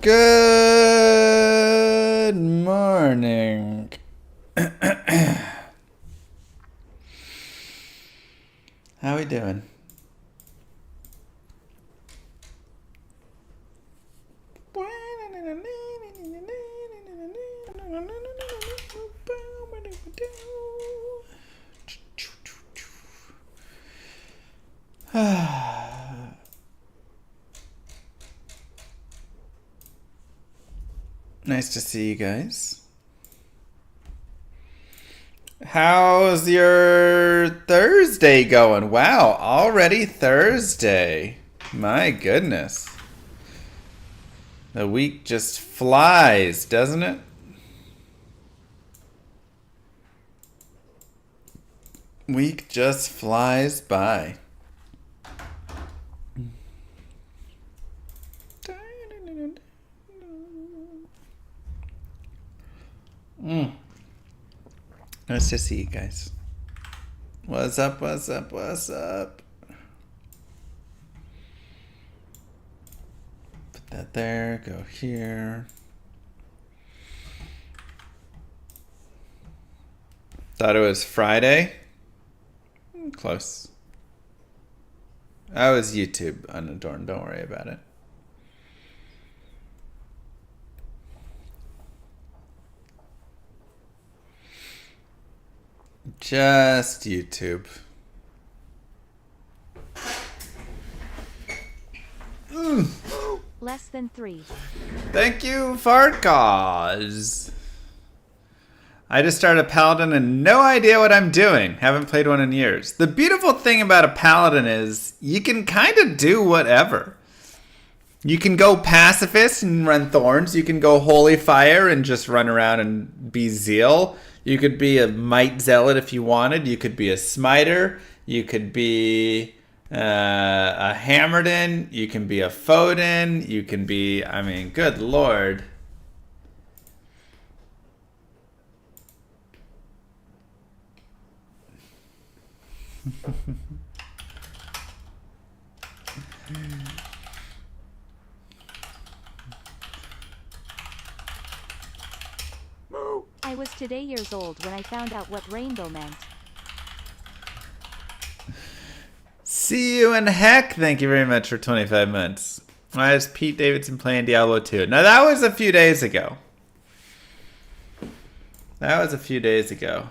Good morning. How we doing? Nice to see you guys. How's your Thursday going? Wow, already Thursday. My goodness. The week just flies, doesn't it? Week just flies by. Nice to see you guys. What's up, what's up, what's up? Put that there, go here. Thought it was Friday? Close. I was YouTube unadorned, don't worry about it. Just YouTube. Less than 3. Thank you, Farkaz. I just started a Paladin and no idea what I'm doing. Haven't played one in years. The beautiful thing about a Paladin is you can kind of do whatever. You can go pacifist and run thorns. You can go holy fire and just run around and be zeal. You could be a might zealot if you wanted. You could be a smiter. You could be a Hammerden. You can be a Foden. You can be, I mean, good lord. I was today years old when I found out what rainbow meant. See you in heck. Thank you very much for 25 months. Why is Pete Davidson playing Diablo 2? Now that was a few days ago. That was a few days ago.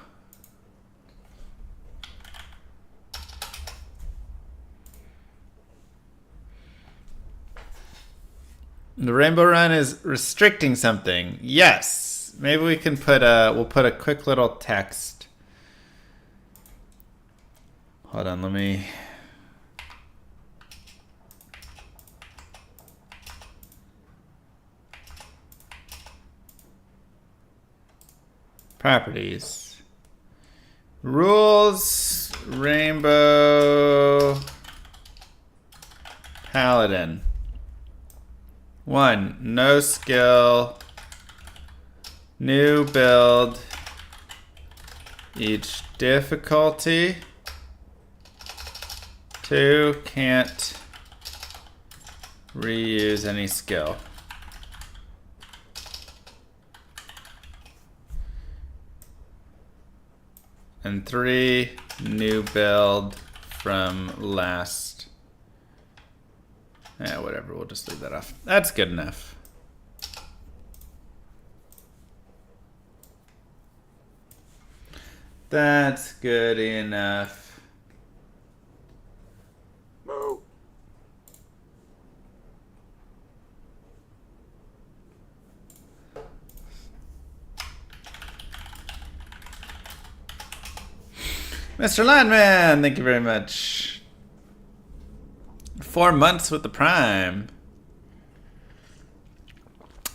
The Rainbow Run is restricting something. Yes. Maybe we can put we'll put a quick little text. Hold on, let me... Properties. Rules. Rainbow. Paladin. 1. No skill. New build. Each difficulty. 2. Can't reuse any skill. And 3. New build from last. Yeah, whatever. We'll just leave that off. That's good enough. That's good enough. Moo. Mr. Landman, thank you very much. 4 months with the Prime.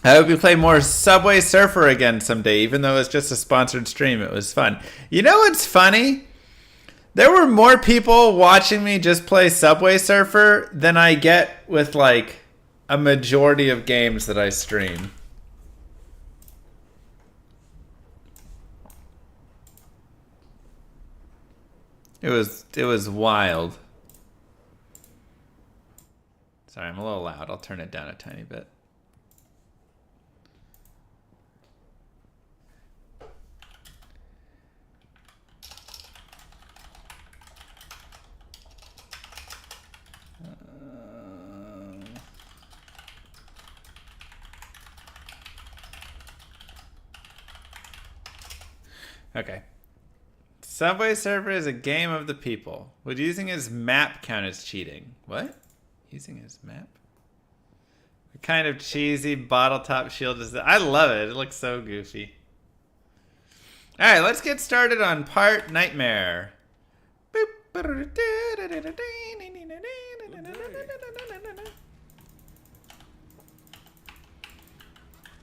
I hope you play more Subway Surfer again someday, even though it's just a sponsored stream. It was fun. You know what's funny? There were more people watching me just play Subway Surfer than I get with, like, a majority of games that I stream. It was wild. Sorry, I'm a little loud. I'll turn it down a tiny bit. Okay. Subway Surfer is a game of the people. Would using his map count as cheating? What? Using his map? What kind of cheesy bottle top shield is that? I love it. It looks so goofy. Alright, let's get started on part Nightmare.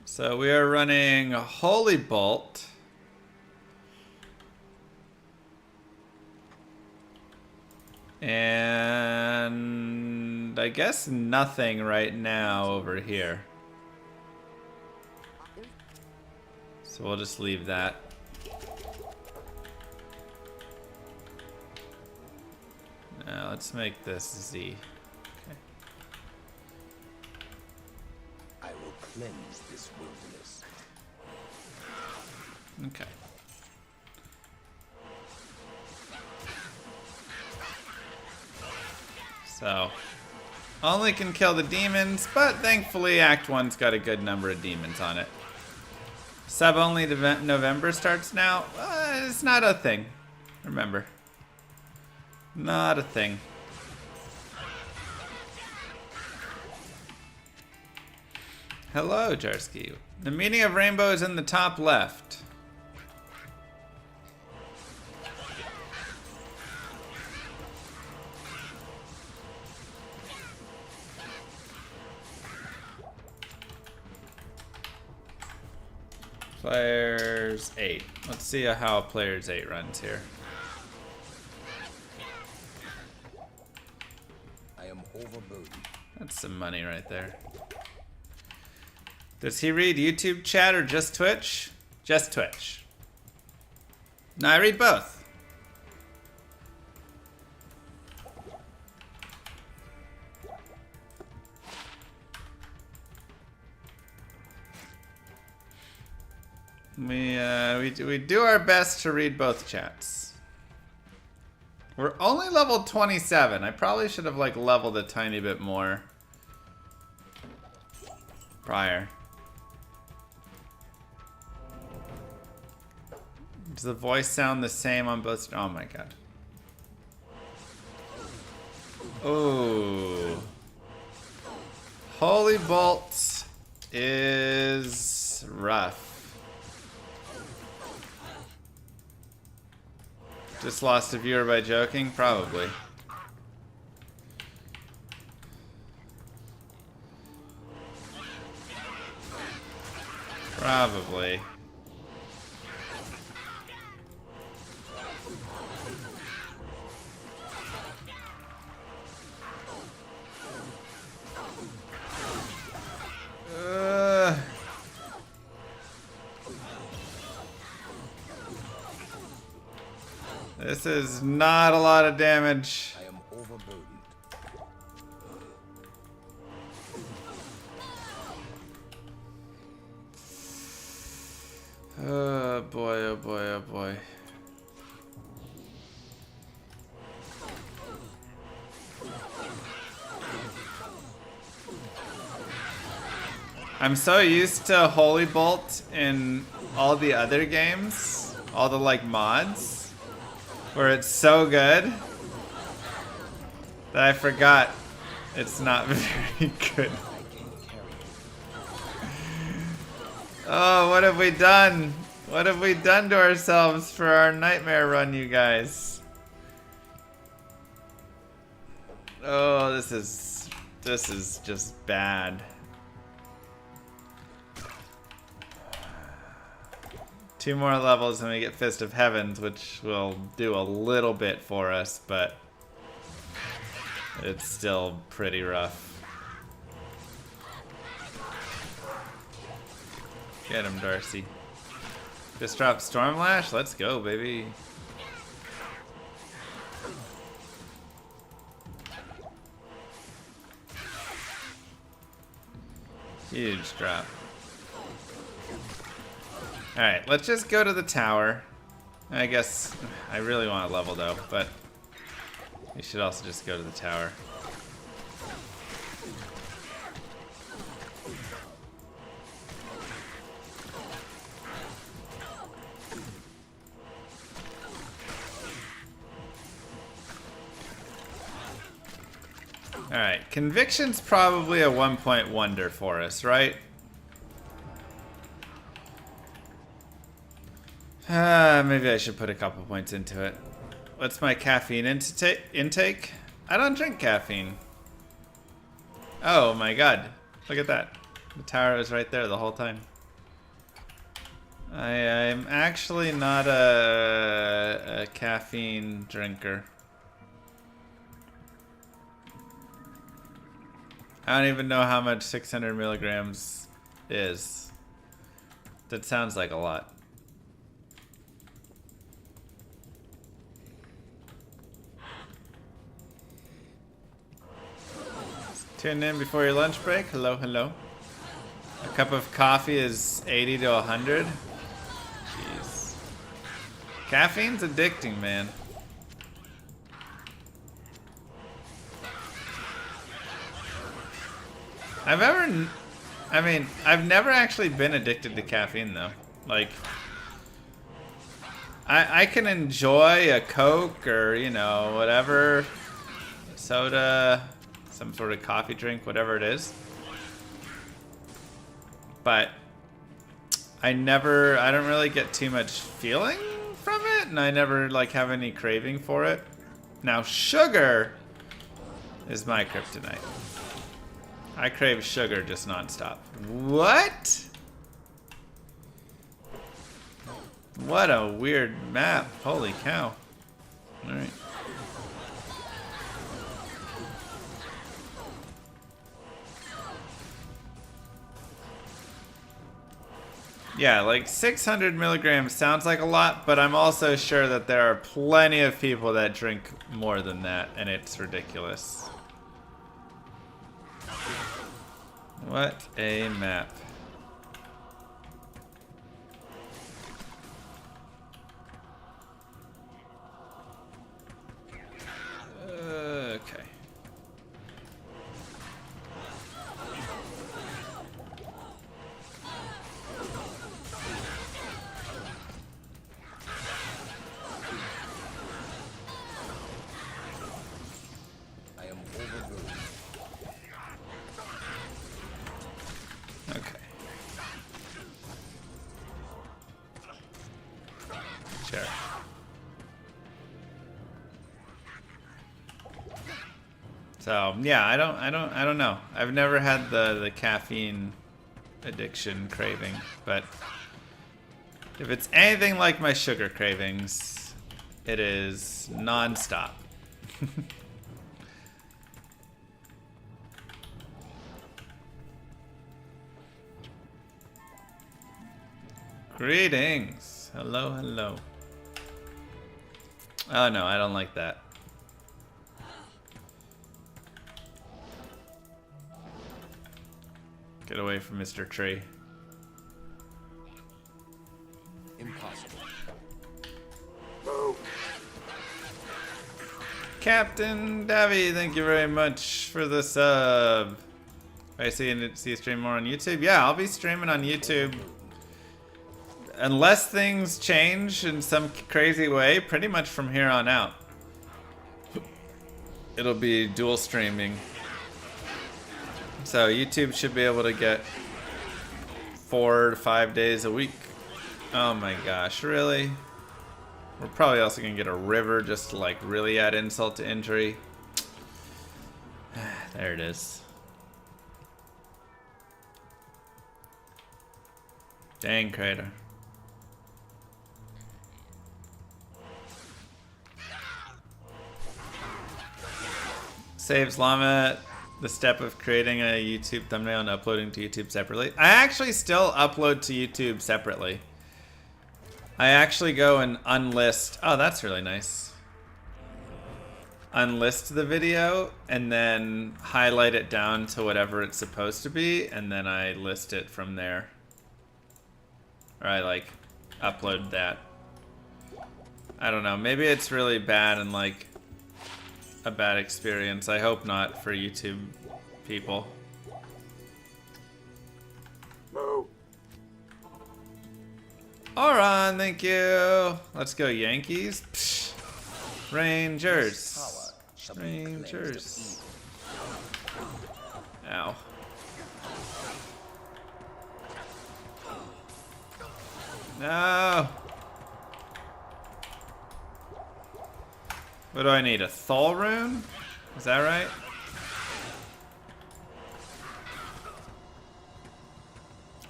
So we are running Holy Bolt. And I guess nothing right now over here. So we'll just leave that. Now let's make this Z. Okay. I will cleanse this wilderness. Okay. So, only can kill the demons, but thankfully Act 1's got a good number of demons on it. Sub-only November starts now? It's not a thing. Remember. Not a thing. Hello, Jarsky. The meaning of rainbow is in the top left. Players 8. Let's see how players 8 runs here. I am overburdened. That's some money right there. Does he read YouTube chat or just Twitch? Just Twitch. No, I read both. We do our best to read both chats. We're only level 27. I probably should have like leveled a tiny bit more prior. Does the voice sound the same on both? Oh my god. Oh. Holy Bolt is rough. Just lost a viewer by joking? Probably. Probably. This is not a lot of damage. I am overburdened. Oh boy, oh boy, oh boy. I'm so used to Holy Bolt in all the other games, all the like mods, where it's so good that I forgot it's not very good. Oh, what have we done? What have we done to ourselves for our nightmare run, you guys? Oh, this is just bad. Two more levels and we get Fist of Heavens, which will do a little bit for us, but it's still pretty rough. Get him, Darcy. Just drop Stormlash? Let's go, baby. Huge drop. Alright, let's just go to the tower. I guess I really want to level though, but we should also just go to the tower. Alright, Conviction's probably a 1-point wonder for us, right? Maybe I should put a couple points into it. What's my caffeine intake? I don't drink caffeine. Oh my god. Look at that. The tower was right there the whole time. I'm actually not a caffeine drinker. I don't even know how much 600 milligrams is. That sounds like a lot. Tune in before your lunch break. Hello, hello. A cup of coffee is 80 to 100. Jeez. Caffeine's addicting, man. I've never actually been addicted to caffeine though. Like, I can enjoy a Coke or, you know, whatever, soda, some sort of coffee drink, whatever it is. But I don't really get too much feeling from it, and I never like have any craving for it. Now sugar is my kryptonite. I crave sugar just nonstop. What? What a weird map. Holy cow. Alright. Yeah, like 600 milligrams sounds like a lot, but I'm also sure that there are plenty of people that drink more than that, and it's ridiculous. What a map. Okay. I am overburdened. Okay. Sure. So yeah, I don't know. I've never had the caffeine addiction craving, but if it's anything like my sugar cravings, it is non-stop. Greetings. Hello, hello. Oh no, I don't like that. Get away from Mr. Tree. Impossible. Captain Davy, thank you very much for the sub. I see you stream more on YouTube. Yeah, I'll be streaming on YouTube. Unless things change in some crazy way, pretty much from here on out. It'll be dual streaming. So YouTube should be able to get 4 to 5 days a week. Oh my gosh, really? We're probably also gonna get a river just to like really add insult to injury. There it is. Dang, Crater. Saves Llama the step of creating a YouTube thumbnail and uploading to YouTube separately. I actually still upload to YouTube separately. I actually go and unlist. Oh, that's really nice. Unlist the video and then highlight it down to whatever it's supposed to be, and then I list it from there. Or I like upload that. I don't know. Maybe it's really bad and like a bad experience. I hope not for YouTube people. Oron, thank you. Let's go Yankees. Psh. Rangers. Rangers. Ow. No. What do I need? A Thol rune? Is that right?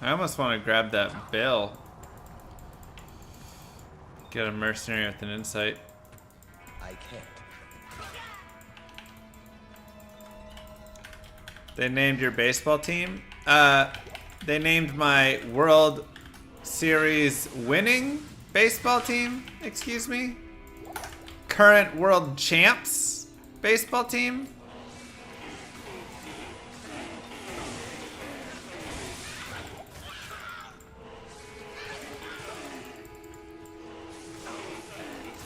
I almost want to grab that bill. Get a mercenary with an insight. I can't. They named your baseball team? They named my World Series winning baseball team? Excuse me? Current world champs baseball team?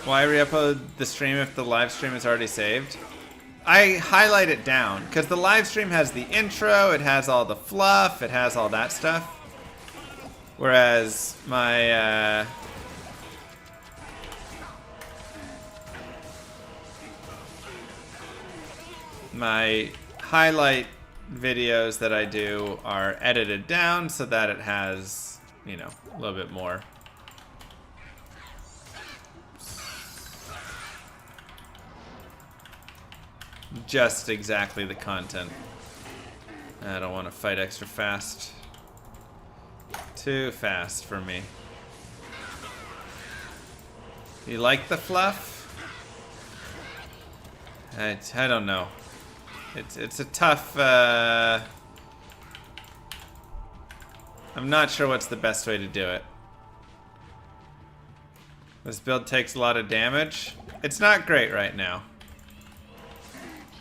Why re-upload the stream if the live stream is already saved? I highlight it down because the live stream has the intro, it has all the fluff, it has all that stuff. Whereas my my highlight videos that I do are edited down so that it has, you know, a little bit more. Just exactly the content. I don't want to fight extra fast. Too fast for me. You like the fluff? I don't know. It's a tough. I'm not sure what's the best way to do it. This build takes a lot of damage. It's not great right now.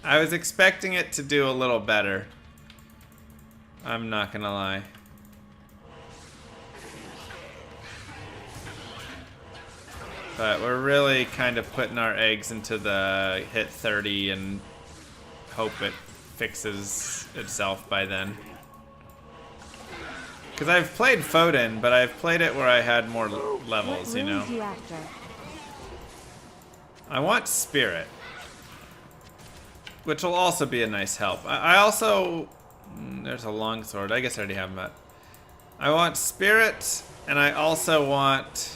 I was expecting it to do a little better. I'm not gonna lie. But we're really kind of putting our eggs into the hit 30 and hope it fixes itself by then. Because I've played Foden, but I've played it where I had more levels, you know. You after? I want Spirit, which will also be a nice help. I also... there's a longsword. I guess I already have that. I want Spirit, and I also want...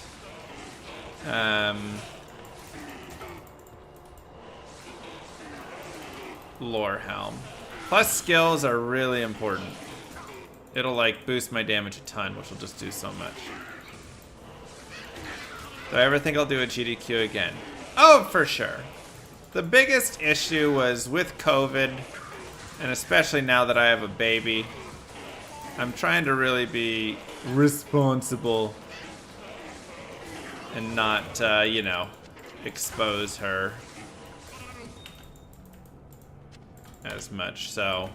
Lore Helm. Plus skills are really important. It'll like boost my damage a ton, which will just do so much. Do I ever think I'll do a GDQ again? Oh, for sure. The biggest issue was with COVID, and especially now that I have a baby, I'm trying to really be responsible and not, you know, expose her as much, so...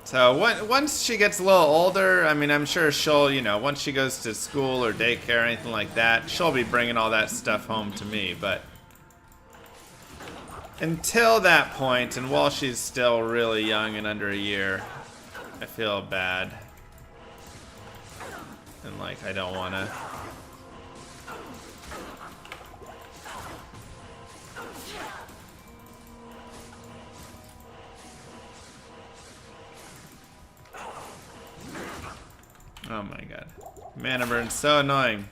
So once she gets a little older, I mean, I'm sure she'll, you know, once she goes to school or daycare or anything like that, she'll be bringing all that stuff home to me. But until that point, and while she's still really young and under a year, I feel bad. And, like, I don't want to... Oh my god. Mana burn's so annoying.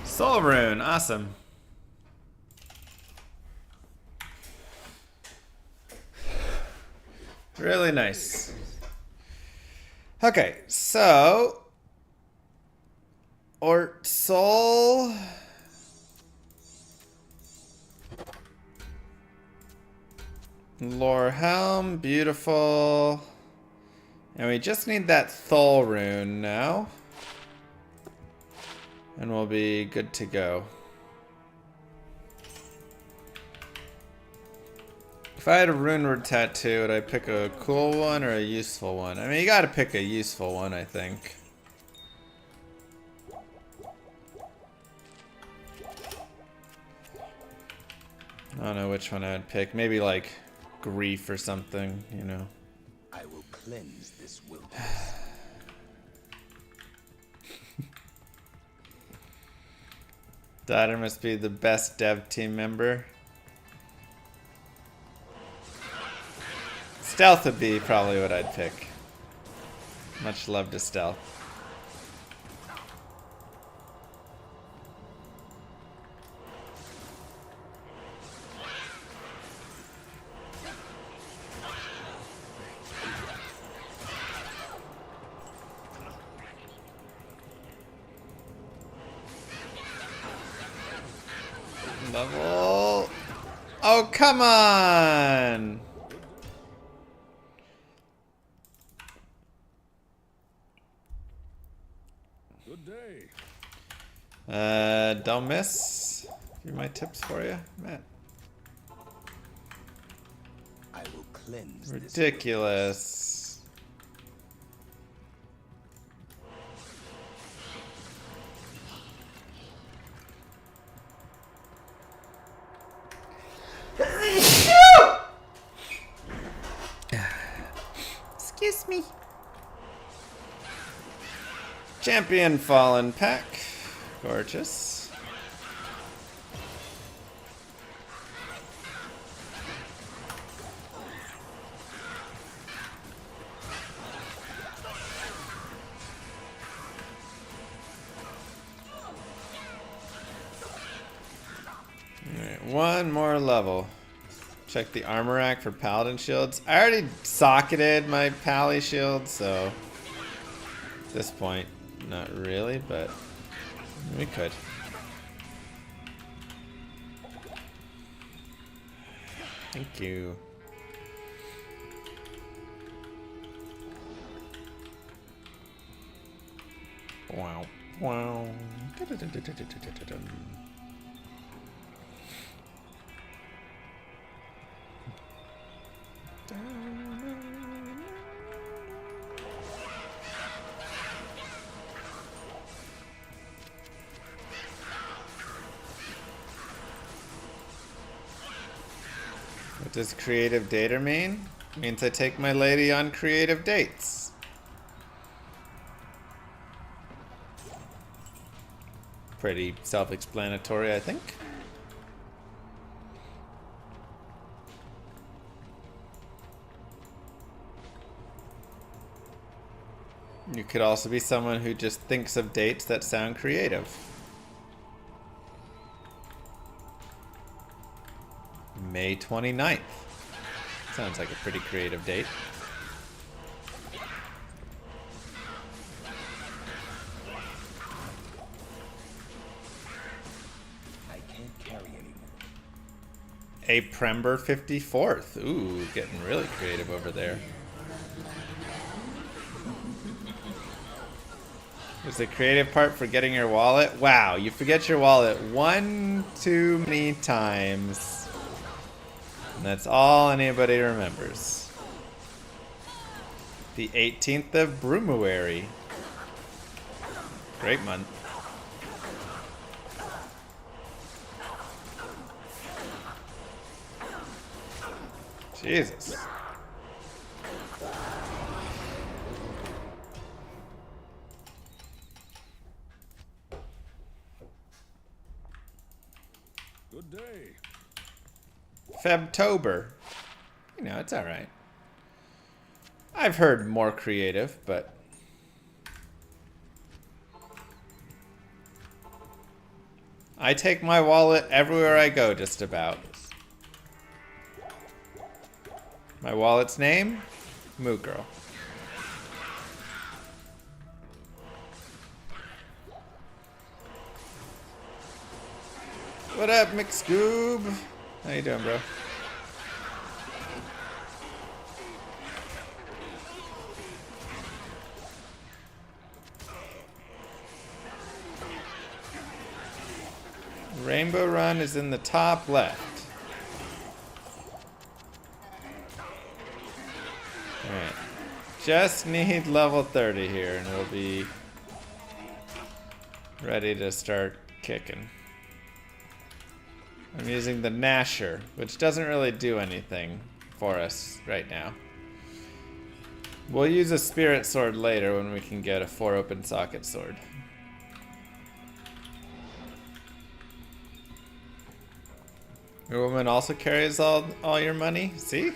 Soul Rune, awesome. Really nice. Okay, so... Ort Soul. Lore Helm, beautiful. And we just need that Thol rune now. And we'll be good to go. If I had a rune word tattoo, would I pick a cool one or a useful one? I mean, you gotta pick a useful one, I think. I don't know which one I'd pick. Maybe like grief or something, you know. I will cleanse this wilderness. Daughter must be the best dev team member. Stealth would be probably what I'd pick. Much love to stealth. Level. Oh, come on! Good day. Don't miss. Give my tips for you, Matt. I will cleanse Ridiculous. Excuse me. Champion Fallen pack. Gorgeous. Alright, one more level. Check the armor rack for Paladin shields. I already socketed my Pally shield, so at this point, not really, but we could. Thank you. Wow. Wow. What does creative dater mean? It means I take my lady on creative dates. Pretty self-explanatory, I think. You could also be someone who just thinks of dates that sound creative. May 29th. Sounds like a pretty creative date. I can't carry anymore. A Prember 54th. Ooh, getting really creative over there. Is the creative part forgetting your wallet? Wow, you forget your wallet one too many times. And that's all anybody remembers. The 18th of Brumaary. Great month. Jesus. Good day. Febtober. You know, it's alright. I've heard more creative, but... I take my wallet everywhere I go, just about. My wallet's name? Moo Girl. What up, McScoob? How you doing, bro? Rainbow Run is in the top left. Alright. Just need level 30 here and we'll be ready to start kicking. I'm using the Gnasher, which doesn't really do anything for us right now. We'll use a Spirit Sword later when we can get a 4 open socket sword. Your woman also carries all your money? See?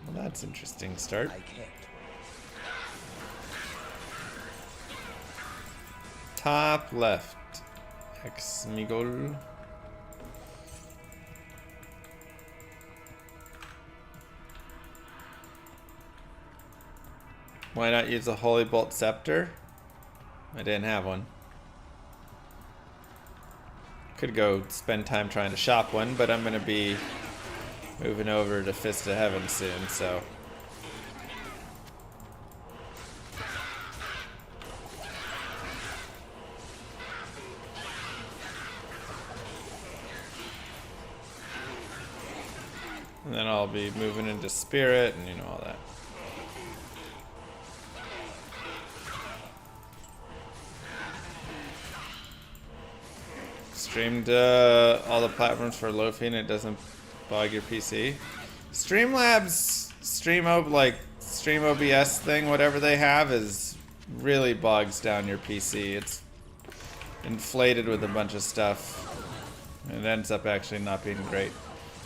Well, that's interesting start. I can't. Top left. Ex-Migol. Why not use a Holy Bolt Scepter? I didn't have one. Could go spend time trying to shop one, but I'm gonna be moving over to Fist of Heaven soon, so. And then I'll be moving into Spirit and you know all that. Streamed all the platforms for Lofi and it doesn't bog your PC. Streamlabs Stream OBS thing, whatever they have, is really bogs down your PC. It's inflated with a bunch of stuff. It ends up actually not being great.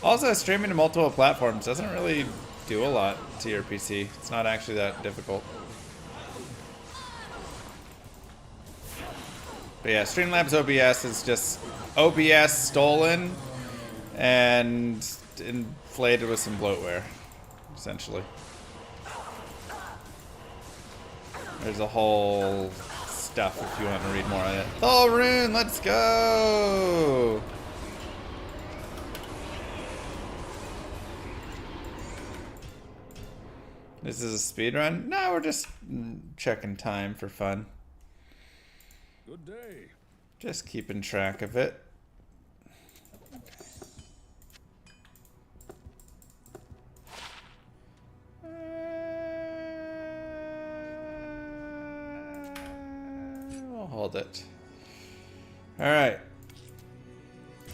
Also, streaming to multiple platforms doesn't really do a lot to your PC. It's not actually that difficult. But yeah, Streamlabs OBS is just OBS stolen and inflated with some bloatware, essentially. There's a whole stuff if you want to read more on it. Oh, Rune, let's go! This is a speed run? No, we're just checking time for fun. Good day. Just keeping track of it. We'll hold it. Alright.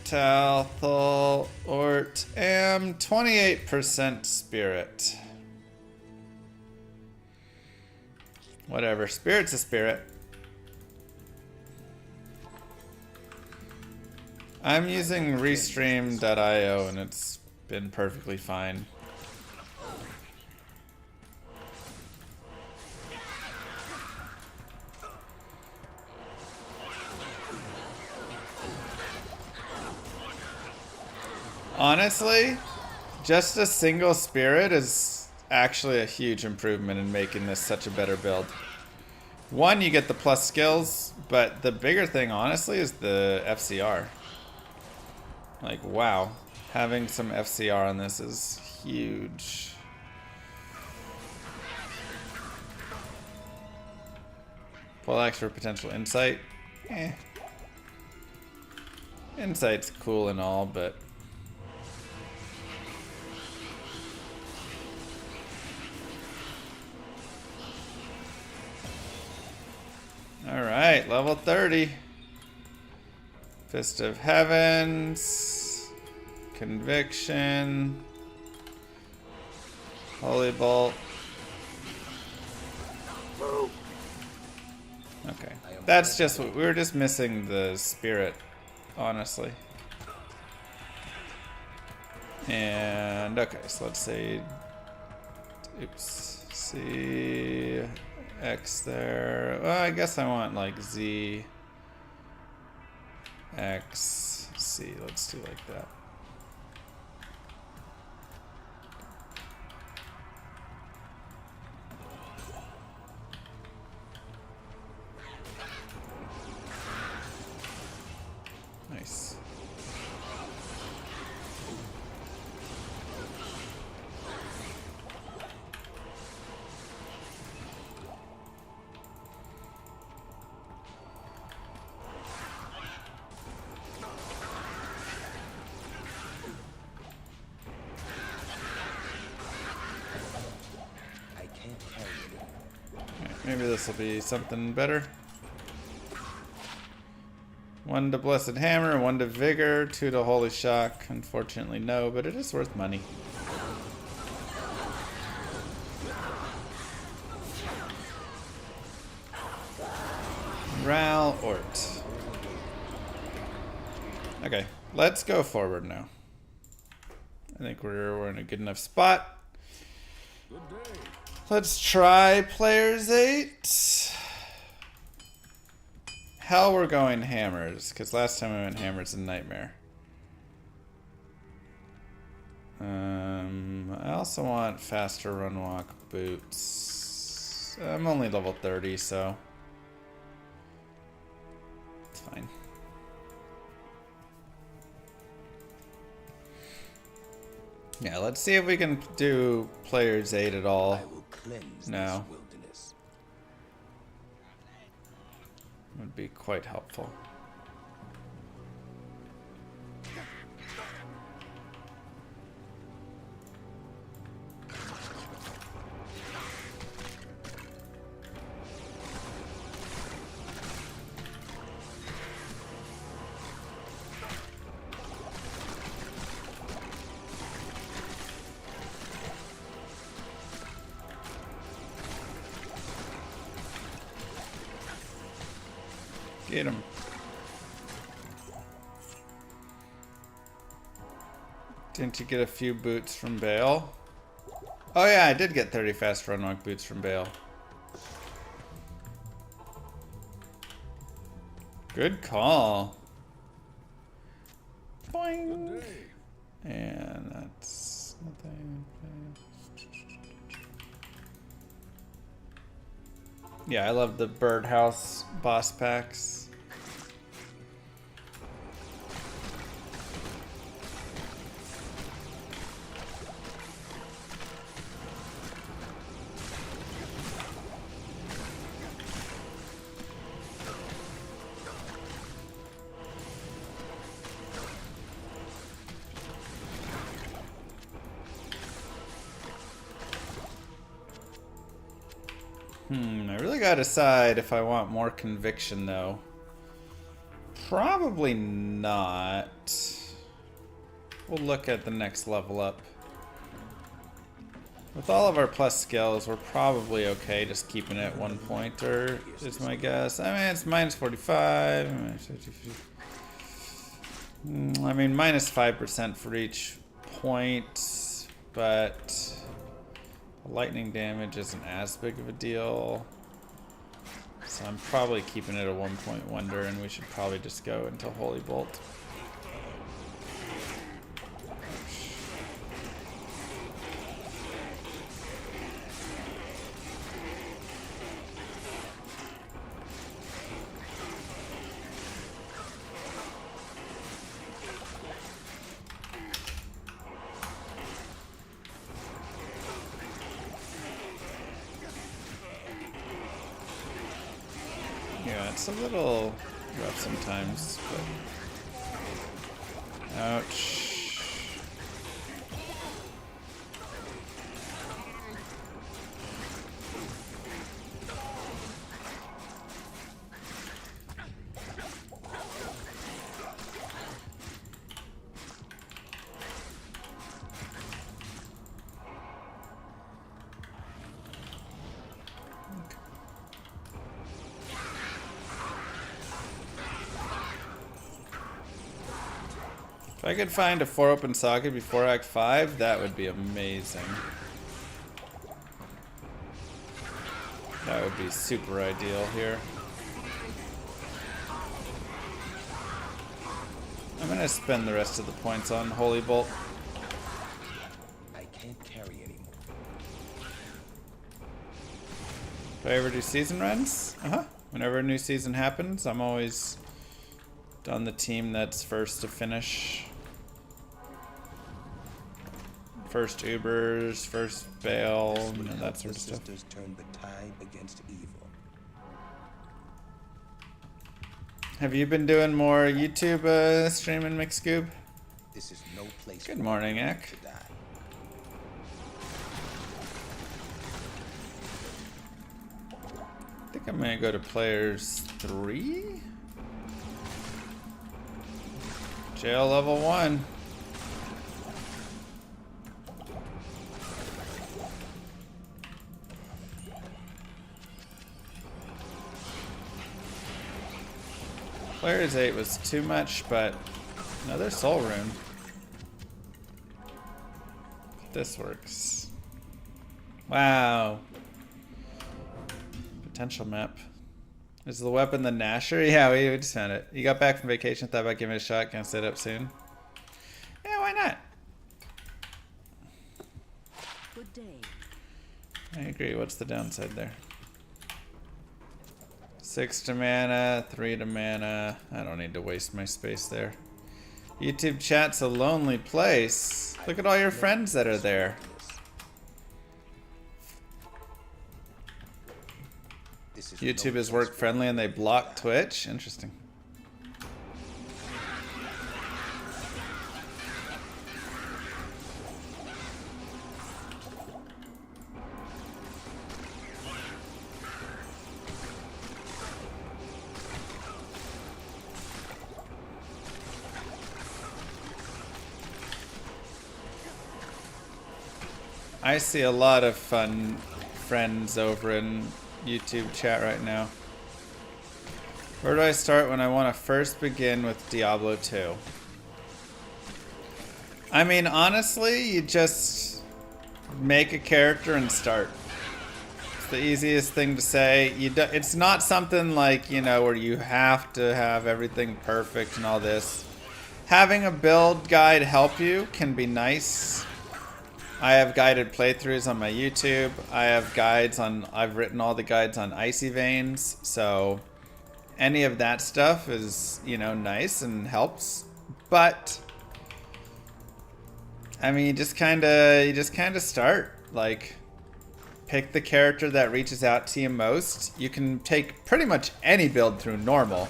Talthal Ort Am 28% spirit. Whatever. Spirit's a spirit. I'm using restream.io and it's been perfectly fine. Honestly, just a single spirit is actually a huge improvement in making this such a better build. One, you get the plus skills, but the bigger thing, honestly, is the FCR. Like, wow. Having some FCR on this is huge. Full X for potential insight. Eh. Insight's cool and all, but... Alright, level 30. Fist of Heavens. Conviction. Holy Bolt. Okay. That's just what we were just missing, the spirit, honestly. And okay, so let's say, oops, C X there. Well, I guess I want like Z X C. Let's do like that. Nice. Maybe this will be something better. 1 to Blessed Hammer, 1 to Vigor, 2 to Holy Shock. Unfortunately, no, but it is worth money. Ral Ort. Okay, let's go forward now. I think we're in a good enough spot. Good day. Let's try Players 8. Hell, we're going hammers, because last time we went hammers and nightmare. I also want faster run walk boots. I'm only level 30, so it's fine. Yeah, let's see if we can do Players 8 at all. I will cleanse No. this wilderness. Would be quite helpful. Get him. Didn't you get a few boots from Baal? Oh yeah, I did get 30 fast run walk boots from Baal. Good call. Boing. Good day. And that's nothing. Yeah, I love the birdhouse boss packs. I really gotta decide if I want more conviction though. Probably not. We'll look at the next level up. With all of our plus skills, we're probably okay just keeping it 1 pointer is my guess. I mean, it's minus 45. I mean, minus 5% for each point, but lightning damage isn't as big of a deal. So I'm probably keeping it a 1 point wonder, and we should probably just go into Holy Bolt. Yeah, it's a little rough sometimes, but... Ouch. If I could find a 4 open socket before Act 5, that would be amazing. That would be super ideal here. I'm gonna spend the rest of the points on Holy Bolt. I can't carry anymore. Do I ever do season runs? Whenever a new season happens, I'm always on the team that's first to finish. First Ubers, first Baal, and that sort of stuff. Sisters turn the tide against evil. Have you been doing more YouTube streaming, McScoob? This is no place. Good morning, Ek. To die. I think I'm gonna go to players 3. Jail level 1. Players 8 was too much, but another soul rune. This works. Wow. Potential map. Is the weapon the Nasher? Yeah, we just found it. You got back from vacation, thought about giving it a shot. Gonna set up soon. Yeah, why not? Good day. I agree. What's the downside there? 6 to mana, 3 to mana. I don't need to waste my space there. YouTube chat's a lonely place. Look at all your friends that are there. YouTube is work friendly and they block Twitch? Interesting. I see a lot of fun friends over in YouTube chat right now. Where do I start when I want to first begin with Diablo 2? I mean, honestly, you just make a character and start. It's the easiest thing to say. It's not something like, you know, where you have to have everything perfect and all this. Having a build guide help you can be nice. I have guided playthroughs on my YouTube. I've written all the guides on Icy Veins, so any of that stuff is, you know, nice and helps. But I mean, you just kind of start. Like, pick the character that reaches out to you most. You can take pretty much any build through normal.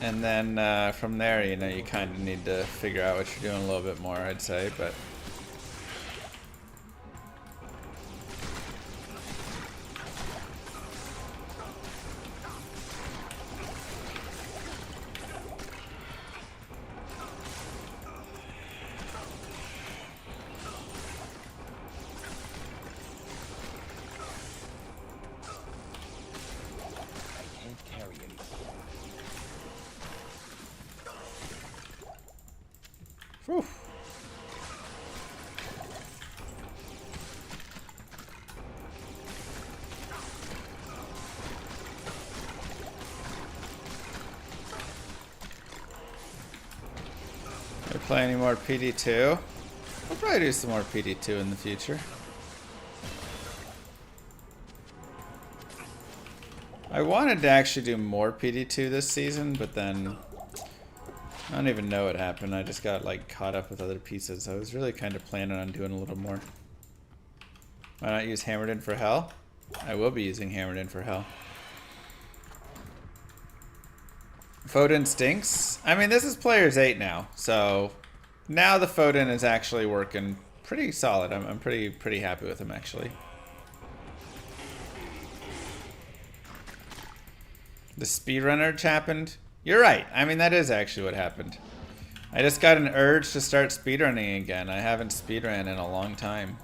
And then from there, you know, you kind of need to figure out what you're doing a little bit more, I'd say, but... Whew. Gonna play any more PD2? We'll probably do some more PD2 in the future. I wanted to actually do more PD2 this season, but then I don't even know what happened. I just got like caught up with other pieces. I was really kind of planning on doing a little more. Why not use Hammered In for Hell? I will be using Hammered In for Hell. Foden stinks. I mean, this is Players 8 now, so now the Foden is actually working pretty solid. I'm pretty happy with him, actually. The speedrunner happened. You're right. I mean, that is actually what happened. I just got an urge to start speedrunning again. I haven't speedrun in a long time.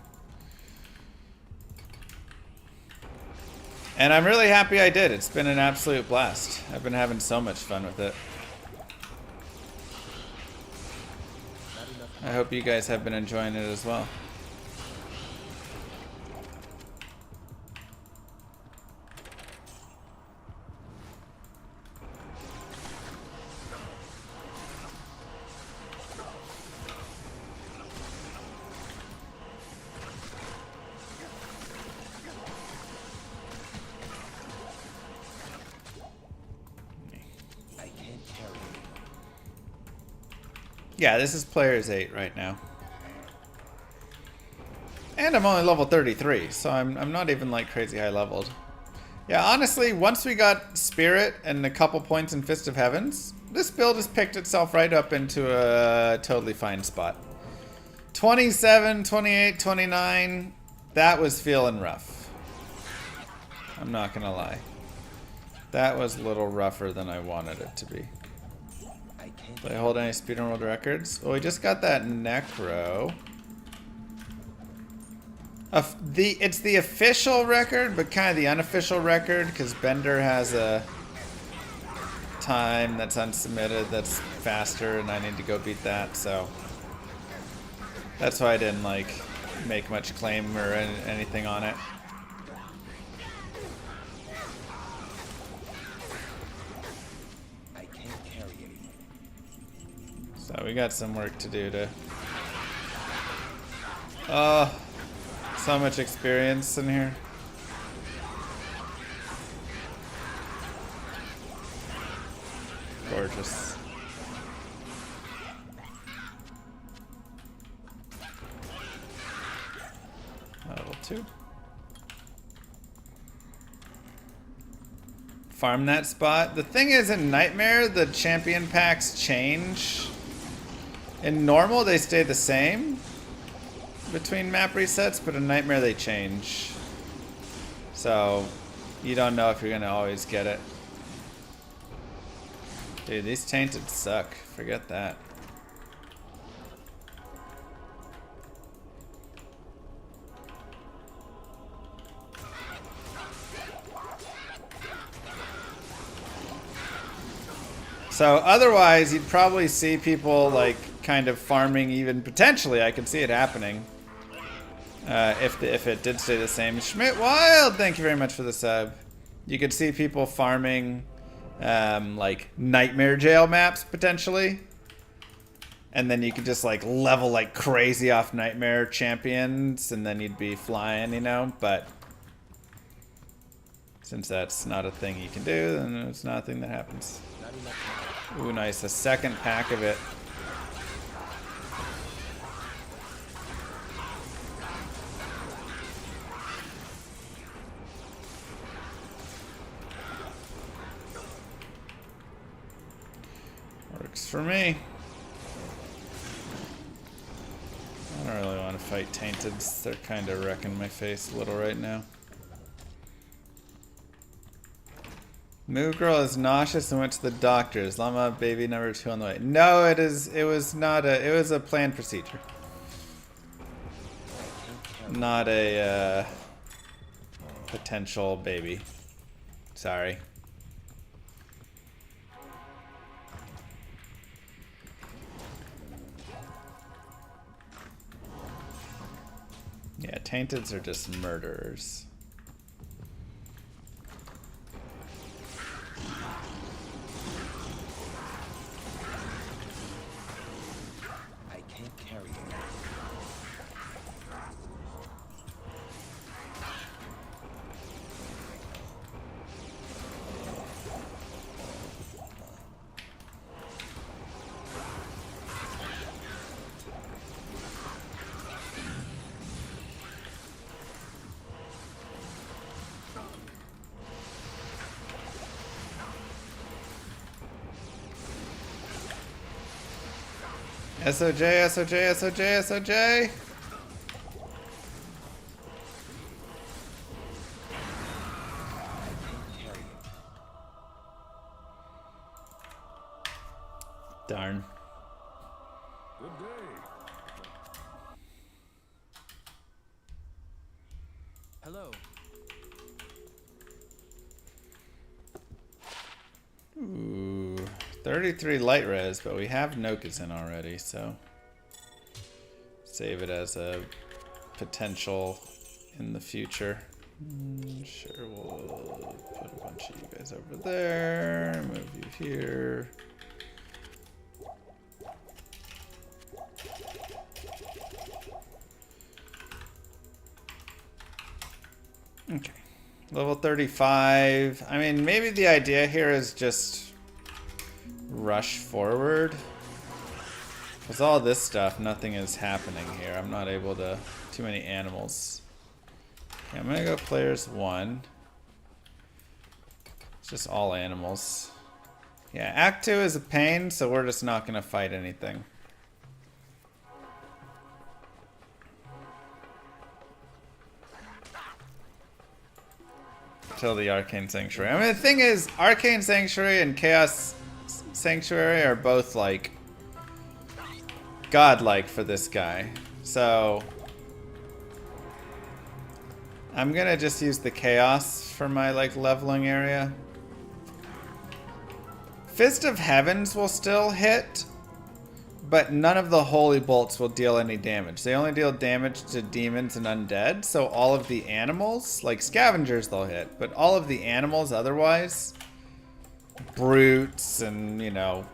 And I'm really happy I did. It's been an absolute blast. I've been having so much fun with it. I hope you guys have been enjoying it as well. Yeah, this is Players 8 right now. And I'm only level 33, so I'm not even like crazy high leveled. Yeah, honestly, once we got Spirit and a couple points in Fist of Heavens, this build has picked itself right up into a totally fine spot. 27, 28, 29, that was feeling rough. I'm not gonna lie. That was a little rougher than I wanted it to be. Did I hold any speedrun world records? Well, we just got that Necro. It's the official record, but kind of the unofficial record, because Bender has a time that's unsubmitted that's faster, and I need to go beat that, so that's why I didn't like make much claim or anything on it. So we got some work to do to... Oh, so much experience in here. Gorgeous. Level 2. Farm that spot. The thing is, in Nightmare, the champion packs change. In normal, they stay the same between map resets, but in Nightmare, they change. So, you don't know if you're gonna always get it. Dude, these Tainted suck. Forget that. So otherwise, you'd probably see people like kind of farming. Even potentially, I could see it happening if it did stay the same. Schmidt Wild, thank you very much for the sub. You could see people farming like nightmare jail maps potentially, and then you could just like level like crazy off nightmare champions, and then you'd be flying, you know. But since that's not a thing you can do, then it's not a thing that happens. Ooh, nice. A second pack of it. Works for me. I don't really want to fight Tainteds. They're kind of wrecking my face a little right now. Moo Girl is nauseous and went to the doctors. Llama baby number 2 on the way. No, it was not a, it was a planned procedure. Not a potential baby. Sorry. Yeah, Tainteds are just murderers. SOJ, SOJ, SOJ, SOJ. Darn. Good day. Hello. Ooh, 33 light res, but we have Nokazin already, so save it as a potential in the future. Sure, we'll put a bunch of you guys over there, move you here. Okay. Level 35. I mean, maybe the idea here is just rush forward. Because all this stuff, nothing is happening here. I'm not able to... Too many animals. Okay, I'm gonna go players 1. It's just all animals. Yeah, Act 2 is a pain, so we're just not gonna fight anything. Till the Arcane Sanctuary. I mean, the thing is, Arcane Sanctuary and Chaos Sanctuary are both, like, godlike for this guy. So, I'm gonna just use the Chaos for my, like, leveling area. Fist of Heavens will still hit, but none of the Holy Bolts will deal any damage. They only deal damage to demons and undead, so all of the animals, like scavengers, they'll hit, but all of the animals otherwise, brutes and, you know,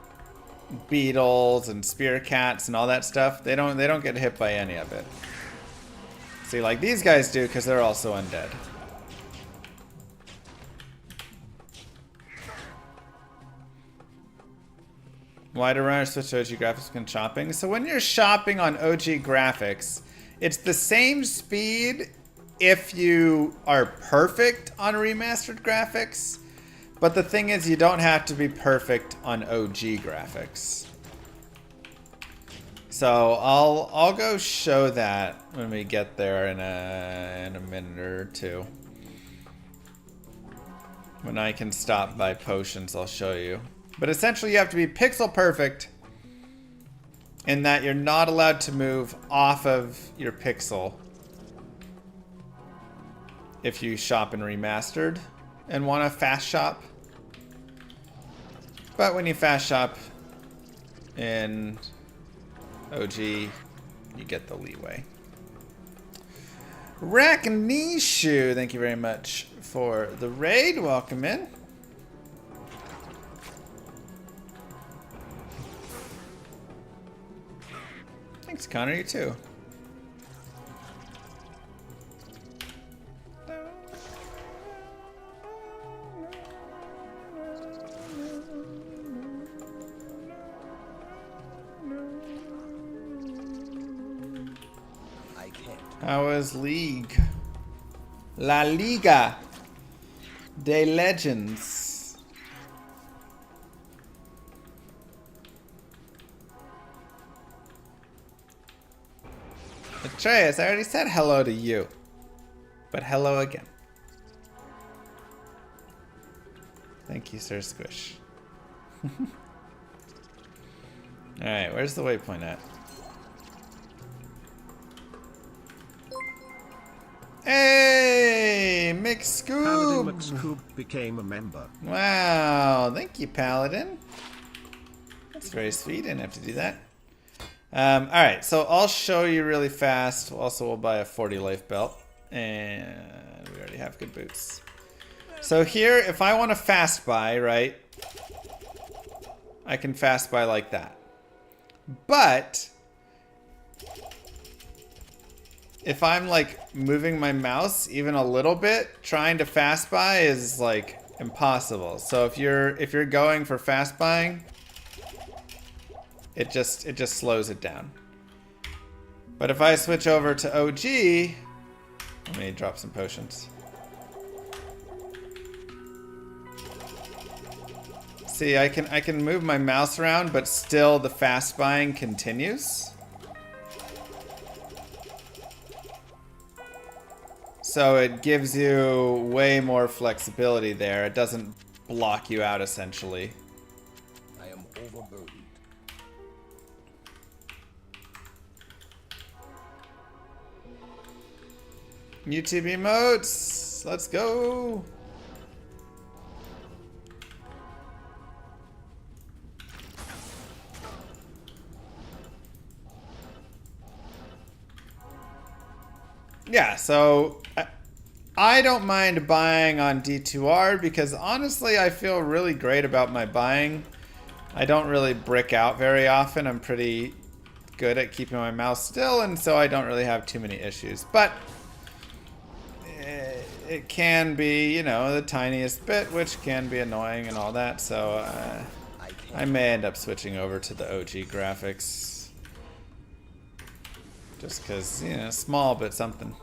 beetles and spear cats and all that stuff, they don't get hit by any of it. See, like these guys do because they're also undead. Why do runners switch to OG graphics when shopping? So when you're shopping on OG graphics, it's the same speed if you are perfect on remastered graphics. But the thing is, you don't have to be perfect on OG graphics. So I'll go show that when we get there in a minute or two. When I can stop by potions, I'll show you. But essentially you have to be pixel perfect in that you're not allowed to move off of your pixel if you shop in remastered and want a fast shop. But when you fast shop in OG, you get the leeway. Racknishu, thank you very much for the raid. Welcome in. Thanks, Connor. You too. How is League? La Liga de Legends. Atreus, I already said hello to you. But hello again. Thank you, Sir Squish. Alright, where's the waypoint at? Hey, Paladin McScoob! McScoob became a member. Wow, thank you, Paladin. That's very sweet. Didn't have to do that. Alright, so I'll show you really fast. Also, we'll buy a 40 life belt. And we already have good boots. So here, if I want to fast buy, right? I can fast buy like that. But if I'm like moving my mouse even a little bit, trying to fast buy is like impossible. So if you're going for fast buying, it just slows it down. But if I switch over to OG, let me drop some potions. See, I can move my mouse around, but still the fast buying continues. So it gives you way more flexibility there. It doesn't block you out, essentially. I am overburdened. YouTube emotes! Let's go! Yeah, so I don't mind buying on D2R because honestly I feel really great about my buying. I don't really brick out very often. I'm pretty good at keeping my mouse still, and so I don't really have too many issues. But it can be, you know, the tiniest bit, which can be annoying and all that. So I may end up switching over to the OG graphics. Just because, you know, small but something.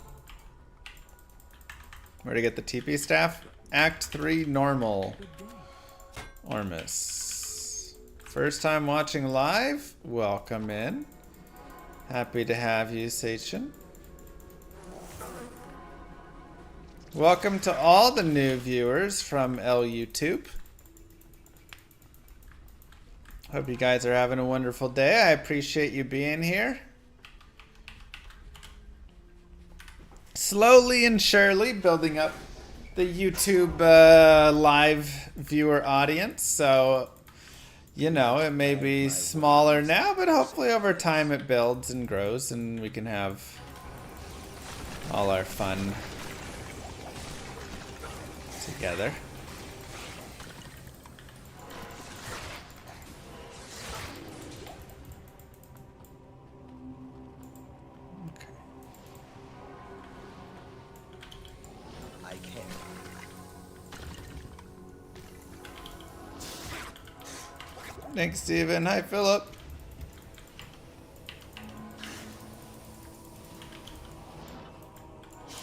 Where to get the TP staff? Act 3 normal. Ormus. First time watching live? Welcome in. Happy to have you, Sachin. Welcome to all the new viewers from YouTube. Hope you guys are having a wonderful day. I appreciate you being here. Slowly and surely building up the YouTube live viewer audience. So, you know, it may be smaller now, but hopefully over time it builds and grows and we can have all our fun together. Thanks, Steven. Hi, Philip.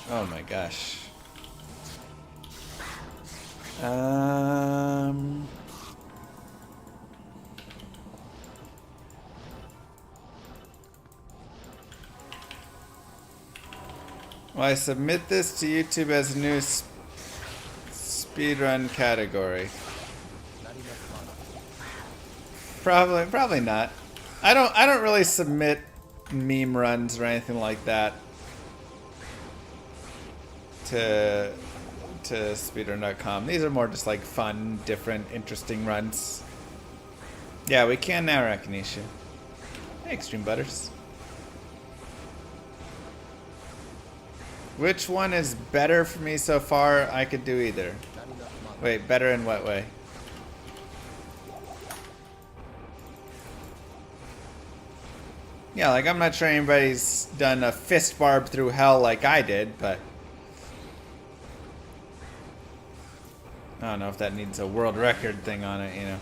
Oh my gosh. Well, I submit this to YouTube as a new speedrun category. Probably not. I don't really submit meme runs or anything like that to speedrun.com. These are more just like fun, different, interesting runs. Yeah, we can now, Rakinisha. Hey, Extreme Butters. Which one is better for me so far? I could do either. Wait, better in what way? Yeah, like I'm not sure anybody's done a fist barb through hell like I did, but I don't know if that needs a world record thing on it, you know.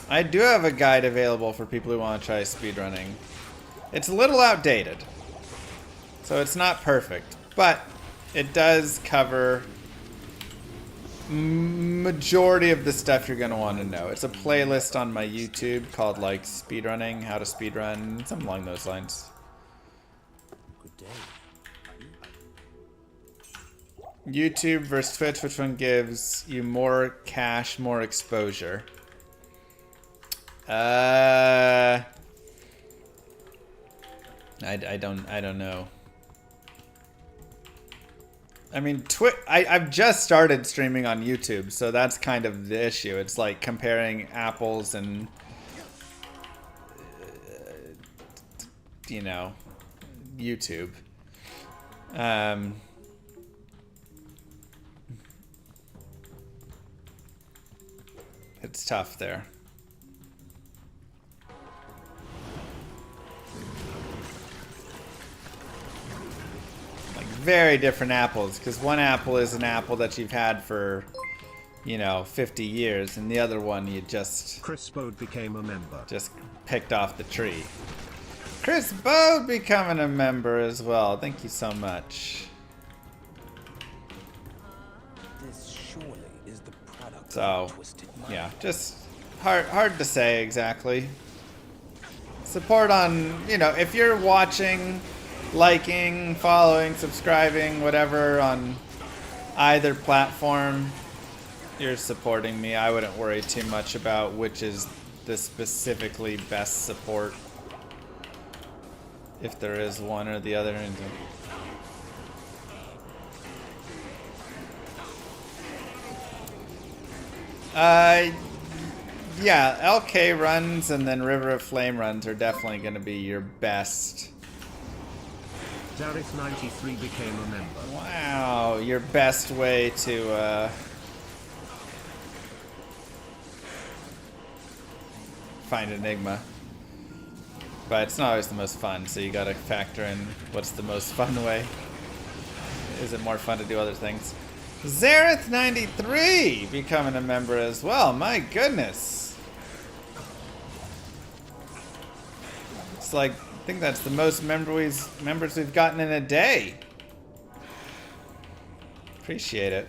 I do have a guide available for people who want to try speedrunning. It's a little outdated, so it's not perfect, but it does cover majority of the stuff you're going to want to know. It's a playlist on my YouTube called like speedrunning, how to speedrun, something along those lines. Good day. YouTube versus Twitch, which one gives you more cash, more exposure? I don't know. I mean, I've just started streaming on YouTube, so that's kind of the issue. It's like comparing apples and, you know, YouTube. It's tough there. Very different apples, because one apple is an apple that you've had for, you know, 50 years, and the other one you just Chris Bode became a member. Just picked off the tree. Chris Bode becoming a member as well. Thank you so much. This surely is the product So, of twisted mind. yeah, just hard to say exactly. Support on, you know, if you're watching, liking, following, subscribing, whatever on either platform, you're supporting me. I wouldn't worry too much about which is the specifically best support, if there is one or the other. Yeah, LK runs and then River of Flame runs are definitely going to be your best. Dareth93 became a member. Wow, your best way to find Enigma. But it's not always the most fun, so you gotta factor in what's the most fun way. Is it more fun to do other things? Zareth93 becoming a member as well. My goodness. It's like, I think that's the most members we've gotten in a day. Appreciate it.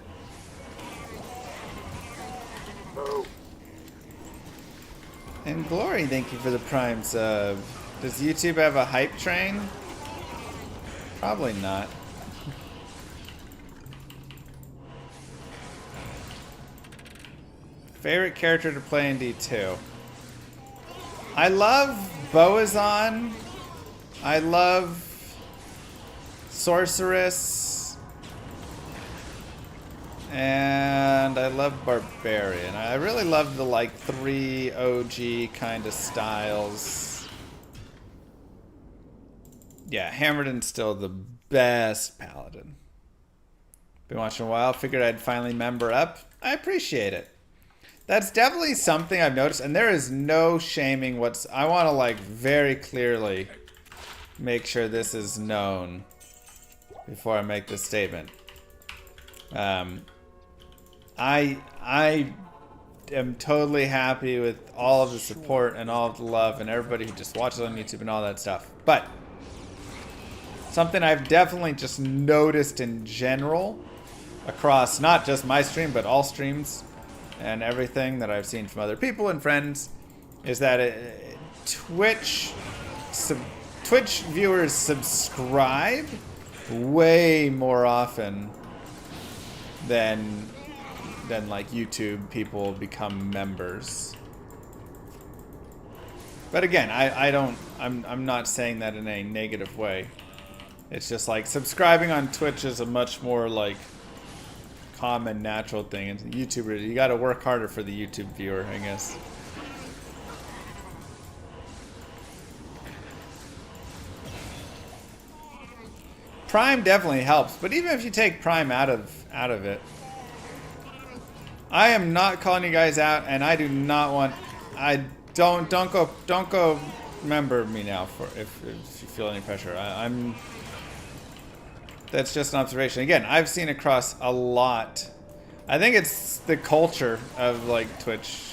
And Glory, thank you for the Prime sub. Does YouTube have a hype train? Probably not. Favorite character to play in D2? I love Boazon. I love Sorceress. And I love Barbarian. I really love the like 3 OG kind of styles. Yeah, Hammerden's still the best Paladin. Been watching a while, figured I'd finally member up. I appreciate it. That's definitely something I've noticed, and there is no shaming I want to like very clearly make sure this is known before I make this statement. I am totally happy with all of the support and all of the love and everybody who just watches on YouTube and all that stuff. But something I've definitely just noticed in general across not just my stream, but all streams and everything that I've seen from other people and friends is that Twitch viewers subscribe way more often than like YouTube people become members. But again, I'm not saying that in a negative way. It's just like subscribing on Twitch is a much more like common, natural thing. And YouTubers, you got to work harder for the YouTube viewer, I guess. Prime definitely helps, but even if you take Prime out of it, I am not calling you guys out, and I do not want. I don't go member me now for if you feel any pressure. I'm. That's just an observation. Again, I've seen across a lot. I think it's the culture of like Twitch.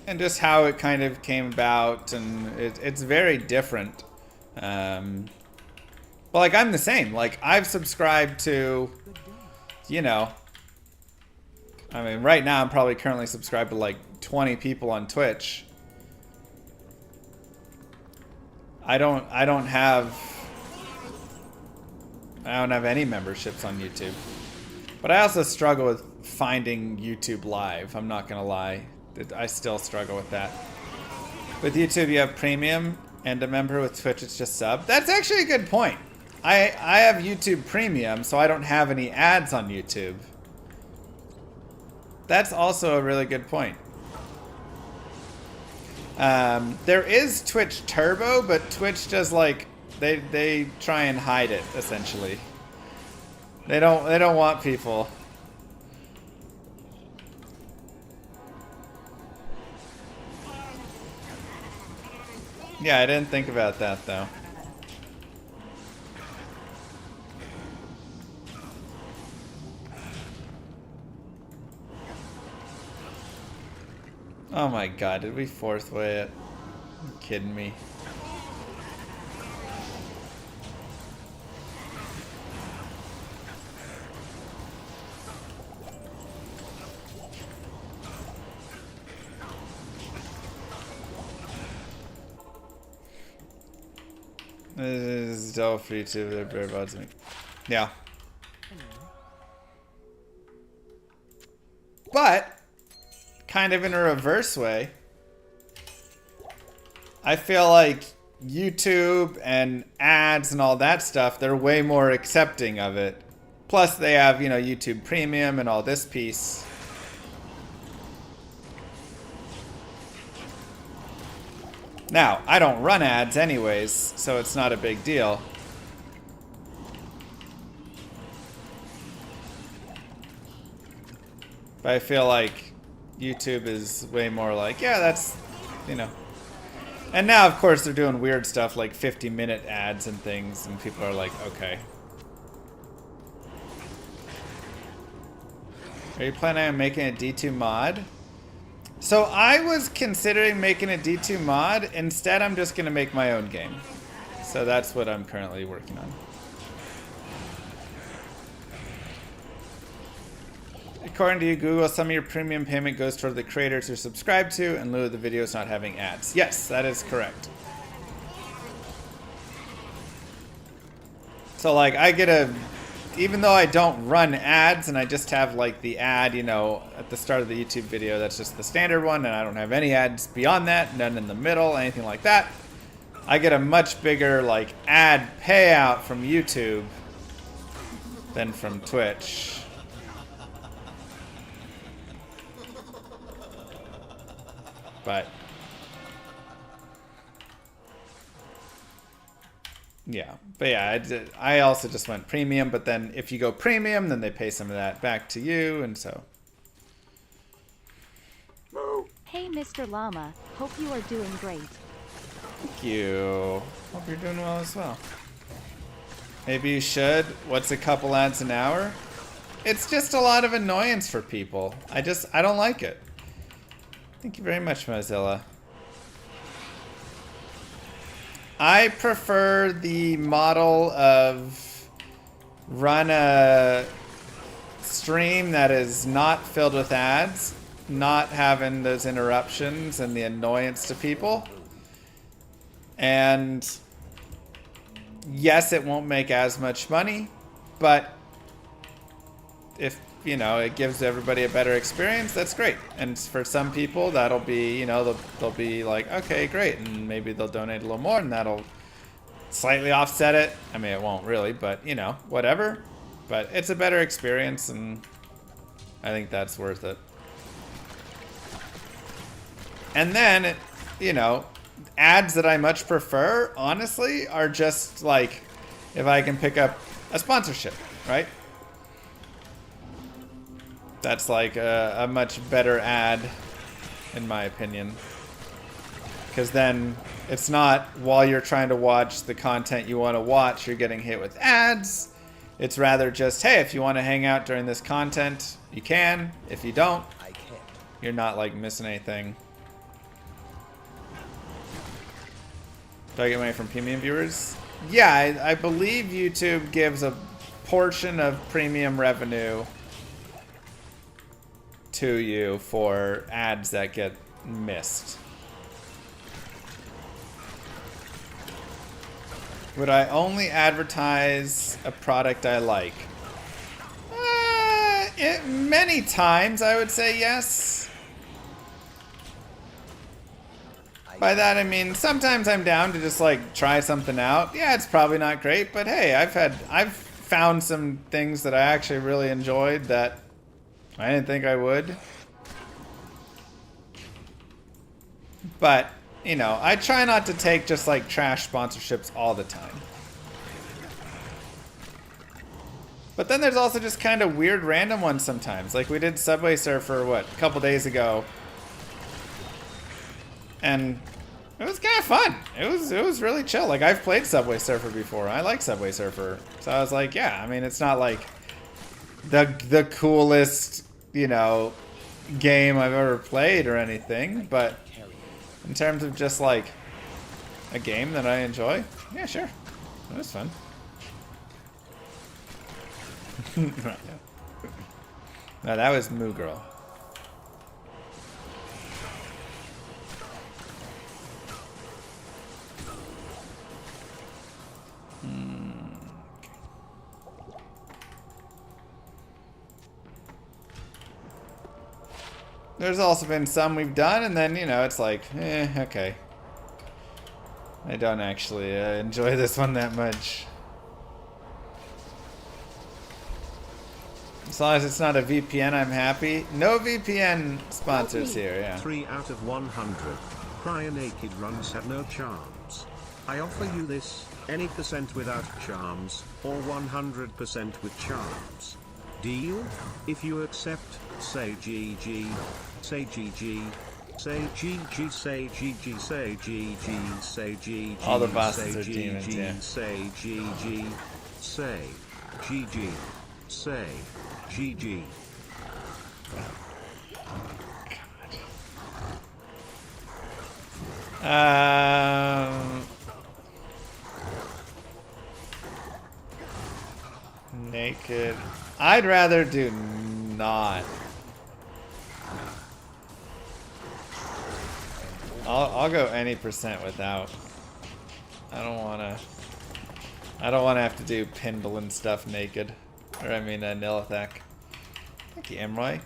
And just how it kind of came about, and it's very different. But like I'm the same. Like I've subscribed to, you know, I mean right now I'm probably currently subscribed to like 20 people on Twitch. I don't have any memberships on YouTube. But I also struggle with finding YouTube Live. I'm not gonna lie. I still struggle with that. With YouTube, you have premium, and a member with Twitch, it's just sub. That's actually a good point. I have YouTube Premium, so I don't have any ads on YouTube. That's also a really good point. There is Twitch Turbo, but Twitch does like they try and hide it essentially. They don't want people. Yeah, I didn't think about that though. Oh my god, did we fourth way it? Are you kidding me? This is dull for YouTube, they're very bad to me. Yeah. But kind of in a reverse way, I feel like YouTube and ads and all that stuff, they're way more accepting of it. Plus they have, you know, YouTube Premium and all this piece. Now, I don't run ads anyways, so it's not a big deal. But I feel like YouTube is way more like, yeah, that's, you know. And now, of course, they're doing weird stuff like 50-minute ads and things, and people are like, okay. Are you planning on making a D2 mod? So I was considering making a D2 mod. Instead, I'm just going to make my own game. So that's what I'm currently working on. According to you, Google, some of your premium payment goes toward the creators who subscribe to in lieu of the videos not having ads. Yes, that is correct. So like I get a, even though I don't run ads and I just have like the ad, you know, at the start of the YouTube video, that's just the standard one, and I don't have any ads beyond that, none in the middle, anything like that. I get a much bigger like ad payout from YouTube than from Twitch. But yeah, I also just went premium, but then if you go premium, then they pay some of that back to you, and so. Hey Mr. Llama, hope you are doing great. Thank you. Hope you're doing well as well. Maybe you should. What's a couple ads an hour? It's just a lot of annoyance for people. I don't like it. Thank you very much, Mozilla. I prefer the model of run a stream that is not filled with ads, not having those interruptions and the annoyance to people. And yes, it won't make as much money, but if, you know, it gives everybody a better experience, that's great. And for some people, that'll be, you know, they'll be like, okay, great, and maybe they'll donate a little more, and that'll slightly offset it. I mean, it won't really, but you know, whatever. But it's a better experience, and I think that's worth it. And then, you know, ads that I much prefer, honestly, are just like if I can pick up a sponsorship, right? That's like a much better ad, in my opinion. Because then it's not while you're trying to watch the content you want to watch, you're getting hit with ads. It's rather just, hey, if you want to hang out during this content, you can. If you don't, I can't. you're not like missing anything. Do I get money from premium viewers? Yeah, I believe YouTube gives a portion of premium revenue to you for ads that get missed. Would I only advertise a product I like? Many times I would say yes. By that I mean sometimes I'm down to just like try something out. Yeah, it's probably not great, but hey, I've found some things that I actually really enjoyed that I didn't think I would. But, you know, I try not to take just like trash sponsorships all the time. But then there's also just kind of weird random ones sometimes. Like we did Subway Surfer, what, a couple days ago. And it was kind of fun. It was really chill. Like I've played Subway Surfer before. I like Subway Surfer. So I was like, yeah, I mean, it's not like the coolest, you know, game I've ever played or anything, but in terms of just like a game that I enjoy, yeah, sure. It was fun. No, that was Moo Girl. There's also been some we've done, and then, you know, it's like, okay. I don't actually enjoy this one that much. As long as it's not a VPN, I'm happy. No VPN sponsors here, yeah. 3 out of 100. Prior naked runs have no charms. I offer you this, any percent without charms, or 100% with charms. Deal? If you accept, say GG, say GG, say GG, say GG, say GG, say GG, All the bosses say are demons, GG, yeah. say GG, say GG, say GG. Naked. I'd rather do not. I'll go any percent without. I don't wanna have to do Pindle and stuff naked. Or I mean Nilithak. Thank you, Emroy.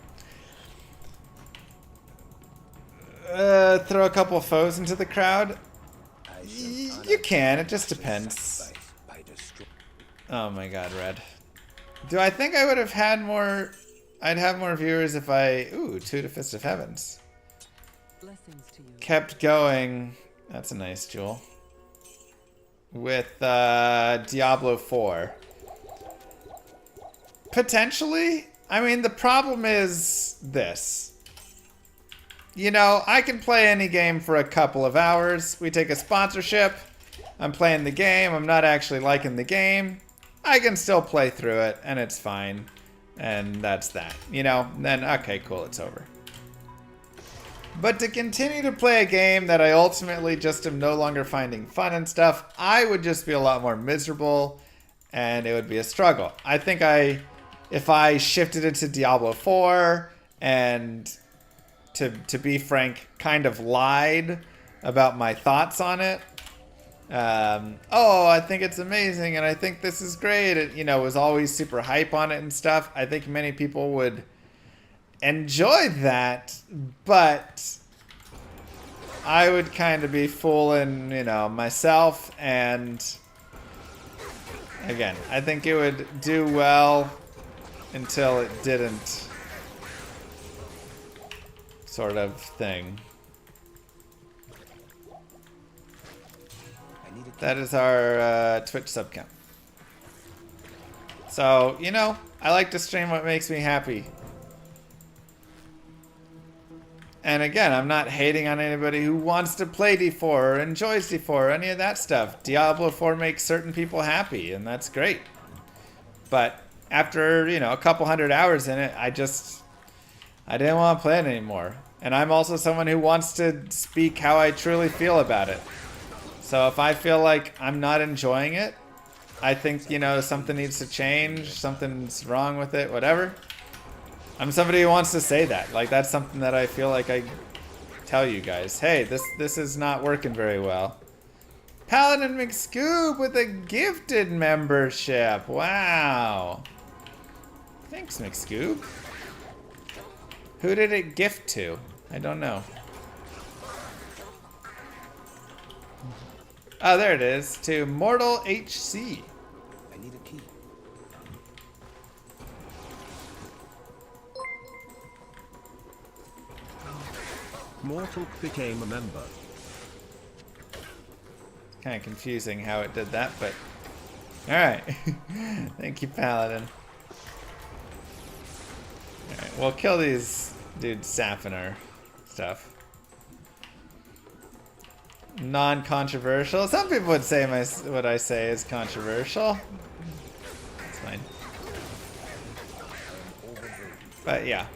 Throw a couple foes into the crowd. You can, it just depends. Oh my god, Red. Do I think I would have had more... I'd have more viewers if I... Ooh, 2 to Fist of Heavens. Kept going... That's a nice jewel. With Diablo 4. Potentially. I mean, the problem is this. You know, I can play any game for a couple of hours. We take a sponsorship. I'm playing the game. I'm not actually liking the game. I can still play through it, and it's fine. And that's that. You know, then, okay, cool, it's over. But to continue to play a game that I ultimately just am no longer finding fun and stuff, I would just be a lot more miserable, and it would be a struggle. I think if I shifted it to Diablo 4, and to be frank, kind of lied about my thoughts on it, oh, I think it's amazing, and I think this is great. It, you know, was always super hype on it and stuff. I think many people would enjoy that, but I would kind of be fooling, you know, myself and Again, I think it would do well until it didn't, sort of thing. That is our Twitch sub count. So, you know, I like to stream what makes me happy. And again, I'm not hating on anybody who wants to play D4 or enjoys D4 or any of that stuff. Diablo 4 makes certain people happy, and that's great. But after, you know, a couple hundred hours in it, I didn't want to play it anymore. And I'm also someone who wants to speak how I truly feel about it. So if I feel like I'm not enjoying it, I think, you know, something needs to change, something's wrong with it, whatever. I'm somebody who wants to say that. Like, that's something that I feel like I tell you guys. Hey, this is not working very well. Paladin McScoop with a gifted membership. Wow. Thanks, McScoop. Who did it gift to? I don't know. Oh, there it is. To Mortal HC. I need a key. Mortal became a member. Kind of confusing how it did that, but alright. Thank you, Paladin. Alright, we'll kill these dudes sapping our stuff. Non-controversial. Some people would say what I say is controversial. It's fine. But yeah,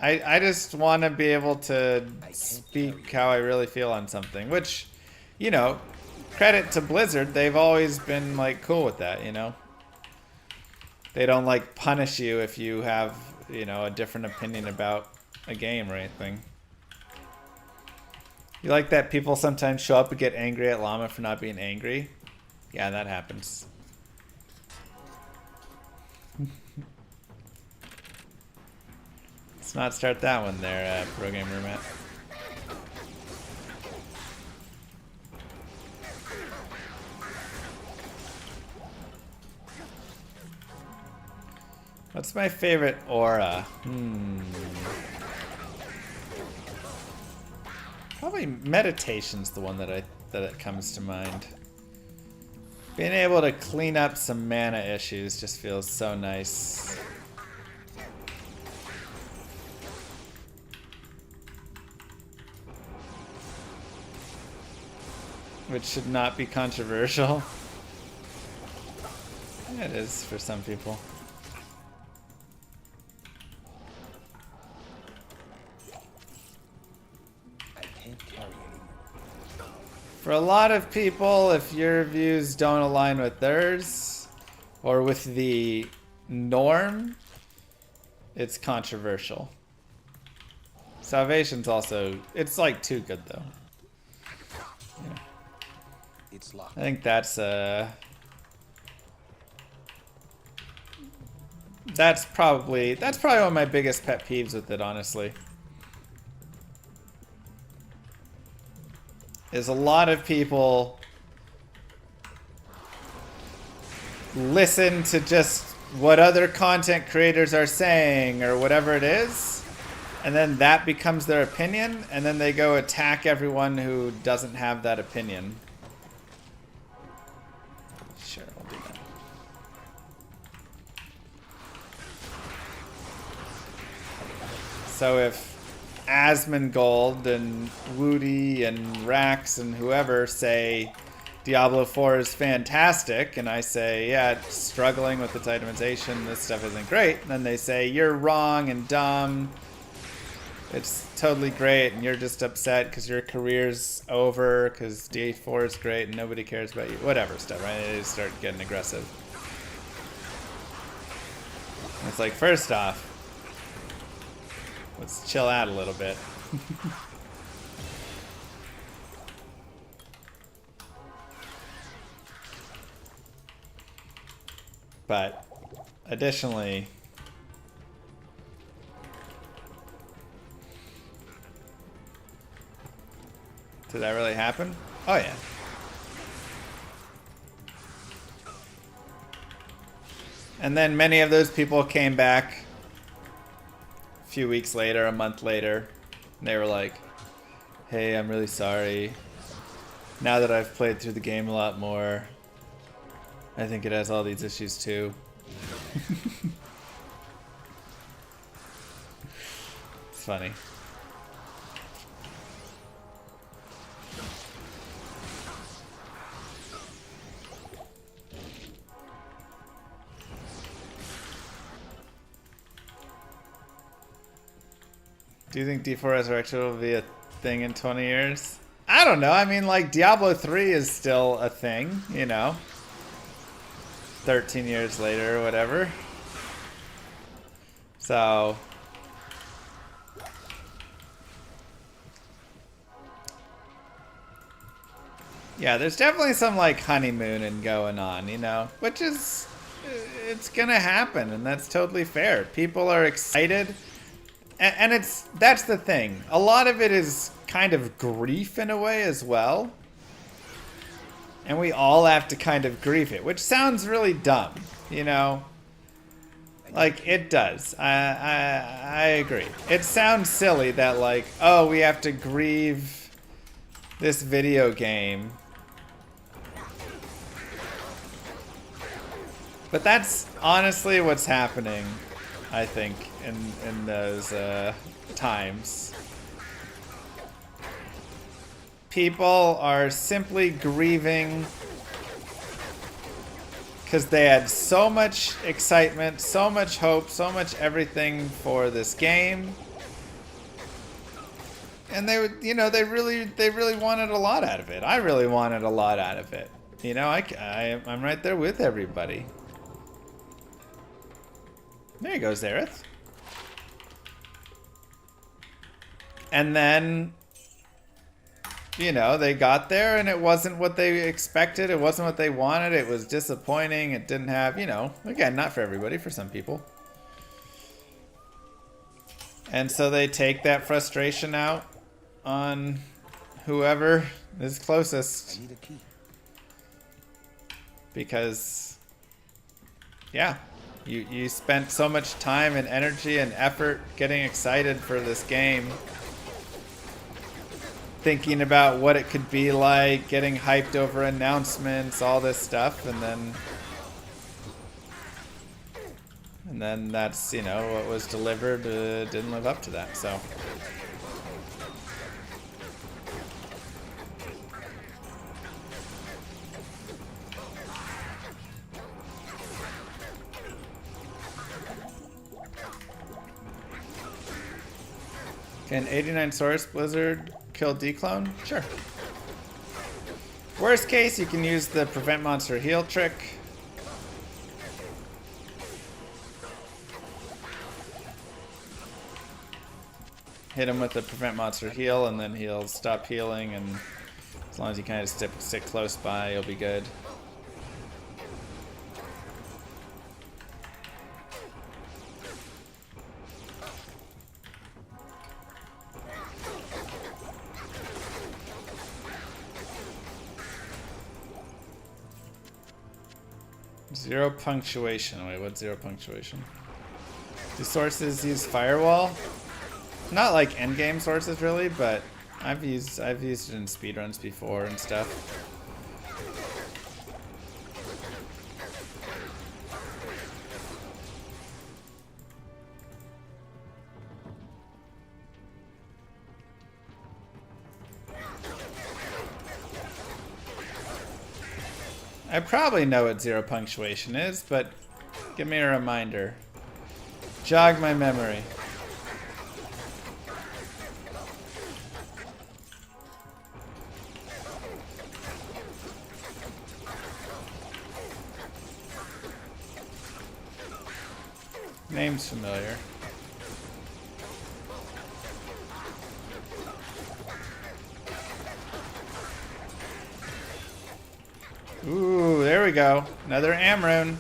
I just want to be able to speak how I really feel on something, which, you know, credit to Blizzard, they've always been like cool with that, you know. They don't like punish you if you have, you know, a different opinion about a game or anything. You like that people sometimes show up and get angry at Llama for not being angry? Yeah, that happens. Let's not start that one there, Pro Gamer Matt. What's my favorite aura? Probably meditation's the one that it comes to mind. Being able to clean up some mana issues just feels so nice. Which should not be controversial. Yeah, it is for some people. For a lot of people, if your views don't align with theirs, or with the norm, it's controversial. Salvation's also, it's like too good though. Yeah. It's locked. I think that's probably one of my biggest pet peeves with it, honestly. Is a lot of people listen to just what other content creators are saying or whatever it is, and then that becomes their opinion, and then they go attack everyone who doesn't have that opinion. Sure, I'll do that. So if Asmongold and Woody and Rax and whoever say Diablo 4 is fantastic, and I say, yeah, it's struggling with its itemization, this stuff isn't great, and then they say, you're wrong and dumb, it's totally great, and you're just upset because your career's over, because D4 is great and nobody cares about you, whatever stuff, right? They just start getting aggressive. And it's like, first off, let's chill out a little bit. But additionally, did that really happen? Oh yeah. And then many of those people came back a few weeks later, a month later, and they were like, hey, I'm really sorry. Now that I've played through the game a lot more, I think it has all these issues too. It's funny. Do you think D4 Resurrection will be a thing in 20 years? I don't know. I mean, like, Diablo 3 is still a thing, you know? 13 years later or whatever. So... yeah, there's definitely some, like, honeymooning going on, you know? Which is... it's gonna happen, and that's totally fair. People are excited... and that's the thing. A lot of it is kind of grief in a way as well. And we all have to kind of grieve it, which sounds really dumb, you know? Like, it does. I agree. It sounds silly that, like, oh, we have to grieve this video game. But that's honestly what's happening, I think, in those times. People are simply grieving because they had so much excitement, so much hope, so much everything for this game, and they would, you know, they really wanted a lot out of it. I really wanted a lot out of it. You know, I'm right there with everybody. There you go, Zareth. And then, you know, they got there and it wasn't what they expected. It wasn't what they wanted. It was disappointing. It didn't have, you know, again, not for everybody, for some people. And so they take that frustration out on whoever is closest. I need a key. Because, yeah, you spent so much time and energy and effort getting excited for this game. Thinking about what it could be like, getting hyped over announcements, all this stuff, and then that's, you know, what was delivered didn't live up to that, so. Can 89 Source Blizzard kill declone? Sure. Worst case, you can use the prevent monster heal trick. Hit him with the prevent monster heal, and then he'll stop healing, and as long as you kind of stick close by, you'll be good. Zero punctuation. Wait, what's zero punctuation? Do sources use firewall? Not like endgame sources really, but I've used it in speedruns before and stuff. I probably know what zero punctuation is, but give me a reminder. Jog my memory. Name's familiar. Ooh, there we go. Another Amrune.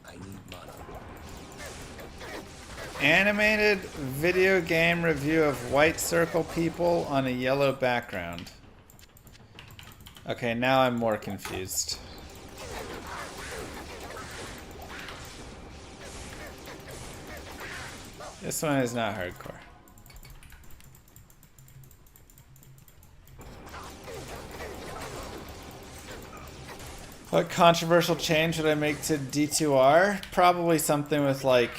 I need mana. Animated video game review of white circle people on a yellow background. Okay, now I'm more confused. This one is not hardcore. What controversial change would I make to D2R? Probably something with like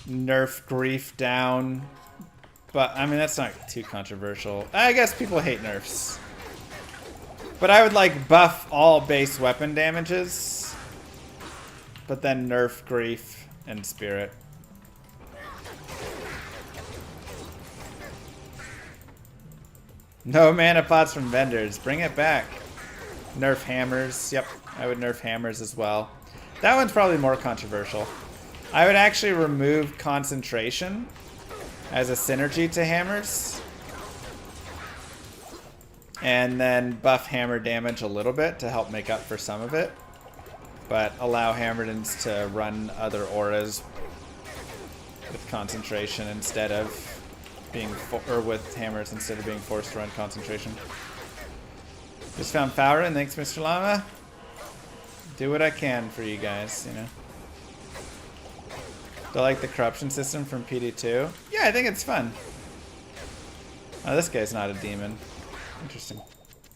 nerf grief down. But I mean, that's not too controversial. I guess people hate nerfs. But I would like buff all base weapon damages. But then nerf grief and spirit. No mana pots from vendors. Bring it back. Nerf hammers. Yep, I would nerf hammers as well. That one's probably more controversial. I would actually remove concentration as a synergy to hammers. And then buff hammer damage a little bit to help make up for some of it. But allow Hammerdens to run other auras with concentration instead of being or with hammers instead of being forced to run concentration. Just found Fowrin, thanks Mr. Llama. Do what I can for you guys, you know. Do I like the corruption system from PD2? Yeah, I think it's fun. Oh, this guy's not a demon. Interesting.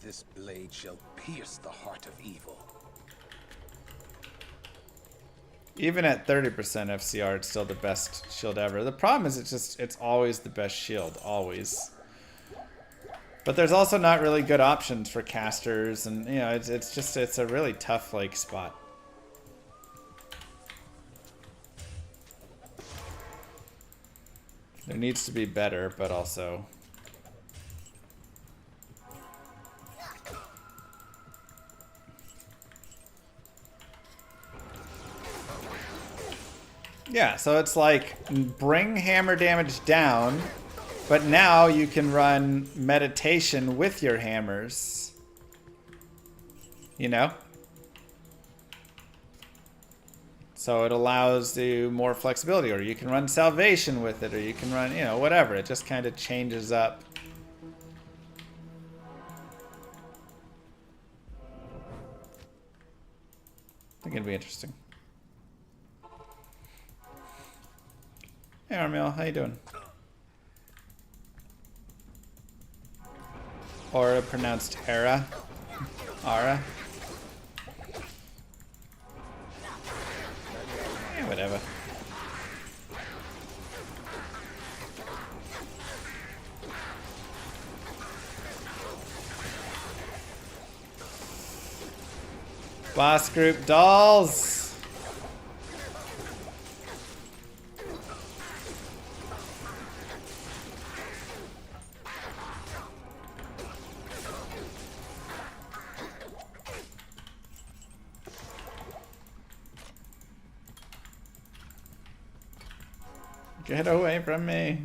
This blade shall pierce the heart of evil. Even at 30% FCR, it's still the best shield ever. The problem is it's always the best shield, always. But there's also not really good options for casters, and you know, it's a really tough like spot. There needs to be better, but also yeah, so it's like bring hammer damage down, but now you can run meditation with your hammers. You know? So it allows you more flexibility, or you can run salvation with it, or you can run, you know, whatever. It just kind of changes up. I think it'd be interesting. Hey Armiel, how you doing? Aura pronounced Ara. Ara. Yeah, whatever. Boss group dolls. Get away from me.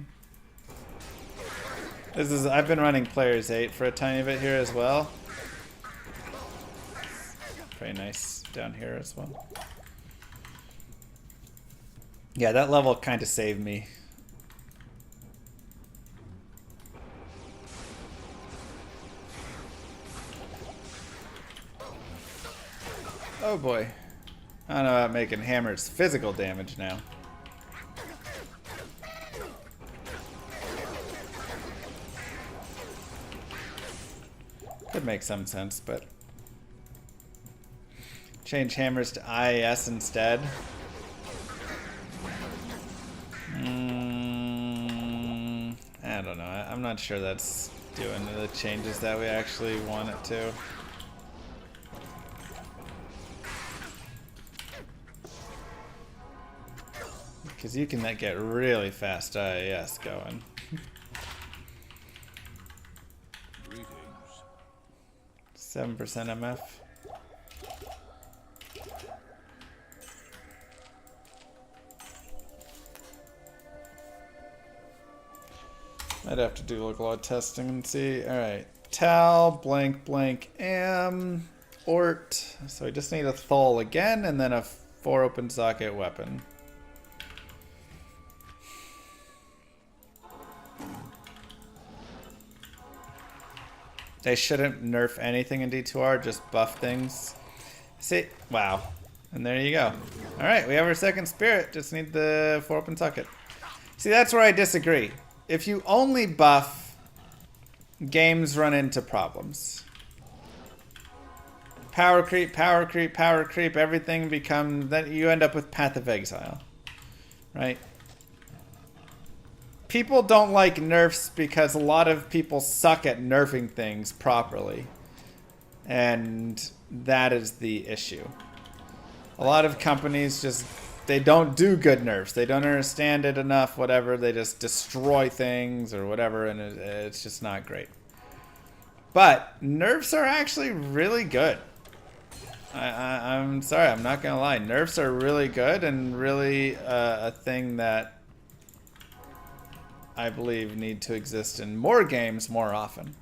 I've been running players 8 for a tiny bit here as well. Pretty nice down here as well. Yeah, that level kind of saved me. Oh boy. I don't know about making hammers physical damage now. Could make some sense, but change hammers to IAS instead. I don't know. I'm not sure that's doing the changes that we actually want it to. Because you can get really fast IAS going. 7% MF. I'd have to do a lot of testing and see. Alright. Tal, blank, blank, am, ort. So we just need a thol again and then a 4 open socket weapon. They shouldn't nerf anything in D2R, just buff things. See? Wow. And there you go. Alright, we have our second spirit. Just need the 4-open socket. See, that's where I disagree. If you only buff, games run into problems. Power creep, power creep, power creep, everything becomes... Then you end up with Path of Exile. Right? People don't like nerfs because a lot of people suck at nerfing things properly. And that is the issue. A lot of companies just, they don't do good nerfs. They don't understand it enough, whatever. They just destroy things or whatever, and it's just not great. But nerfs are actually really good. I'm sorry, I'm not gonna lie. Nerfs are really good and really a thing that I believe need to exist in more games more often.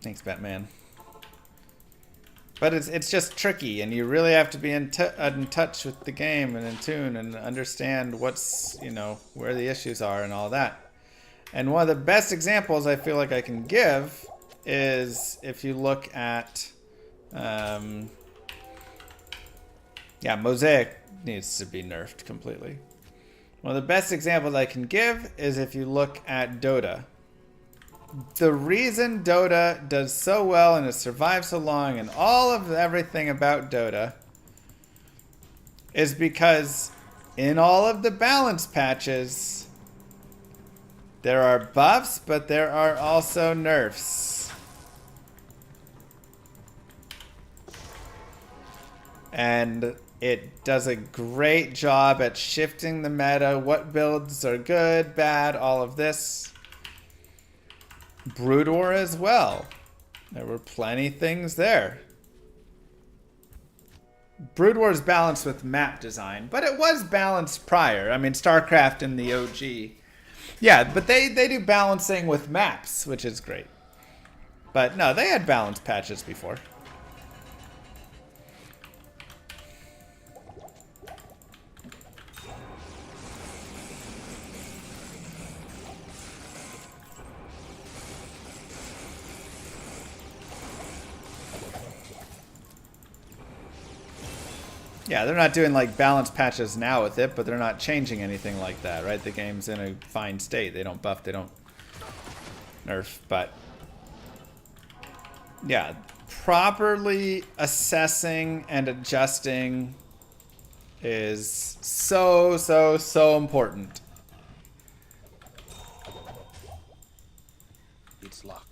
Thanks, Batman. But it's just tricky, and you really have to be in touch with the game and in tune and understand what's, you know, where the issues are and all that. And one of the best examples I feel like I can give is if you look at, yeah, Mosaic needs to be nerfed completely. One of the best examples I can give is if you look at Dota. The reason Dota does so well and has survived so long and all of everything about Dota is because in all of the balance patches, there are buffs, but there are also nerfs. And it does a great job at shifting the meta, what builds are good, bad, all of this. Brood War as well. There were plenty things there. Brood War is balanced with map design, but it was balanced prior. I mean, StarCraft and the OG. Yeah, but they do balancing with maps, which is great. But no, they had balanced patches before. Yeah, they're not doing like balance patches now with it, but they're not changing anything like that, right? The game's in a fine state. They don't buff, they don't nerf, but yeah, properly assessing and adjusting is so important. It's locked.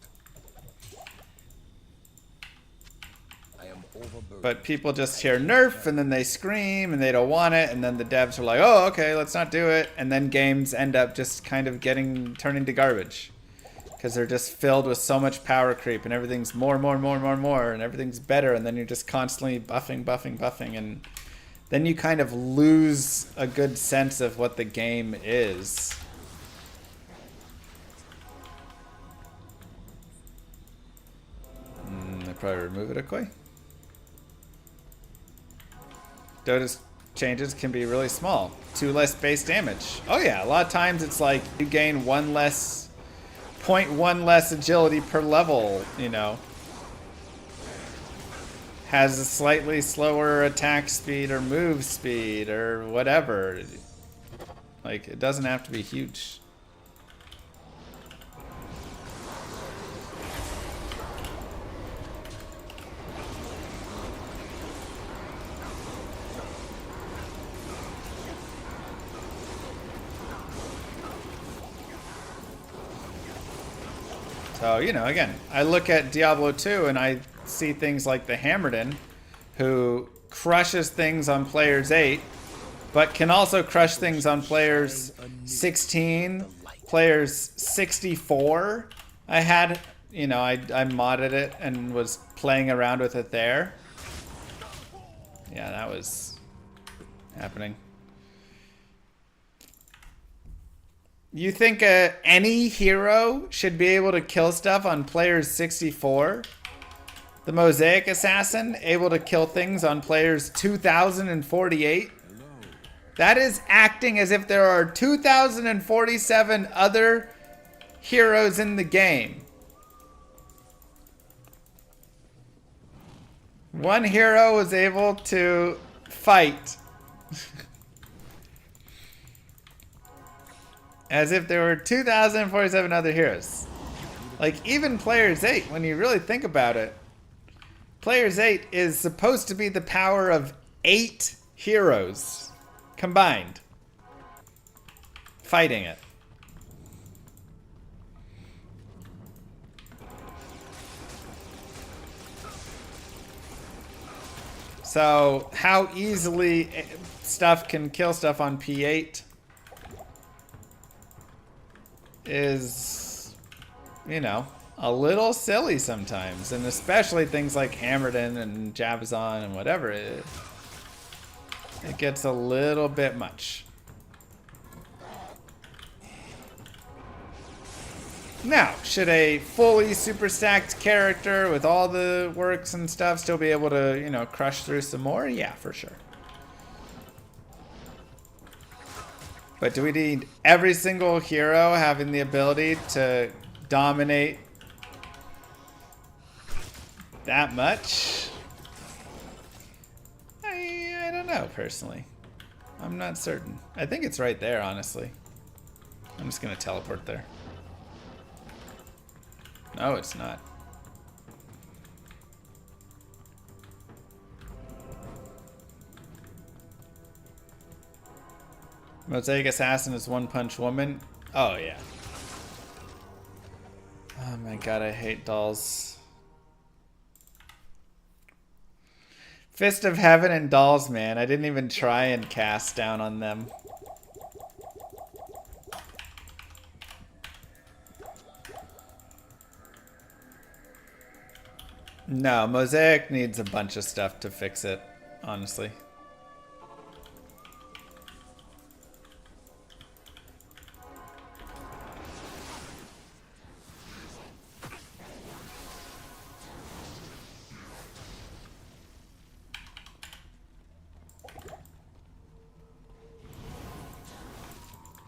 I am overburdened. But people just hear nerf and then they scream and they don't want it, and then the devs are like, oh, okay, let's not do it, and then games end up just kind of turning to garbage because they're just filled with so much power creep and everything's more and everything's better, and then you're just constantly buffing, and then you kind of lose a good sense of what the game is. I'll probably remove it, okay? Dota's changes can be really small. 2 less base damage. Oh yeah, a lot of times it's like you gain 0.1 less agility per level, you know. Has a slightly slower attack speed or move speed or whatever. Like, it doesn't have to be huge. So, you know, again, I look at Diablo 2 and I see things like the Hammerden, who crushes things on players 8, but can also crush things on players 16, players 64. I had, you know, I modded it and was playing around with it there. Yeah, that was happening. You think any hero should be able to kill stuff on players 64? The Mosaic Assassin able to kill things on players 2048? That is acting as if there are 2047 other heroes in the game. One hero was able to fight as if there were 2,047 other heroes. Like, even Players 8, when you really think about it, Players 8 is supposed to be the power of 8 heroes combined fighting it. So, how easily stuff can kill stuff on P8 is, you know, a little silly sometimes. And especially things like Hammerden and Jabazon and whatever, it gets a little bit much. Now, should a fully super stacked character with all the works and stuff still be able to, you know, crush through some more? Yeah, for sure. But do we need every single hero having the ability to dominate that much? I don't know, personally. I'm not certain. I think it's right there, honestly. I'm just gonna teleport there. No, it's not. Mosaic Assassin is One Punch Woman. Oh, yeah. Oh my god, I hate dolls. Fist of Heaven and dolls, man. I didn't even try and cast down on them. No, Mosaic needs a bunch of stuff to fix it, honestly.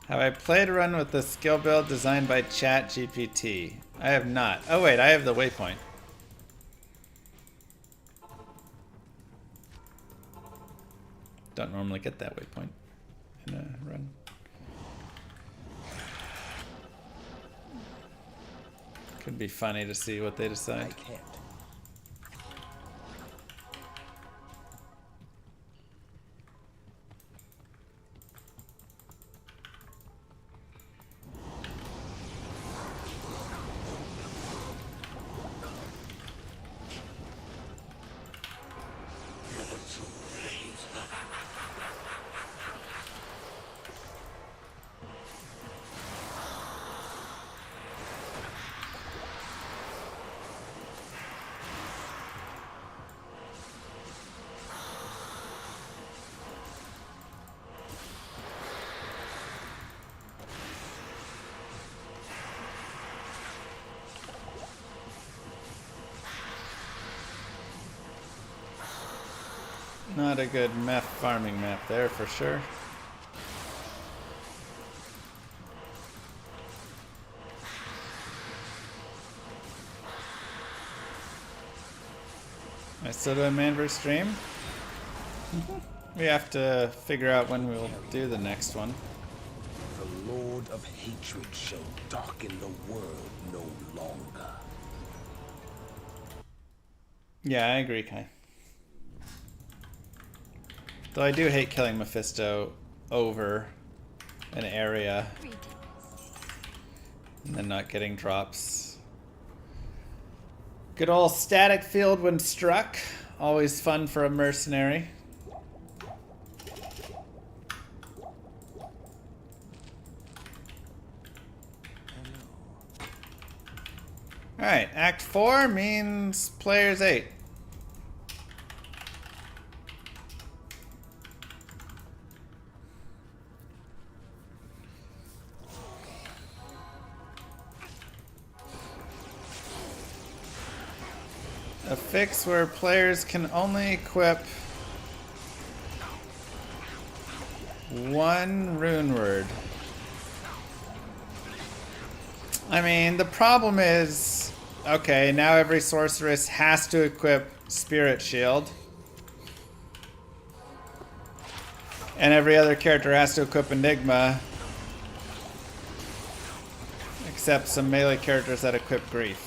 Have I played a run with the skill build designed by ChatGPT? I have not. Oh wait, I have the waypoint. Don't normally get that waypoint in a run. Could be funny to see what they decide. I can't. Not a good meth farming map there for sure. Am I still doing Manverse stream? We have to figure out when we'll do the next one. The Lord of Hatred shall darken the world no longer. Yeah, I agree, Kai. Though I do hate killing Mephisto over an area and then not getting drops. Good old static field when struck. Always fun for a mercenary. Alright, Act 4 means Players 8. A fix where players can only equip one rune word. I mean, the problem is, okay, now every sorceress has to equip Spirit Shield. And every other character has to equip Enigma. Except some melee characters that equip Grief.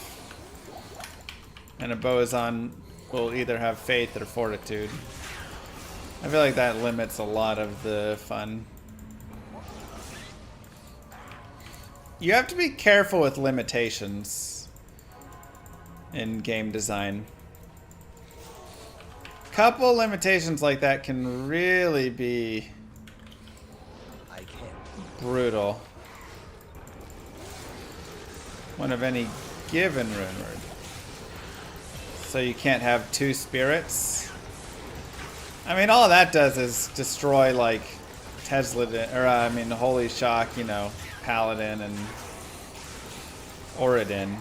And a Boazon will either have Faith or Fortitude. I feel like that limits a lot of the fun. You have to be careful with limitations in game design. Couple limitations like that can really be brutal. One of any given runeword. So you can't have two spirits. I mean, all that does is destroy like Tesla, or I mean, Holy Shock, you know, Paladin and Oridin.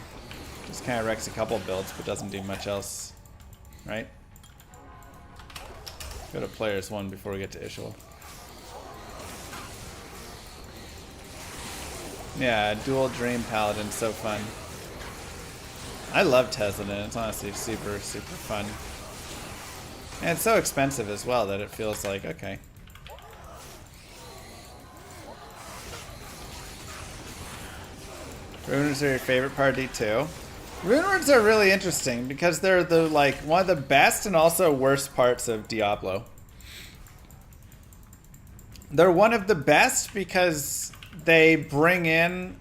Just kind of wrecks a couple builds, but doesn't do much else, right? Go to players one before we get to Ishul. Yeah, dual Dream Paladin, so fun. I love Tesladen. It's honestly super, super fun. And it's so expensive as well that it feels like, okay. Runewords are your favorite part of D2. Runewords are really interesting because they're the like one of the best and also worst parts of Diablo. They're one of the best because they bring in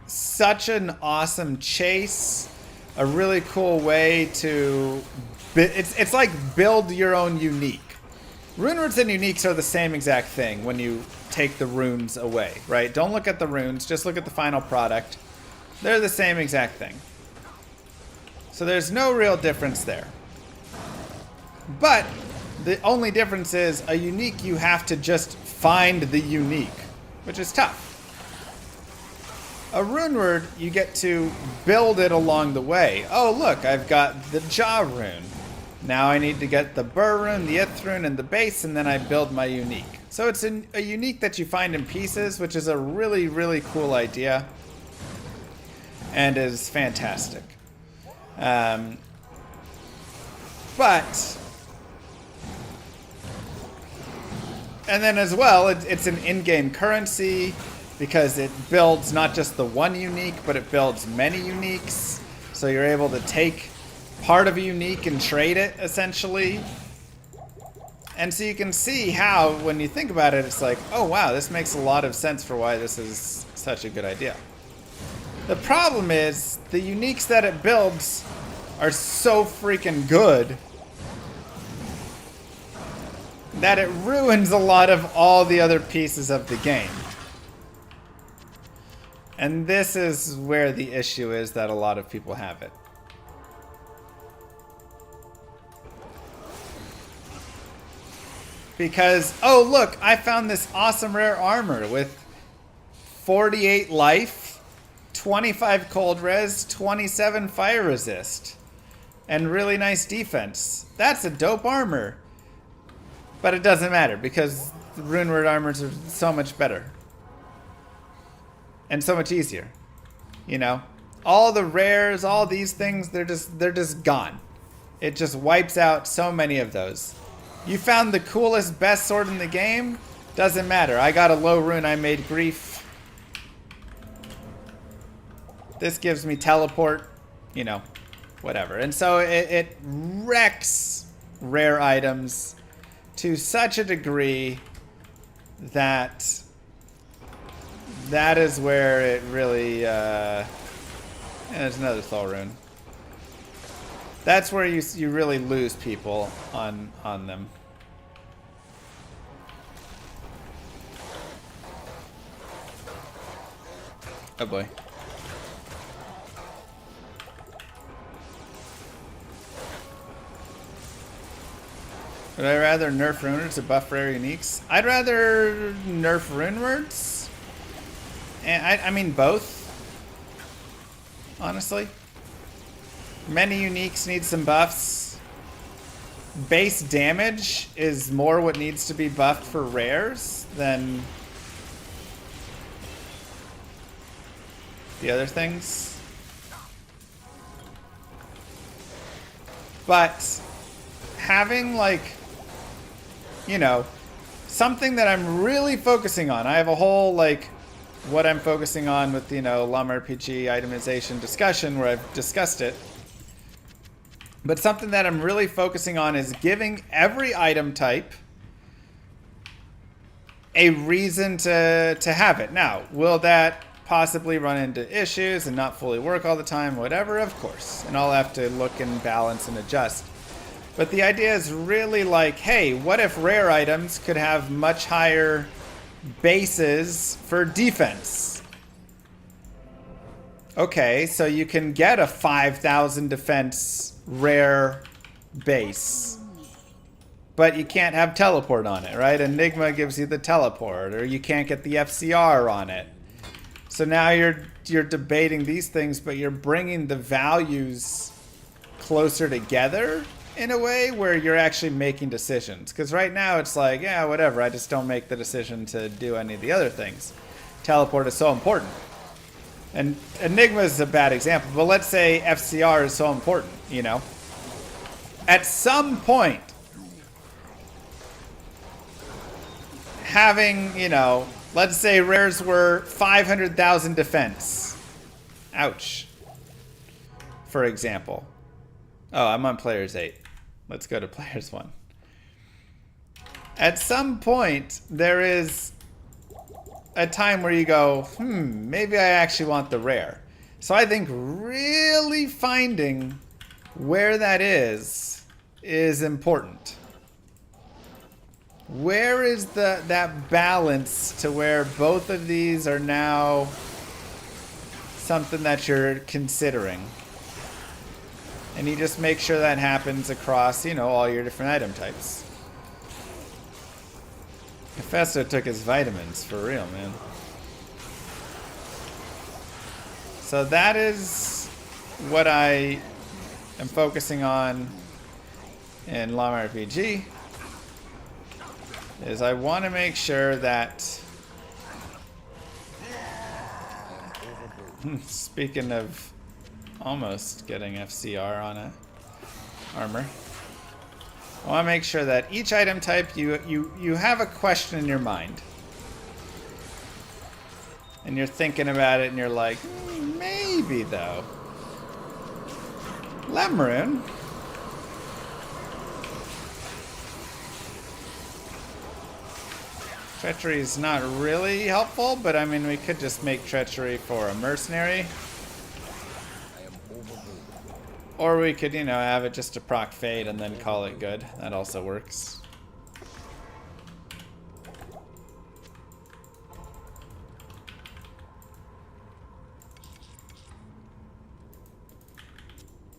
such an awesome chase, a really cool way to it's like build your own unique. Runewords and uniques are the same exact thing when you take the runes away, right? Don't look at the runes, just look at the final product. They're the same exact thing. So there's no real difference there. But the only difference is a unique, you have to just find the unique, which is tough. A rune word, you get to build it along the way. Oh, look, I've got the Jaw rune. Now I need to get the Burr rune, the Ith rune, and the base, and then I build my unique. So it's a unique that you find in pieces, which is a really, really cool idea. And is fantastic. And then as well, it's an in-game currency because it builds not just the one unique, but it builds many uniques. So you're able to take part of a unique and trade it, essentially. And so you can see how, when you think about it, it's like, oh wow, this makes a lot of sense for why this is such a good idea. The problem is, the uniques that it builds are so freaking good that it ruins a lot of all the other pieces of the game. And this is where the issue is that a lot of people have it. Because, oh look, I found this awesome rare armor with 48 life, 25 cold res, 27 fire resist, and really nice defense. That's a dope armor. But it doesn't matter because the runeword armors are so much better. And so much easier. You know? All the rares, all these things, they're just gone. It just wipes out so many of those. You found the coolest, best sword in the game? Doesn't matter. I got a low rune, I made grief. This gives me teleport, you know, whatever. And so it wrecks rare items to such a degree that that is where it really, and there's another Thol rune. That's where you really lose people on them. Oh boy. Would I rather nerf runewords or buff rare uniques? I'd rather nerf runewords. And I mean both. Honestly. Many uniques need some buffs. Base damage is more what needs to be buffed for rares than the other things. But having, like, you know, something that I'm really focusing on. I have a whole, like, what I'm focusing on with, you know, Llama RPG itemization discussion where I've discussed it. But something that I'm really focusing on is giving every item type a reason to have it. Now, will that possibly run into issues and not fully work all the time? Whatever, of course. And I'll have to look and balance and adjust. But the idea is really like, hey, what if rare items could have much higher bases for defense? Okay, so you can get a 5,000 defense rare base, but you can't have teleport on it, right? Enigma gives you the teleport, or you can't get the FCR on it. So now you're debating these things, but you're bringing the values closer together in a way where you're actually making decisions. Because right now it's like, yeah, whatever, I just don't make the decision to do any of the other things. Teleport is so important. And Enigma is a bad example, but let's say FCR is so important, you know? At some point, having, you know, let's say rares were 500,000 defense. Ouch. For example. Oh, I'm on players 8. Let's go to players 1. At some point, there is a time where you go, maybe I actually want the rare. So I think really finding where that is important. Where is that balance to where both of these are now something that you're considering? And you just make sure that happens across, you know, all your different item types. Hefesto took his vitamins, for real, man. So that is what I am focusing on in Llama RPG. Is I want to make sure that... Speaking of almost getting FCR on a armor, I want to make sure that each item type you have a question in your mind. And you're thinking about it and you're like, maybe though. Lemmaroon. Treachery is not really helpful, but I mean, we could just make treachery for a mercenary. Or we could, you know, have it just to proc fade and then call it good. That also works.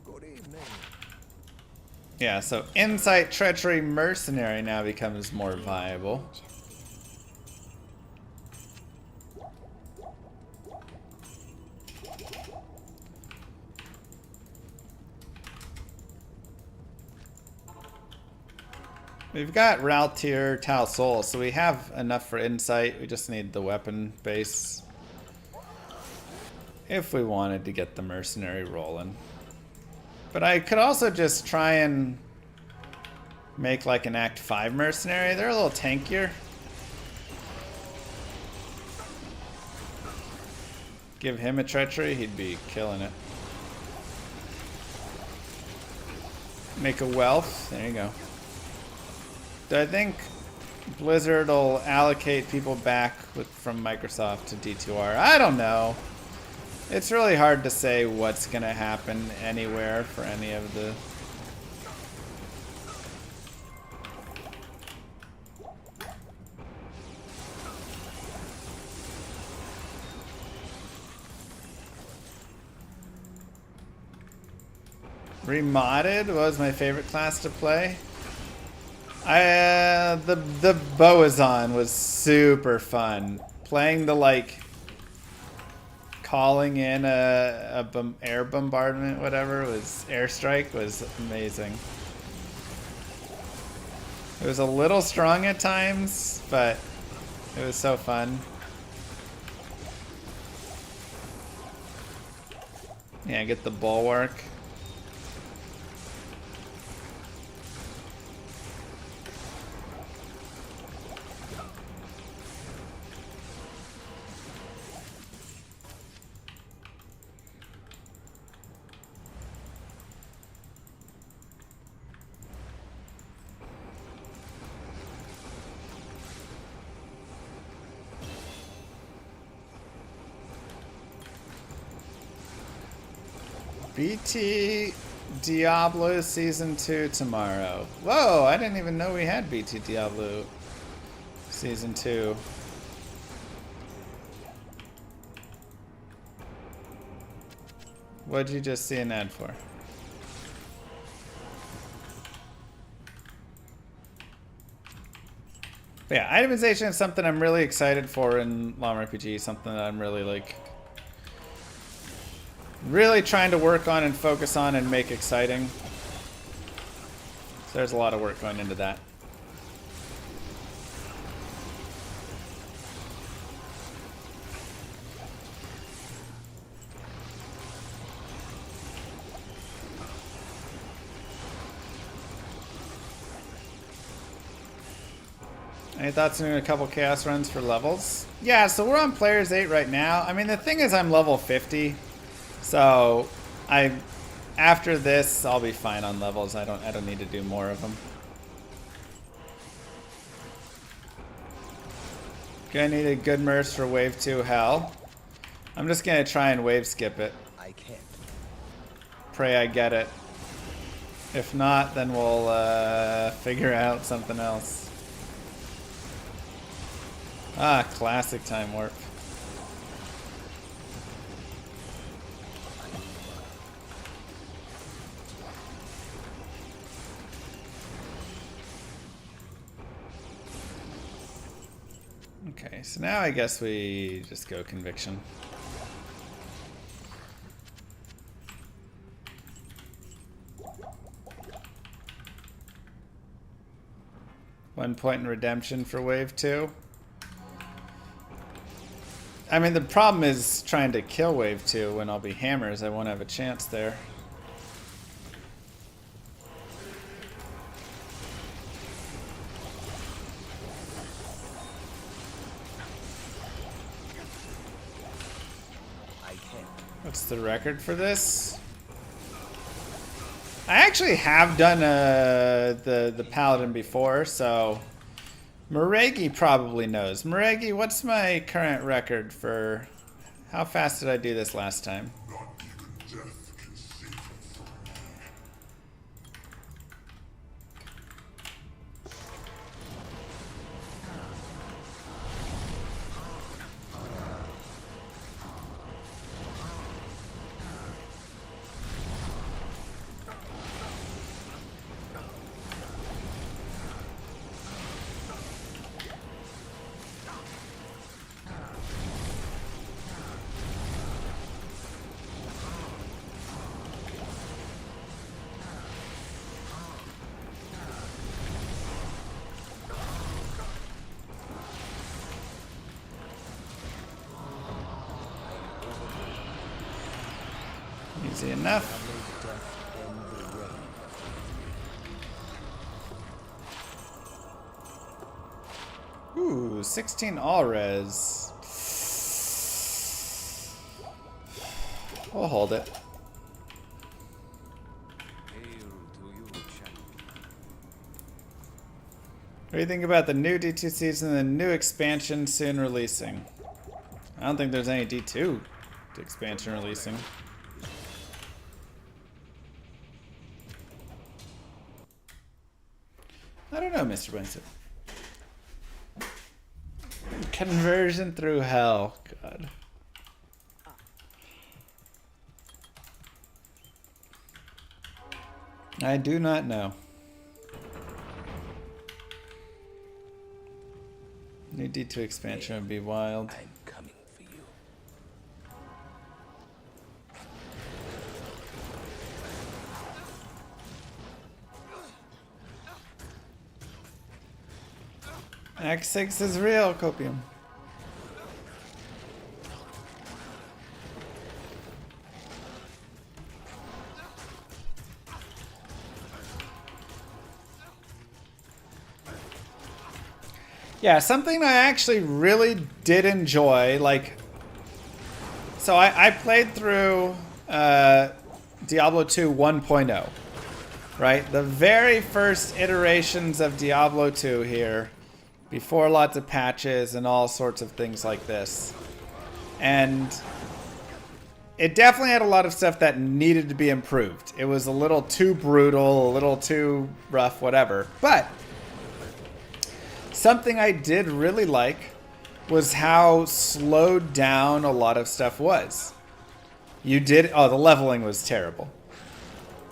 Good evening. Yeah, so Insight, Treachery, Mercenary now becomes more viable. We've got Raltier, Tal Sol, so we have enough for Insight. We just need the weapon base if we wanted to get the Mercenary rolling. But I could also just try and make like an Act 5 Mercenary. They're a little tankier. Give him a Treachery, he'd be killing it. Make a Wealth, there you go. Do I think Blizzard will allocate people back from Microsoft to D2R? I don't know. It's really hard to say what's going to happen anywhere for any of the... Remodded was my favorite class to play. The Boazon was super fun. Playing the, like, calling in a air bombardment, whatever, was airstrike, was amazing. It was a little strong at times, but it was so fun. Yeah, get the bulwark. BT Diablo Season 2 tomorrow. Whoa, I didn't even know we had BT Diablo Season 2. What'd you just see an ad for? But yeah, itemization is something I'm really excited for in LOM RPG, something that I'm really like really trying to work on and focus on and make exciting. So there's a lot of work going into that. Any thoughts on doing a couple chaos runs for levels? Yeah, so we're on players 8 right now. I mean, the thing is I'm level 50. So after this I'll be fine on levels. I don't need to do more of them. Gonna need a good merce for wave 2 hell. I'm just gonna try and wave skip it. I can't. Pray I get it. If not, then we'll figure out something else. Ah, classic time warp. Okay, so now I guess we just go conviction. One point in redemption for wave 2. I mean, the problem is trying to kill wave 2 when I'll be hammers. I won't have a chance there. What's the record for this? I actually have done the Paladin before, so Maregi probably knows. Maregi, what's my current record for how fast did I do this last time? Easy enough. Ooh, 16 all res. We'll hold it. What do you think about the new D2 season and the new expansion soon releasing? I don't think there's any D2 expansion releasing. I don't know, Mr. Winston. Conversion through hell. God. I do not know. New D2 expansion would be wild. I'm coming for you. Act 6 is real, Copium. Yeah, something I actually really did enjoy, like, so I played through Diablo 2 1.0, right? The very first iterations of Diablo 2 here, before lots of patches and all sorts of things like this. And it definitely had a lot of stuff that needed to be improved. It was a little too brutal, a little too rough, whatever. But something I did really like was how slowed down a lot of stuff was. The leveling was terrible.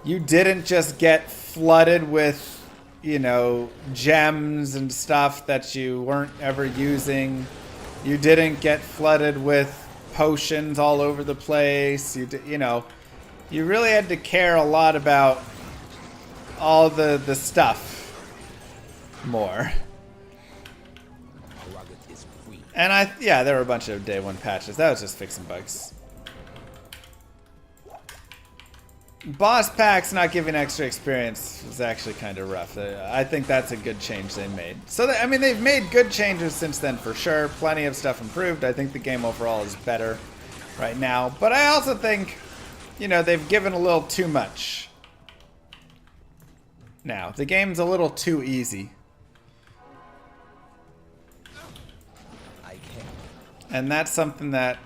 You didn't just get flooded with, you know, gems and stuff that you weren't ever using. You didn't get flooded with potions all over the place. You know, you really had to care a lot about all the stuff more. And yeah, there were a bunch of day one patches. That was just fixing bugs. Boss packs not giving extra experience was actually kind of rough. I think that's a good change they made. So, I mean, they've made good changes since then for sure. Plenty of stuff improved. I think the game overall is better right now. But I also think, you know, they've given a little too much now. The game's a little too easy. And that's something that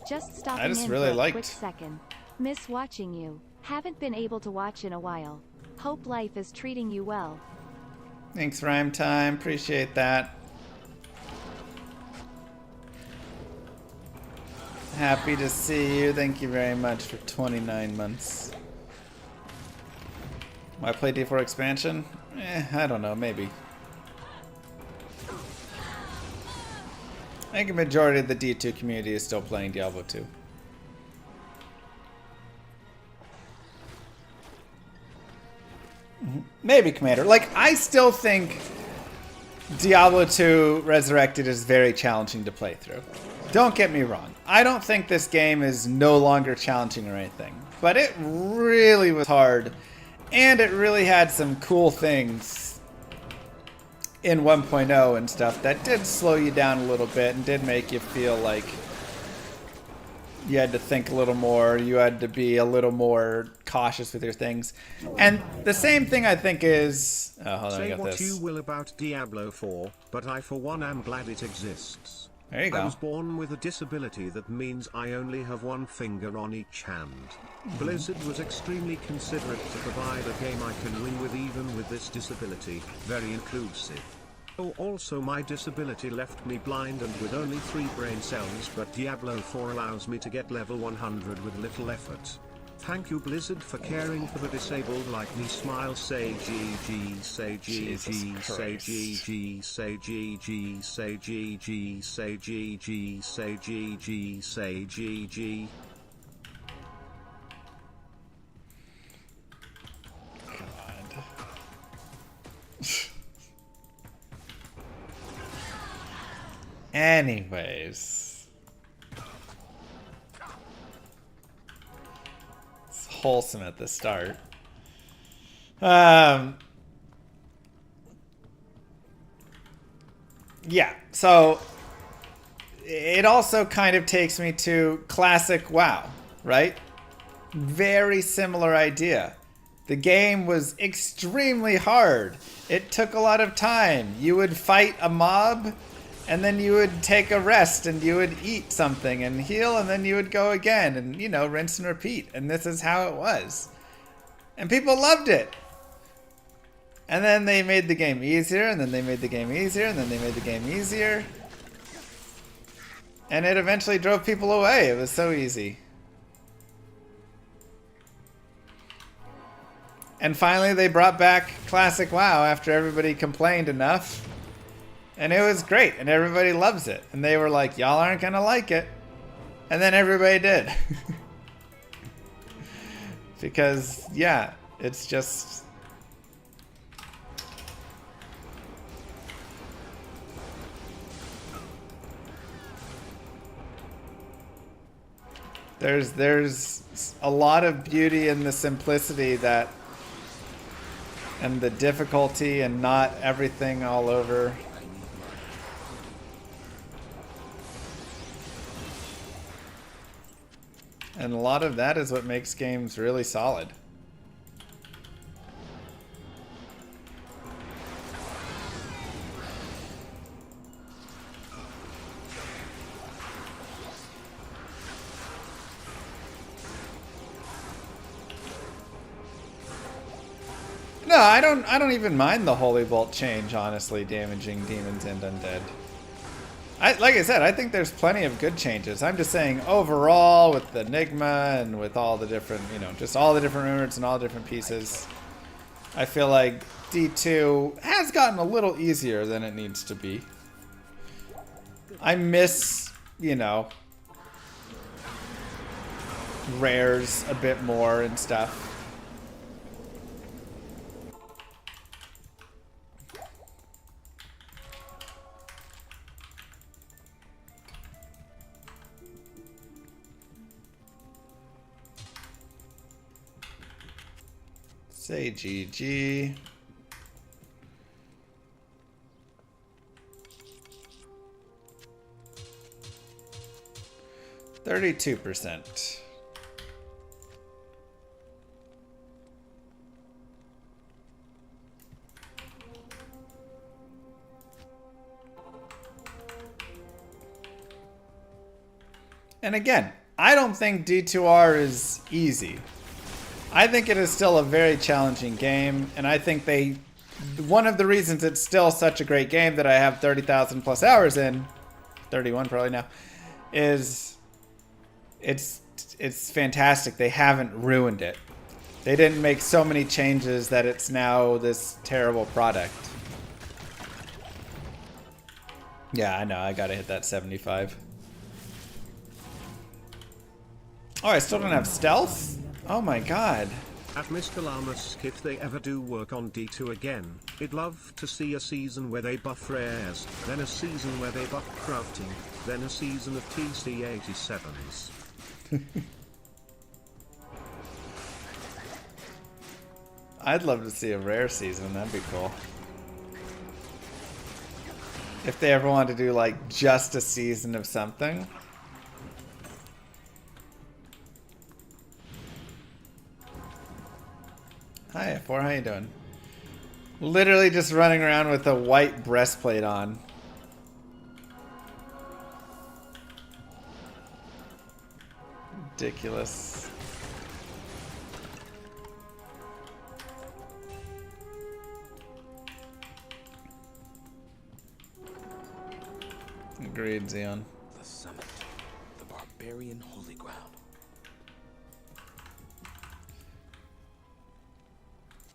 Just stopping I just in really for a liked. quick second. Miss watching you. Haven't been able to watch in a while. Hope life is treating you well. Thanks, Rhyme Time. Appreciate that. Happy to see you. Thank you very much for 29 months. Why play D4 expansion? I don't know. Maybe. I think a majority of the D2 community is still playing Diablo 2. Maybe, Commander. Like, I still think Diablo 2 Resurrected is very challenging to play through. Don't get me wrong. I don't think this game is no longer challenging or anything. But it really was hard. And it really had some cool things in 1.0 and stuff that did slow you down a little bit and did make you feel like you had to think a little more, you had to be a little more cautious with your things. And the same thing I think is... Oh, hold on, I Say got what this. you will about Diablo 4, but I for one am glad it exists. There you go. I was born with a disability that means I only have one finger on each hand. Blizzard was extremely considerate to provide a game I can win with even with this disability, very inclusive. Oh, also my disability left me blind and with only 3 brain cells, but Diablo 4 allows me to get level 100 with little effort. Thank you Blizzard for caring for the disabled like me. Smile, say GG, say GG, say GG, say GG, say GG, say GG, say GG, say GG. God. Anyways. It's wholesome at the start. Yeah, so it also kind of takes me to classic WoW, right? Very similar idea. The game was extremely hard. It took a lot of time. You would fight a mob, and then you would take a rest, and you would eat something and heal, and then you would go again, and, you know, rinse and repeat. And this is how it was. And people loved it. And then they made the game easier, and then they made the game easier, and then they made the game easier. And it eventually drove people away. It was so easy. And finally they brought back Classic WoW after everybody complained enough. And it was great, and everybody loves it. And they were like, y'all aren't gonna like it. And then everybody did. Because, yeah, it's just... There's a lot of beauty in the simplicity that and the difficulty and not everything all over. And a lot of that is what makes games really solid. No, I don't even mind the Holy Bolt change, honestly, damaging demons and undead. Like I said, I think there's plenty of good changes. I'm just saying overall with the Enigma and with all the different, you know, just all the different rumors and all the different pieces, I feel like D2 has gotten a little easier than it needs to be. I miss, you know, rares a bit more and stuff. Say GG. %. And again, I don't think D2R is easy. I think it is still a very challenging game, and I think one of the reasons it's still such a great game that I have 30,000 plus hours in, 31 probably now, is it's fantastic. They haven't ruined it. They didn't make so many changes that it's now this terrible product. Yeah, I know, I gotta hit that 75. Oh, I still don't have stealth? Oh my god. At Mr. Lamas, if they ever do work on D2 again, I'd love to see a season where they buff rares, then a season where they buff crafting, then a season of TC87s. I'd love to see a rare season, that'd be cool. If they ever wanted to do like just a season of something. Hi, F4, how you doing? Literally just running around with a white breastplate on. Ridiculous. Agreed, Xeon. The summit, the barbarian holy ground.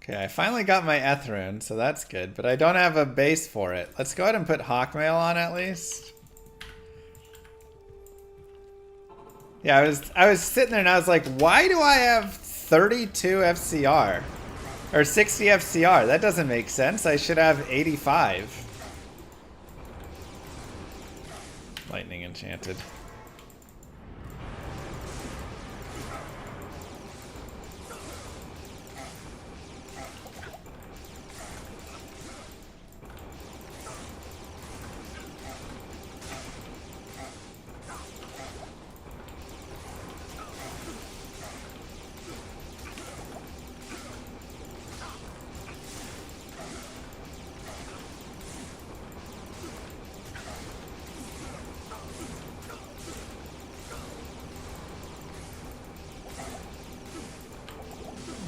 Okay, I finally got my Ethrune, so that's good, but I don't have a base for it. Let's go ahead and put Hawkmail on at least. Yeah, I was sitting there and I was like, why do I have 32 FCR? Or 60 FCR? That doesn't make sense. I should have 85. Lightning enchanted.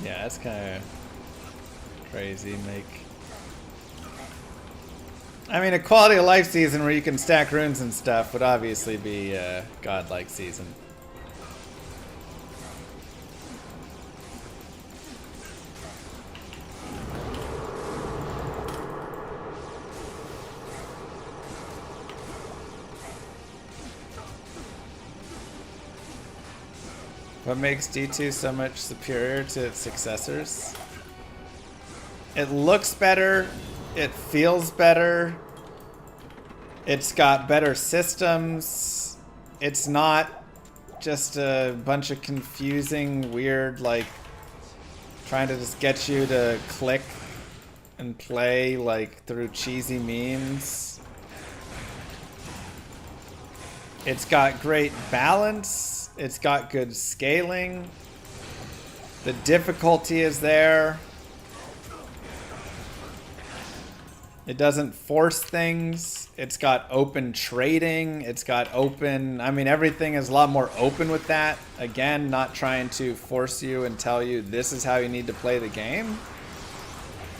Yeah, that's kind of crazy. I mean, a quality of life season where you can stack runes and stuff would obviously be a godlike season. What makes D2 so much superior to its successors? It looks better, it feels better, it's got better systems, it's not just a bunch of confusing, weird, like, trying to just get you to click and play like through cheesy memes. It's got great balance. It's got good scaling. The difficulty is there. It doesn't force things. It's got open trading. It's got open... I mean, everything is a lot more open with that. Again, not trying to force you and tell you this is how you need to play the game.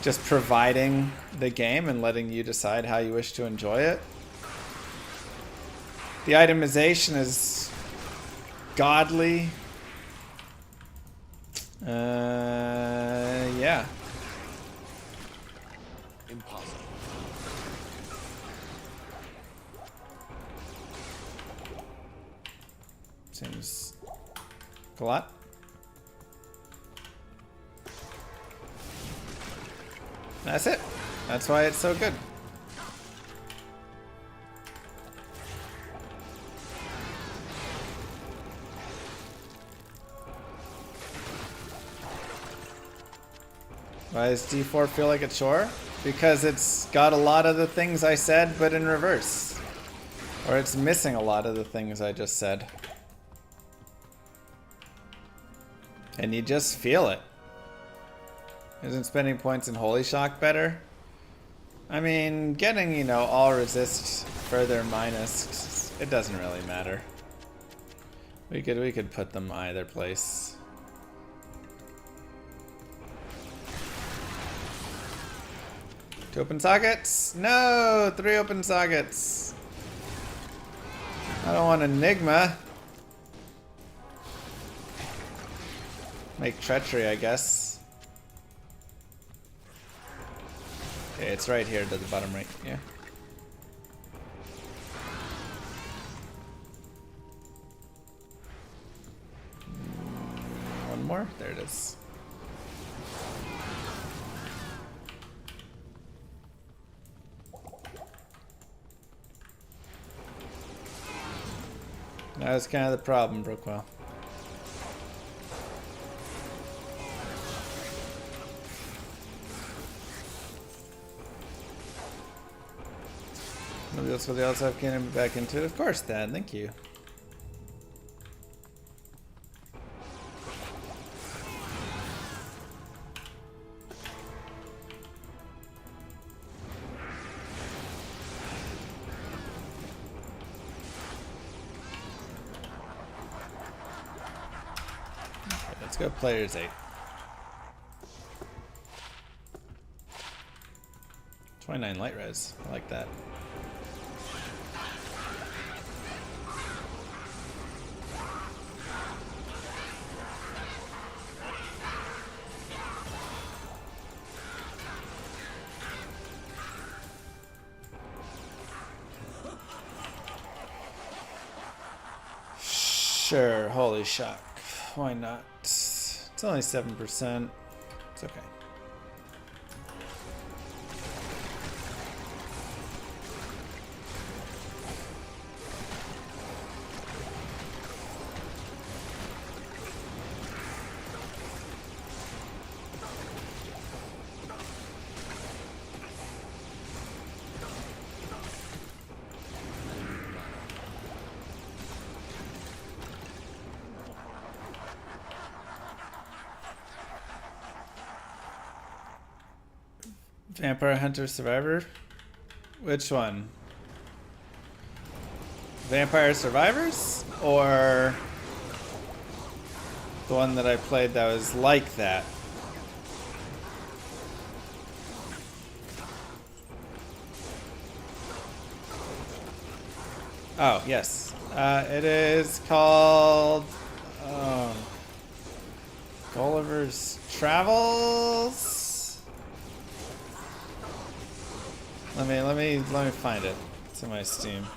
Just providing the game and letting you decide how you wish to enjoy it. The itemization is godly. Yeah. Impossible. Seems a lot. That's it. That's why it's so good. Why does D4 feel like a chore? Because it's got a lot of the things I said, but in reverse. Or it's missing a lot of the things I just said. And you just feel it. Isn't spending points in Holy Shock better? I mean, getting, you know, all resist further minus, it doesn't really matter. We could put them either place. Two open sockets? No! 3 open sockets! I don't want Enigma. Make treachery, I guess. Okay, it's right here to the bottom right, yeah. One more? There it is. That was kind of the problem, Brookwell. Maybe that's what they also have getting back into it. Of course, Dad. Thank you. Okay, let's go players 8. 29 light res. I like that. Sure, holy shock. Why not? It's only 7%. It's okay. Vampire Hunter Survivor? Which one? Vampire Survivors? Or the one that I played that was like that? Oh, yes. It is called Gulliver's Travels. Let me find it. It's in my Steam.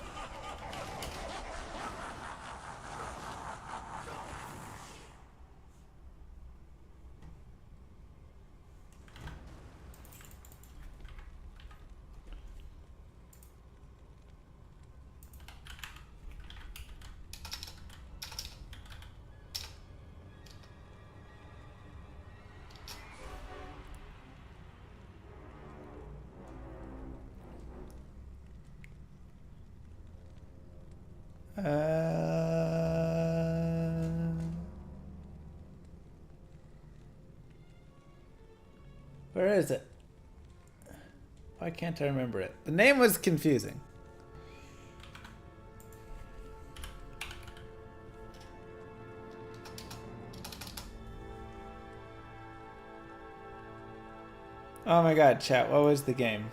Where is it? Why can't I remember it? The name was confusing. Oh my god, chat, what was the game?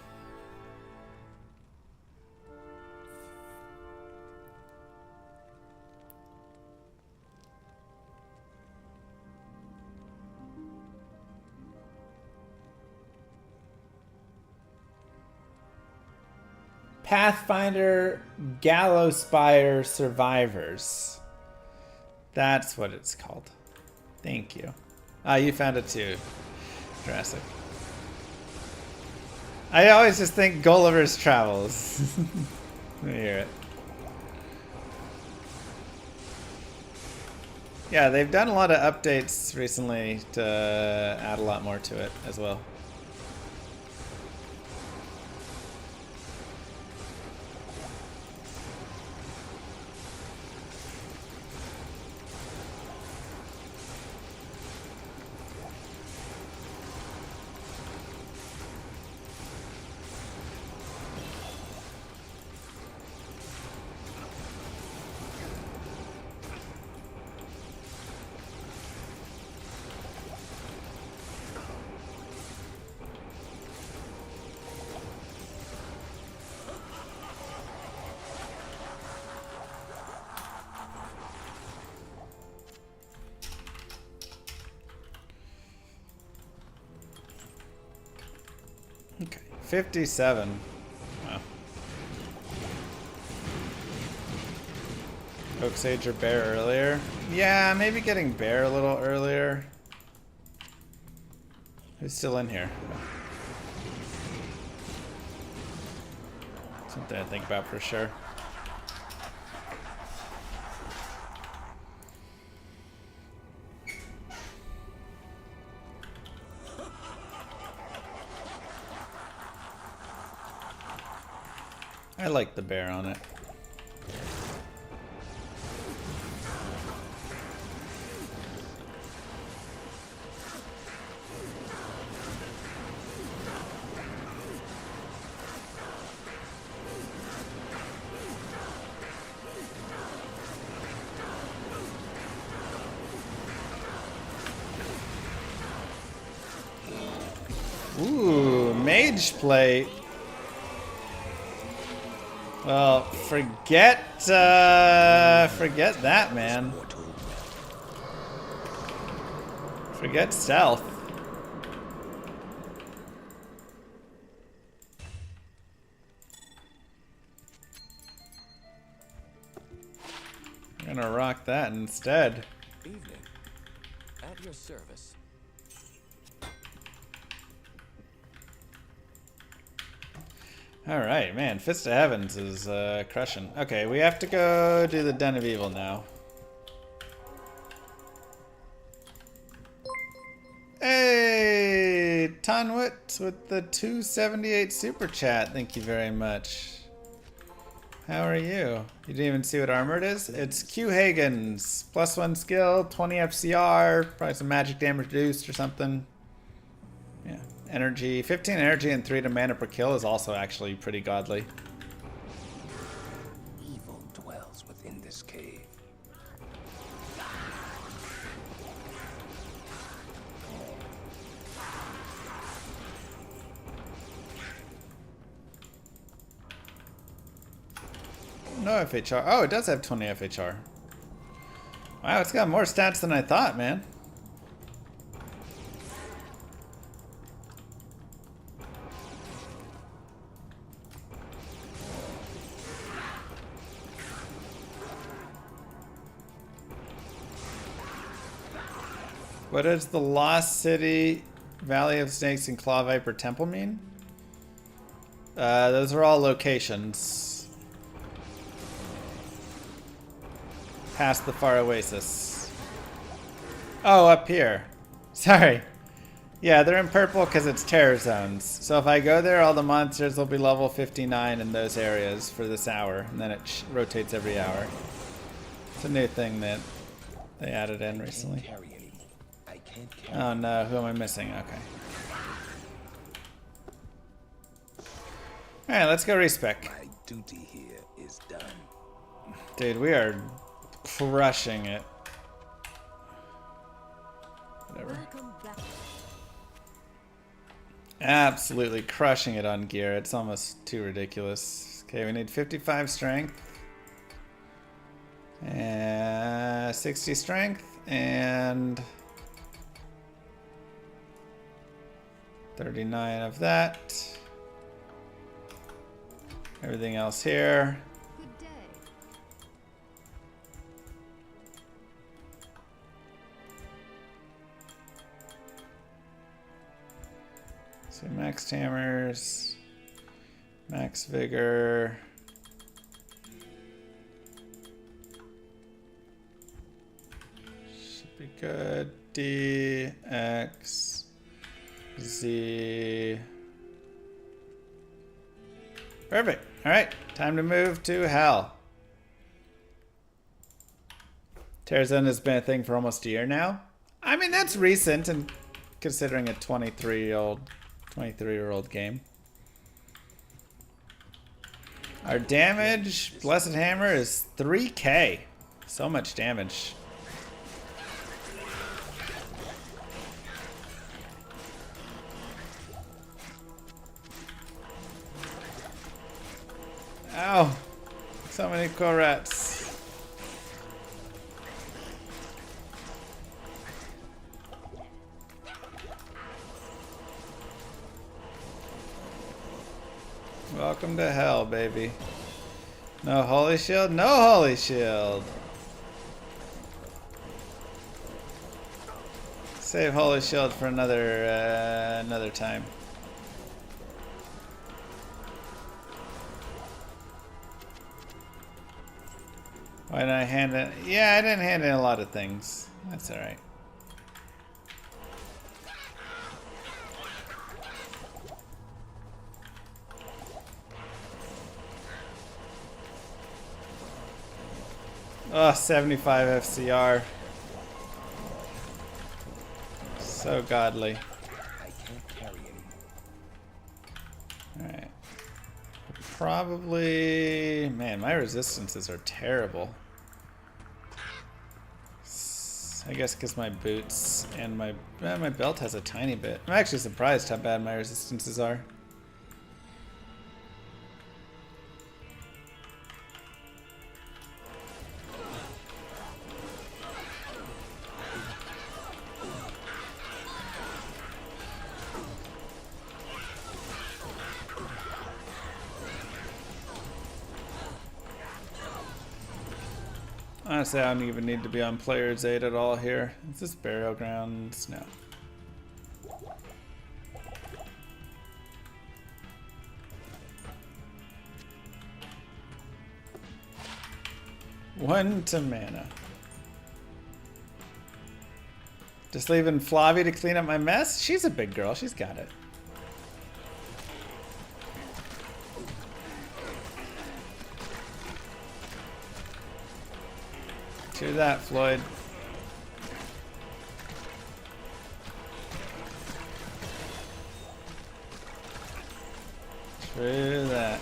Pathfinder Gallowspire Survivors. That's what it's called. Thank you. Ah, you found it too, Jurassic. I always just think Gulliver's Travels. Let me hear it. Yeah, they've done a lot of updates recently to add a lot more to it as well. Okay, 57. Wow. Oak Sage or Bear earlier? Yeah, maybe getting Bear a little earlier. Who's still in here? Something to think about for sure. I like the bear on it. Ooh, mage plate. Well, forget that, man. Forget stealth. I'm gonna rock that instead. Evening. At your service. Alright, man. Fist of Heavens is crushing. Okay, we have to go do the Den of Evil now. Hey! Tonwit with the 278 super chat. Thank you very much. How are you? You didn't even see what armor it is? It's Q Hagen's. +1 skill, 20 FCR, probably some magic damage reduced or something. Yeah. Energy, 15 energy and 3 to mana per kill is also actually pretty godly. Evil dwells within this cave. No FHR. Oh, it does have 20 FHR. Wow, it's got more stats than I thought, man. What does the Lost City, Valley of Snakes, and Claw Viper Temple mean? Those are all locations. Past the Far Oasis. Oh, up here. Sorry. Yeah, they're in purple because it's terror zones. So if I go there, all the monsters will be level 59 in those areas for this hour. And then it rotates every hour. It's a new thing that they added in recently. Oh no, who am I missing? Okay. Alright, let's go respec. My duty here is done. Dude, we are crushing it. Whatever. Absolutely crushing it on gear. It's almost too ridiculous. Okay, we need 55 strength. And 60 strength. And 39 of that. Everything else here. Good day. So max hammers, max vigor. Should be good. D, X, Z. Perfect. All right, time to move to hell. Terrazone has been a thing for almost a year now. I mean, that's recent, and considering a 23-year-old game. Our damage, Blessed Hammer, is 3k. So much damage. Ow! So many kurats. Welcome to hell, baby. No holy shield? No holy shield! Save holy shield for another time. Why did I hand it? Yeah, I didn't hand in a lot of things. That's alright. Oh, 75 FCR. So godly. I can't carry anymore. Alright. Probably... Man, my resistances are terrible. I guess because my boots and my belt has a tiny bit. I'm actually surprised how bad my resistances are. Honestly, I don't even need to be on player's aid at all here. Is this burial grounds? No. One to mana. Just leaving Flavia to clean up my mess? She's a big girl. She's got it. True that, Floyd. True that.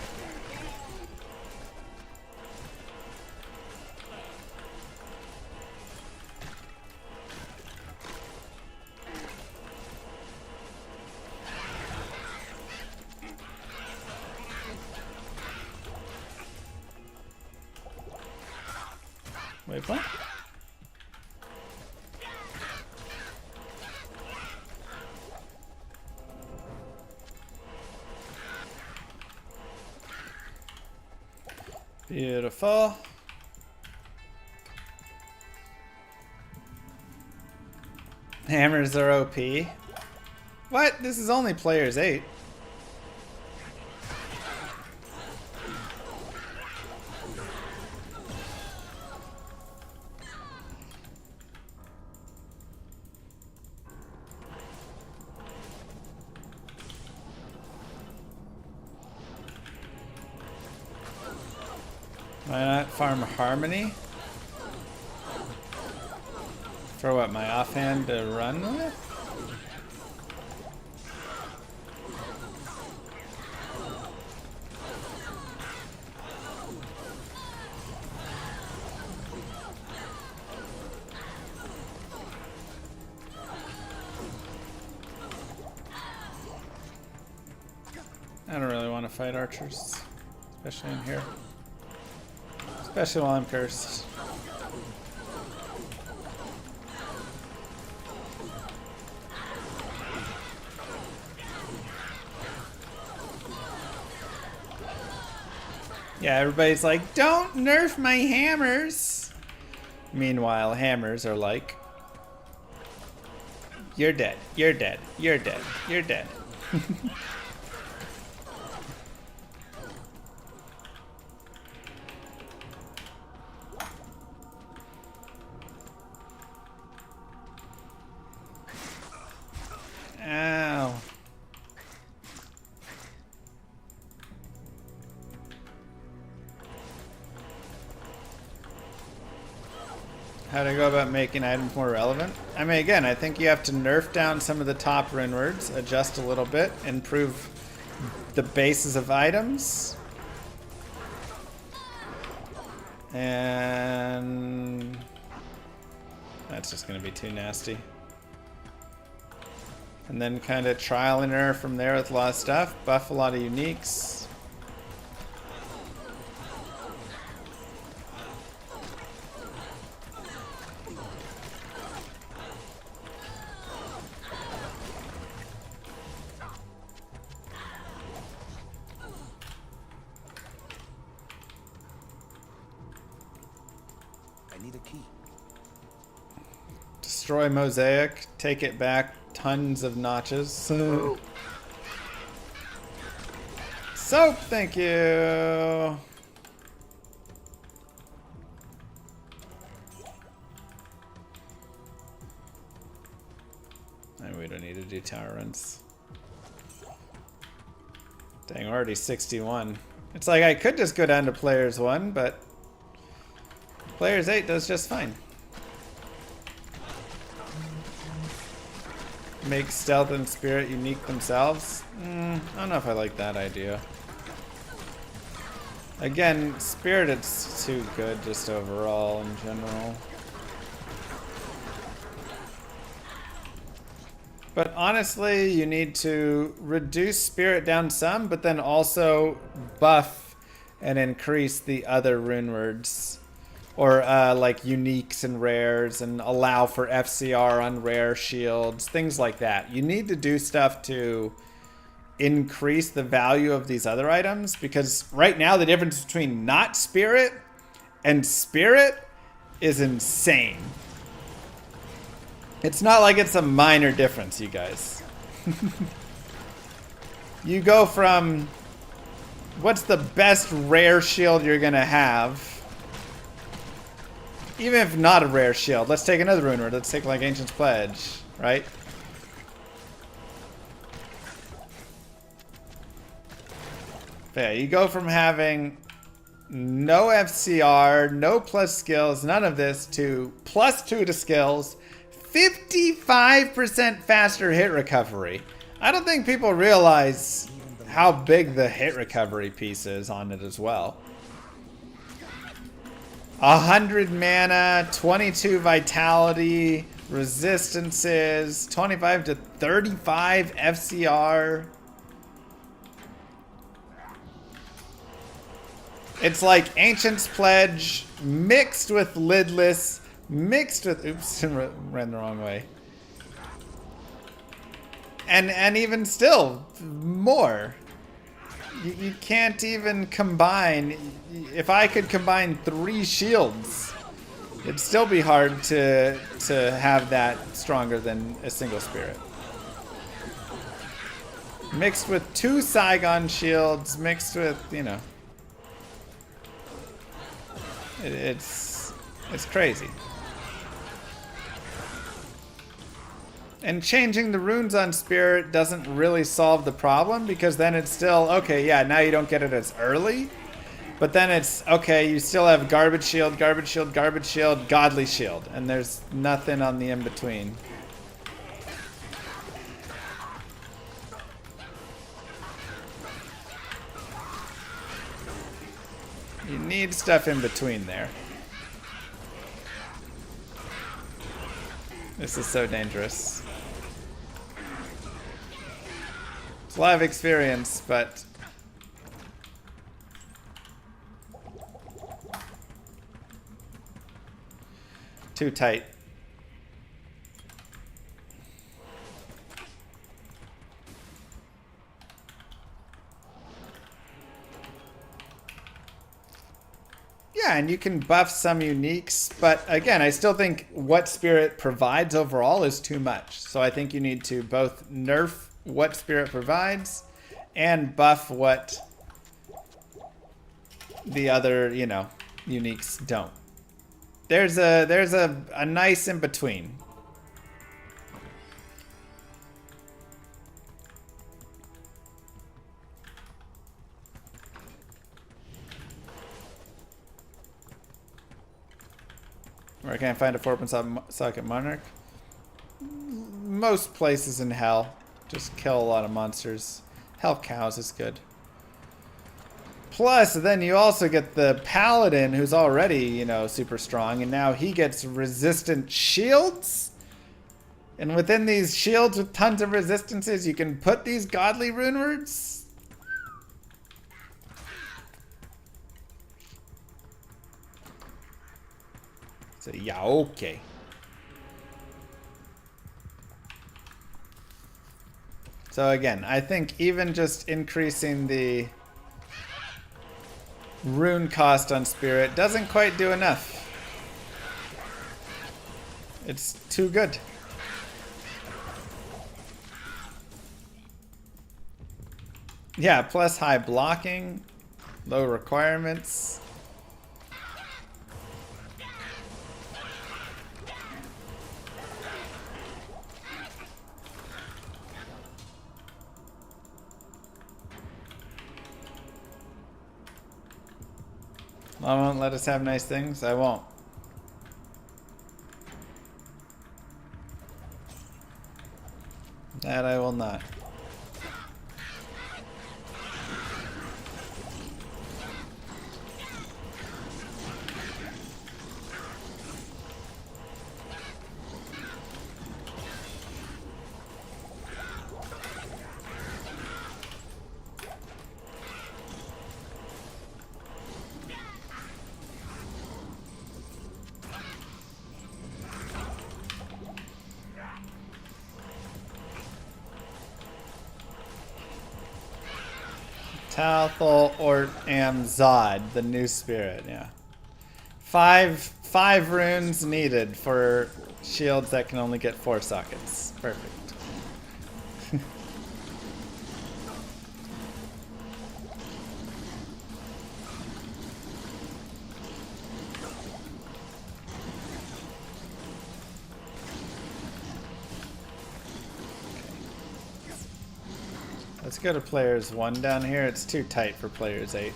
Wait, what? Beautiful. Hammers are OP. What? This is only players 8. Why not farm Harmony? For what, my offhand to run with? to fight archers. Especially in here. Especially while I'm cursed. Yeah, everybody's like, don't nerf my hammers! Meanwhile, hammers are like, you're dead, you're dead, you're dead, you're dead. Ow. How to go about making items more relevant? I mean, again, I think you have to nerf down some of the top rune words, adjust a little bit, improve the bases of items. And that's just going to be too nasty. And then kind of trial and error from there with a lot of stuff. Buff a lot of uniques. I need a key. Destroy mosaic. Take it back. Tons of notches. Soap, thank you. And we don't need to do tower runs. Dang, already 61. It's like I could just go down to players 1, but players 8 does just fine. Make stealth and spirit unique themselves? I don't know if I like that idea. Again, spirit it's too good just overall in general. But honestly, you need to reduce spirit down some, but then also buff and increase the other rune words. Or like uniques and rares, and allow for FCR on rare shields, things like that. You need to do stuff to increase the value of these other items, because right now the difference between not spirit and spirit is insane. It's not like it's a minor difference, you guys. You go from, what's the best rare shield you're gonna have? Even if not a rare shield, let's take another rune word. Let's take like Ancient's Pledge, right? Yeah, you go from having no FCR, no plus skills, none of this, to +2 to skills, 55% faster hit recovery. I don't think people realize how big the hit recovery piece is on it as well. 100 mana, 22 vitality, resistances, 25 to 35 FCR. It's like Ancient's Pledge mixed with Lidless, mixed with, oops, ran the wrong way. And even still, more. You can't even combine. If I could combine 3 shields, it'd still be hard to have that stronger than a single spirit. Mixed with 2 Saigon shields, mixed with, you know. It's crazy. And changing the runes on Spirit doesn't really solve the problem, because then it's still, okay, yeah, now you don't get it as early. But then it's, okay, you still have Garbage Shield, Garbage Shield, Garbage Shield, Godly Shield. And there's nothing on the in-between. You need stuff in between there. This is so dangerous. It's a lot of experience, but Too tight. Yeah, and you can buff some uniques, but again, I still think what Spirit provides overall is too much. So I think you need to both nerf what Spirit provides and buff what the other, you know, uniques don't. There's a nice in between. Where I can't find a 4-socket monarch. Most places in hell. Just kill a lot of monsters. Hell cows is good. Plus, then you also get the Paladin, who's already, you know, super strong, and now he gets resistant shields. And within these shields with tons of resistances, you can put these godly rune words. So yeah, okay. So again, I think even just increasing the rune cost on Spirit doesn't quite do enough. It's too good. Yeah, plus high blocking, low requirements. I won't let us have nice things. I won't. That I will not. Talthol, Ort, Am, Zod, the new spirit, yeah. Five runes needed for shields that can only get 4 sockets. Perfect. Let's go to players 1 down here. It's too tight for players 8.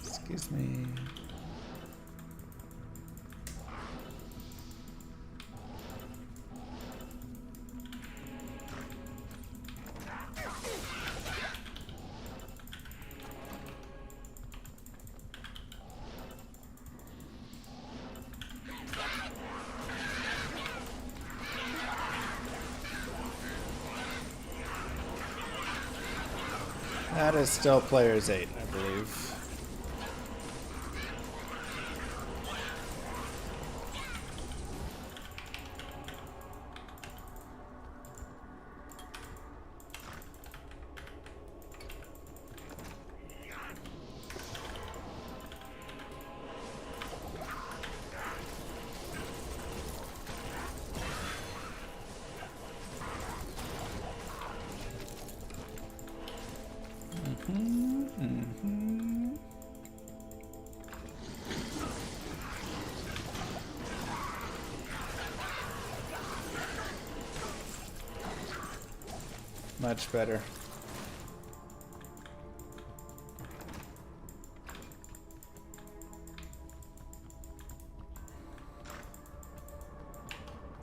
Excuse me. That is still players 8, I believe. Much better.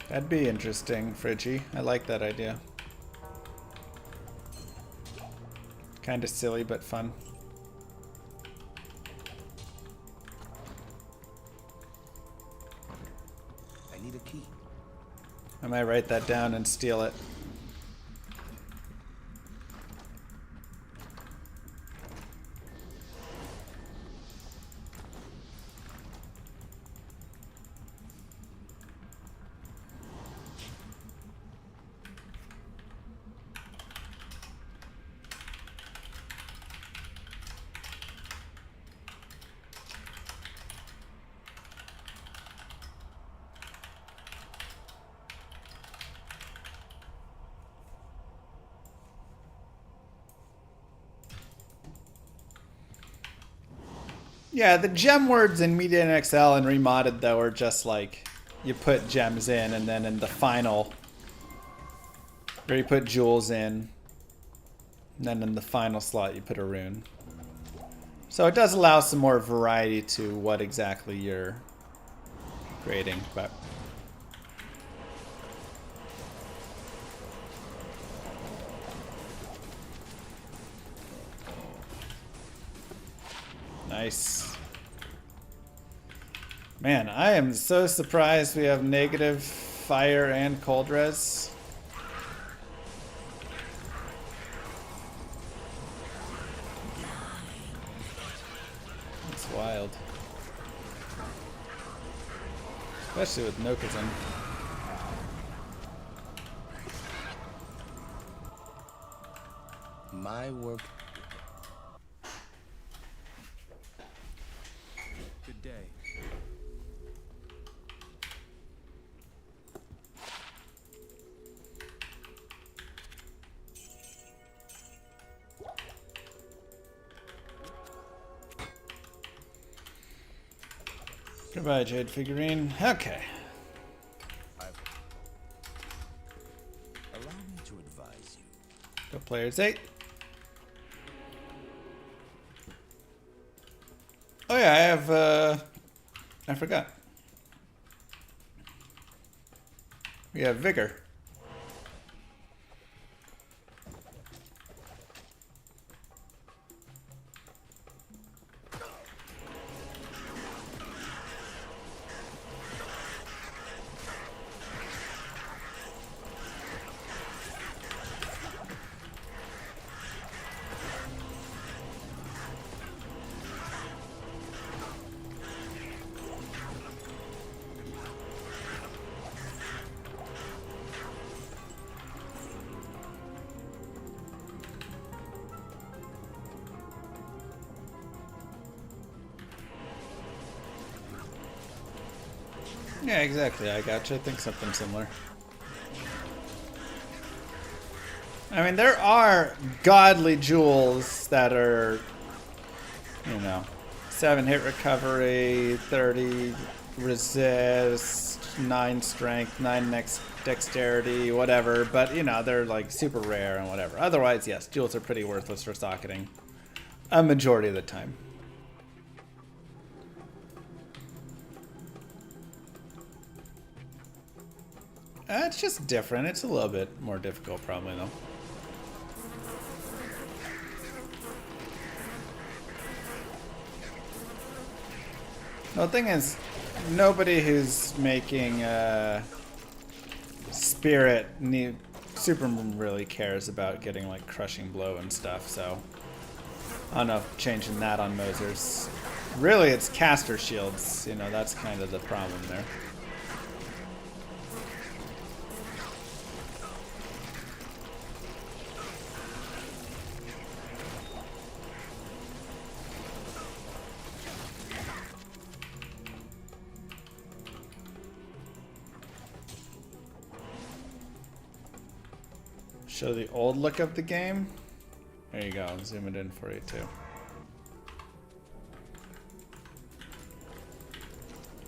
That'd be interesting, Friggy. I like that idea. Kinda silly, but fun. I need the key. I might write that down and steal it. Yeah, the gem words in Media and XL and Remodded, though, are just like you put gems in, and then in the final, or you put jewels in, and then in the final slot you put a rune. So it does allow some more variety to what exactly you're creating, but... Nice. Man, I am so surprised we have negative fire and cold res. That's wild. Especially with Nokazin. My work. Good day. Goodbye, Jade figurine. Okay. Allow me to advise you. Go players 8. Oh yeah, I have, I forgot. We have Vigor. Yeah, exactly. I gotcha. I think something similar. I mean, there are godly jewels that are, you know, 7 hit recovery, 30 resist, 9 strength, 9 next dexterity, whatever. But, you know, they're like super rare and whatever. Otherwise, yes, jewels are pretty worthless for socketing a majority of the time. It's just different. It's a little bit more difficult, probably, though. The thing is, nobody who's making Spirit super really cares about getting like Crushing Blow and stuff, so I don't know if changing that on Mosers. Really, it's caster shields, you know, that's kind of the problem there. Show the old look of the game. There you go. I'll zoom it in for you too.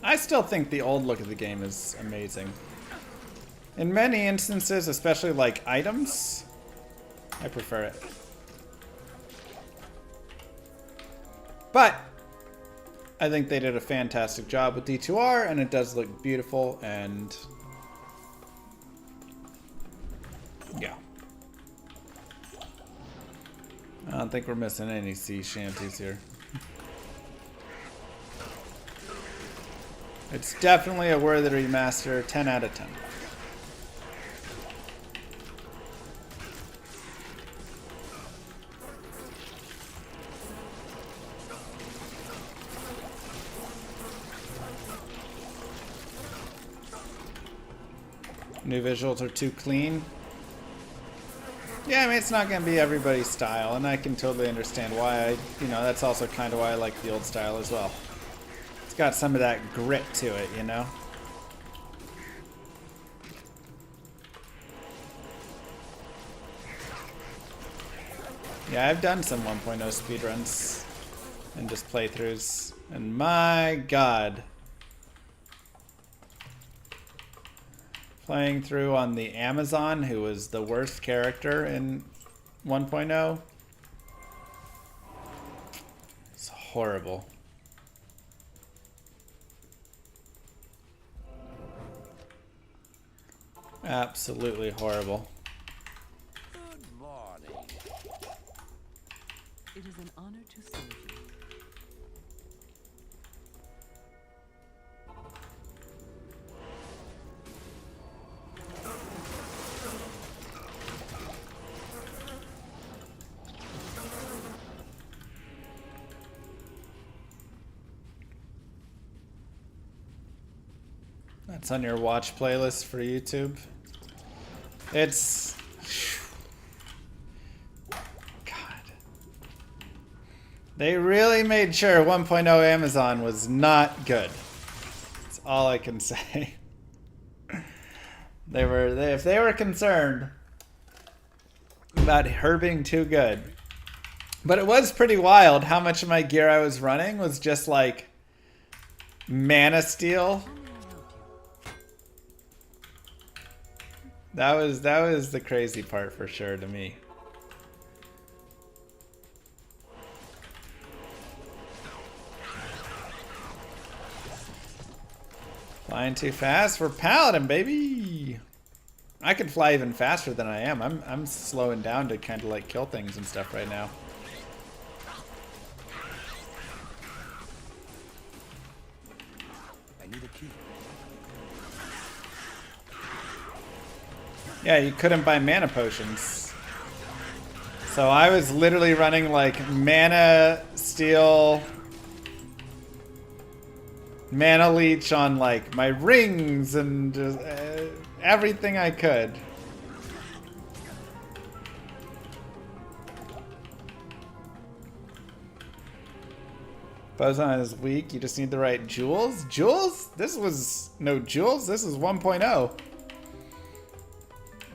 I still think the old look of the game is amazing. In many instances, especially like items, I prefer it. But I think they did a fantastic job with D2R, and it does look beautiful, and yeah. I don't think we're missing any sea shanties here. It's definitely a worthy remaster, 10 out of 10. New visuals are too clean. Yeah, I mean, it's not going to be everybody's style, and I can totally understand why. That's also kind of why I like the old style as well. It's got some of that grit to it, you know? Yeah, I've done some 1.0 speedruns and just playthroughs, and my god. Playing through on the Amazon, who was the worst character in 1.0. It's horrible. Absolutely horrible. Good morning. It is an honor to serve you. That's on your watch playlist for YouTube. It's... God. They really made sure 1.0 Amazon was not good. That's all I can say. If they were concerned about her being too good. But it was pretty wild how much of my gear I was running was just like mana steel. That was the crazy part for sure to me. Flying too fast for Paladin, baby. I could fly even faster than I am. I'm slowing down to kind of like kill things and stuff right now. I need a key. Yeah, you couldn't buy mana potions. So I was literally running like mana steel, mana leech on like my rings and everything I could. Boson is weak, you just need the right jewels? Jewels? This was no jewels, this is 1.0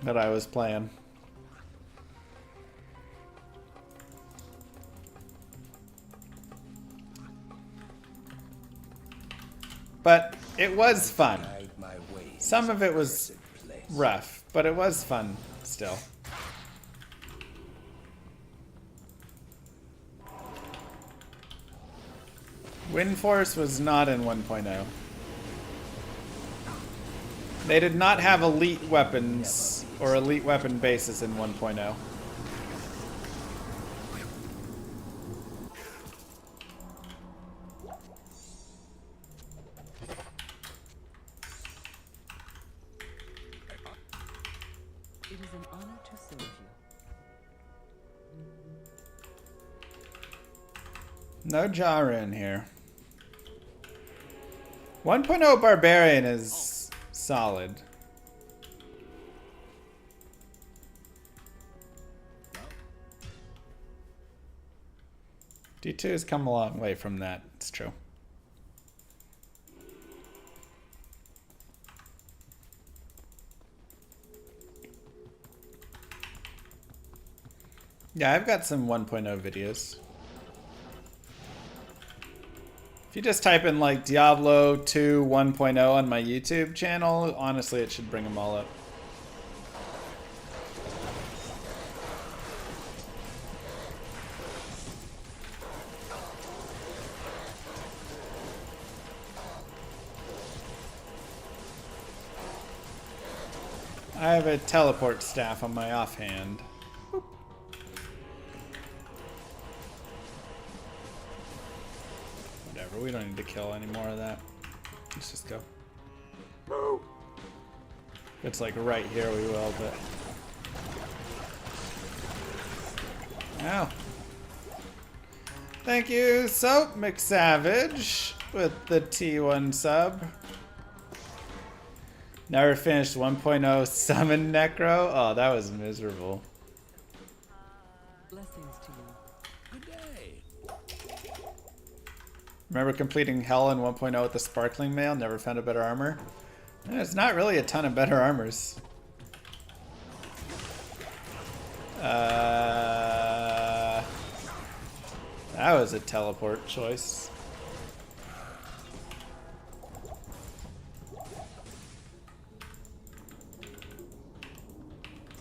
that I was playing. But it was fun. Guide my way. Some of it was rough, but it was fun still. Wind Force was not in 1.0. They did not have elite weapons or elite weapon bases in 1.0. It is an honor to serve you. No Jara in here. 1.0 Barbarian is solid. D2 has come a long way from that, it's true. Yeah, I've got some 1.0 videos. If you just type in like Diablo 2 1.0 on my YouTube channel, honestly it should bring them all up. I have a teleport staff on my offhand. Whatever, we don't need to kill any more of that. Let's just go. If it's like right here, we will, but. Ow. Thank you, Soap McSavage, with the T1 sub. Never finished 1.0 Summon Necro. Oh, that was miserable. Blessings to you. Good day. Remember completing Hell in 1.0 with the Sparkling Mail? Never found a better armor? There's not really a ton of better armors. That was a teleport choice.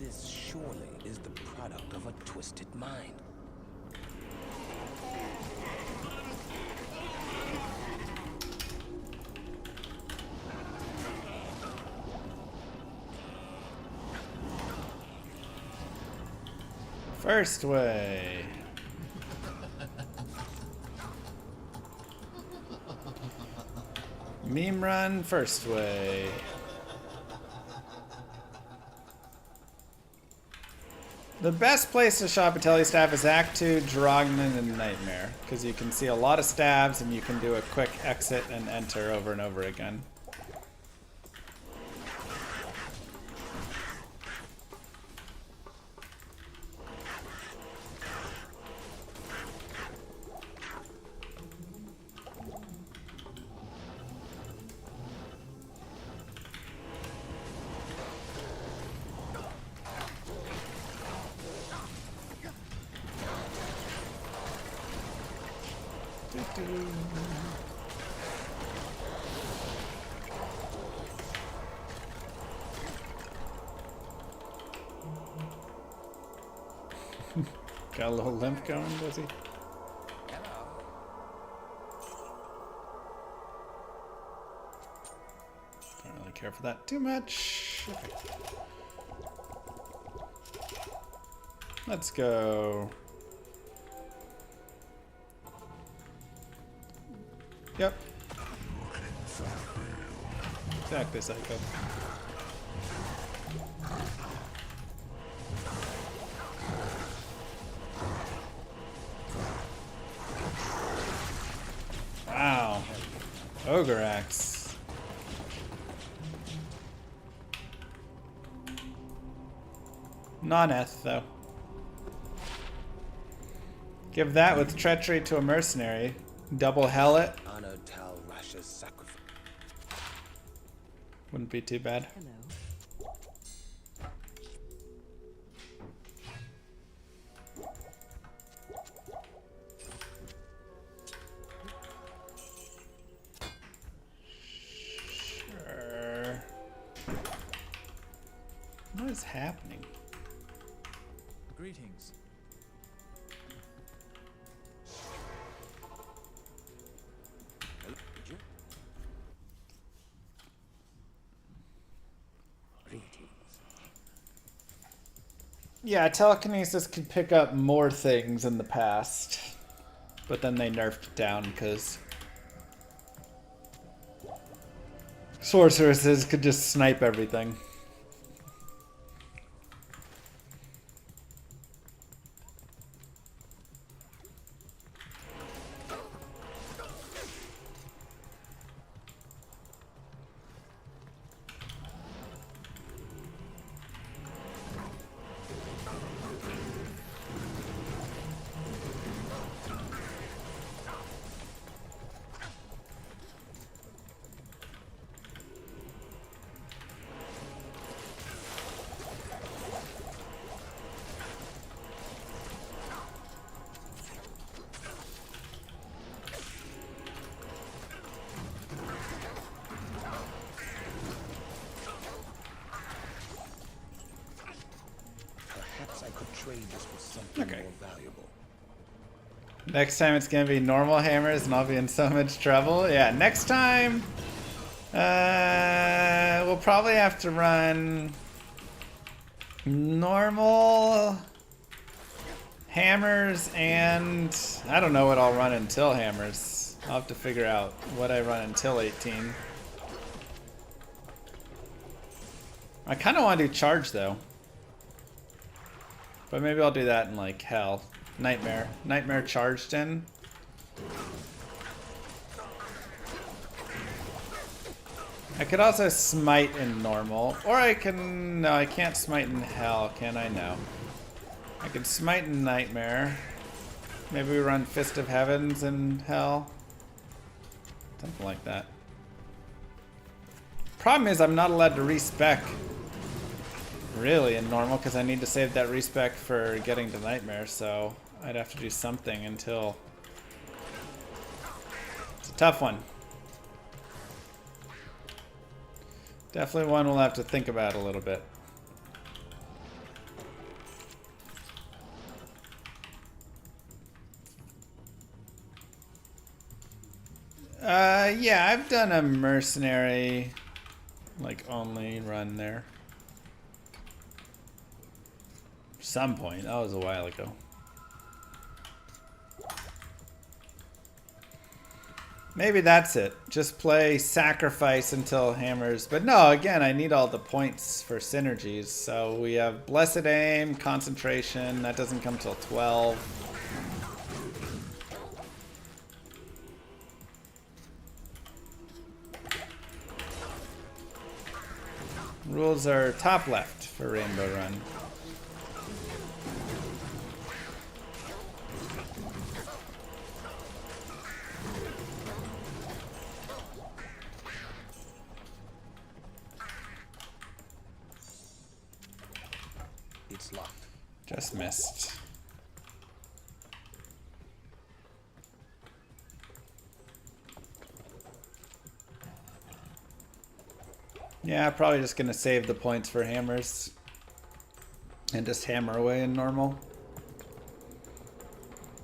This surely is the product of a twisted mind. First way. Meme run, first way. The best place to shop a telestaff is Act 2, Drogman, and Nightmare, because you can see a lot of stabs and you can do a quick exit and enter over and over again. Got a little limp going, does he? Don't really care for that too much. Okay. Let's go. Yep. Exactly, Psycho. Wow. Ogre Axe. Non-eth, though. Give that with treachery to a mercenary. Double hell it. Honor Tal Rasha's sacrifice. Wouldn't be too bad. Hello. Sure. What is happening? Greetings. Hello, Major. Greetings. Yeah, telekinesis could pick up more things in the past, but then they nerfed it down because sorceresses could just snipe everything. Perhaps I could trade this for something Okay. more valuable. Next time it's gonna be normal hammers and I'll be in so much trouble. Yeah, next time we'll probably have to run normal hammers and I don't know what I'll run until hammers. I'll have to figure out what I run until 18. I kind of want to do charge though. But maybe I'll do that in like hell. Nightmare. Nightmare charged in. I could also smite in normal. Or I can... No, I can't smite in hell, can I? No. I could smite in nightmare. Maybe we run Fist of Heavens in hell. Something like that. Problem is I'm not allowed to respec really in normal because I need to save that respec for getting to nightmare, so I'd have to do something until... It's a tough one. Definitely one we'll have to think about a little bit. Yeah, I've done a mercenary, like, only run there. Some point. That was a while ago. Maybe that's it. Just play sacrifice until hammers. But no, again, I need all the points for synergies. So we have blessed aim, concentration. That doesn't come till 12. Rules are top left for Rainbow Run. It's locked. Just missed. Yeah, probably just gonna save the points for hammers and just hammer away in normal.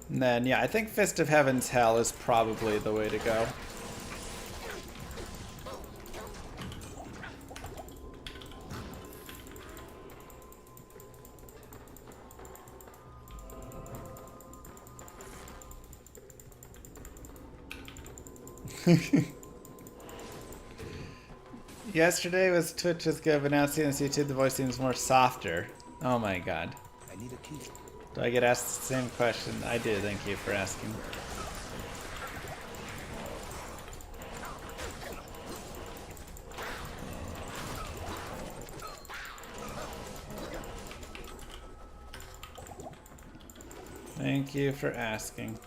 And then, yeah, I think Fist of Heaven's Hell is probably the way to go. Yesterday was Twitch was good, but now seeing this YouTube, the voice seems more softer. Oh my god. I need a key. Do I get asked the same question? I do, thank you for asking. Thank you for asking.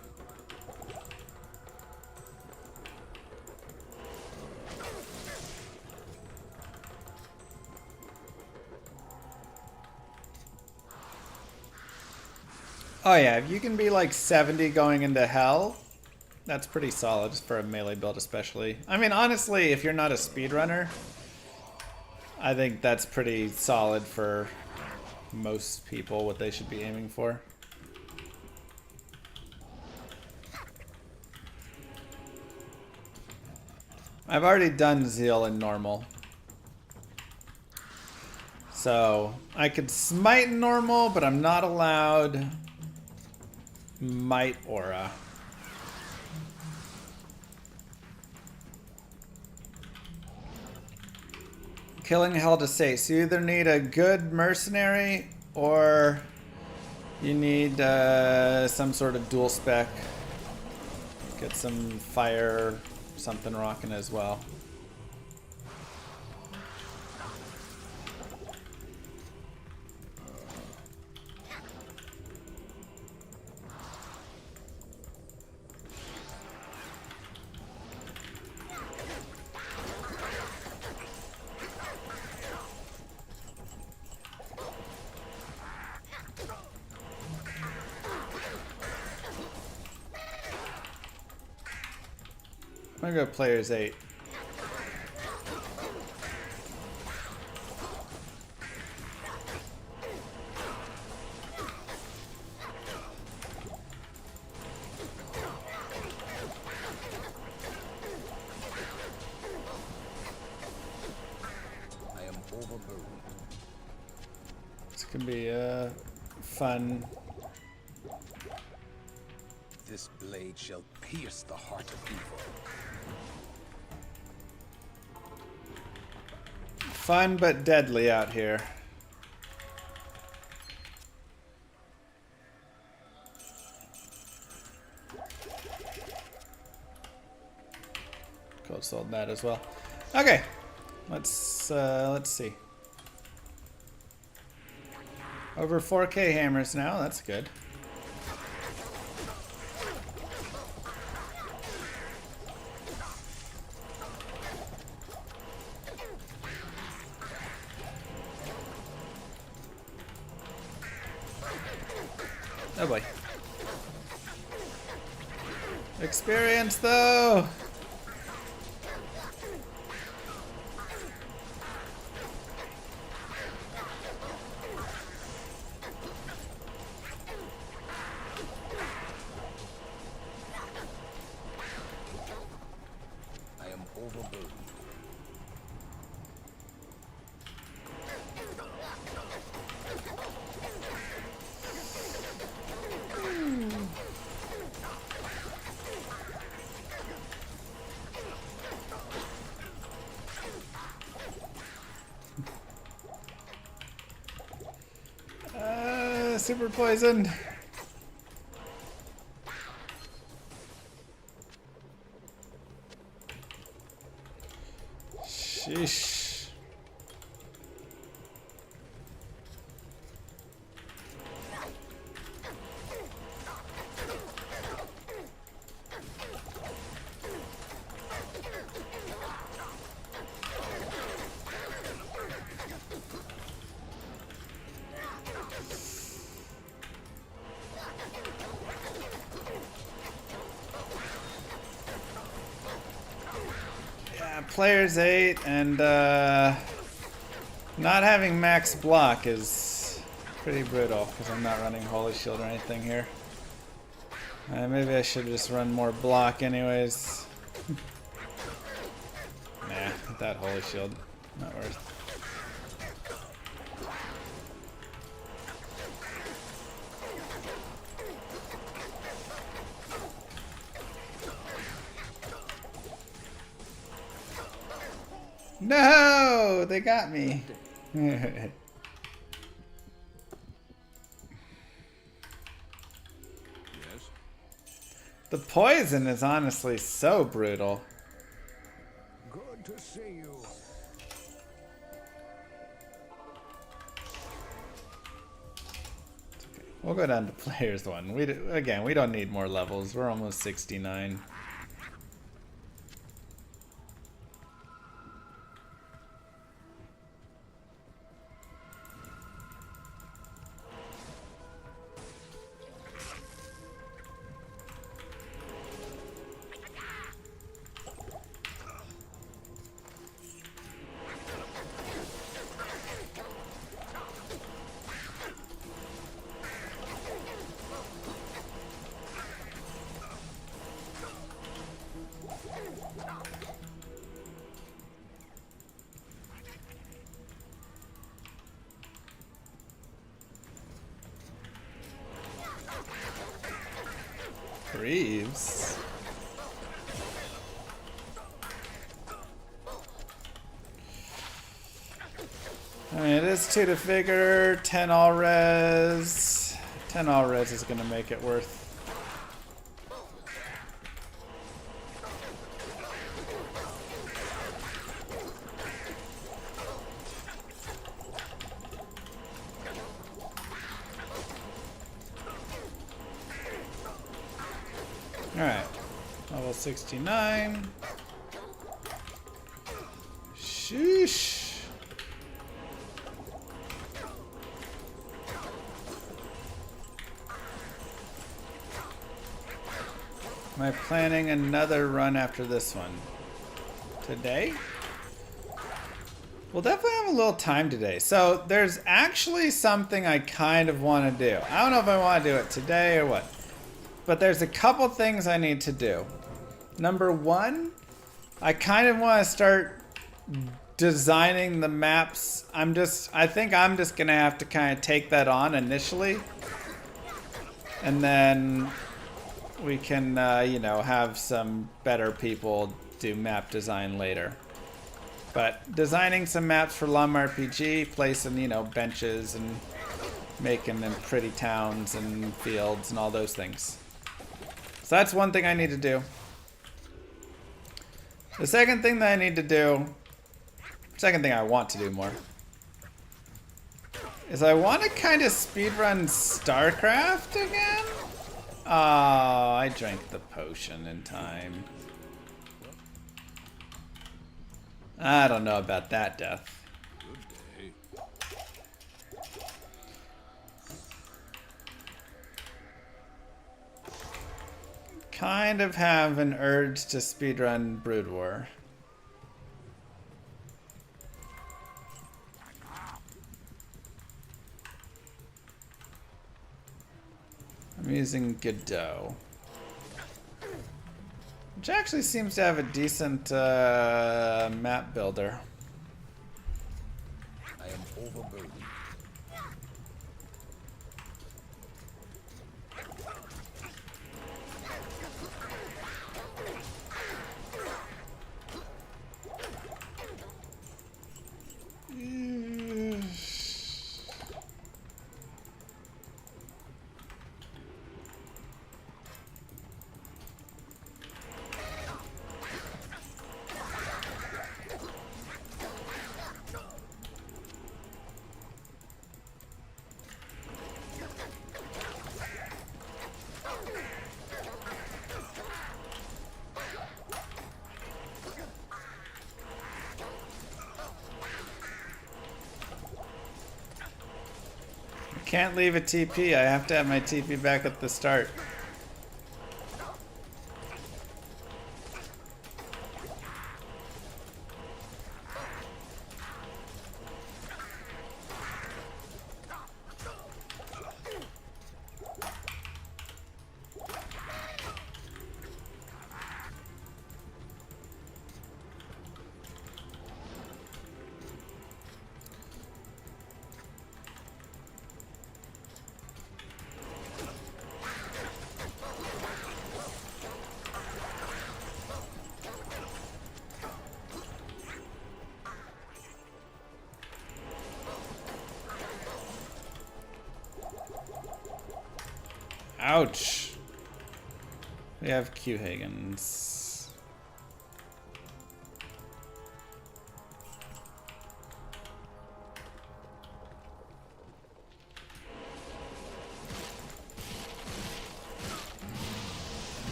Oh yeah, if you can be like 70 going into hell, that's pretty solid just for a melee build especially. I mean, honestly, if you're not a speedrunner, I think that's pretty solid for most people, what they should be aiming for. I've already done Zeal in normal. So, I could smite in normal, but I'm not allowed Might Aura. Killing hell to say. So you either need a good mercenary or you need some sort of dual spec. Get some fire something rocking as well. I'm gonna go players 8. I am overburdened. This could be fun. This blade shall pierce the heart of evil. Fun but deadly out here. Cold sold that as well. Okay, let's see. Over 4K hammers now. That's good. Oh boy. Experience though! I am overburdened. Super poisoned. Sheesh. Player's 8 and not having max block is pretty brutal because I'm not running Holy Shield or anything here. Maybe I should just run more block anyways. Nah, that Holy Shield, not worth. No, they got me. Yes. The poison is honestly so brutal. Good to see you. We'll go down to players 1. Again, we don't need more levels. We're almost 69. Reeves. I mean, it is 2 to figure, 10 all res. 10 all res is gonna make it worth. Alright, level 69. Sheesh. Am I planning another run after this one? Today? We'll definitely have a little time today. So there's actually something I kind of want to do. I don't know if I want to do it today or what. But there's a couple things I need to do. Number 1, I kind of want to start designing the maps. I think I'm just gonna have to kind of take that on initially. And then we can, you know, have some better people do map design later. But designing some maps for Lum RPG, placing, you know, benches and making them pretty towns and fields and all those things. So that's one thing I need to do. The second thing that I need to do, second thing I want to do more, is I want to kind of speedrun STARCRAFT again. Oh, I drank the potion in time. I don't know about that death. Kind of have an urge to speedrun Brood War. I'm using Godot, which actually seems to have a decent map builder. I am overburdened. Can't leave a TP. I have to have my TP back at the start. Ouch. We have Q Hagens.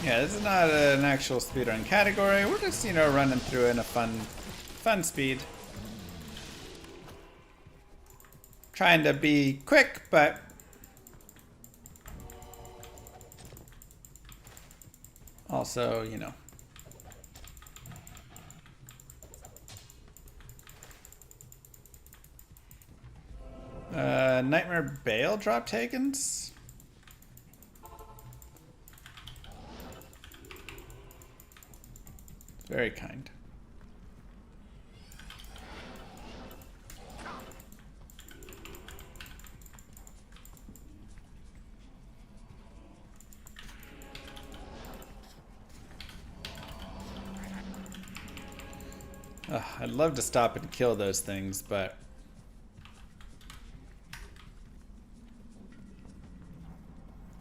Yeah, this is not an actual speedrun category. We're just, you know, running through in a fun speed. Trying to be quick, but also, you know. Nightmare Baal dropped Hagens. Very kind. I'd love to stop and kill those things, but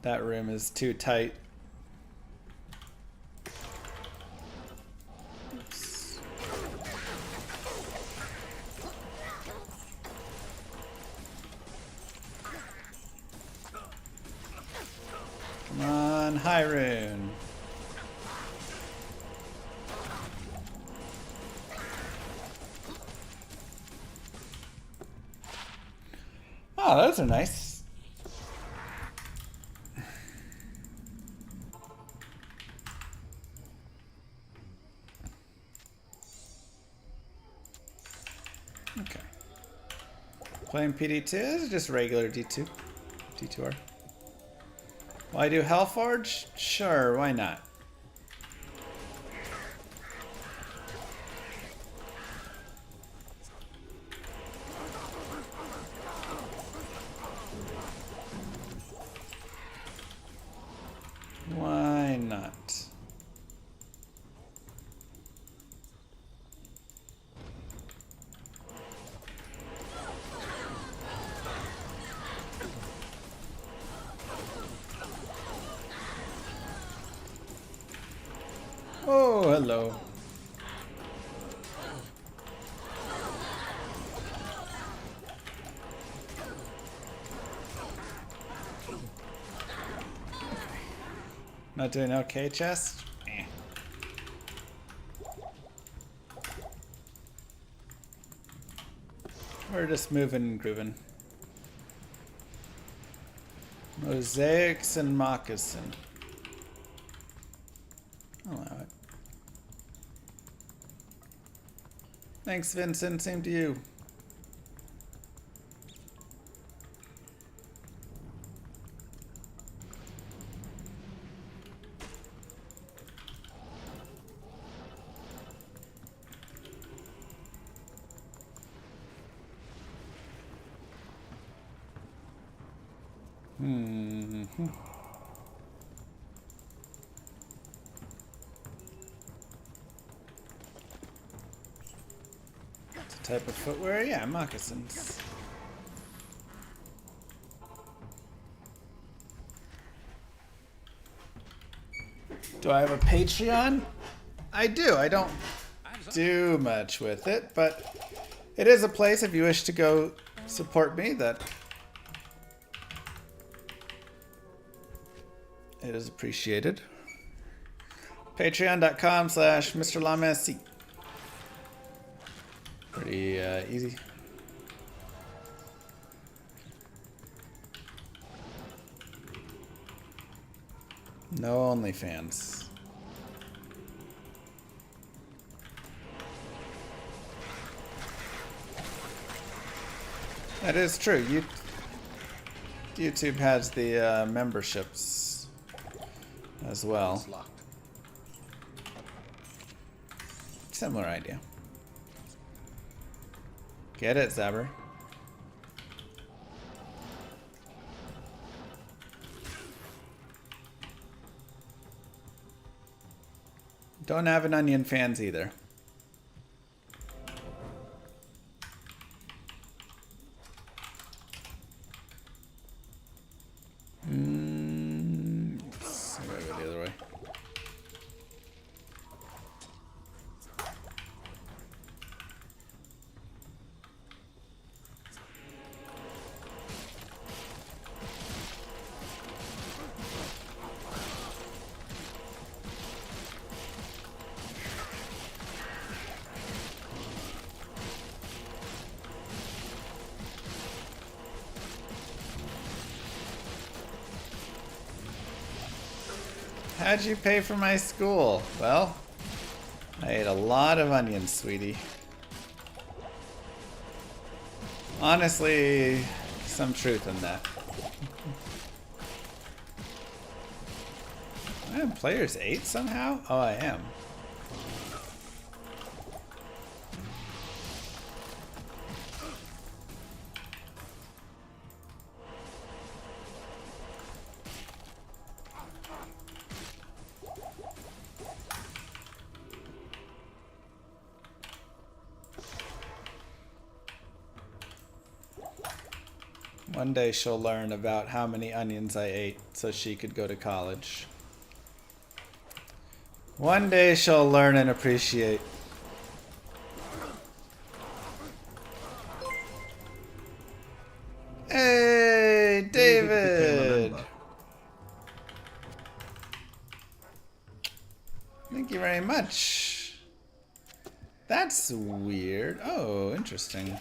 that room is too tight. Oops. Come on, Hyrule. Oh, those are nice. Okay. Playing PD2 is just regular D2. D2R. Will I do Hellforge? Sure, why not? Why not? hello. Not doing okay, chest? Eh. We're just moving and grooving. Mosaics and moccasin. I'll allow it. Thanks, Vincent. Same to you. It's a type of footwear? Yeah, moccasins. Do I have a Patreon? I do. I don't do much with it, but it is a place if you wish to go support me that it is appreciated. Patreon.com/Mr. Lamessi. Pretty easy. No OnlyFans. That is true. YouTube has the memberships as well. It's locked. Similar idea. Get it, Zabber? Don't have an Onion fans either. Let's go the other way. How'd you pay for my school? Well, I ate a lot of onions, sweetie. Honestly, some truth in that. I am players 8 somehow? Oh, I am. One day she'll learn about how many onions I ate so she could go to college. One day she'll learn and appreciate. Hey, David! Thank you very much. That's weird. Oh, interesting.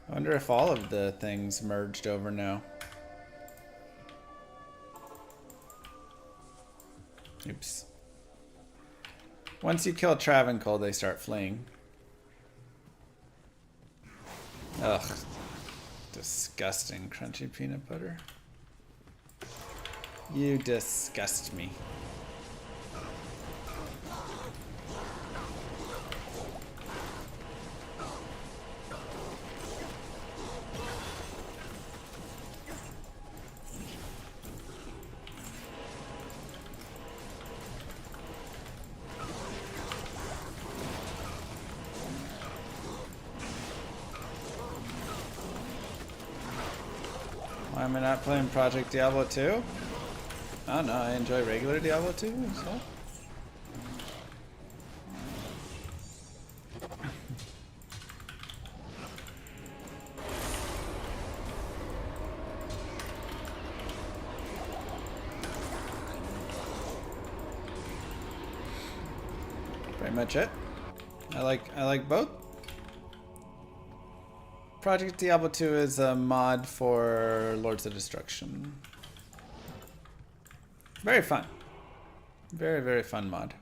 I wonder if all of the things merged over now. Oops. Once you kill Travancore, they start fleeing. Ugh. Disgusting crunchy peanut butter. You disgust me. Why am I not playing Project Diablo 2? I don't know, I enjoy regular Diablo 2, so. pretty much it. I like both. Project Diablo 2 is a mod for Lords of Destruction. Very fun. Very, very fun mod.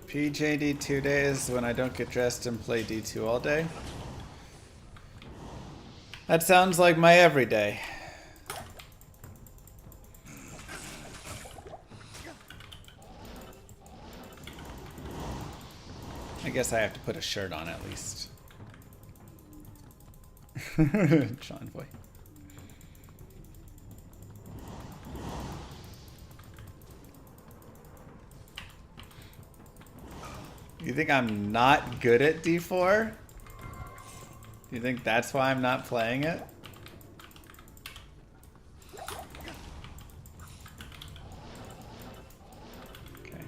PJD 2 days when I don't get dressed and play D2 all day. That sounds like my everyday. I guess I have to put a shirt on at least. John boy. You think I'm not good at D4? Do you think that's why I'm not playing it? Okay.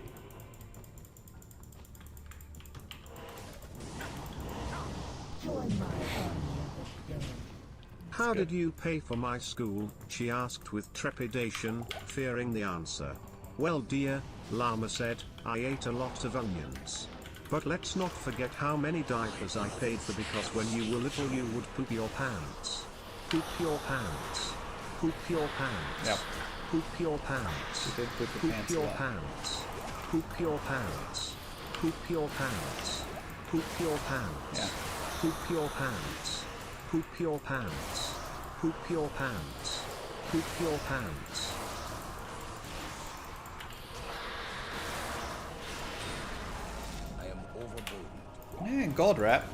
How did you pay for my school? She asked with trepidation, fearing the answer. Well dear, Llama said, I ate a lot of onions. But let's not forget how many diapers I paid for, because when you were little you would poop your pants. Poop your pants. Poop your pants. Yep. Poop your pants. You did poop your pants a your lot. pants. Poop your pants. Poop your pants. Poop your pants. Yeah. Poop your pants. Poop your pants. Poop your pants. Poop your pants. I am overburdened. Yeah, gold wrap.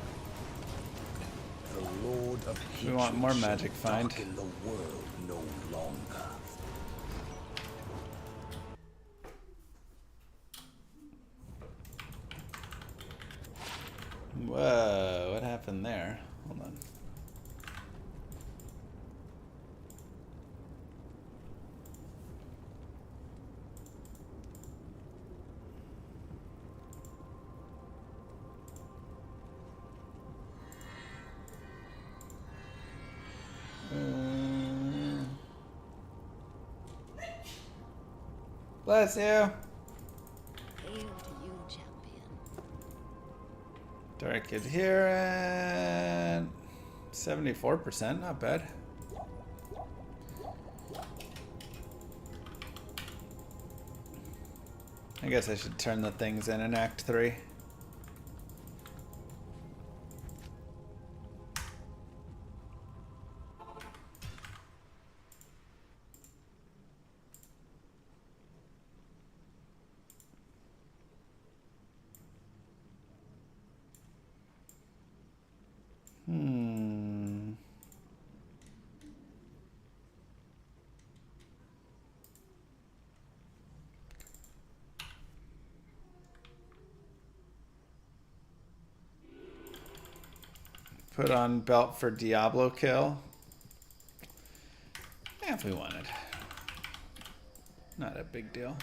The Lord of We want Hatred more shall magic find. darken the world no longer. Whoa, what happened there? Hold on. Bless you. Hail to you, champion. Dark Adherent. 74%, not bad. I guess I should turn the things in Act 3. Put on belt for Diablo kill. Yeah, if we wanted. Not a big deal.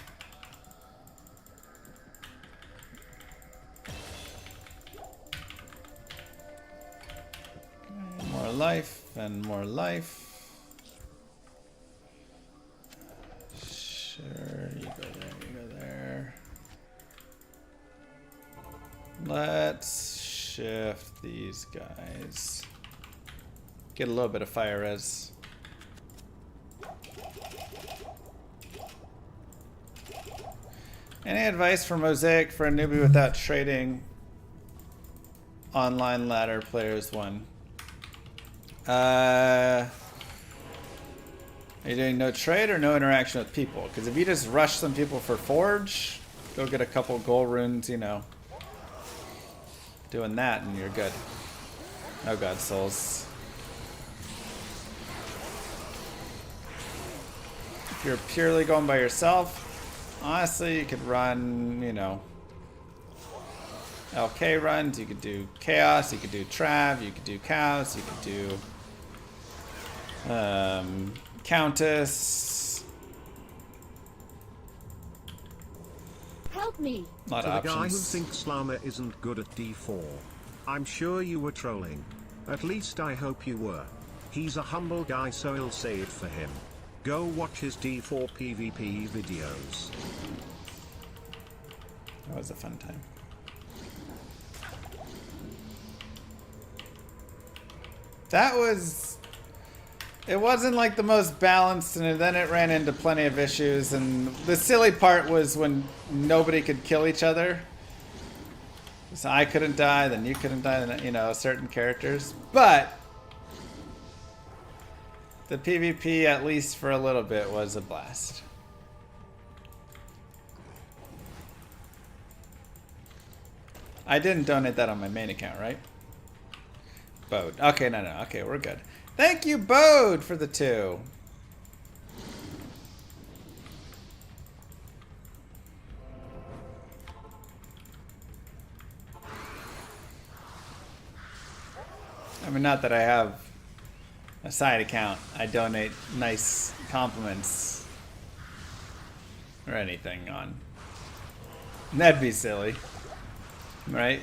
Okay, more life and more life. Sure, you go there, you go there. Let's shift these guys. Get a little bit of fire res. Any advice for Mosaic for a newbie without trading? Online ladder players 1. Are you doing no trade or no interaction with people? Because if you just rush some people for forge, go get a couple gold runes, you know. Doing that and you're good. Oh god, souls. If you're purely going by yourself, honestly, you could run, you know, LK runs, you could do Chaos, you could do Trav, you could do Cows, you could do Countess. Help me. A lot To of the guy who options. thinks Llama isn't good at D4. I'm sure you were trolling. At least I hope you were. He's a humble guy, so I'll say it for him. Go watch his D4 PvP videos. That was a fun time. That was... It wasn't like the most balanced, and then it ran into plenty of issues, and the silly part was when nobody could kill each other. So I couldn't die, then you couldn't die, then, you know, certain characters. But the PvP, at least for a little bit, was a blast. I didn't donate that on my main account, right? Bode. Okay, no. Okay, we're good. Thank you, Bode, for the 2. I mean, not that I have a side account. I donate nice compliments or anything on. That'd be silly, right?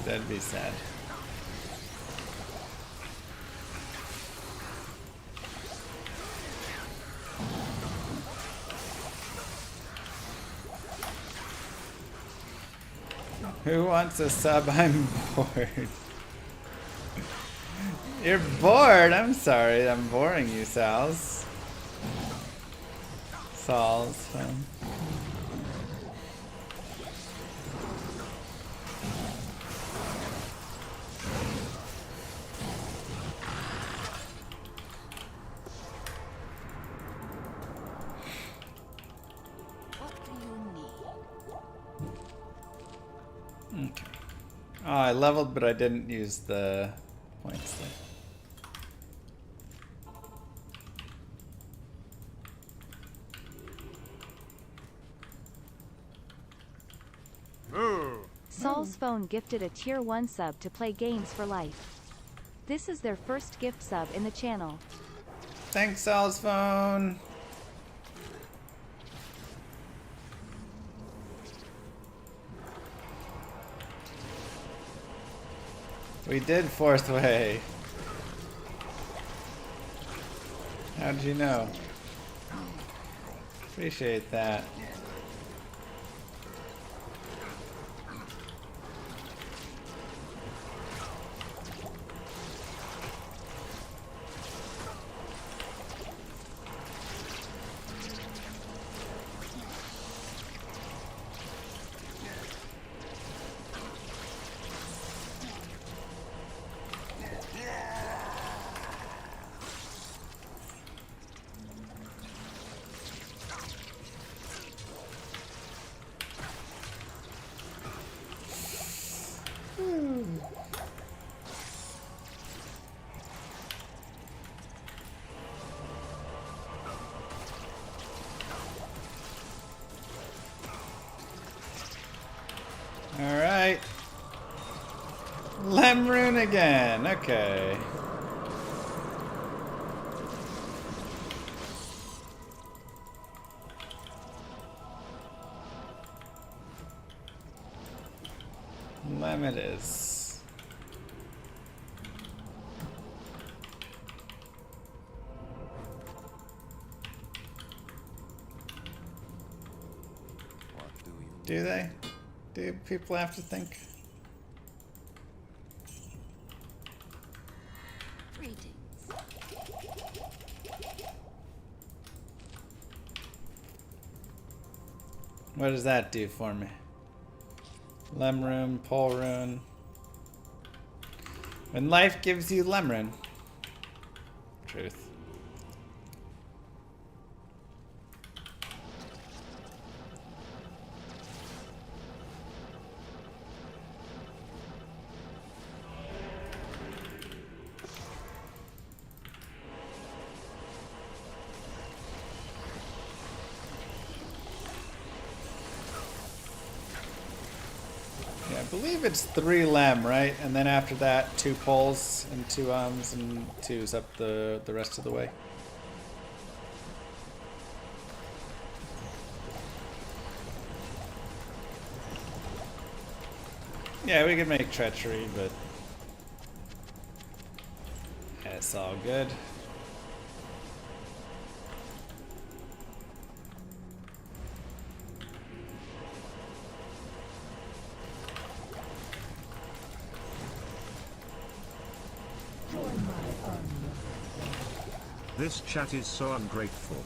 That'd be sad. Who wants a sub? I'm bored. You're bored? I'm sorry. I'm boring you, Sal's. Sal's. What do you need? Okay. Oh, I leveled, but I didn't use the points there. Saul's phone gifted a tier 1 sub to play games for life. This is their first gift sub in the channel. Thanks, Sal's phone. We did 4th way. How did you know? Appreciate that. Alright. Lemrune again. Okay. Lem it is. What do you Do they? Do people have to think? Greetings. What does that do for me? Lemrune, Polrune. When life gives you Lemrune. Truth. I believe it's 3 Lem, right? And then after that, 2 poles and 2 and 2's up the rest of the way. Yeah, we could make treachery, but it's all good. This chat is so ungrateful.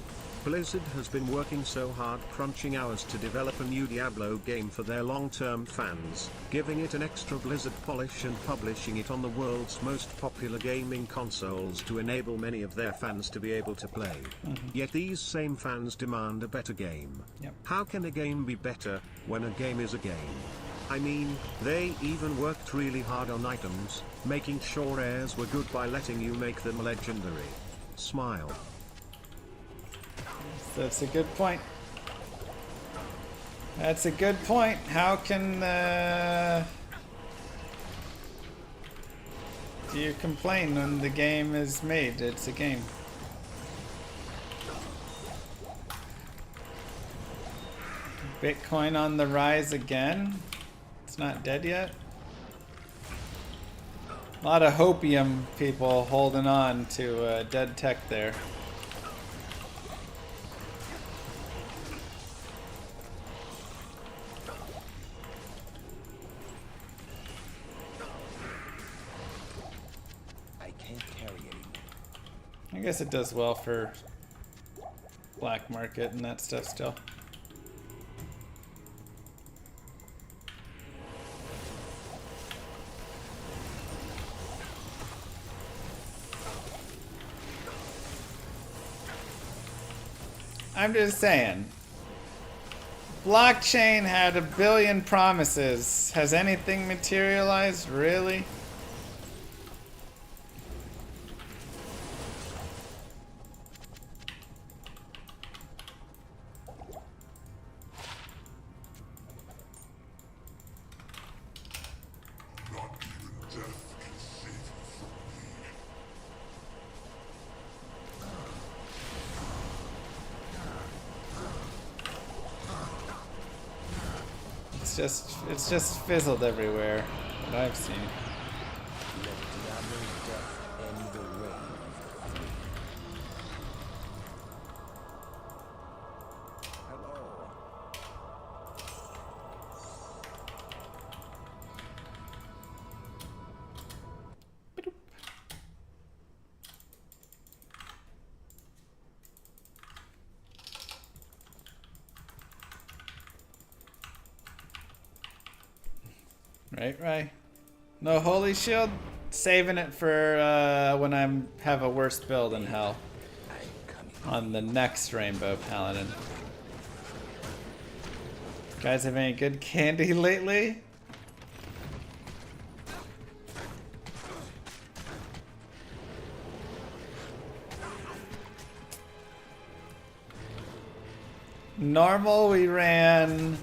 Blizzard has been working so hard crunching hours to develop a new Diablo game for their long-term fans, giving it an extra Blizzard polish and publishing it on the world's most popular gaming consoles to enable many of their fans to be able to play. Yet these same fans demand a better game. Yep. How can a game be better when a game is a game? I mean, they even worked really hard on items, making sure rares were good by letting you make them legendary. Smile. That's a good point. That's a good point. How can do you complain when the game is made? It's a game. Bitcoin on the rise again. It's not dead yet. A lot of hopium people holding on to dead tech there. I can't carry anymore. I guess it does well for black market and that stuff still. I'm just saying. Blockchain had 1 billion promises. Has anything materialized? Really? It's just fizzled everywhere, what I've seen. Let Diablo's death end the reign. Hello. Right. No holy shield. Saving it for when I have a worse build in hell. On the next Rainbow Paladin. Guys have any good candy lately? Normal we ran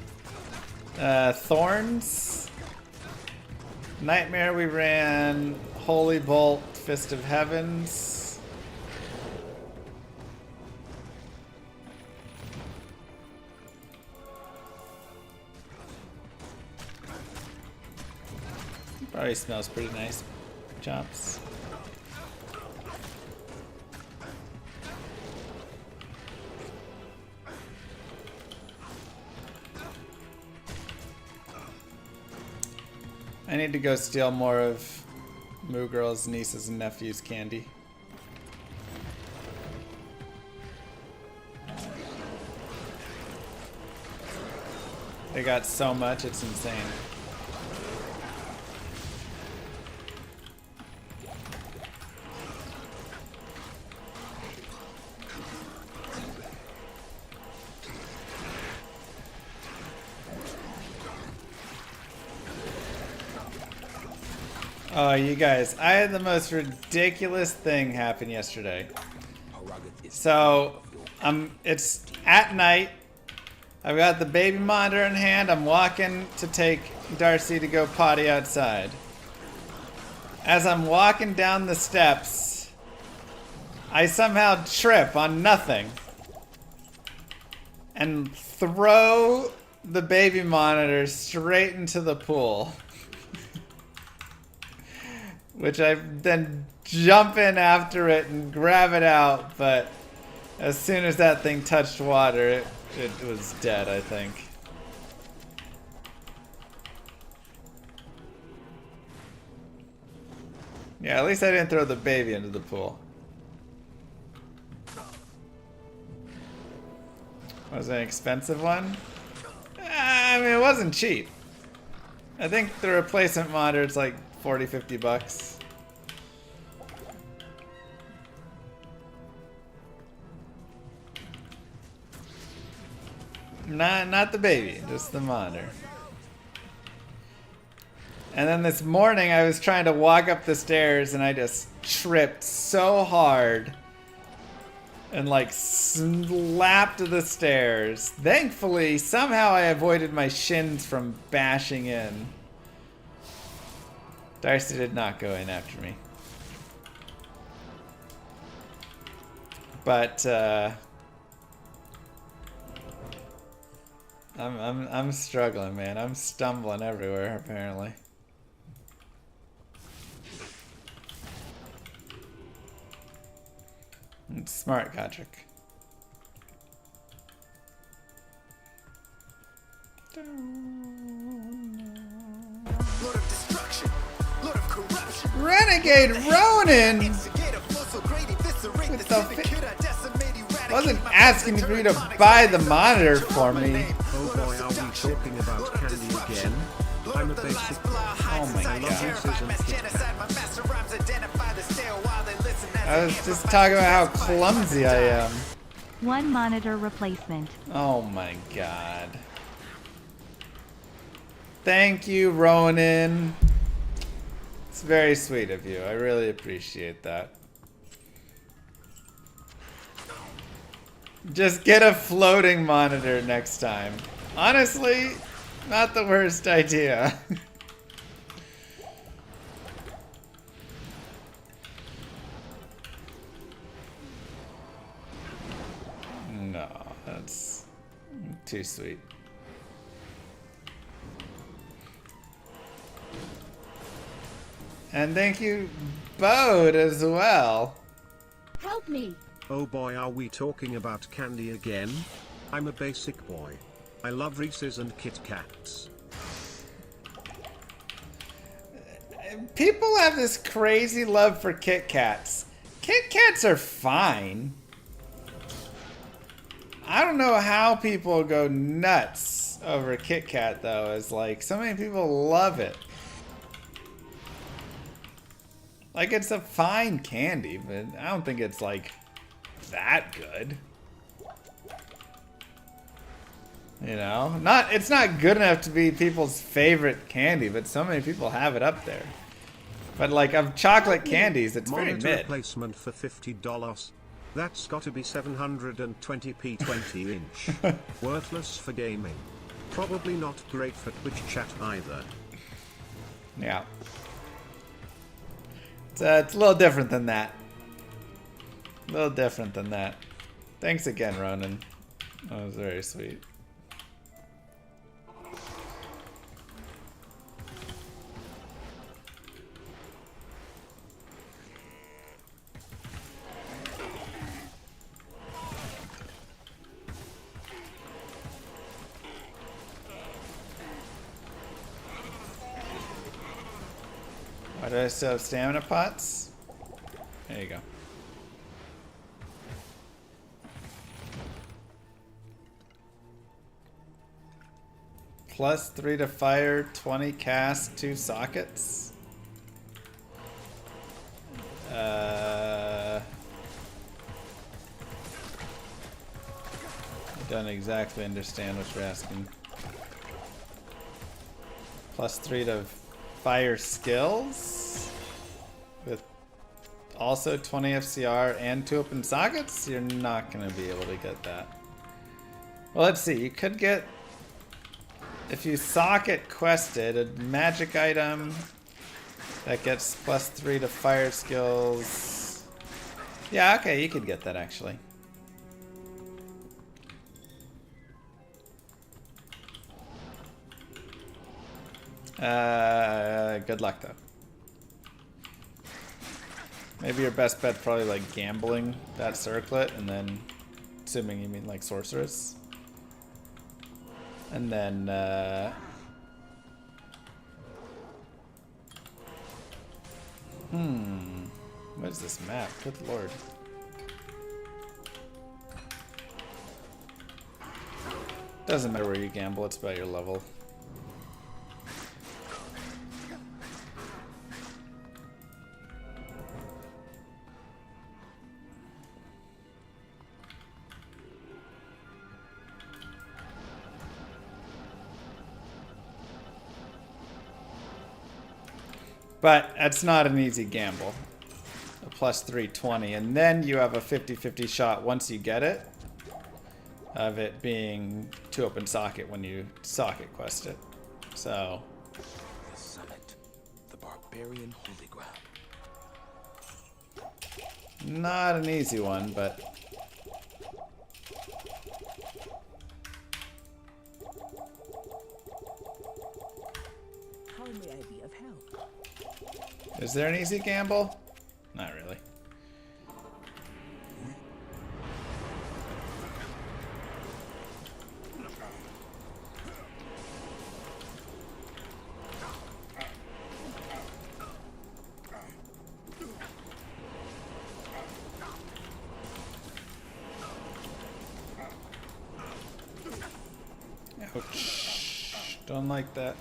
Thorns. Nightmare we ran Holy Bolt, Fist of Heavens. Probably smells pretty nice. Chops. I need to go steal more of Moo Girl's nieces and nephews' candy. They got so much, it's insane. Oh, you guys, I had the most ridiculous thing happen yesterday. So, it's at night. I've got the baby monitor in hand. I'm walking to take Darcy to go potty outside. As I'm walking down the steps, I somehow trip on nothing and throw the baby monitor straight into the pool. which I then jump in after it and grab it out, but as soon as that thing touched water, it was dead, I think. Yeah, at least I didn't throw the baby into the pool. Was it an expensive one? I mean, it wasn't cheap. I think the replacement monitor is like 40, 50 bucks. Not the baby, just the monitor. And then this morning I was trying to walk up the stairs and I just tripped so hard and like slapped the stairs. Thankfully, somehow I avoided my shins from bashing in. Darcy did not go in after me. But I'm struggling, man. I'm stumbling everywhere apparently. It's smart, Godric. Lord of destruction, Lord of corruption. Renegade Ronin! Wasn't asking for you to buy the monitor for me. Oh boy, are we talking about candy again? I'm a basic. Oh my god. I was just talking about how clumsy I am. One monitor replacement. Oh my god. Thank you, Ronin. It's very sweet of you. I really appreciate that. Just get a floating monitor next time. Honestly, not the worst idea. No, that's too sweet. And thank you, Bode, as well. Help me! Oh boy, are we talking about candy again? I'm a basic boy. I love Reese's and Kit Kats. People have this crazy love for Kit Kats. Kit Kats are fine. I don't know how people go nuts over Kit Kat though. It's like so many people love it. Like it's a fine candy, but I don't think it's like that good. You know, it's not good enough to be people's favorite candy, but so many people have it up there. But like of chocolate candies, it's very Monitor mid. replacement for $50. That's gotta be 720p 20 inch. Worthless for gaming. Probably not great for Twitch chat either. Yeah. It's a little different than that. A little different than that. Thanks again, Ronan. That was very sweet. Why do I still have stamina pots? There you go. +3 to fire, 20 cast, 2 sockets. I don't exactly understand what you're asking. +3 to fire skills with also 20 FCR and 2 open sockets? You're not going to be able to get that. Well, let's see. You could get, if you socket quested, a magic item that gets +3 to fire skills. Yeah, okay, you could get that actually. Good luck though. Maybe your best bet probably like gambling that circlet, and then, assuming you mean like sorceress. And then, what is this map? Good lord. Doesn't matter where you gamble, it's about your level. But that's not an easy gamble. A plus 320, and then you have a 50-50 shot once you get it of it being to open socket when you socket quest it. So The summit, the barbarian holy ground. not an easy one, but How may I be of help? is there an easy gamble? Not really. Ouch. Don't like that.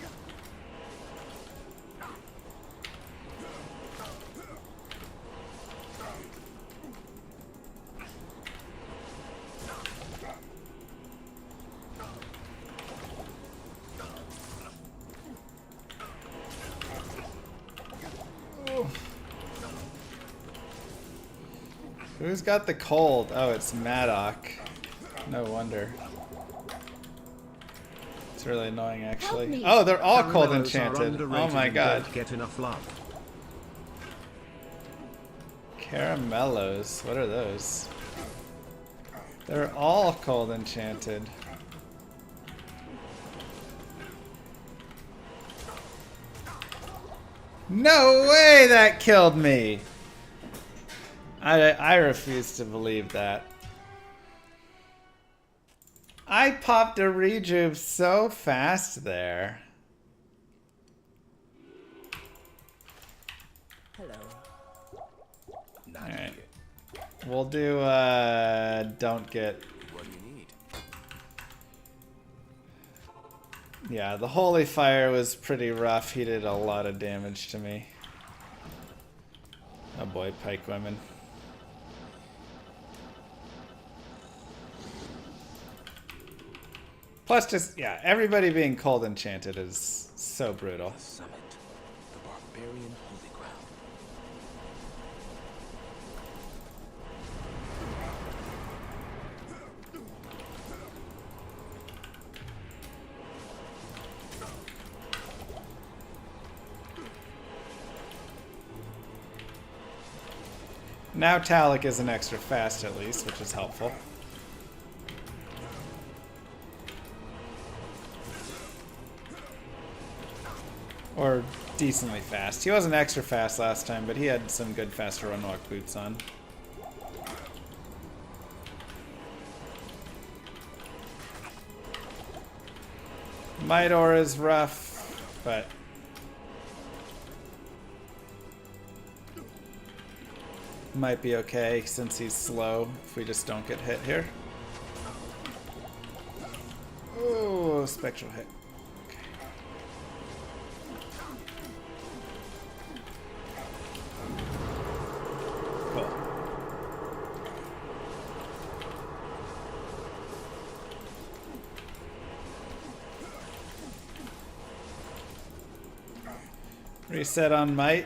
Who's got the cold? Oh, it's Maddock. No wonder. It's really annoying, actually. Oh, they're all cold Caramellos are enchanted. Oh underrated my and god. don't get enough love. Caramellos. What are those? They're all cold enchanted. No way that killed me! I refuse to believe that. I popped a rejuve so fast there. Hello. Alright. We'll do, don't get... What do you need? Yeah, the Holy Fire was pretty rough. He did a lot of damage to me. Oh boy, pike women. Plus just, yeah, everybody being cold enchanted is so brutal. The summit, the barbarian holy ground. Now Talik isn't extra fast at least, which is helpful. Or decently fast. He wasn't extra fast last time, but he had some good faster run walk boots on. Midor is rough, but might be okay since he's slow if we just don't get hit here. Oh, spectral hit. Okay. Cool. Reset on might.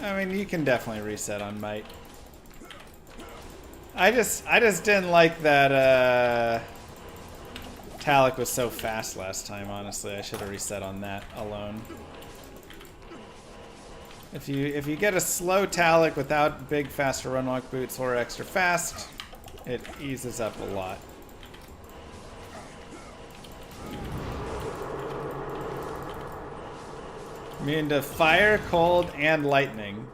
I mean, you can definitely reset on might. I just didn't like that Talik was so fast last time, honestly. I should have reset on that alone. If you get a slow Talik without big faster run walk boots or extra fast, it eases up a lot. Immune to fire, cold, and lightning.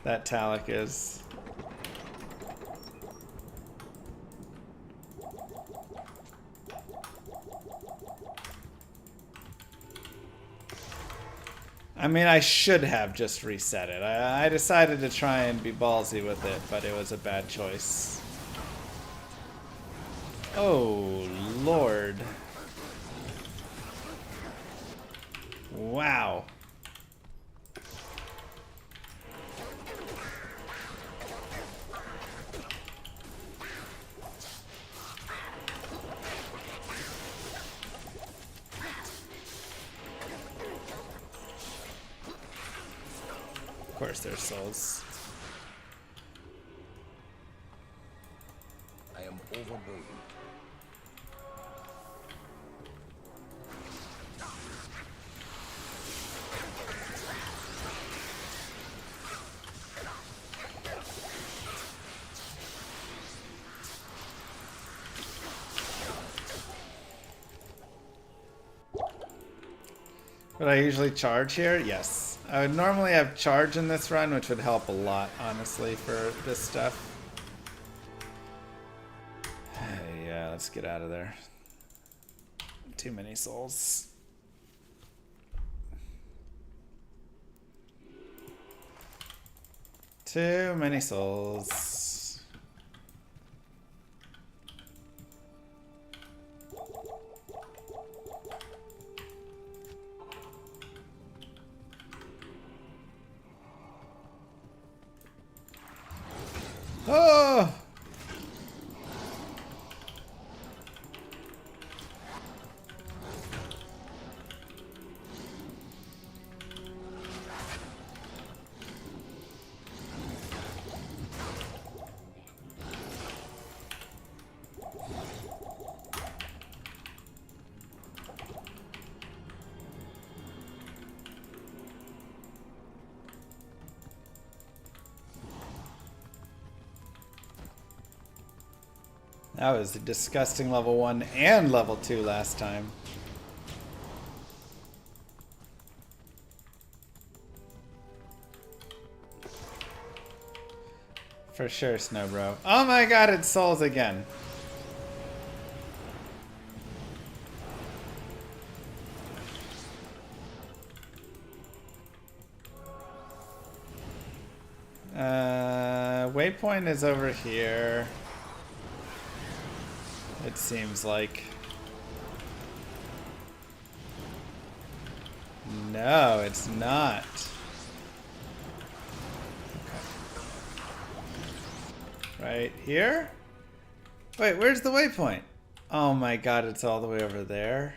That Talic is. I mean, I should have just reset it. I decided to try and be ballsy with it, but it was a bad choice. Oh, Lord. Wow. Of course, there's souls. I am overburdened. Would I usually charge here? Yes. I would normally have charge in this run, which would help a lot, honestly, for this stuff. Yeah, let's get out of there. Too many souls. Too many souls. Oh! That was a disgusting level 1 and level 2 last time. For sure, Snowbro. Oh my god, it's souls again. Waypoint is over here. It seems like. No, it's not. Okay. Right here? Wait, where's the waypoint? Oh my god, it's all the way over there.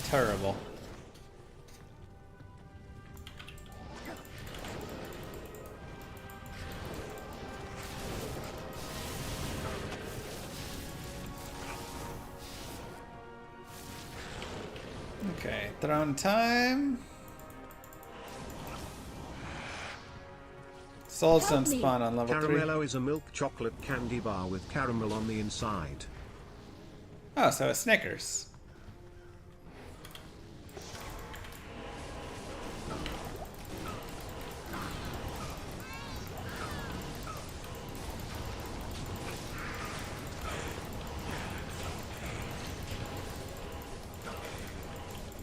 Terrible. Okay, throne time. Souls don't spawn on level 3. Caramello is a milk chocolate candy bar with caramel on the inside. Oh, so a Snickers.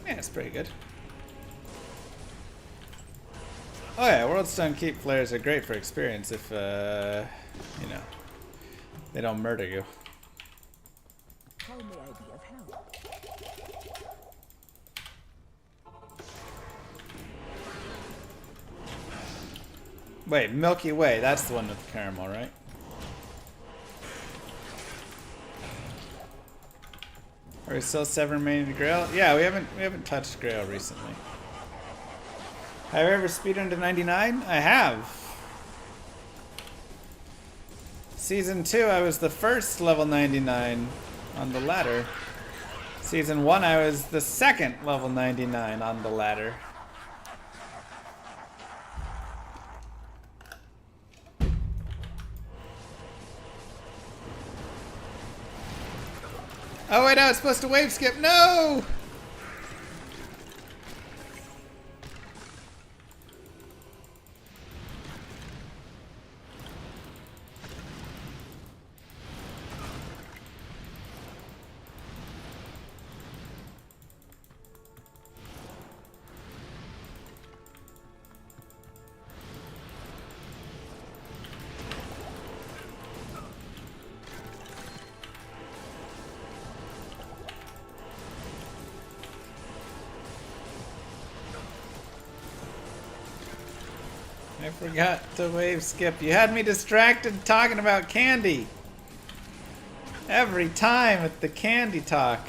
Yeah, it's pretty good. Oh yeah, World Stone Keep flares are great for experience if, you know, they don't murder you. How may I be of help? Wait, Milky Way, that's the one with the caramel, right? Are we still 7 remaining to Grail? Yeah, we haven't touched Grail recently. Have I ever speedrun to 99? I have. Season 2, I was the first level 99 on the ladder. Season 1, I was the second level 99 on the ladder. Oh wait, I was supposed to wave skip. No! I forgot to wave skip. You had me distracted talking about candy. Every time with the candy talk.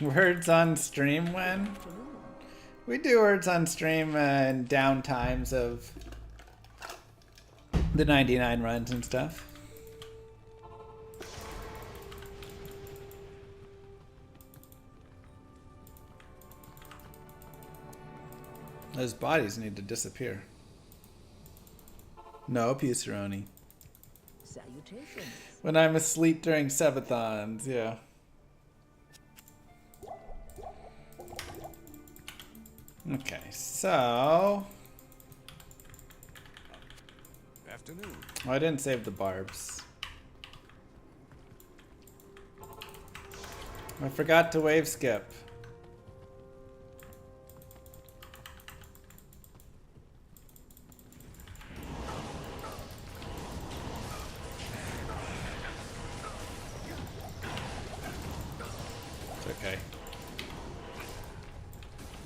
Words on stream when? We do words on stream in down times of the 99 runs and stuff. Those bodies need to disappear. No, Pusaroni. Salutations. When I'm asleep during subathons, yeah. Okay, so... Afternoon. Oh, I didn't save the barbs. I forgot to wave skip. It's okay.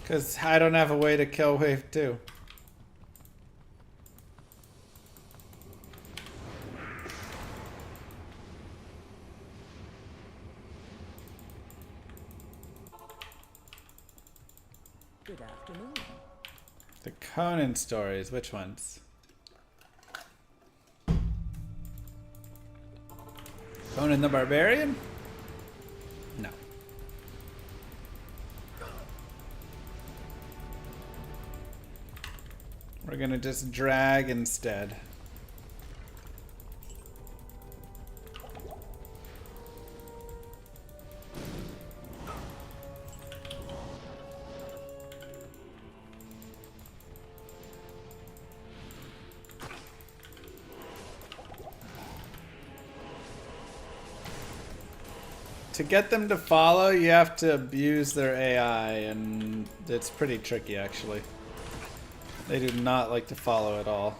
Because I don't have a way to kill wave 2. Good afternoon. The Conan stories, which ones? Conan the Barbarian? No. We're gonna just drag instead. To get them to follow, you have to abuse their AI, and it's pretty tricky, actually. They do not like to follow at all.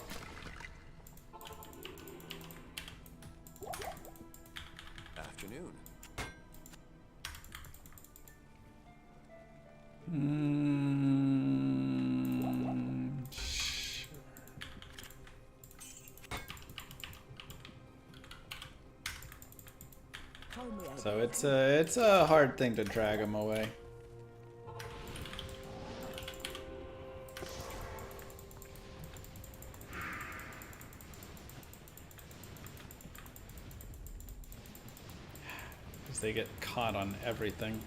Afternoon. Sure. How may I So be of it's a hard thing to drag them away. Because they get caught on everything.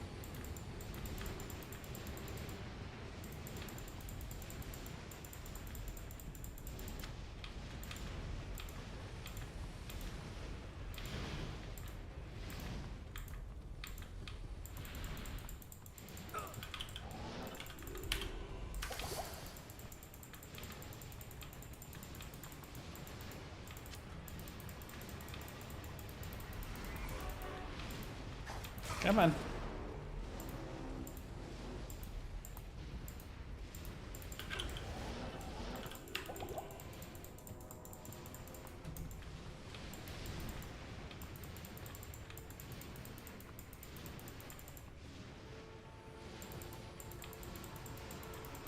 Come on.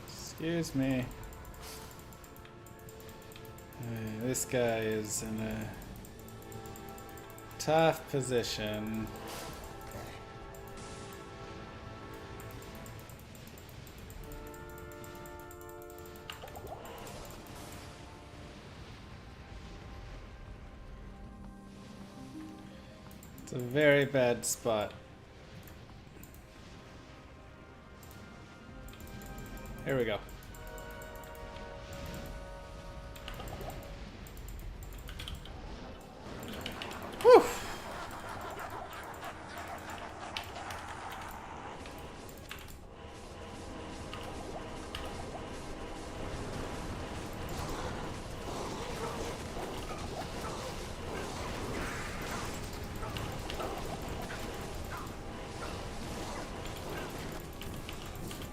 Excuse me. This guy is in a tough position. It's a very bad spot. Here we go. Whew.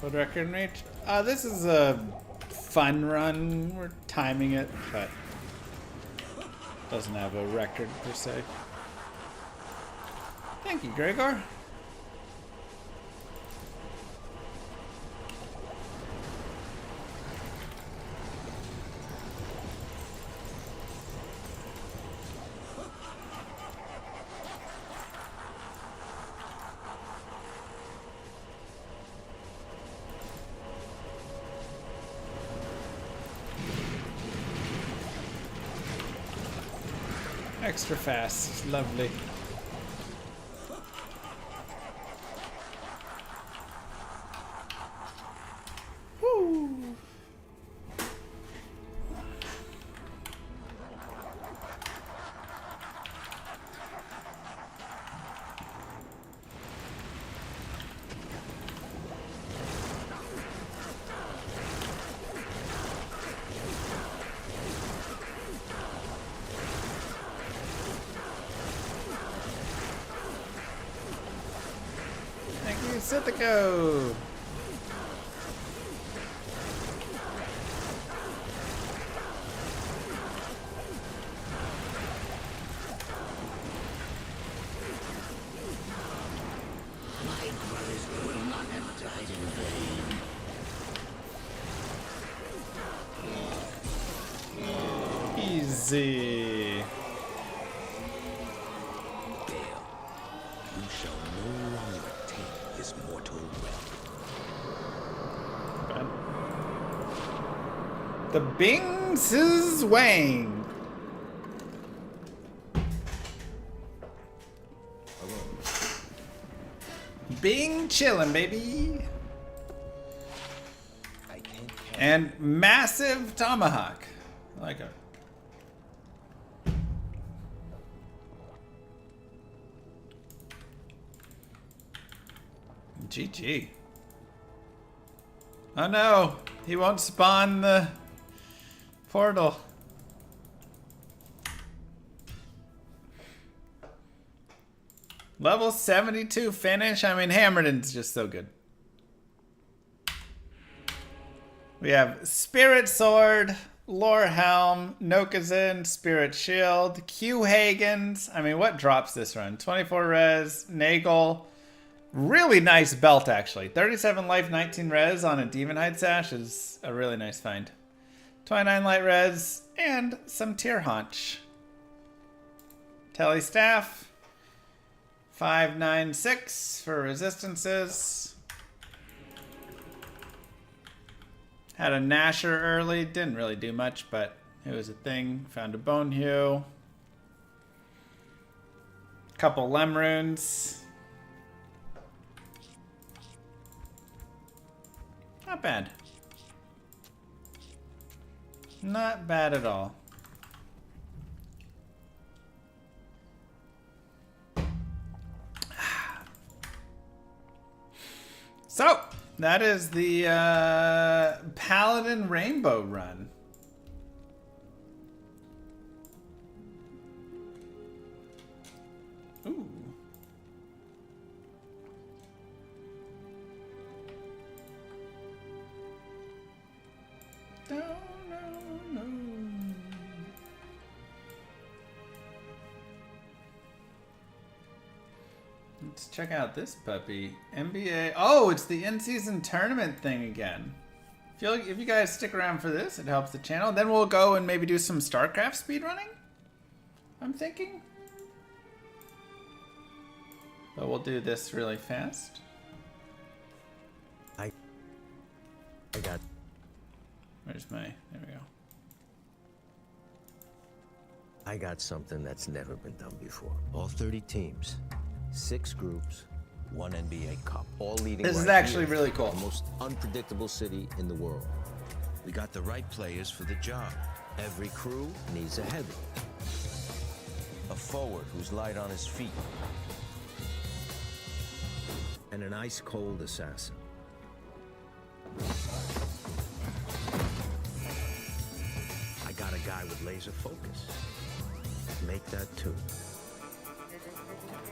What record reach? This is a fun run. We're timing it, but doesn't have a record per se. Thank you, Gregor. Extra fast, lovely. Woo. Sithico. My brothers will not have died in vain. Easy. Baal, you shall no longer take his mortal realm. The Bings is Wang. Bing chillin', baby. I can't count. And massive tomahawk. I like it. GG. Oh no, he won't spawn the portal. Level 72 finish. I mean, Hammerden's just so good. We have Spirit Sword, Lore Helm, Nokazin, Spirit Shield, Q Hagens. I mean, what drops this run? 24 res, Nagel. Really nice belt, actually. 37 life, 19 res on a Demon Hide Sash is a really nice find. 29 light res, and some Tear Haunch. Telly Staff. 596 for resistances. Had a Gnasher early. Didn't really do much, but it was a thing. Found a Bone Hue. Couple Lemrunes. Not bad. Not bad at all. So, that is the Paladin Rainbow run. Ooh. No. Let's check out this puppy. NBA. Oh, it's the in-season tournament thing again. If you guys stick around for this, it helps the channel. Then we'll go and maybe do some StarCraft speedrunning, I'm thinking. But we'll do this really fast. I got. Where's my... There we go. I got something that's never been done before. All 30 teams 6 groups, 1 NBA Cup, all leading This is right actually here, really cool. the most unpredictable city in the world. We got the right players for the job. Every crew needs a heavy. A forward who's light on his feet. And an ice-cold assassin. I got a guy with laser focus. Make that 2.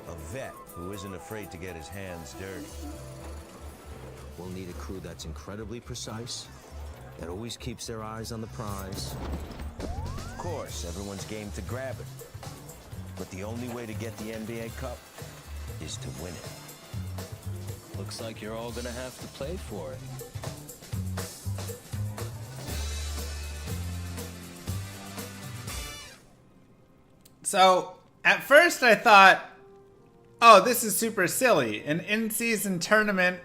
A vet who isn't afraid to get his hands dirty. We'll need a crew that's incredibly precise, that always keeps their eyes on the prize. Of course, everyone's game to grab it. But the only way to get the NBA Cup is to win it. Looks like you're all gonna have to play for it. So, at first I thought, oh, this is super silly. An in-season tournament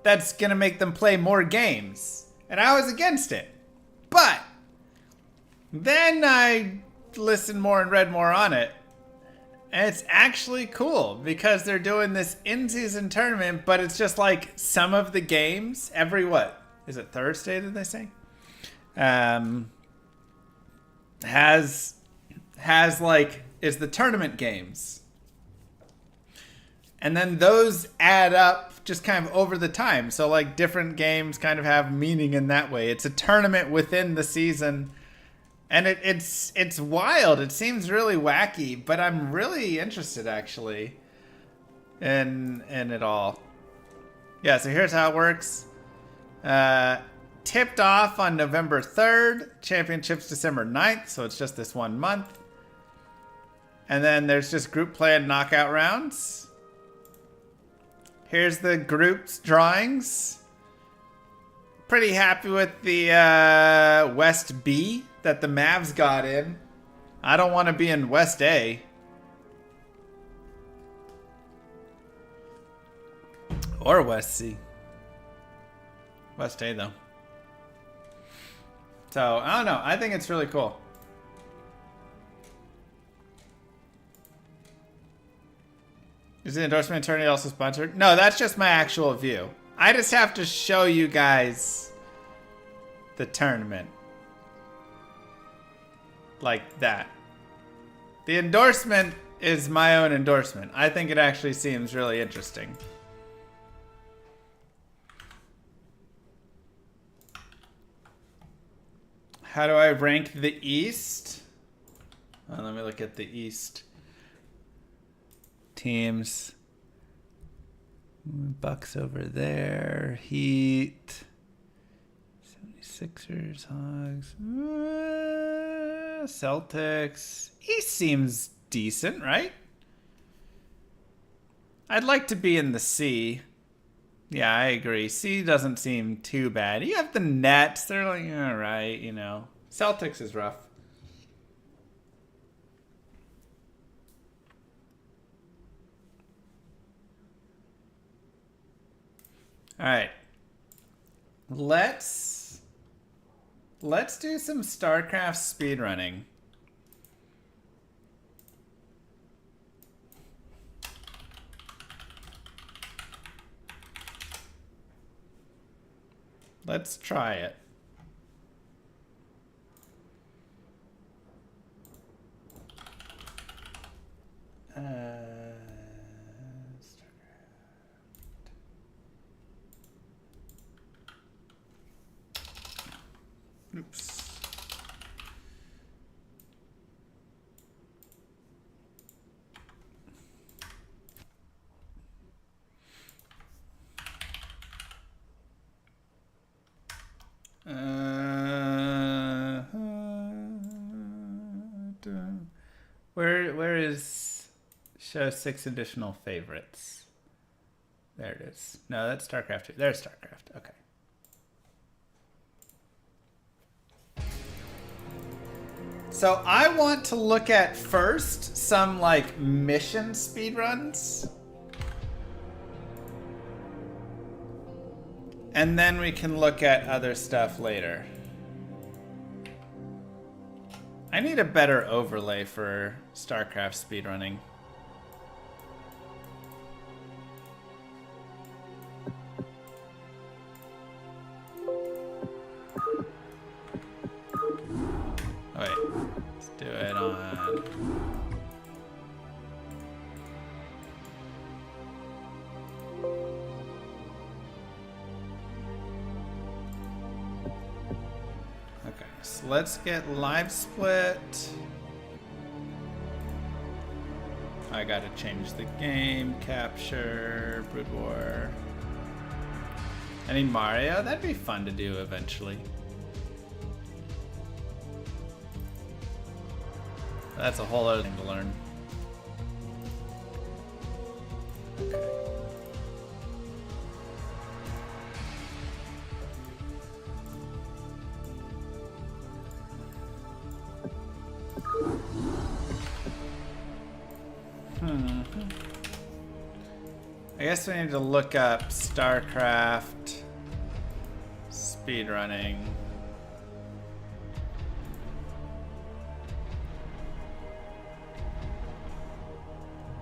that's going to make them play more games. And I was against it. But then I listened more and read more on it. And it's actually cool because they're doing this in-season tournament, but it's just like some of the games every what? Is it Thursday, did they say? Has like, is the tournament games. And then those add up just kind of over the time. So like different games kind of have meaning in that way. It's a tournament within the season. And it's wild. It seems really wacky, but I'm really interested actually in it all. Yeah, so here's how it works. Tipped off on November 3rd, championships December 9th, so it's just this 1 month. And then there's just group play and knockout rounds. Here's the group's drawings. Pretty happy with the West B that the Mavs got in. I don't want to be in West A. Or West C. West A though. So, I don't know. I think it's really cool. Is the endorsement attorney also sponsored? No, that's just my actual view. I just have to show you guys the tournament. Like that. The endorsement is my own endorsement. I think it actually seems really interesting. How do I rank the East? Let me look at the East teams. Bucks over there. Heat. 76ers, Hogs. Celtics. East seems decent, right? I'd like to be in the C. Yeah, I agree. C doesn't seem too bad. You have the Nets. They're like, all right, you know. Celtics is rough. All right. Let's do some StarCraft speedrunning. Let's try it. Oops. Where is show 6 additional favorites? There it is. No, that's StarCraft 2. There's StarCraft. Okay. So I want to look at first some like mission speedruns. And then we can look at other stuff later. I need a better overlay for StarCraft speedrunning. So let's get live split. I gotta change the game, capture, Brood War. Any Mario? That'd be fun to do eventually. That's a whole other thing to learn. Okay. I guess we need to look up STARCRAFT speedrunning.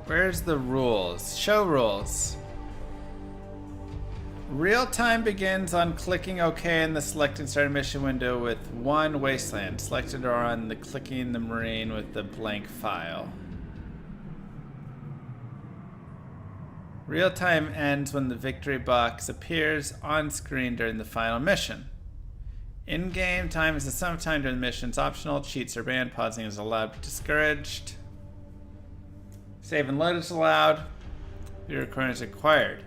Where's the rules? Show rules. Real time begins on clicking OK in the selected start mission window with one wasteland selected, or on the clicking the marine with the blank file. Real time ends when the victory box appears on screen during the final mission. In-game time is the sum of time during the mission. It's optional. Cheats are banned. Pausing is allowed but discouraged. Save and load is allowed. Video recording is required.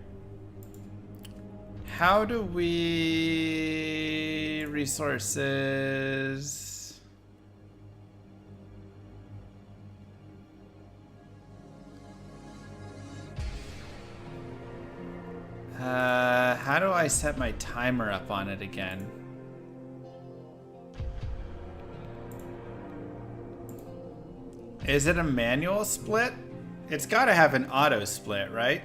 How do we... resources... how do I set my timer up on it again? Is it a manual split? It's got to have an auto split, right?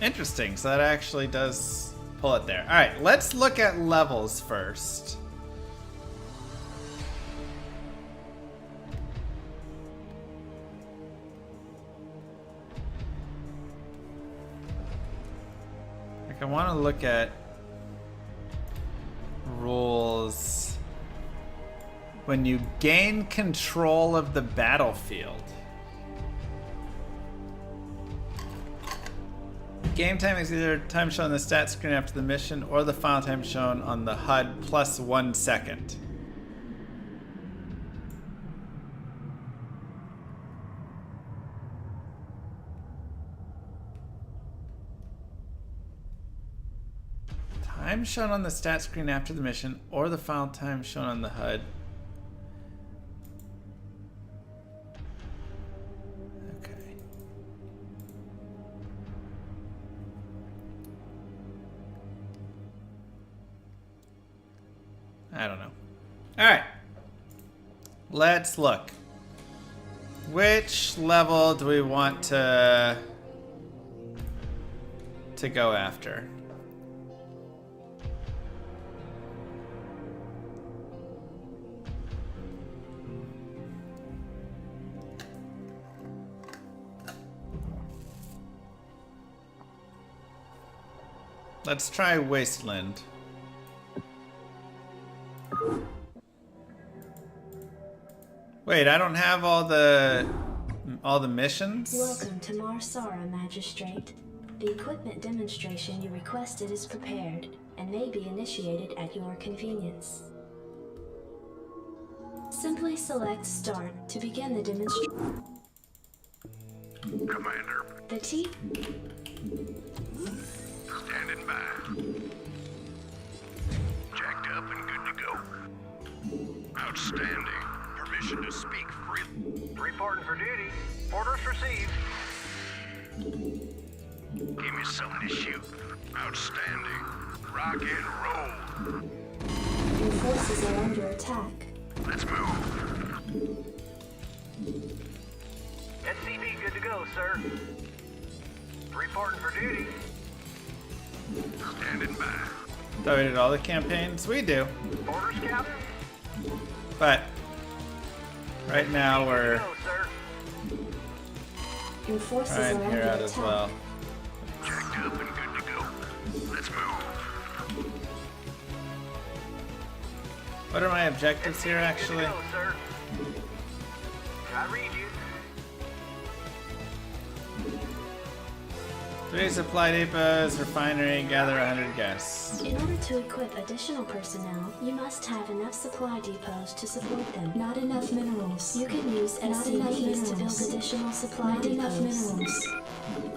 Interesting, so that actually does pull it there. Alright, let's look at levels first. Like, I want to look at rules when you gain control of the battlefield. Game time is either time shown on the stat screen after the mission or the final time shown on the HUD plus 1 second. Time shown on the stat screen after the mission or the final time shown on the HUD. I don't know. Alright. Let's look. Which level do we want to go after? Let's try Wasteland. Wait, I don't have all the missions? Welcome to Marsara, Magistrate. The equipment demonstration you requested is prepared and may be initiated at your convenience. Simply select Start to begin the demonstration. Commander, The T. standing by. Jacked up and good to go. Outstanding. Permission to speak freely. Reporting for duty. Orders received. Give me something to shoot. Outstanding. Rock and roll. Your forces are under attack. Let's move. SCV good to go, sir. Reporting for duty. Standing by. Thought we did all the campaigns. We do. Orders, Captain. But right now we're Go, sir. Your forces trying are here under out attack. as well. Jacked up and good to go. Let's move. What are my objectives here, actually? Good to go, sir. I read you. 3 supply depots, refinery, gather 100 guests. In order to equip additional personnel, you must have enough supply depots to support them. Not enough minerals. You can use SCVs to build additional supply depots. Not enough minerals.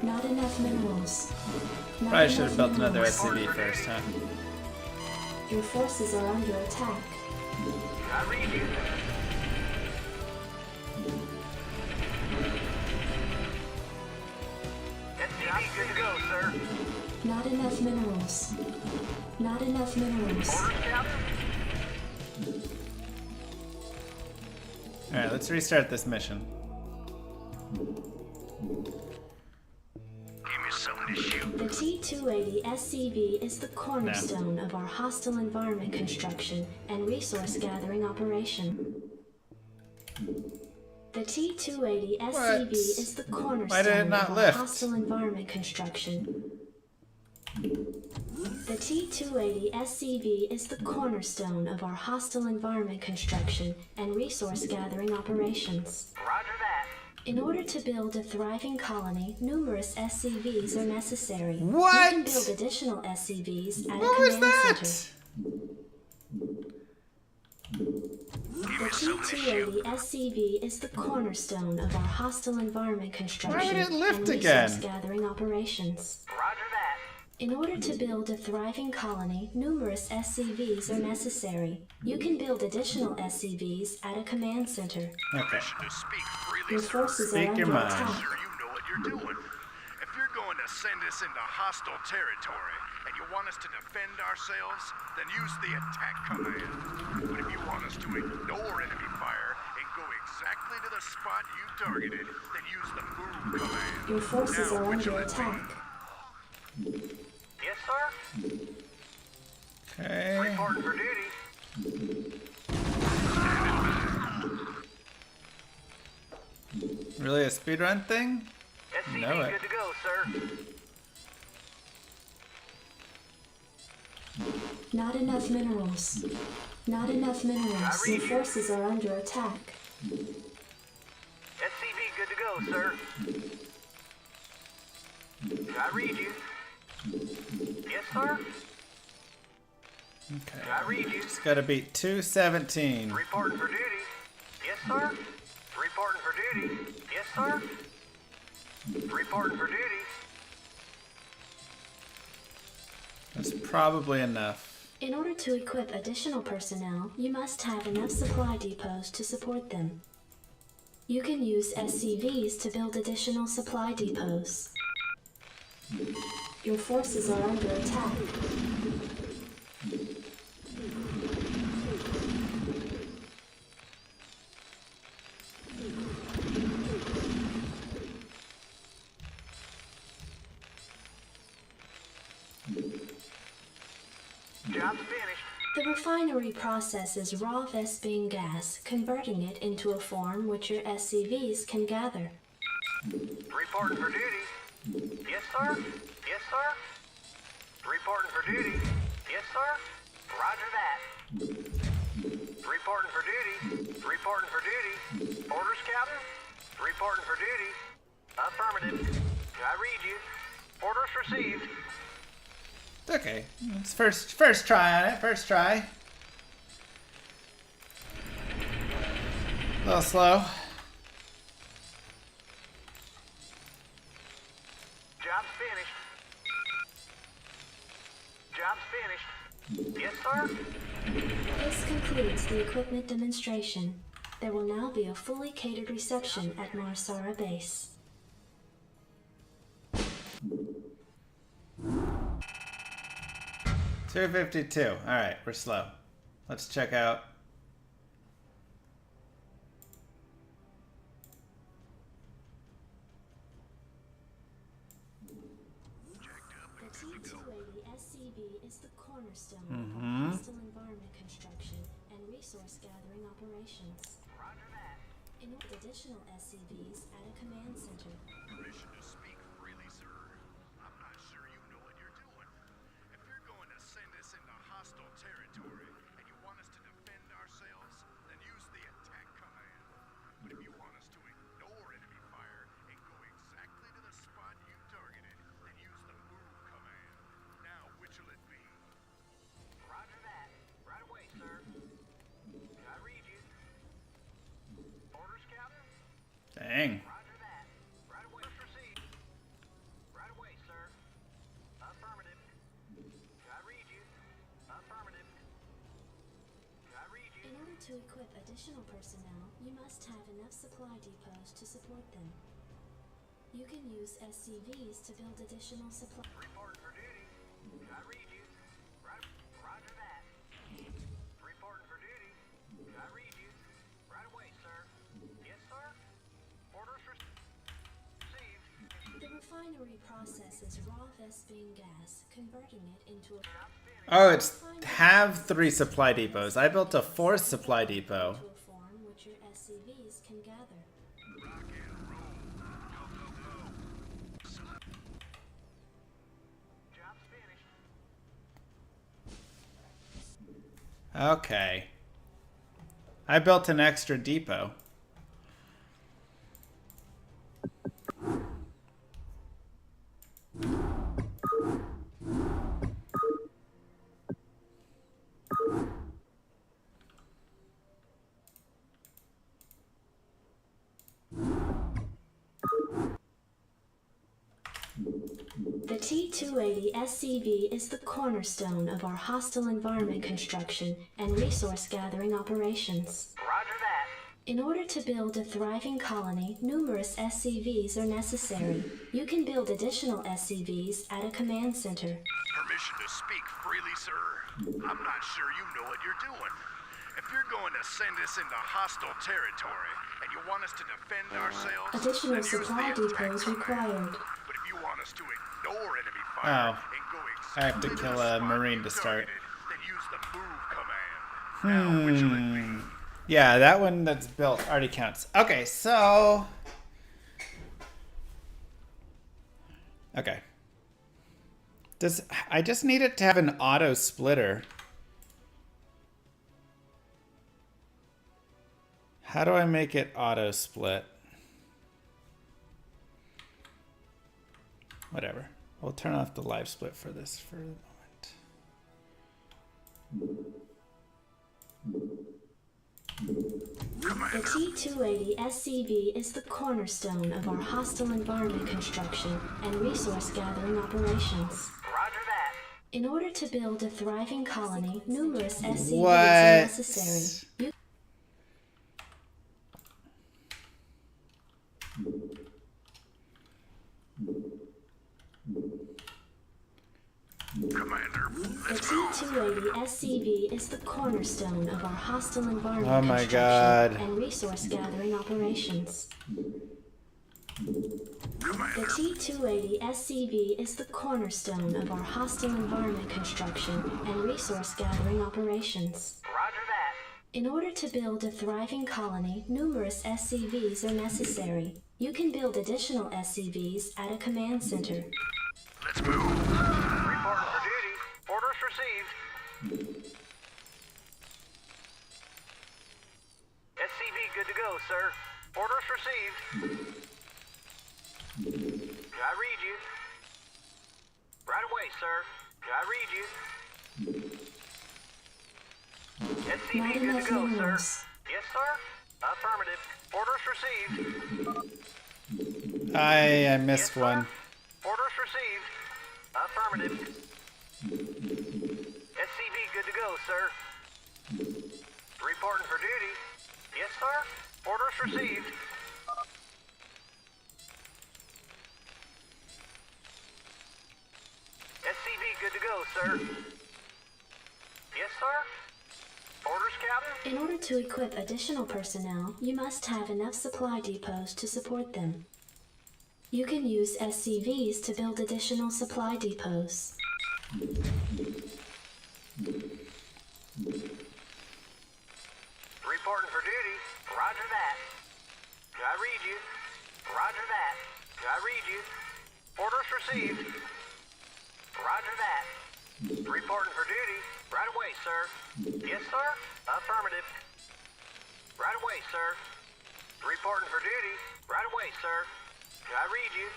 Not enough minerals. Not Probably should enough have built another minerals. SCV first, huh? Your forces are under attack. I read you. SCV good to go, sir. Not enough minerals. Not enough minerals. Orders, Captain. Alright, let's restart this mission. Give me something to shoot. The T-280 SCV is the cornerstone of our hostile environment construction and resource gathering operation. The T-280 SCV is the Why did it cornerstone not of our lift? hostile environment construction. The T-280 SCV is the cornerstone of our hostile environment construction and resource gathering operations. Roger that. In order to build a thriving colony, numerous SCVs are necessary. What? You can build additional SCVs at What a was command that? center. The T-280 SCV is the cornerstone of our hostile environment construction Why would it lift and again? resource gathering operations. Roger that. In order to build a thriving colony, numerous SCVs are necessary. You can build additional SCVs at a command center. Okay. To speak freely, Your sir. forces Speak are your under mind. attack. Sure you know what you're doing. If you're going to send us into hostile territory and you want us to defend ourselves, then use the attack command. But if you want us to ignore enemy fire and go exactly to the spot you targeted, then use the move command. Your forces Now, are which under will it be? attack. Yes, sir. Okay. Reporting for duty. Really a speedrun thing? SCV Know it. good to go, sir. Not enough minerals. Not enough minerals. Your forces are under attack. SCV good to go, sir. I read you. Yes, sir. Okay. I read you. Just gotta beat 217. Reporting for duty. Yes, sir. Reporting for duty. Yes, sir. Reporting for duty. That's probably enough. In order to equip additional personnel, you must have enough supply depots to support them. You can use SCVs to build additional supply depots. Your forces are under attack. Job's finished. The refinery processes raw Vespine gas, converting it into a form which your SCVs can gather. Reporting for duty. Yes, sir. Yes, sir. Reporting for duty. Yes, sir. Roger that. Reporting for duty. Reporting for duty. Orders, Captain. Reporting for duty. Affirmative. I read you. Orders received. It's okay. It's first try on it. First try. A little slow. Job's finished. Job's finished. Yes, sir. This concludes the equipment demonstration. There will now be a fully catered reception at Marsara Base. $252. All right, we're slow. Let's check out. The T280 SCV is the cornerstone of our hostile environment construction and resource gathering operations. In additional SCVs at a command center. Permission to speak freely, sir. I'm not sure you know what you're doing. If you're going to send us into hostile territory and you want us to defend ourselves, then use the attack command. But if you want us to ignore enemy fire and go exactly to the spot you targeted, then use the move command. Now, which'll it be? Roger that. Right away, sir. Can I read you? Orders, Captain? Dang. Roger that. Right away, proceed. Right away, sir. Affirmative. Can I read you? Affirmative. Can I read you? In order to equip additional personnel, you must have enough supply depots to support them. You can use SCVs to build additional supply. Reporting for duty. Can I read you? Roger that. Reporting for duty. Can I read you? Right away, sir. Yes, sir. Orders received. The refinery processes raw Vespine gas, converting it into a Oh, it's have 3 supply depots. I built a 4th supply depot. to a form which your SCVs can gather. Job's finished. Okay. I built an extra depot. The T280 SCV is the cornerstone of our hostile environment construction and resource gathering operations. Roger that. In order to build a thriving colony, numerous SCVs are necessary. You can build additional SCVs at a command center. Permission to speak freely, sir. I'm not sure you know what you're doing. If you're going to send us into hostile territory and you want us to defend ourselves, Additional then use supply the attack depots command. required. But if you want us to ignore enemy fire Oh. and go I have to exactly kill the a spot Marine you to start. targeted, then use the move command. Now, which'll it be? Yeah, that one that's built already counts. Okay, so... Okay. I just need it to have an auto splitter. How do I make it auto split? Whatever. We'll turn off the live split for this for the moment. The T280 SCV is the cornerstone of our hostile environment construction and resource gathering operations. Roger that. In order to build a thriving colony, numerous SCVs What? are necessary. Commander, The let's move. T280 SCV is the cornerstone of our hostile environment Oh my construction God. and resource gathering operations. The T280 SCV is the cornerstone of our hostile environment construction and resource gathering operations. Roger that. In order to build a thriving colony, numerous SCVs are necessary. You can build additional SCVs at a command center. Let's move. Reporting for duty. Orders received. SCV good to go, sir. Orders received. Can I read you? Right away, sir. Can I read you? Not SCV good enough to go, sir. minerals. Yes, sir. Affirmative. Orders received. I missed Yes, sir. one. Orders received. Affirmative. SCV good to go, sir. Reporting for duty. Yes, sir. Orders received. SCV good to go, sir. Yes, sir. Orders, Captain? In order to equip additional personnel, you must have enough supply depots to support them. You can use SCVs to build additional supply depots. Reporting for duty. Roger that. I read you. Roger that. I read you. Orders received. Roger that. Reporting for duty. Right away, sir. Yes, sir. Affirmative. Right away, sir. Reporting for duty. Right away, sir. I read you.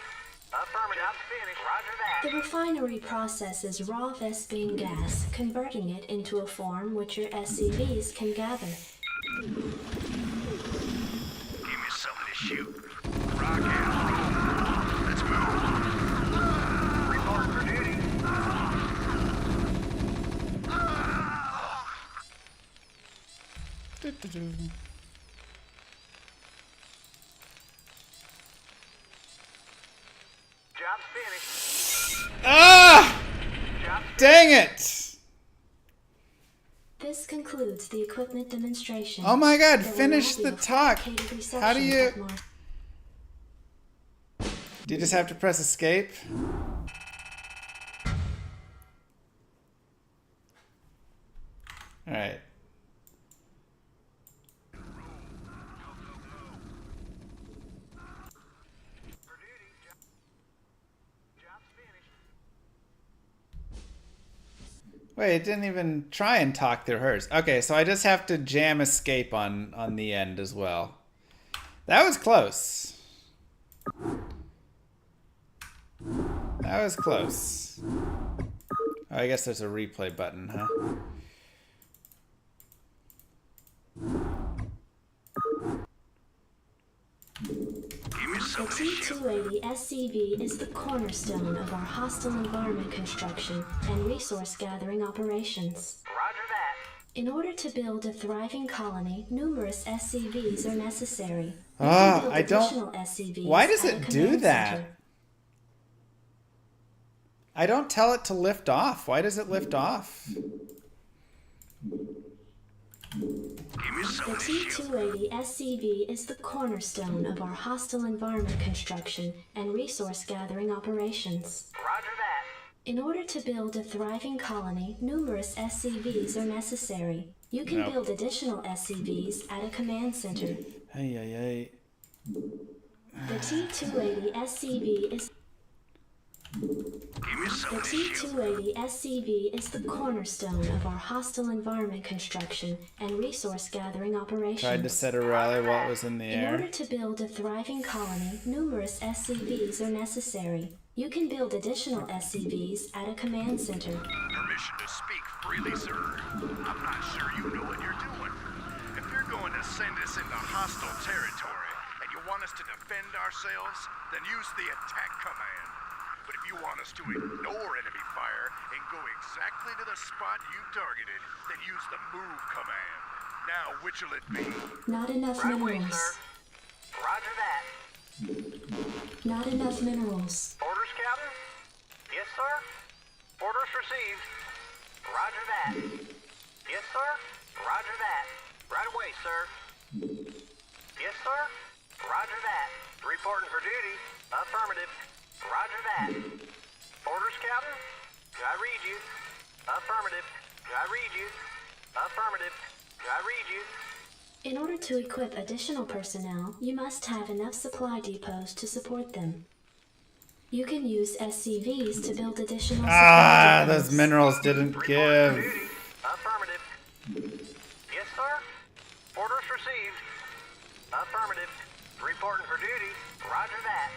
Affirmative. Job's finished. Roger that. The refinery processes raw Vespene gas, converting it into a form which your SCVs can gather. Give me something to shoot. Rock out. Let's move. Reporting for duty. Job's finished. Ah! Job's Dang it! This concludes the equipment demonstration. Oh my god, There will finish now be the a talk. dedicated reception How do you... at Mars. Do you just have to press escape? Alright. Wait, it didn't even try and talk through hers. Okay, so I just have to jam escape on the end as well. That was close. That was close. Oh, I guess there's a replay button, huh? The T-280 SCV is the cornerstone of our hostile environment construction and resource gathering operations. Roger that. In order to build a thriving colony, numerous SCVs are necessary. You Ah, can build I don't- additional SCVs Why does at a it do command that? center. I don't tell it to lift off. Why does it lift off? The T-280 SCV is the cornerstone of our hostile environment construction and resource gathering operations. Roger that. In order to build a thriving colony, numerous SCVs are necessary. You can Nope. build additional SCVs at a command center. Hey, hey, hey. The T-280 SCV is The T-280 SCV is the cornerstone of our hostile environment construction and resource gathering operations. Tried to set a rally while it was in the In order air. to build a thriving colony, numerous SCVs are necessary. You can build additional SCVs at a command center. Permission to speak freely, sir. I'm not sure you know what you're doing. If you're going to send us into hostile territory and you want us to defend ourselves, then use the attack command. But if you want us to ignore enemy fire and go exactly to the spot you targeted, then use the move command. Now, which'll it be? Not enough Right away, minerals. sir. Roger that. Not enough minerals. Orders, Captain? Yes, sir. Orders received. Roger that. Yes, sir. Roger that. Right away, sir. Yes, sir. Roger that. Reporting for duty. Affirmative. Roger that. Orders, Captain? I read you. Affirmative. I read you. Affirmative. I read you. In order to equip additional personnel, you must have enough supply depots to support them. You can use SCVs to build additional Ah, supply depots. those minerals didn't Reporting for give. duty. Affirmative. Yes, sir. Orders received. Affirmative. Reporting for duty. Roger that.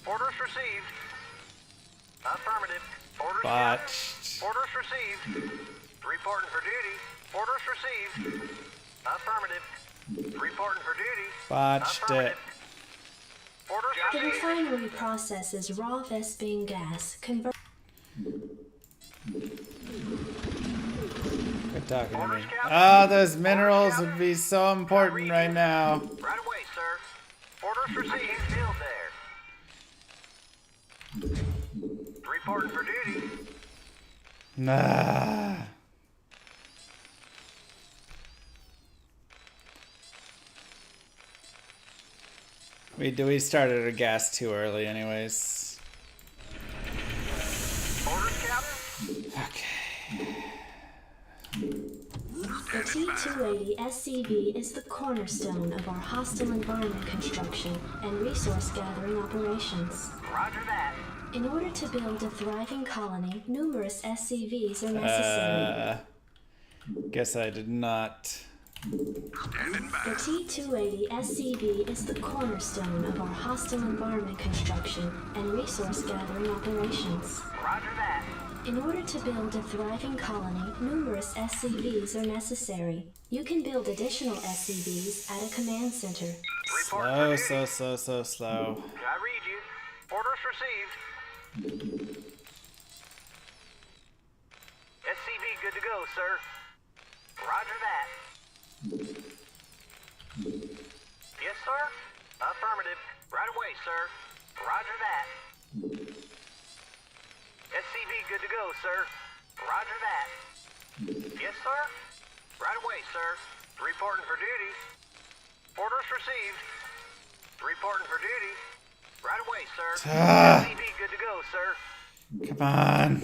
Orders received. Affirmative. Orders Botched. Captain. Orders received. Reporting for duty. Orders received. Affirmative. Reporting for duty. Botched it. Affirmative. Orders The received. refinery processes raw Vespene gas, convert. talking to me. Oh, those minerals would be so important right now. Right away, sir. Orders received. Still there. Reporting for duty. Nah. We started our gas too early anyways. Orders, Captain. Okay. The T-280 SCV is the cornerstone of our hostile environment construction and resource gathering operations. Roger that. In order to build a thriving colony, numerous SCVs are necessary. Guess I did not. The T-280 SCV is the cornerstone of our hostile environment construction and resource gathering operations. Roger that. In order to build a thriving colony, numerous SCVs are necessary. You can build additional SCVs at a command center. Slow, so slow. I read you. Orders received. SCV good to go, sir. Roger that. Yes, sir. Affirmative. Right away, sir. Roger that. SCV good to go, sir. Roger that. Yes, sir. Right away, sir. Reporting for duty. Orders received. Reporting for duty. Right away, sir. SCV good to go, sir. Come on.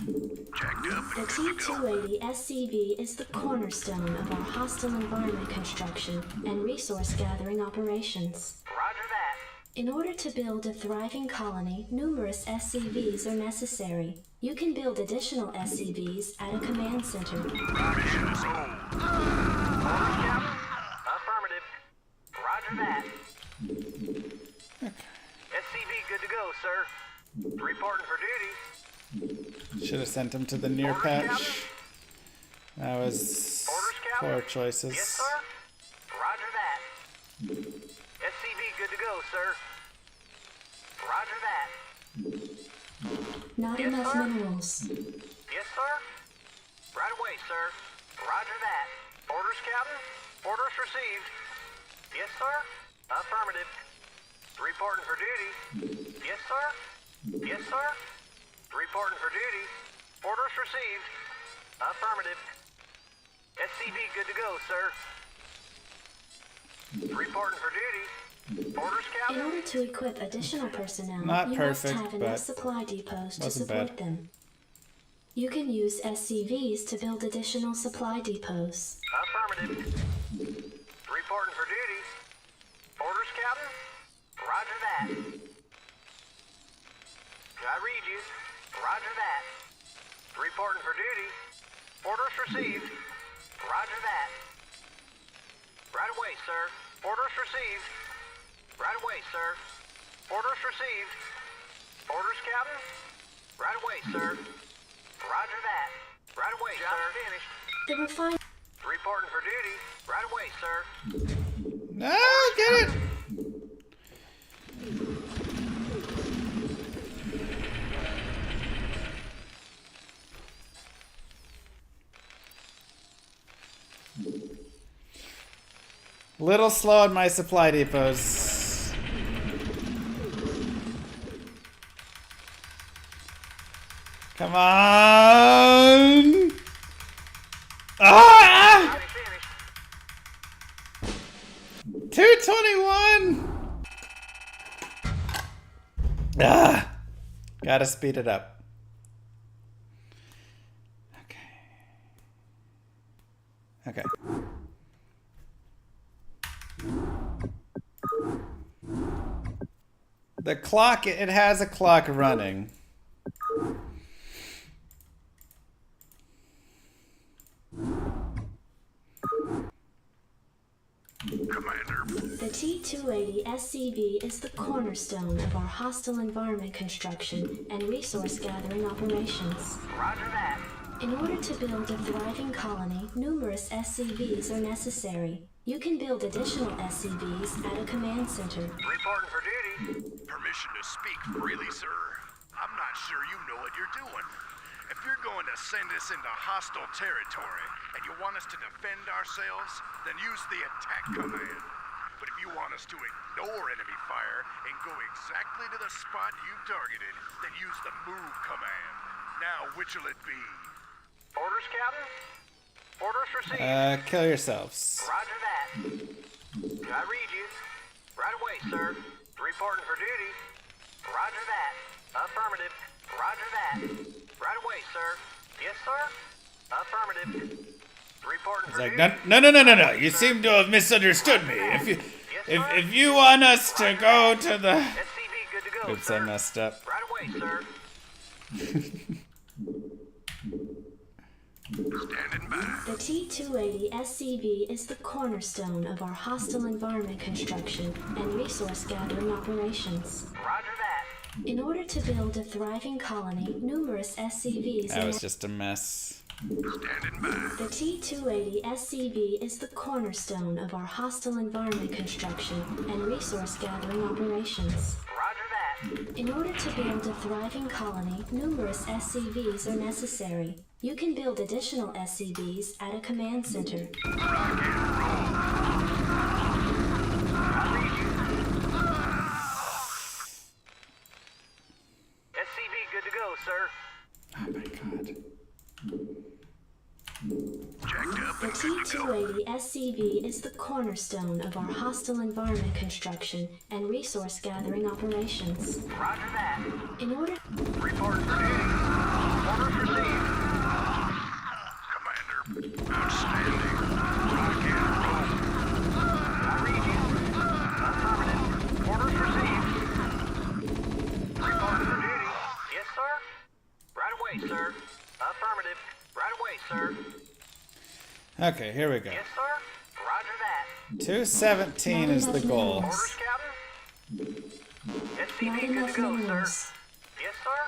The T-280 SCV is the cornerstone of our hostile environment construction and resource gathering operations. Roger that. In order to build a thriving colony, numerous SCVs are necessary. You can build additional SCVs at a command center. Affirmative. Roger that. SCV good to go, sir. Reporting for duty. Should have sent him to the near patch. That was poor choices. Yes, sir. Roger that. SCV good to go, sir. Roger that. Not Yes, enough sir. minerals. Yes, sir. Right away, sir. Roger that. Orders, Captain. Orders received. Yes, sir. Affirmative. Reporting for duty. Yes, sir. Yes, sir. Reporting for duty. Orders received. Affirmative. SCV good to go, sir. Reporting for duty. Orders, In Captain. order to equip additional personnel, Not you perfect, must have enough but supply depots to wasn't support bad. them. You can use SCVs to build additional supply depots. Affirmative. Reporting for duty. Orders, Captain. Roger that. I read you. Roger that. Reporting for duty. Orders received. Roger that. Right away, sir. Orders received. Right away, sir. Orders received. Orders, Captain. Right away, sir. Roger that. Right away, sir. Finished. The refined Reporting for duty. Right away, sir. No, get it! Little slow on my supply depots. Come on! Ah! 221! Ah! Gotta speed it up. Okay. The clock, it has a clock running. The T-280 SCV is the cornerstone of our hostile environment construction and resource gathering operations. Roger that. In order to build a thriving colony, numerous SCVs are necessary. You can build additional SCVs at a command center. Reporting for duty. Permission to speak freely, sir. I'm not sure you know what you're doing. If you're going to send us into hostile territory and you want us to defend ourselves, then use the attack command. But if you want us to ignore enemy fire and go exactly to the spot you've targeted, then use the move command. Now, which'll it be? Orders, Captain? Orders received. Kill yourselves. Roger that. I read you. Right away, sir. Reporting for duty. Roger that. Affirmative. Roger that. Right away, sir. Yes, sir. Affirmative. Reporting for It's duty. like, no. You seem to have misunderstood me. If you want us to go to the... SCV good to go, Oops, sir. I messed up. Right away, sir. Standing by. The T-280 SCV is the cornerstone of our hostile environment construction and resource gathering operations. Roger that. In order to build a thriving colony, numerous SCVs That are was just a mess. Standing by. The T-280 SCV is the cornerstone of our hostile environment construction and resource gathering operations. Roger that. In order to build a thriving colony, numerous SCVs are necessary. You can build additional SCVs at a command center. SCV good to go, sir. Oh my god. Jacked up The and good to go. T-280 SCV is the cornerstone of our hostile environment construction and resource gathering operations. Roger that. In order Reporting for duty. Orders received. Commander, outstanding. Rock and roll. I read you. Affirmative. Orders received. Reporting for duty. Yes, sir. Right away, sir. Affirmative. Right away, sir. Okay, here we go. Yes, sir. Roger that. 217 is the goal. Orders, Captain? not SCV good enough to go, sir. minerals. Yes, sir.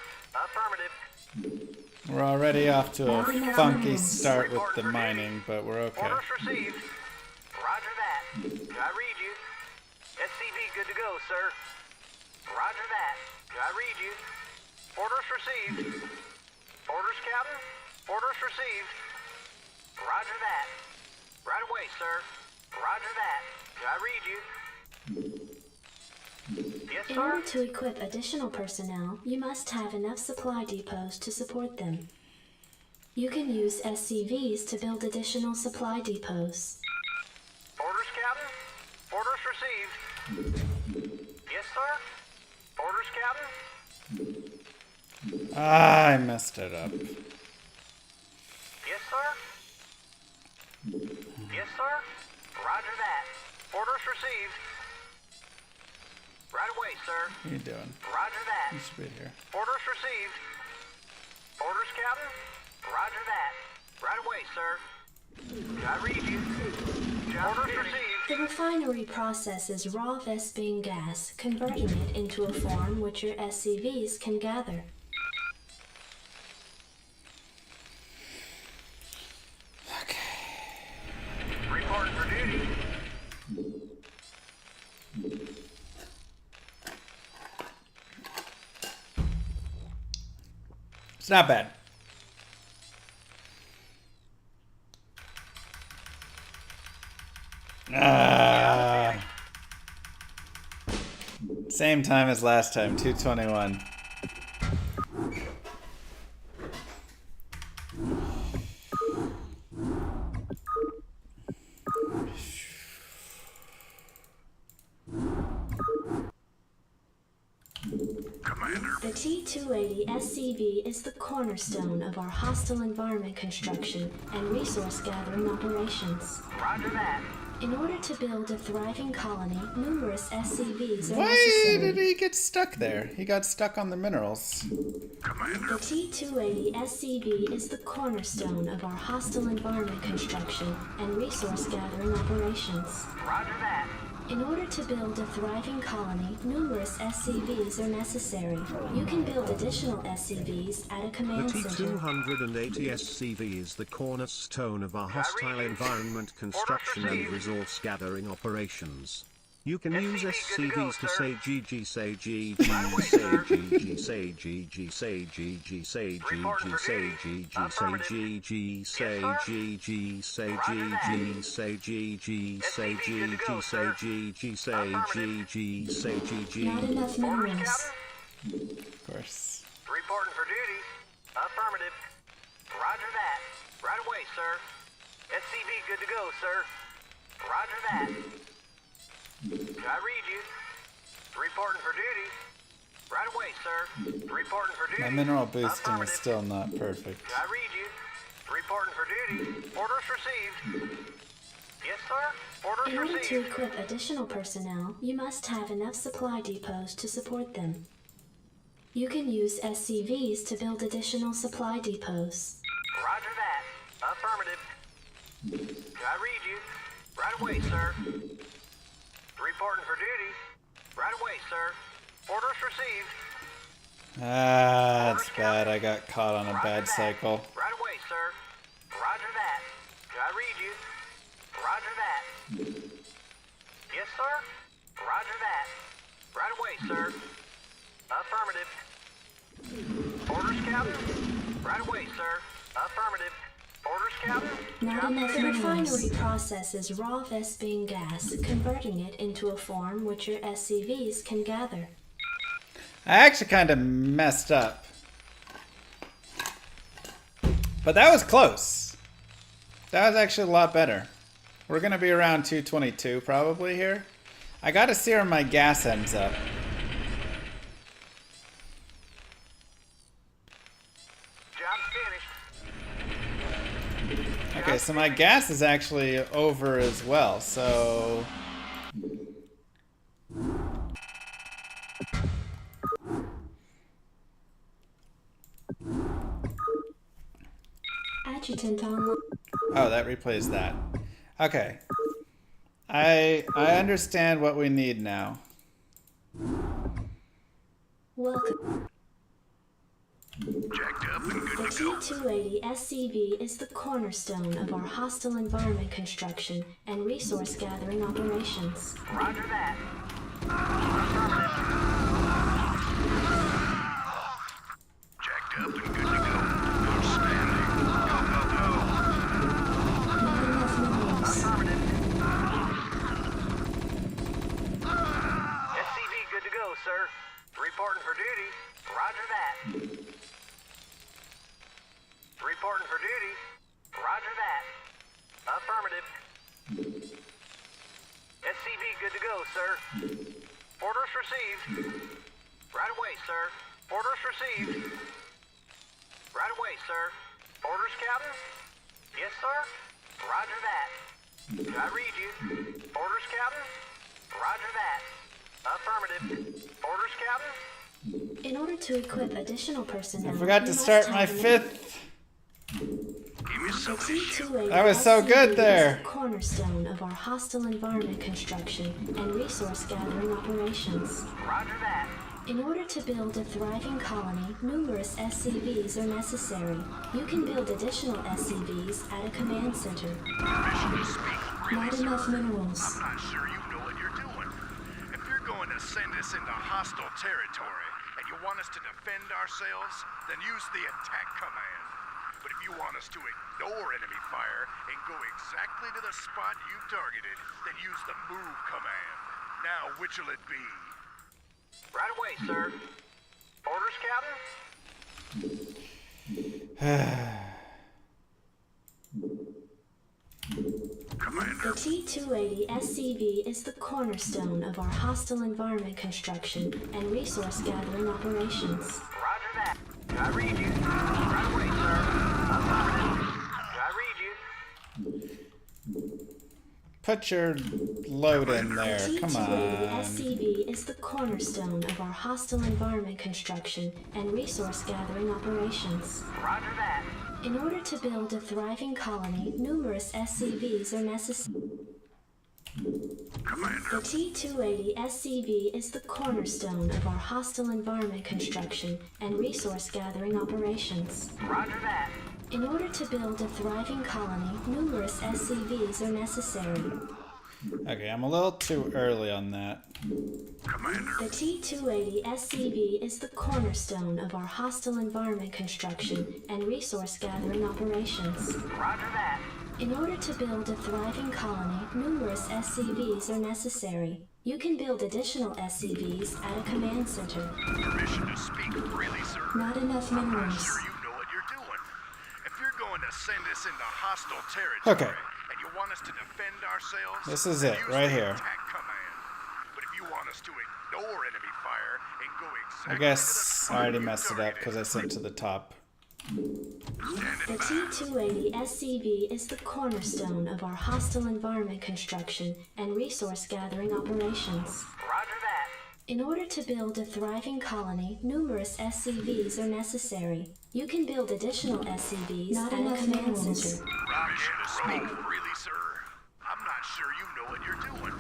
Affirmative. We're already off to a Not enough funky minerals. start with the mining, but we're okay. Orders received. Roger that. I read you. SCV good to go, sir. Roger that. I read you. Orders received. Orders, Captain? Orders received. Roger that. Right away, sir. Roger that. I read you. Yes, In sir. order to equip additional personnel, you must have enough supply depots to support them. You can use SCVs to build additional supply depots. Orders, Captain? Orders received. Yes, sir. Orders, Captain? Ah, I messed it up. Yes, sir. Yes, sir. Roger that. Orders received. Right away, sir. What are you doing? Roger that. You should be here. Orders received. Orders, Captain? Roger that. Right away, sir. I read you. Orders received. The refinery processes raw Vespene gas, converting it into a form which your SCVs can gather. Reporting for duty. It's not bad. Same time as last time, 221. The T-280 SCV is the cornerstone of our hostile environment construction and resource gathering operations. Roger that. In order to build a thriving colony, numerous SCVs are Why necessary. did he get stuck there? He got stuck on the minerals. The T-280 SCV is the cornerstone of our hostile environment construction and resource gathering operations. Roger that. In order to build a thriving colony, numerous SCVs are necessary. You can build additional SCVs at a The command center. T-280 SCV is the cornerstone of our hostile environment construction and resource gathering operations. You can use SCVs to say GG, say GG, say GG, say GG, say GG, say GG, say GG, say GG, say GG, say GG, say GG, say GG, say GG, say GG, say GG. Not enough minerals. Of course. Reporting for duty. Affirmative. Roger that. Right away, sir. SCV good to go, sir. Roger that. I read you. Reporting for duty. Right away, sir. Reporting for duty. My mineral boosting is still not perfect. I read you. Reporting for duty. Orders received. Yes, sir. Orders In order received. to equip additional personnel, you must have enough supply depots to support them. You can use SCVs to build additional supply depots. Roger that. Affirmative. I read you. Right away, sir. Reporting for duty. Right away, sir. Orders received. Ah, that's bad. I got caught on a bad cycle. Right away, sir. Roger that. I read you. Roger that. Yes, sir. Roger that. Right away, sir. Affirmative. Orders, Captain. Right away, sir. Affirmative. Orders, Captain. Not enough The refinery processes raw Vespene gas, converting it into a form which your SCVs can gather. I actually kind of messed up. But that was close. That was actually a lot better. We're going to be around 222 probably here. I got to see where my gas ends up. Okay, so my gas is actually over as well, so... Adjutant online. Oh, that replays that. Okay. I understand what we need now. Welcome. Jacked up and good The to go. T280 SCV is the cornerstone of our hostile environment construction and resource gathering operations. Roger that. Jacked up and good to go. Outstanding. Go, go, go. Not enough minerals. SCV good to go, sir. Reporting for duty. Roger that. Reporting for duty. Roger that. Affirmative. SCV good to go, sir. Orders received. Right away, sir. Orders received. Right away, sir. Orders, Captain? Yes, sir. Roger that. I read you. Orders, Captain? Roger that. Affirmative. Orders, Captain? In order to equip additional personnel, I forgot you to must start my have fifth. Give me The some of this shit. T280 That was so good SCV there. is the cornerstone of our hostile environment construction and resource gathering operations. Roger that. In order to build a thriving colony, numerous SCVs are necessary. You can build additional SCVs at a command center. Permission to speak freely, Not sir. enough minerals. I'm not sure you know what you're doing. If you're going to send us into hostile territory and you want us to defend ourselves, then use the attack command. But if you want us to ignore enemy fire and go exactly to the spot you've targeted, then use the move command. Now, which'll it be? Right away, sir. Orders, Captain? Commander. The T280 SCV is the cornerstone of our hostile environment construction and resource gathering operations. Roger that. I read you. Right away, sir. Affirmative. I read you. Put your load in there. Come T280 on. SCV is the cornerstone of our hostile environment construction and resource gathering operations. Roger that. In order to build a thriving colony, numerous SCVs are necessary. Commander. The T280 SCV is the cornerstone of our hostile environment construction and resource gathering operations. Roger that. In order to build a thriving colony, numerous SCVs are necessary. Okay, I'm a little too early on that. The T-280 SCV is the cornerstone of our hostile environment construction and resource gathering operations. Roger that. In order to build a thriving colony, numerous SCVs are necessary. You can build additional SCVs at a command center. Permission to speak freely, sir. Not enough I'm not minerals. sure you know what you're doing. If you're going to send us into hostile territory Okay. and you want us to defend ourselves, This is then it, use right the here. attack command. But if you want us to ignore enemy fire and go exactly I to guess the I spot already you messed it up targeted, because I sent to the top. The T-280 SCV is the cornerstone of our hostile environment construction and resource gathering operations. Roger that. In order to build a thriving colony, numerous SCVs are necessary. You can build additional SCVs at a command center. Permission to speak freely, sir. I'm not sure you know what you're doing.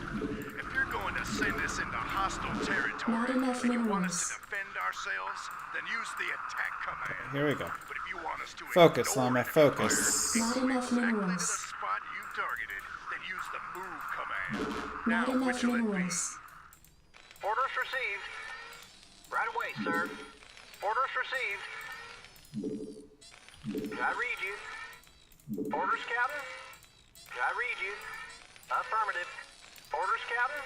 If you're going to send us into hostile territory Not enough and you want minerals. us to defend ourselves, then use the attack command. Here we go. But if you want us to Focus, ignore Llama, enemy focus. fire, Not go enough exactly to the minerals. spot you targeted, then use the move command. Not Now, enough which will it be? minerals. Orders received. Right away, sir. Orders received. Can I read you? Orders, Captain? Can I read you? Affirmative. Orders, Captain?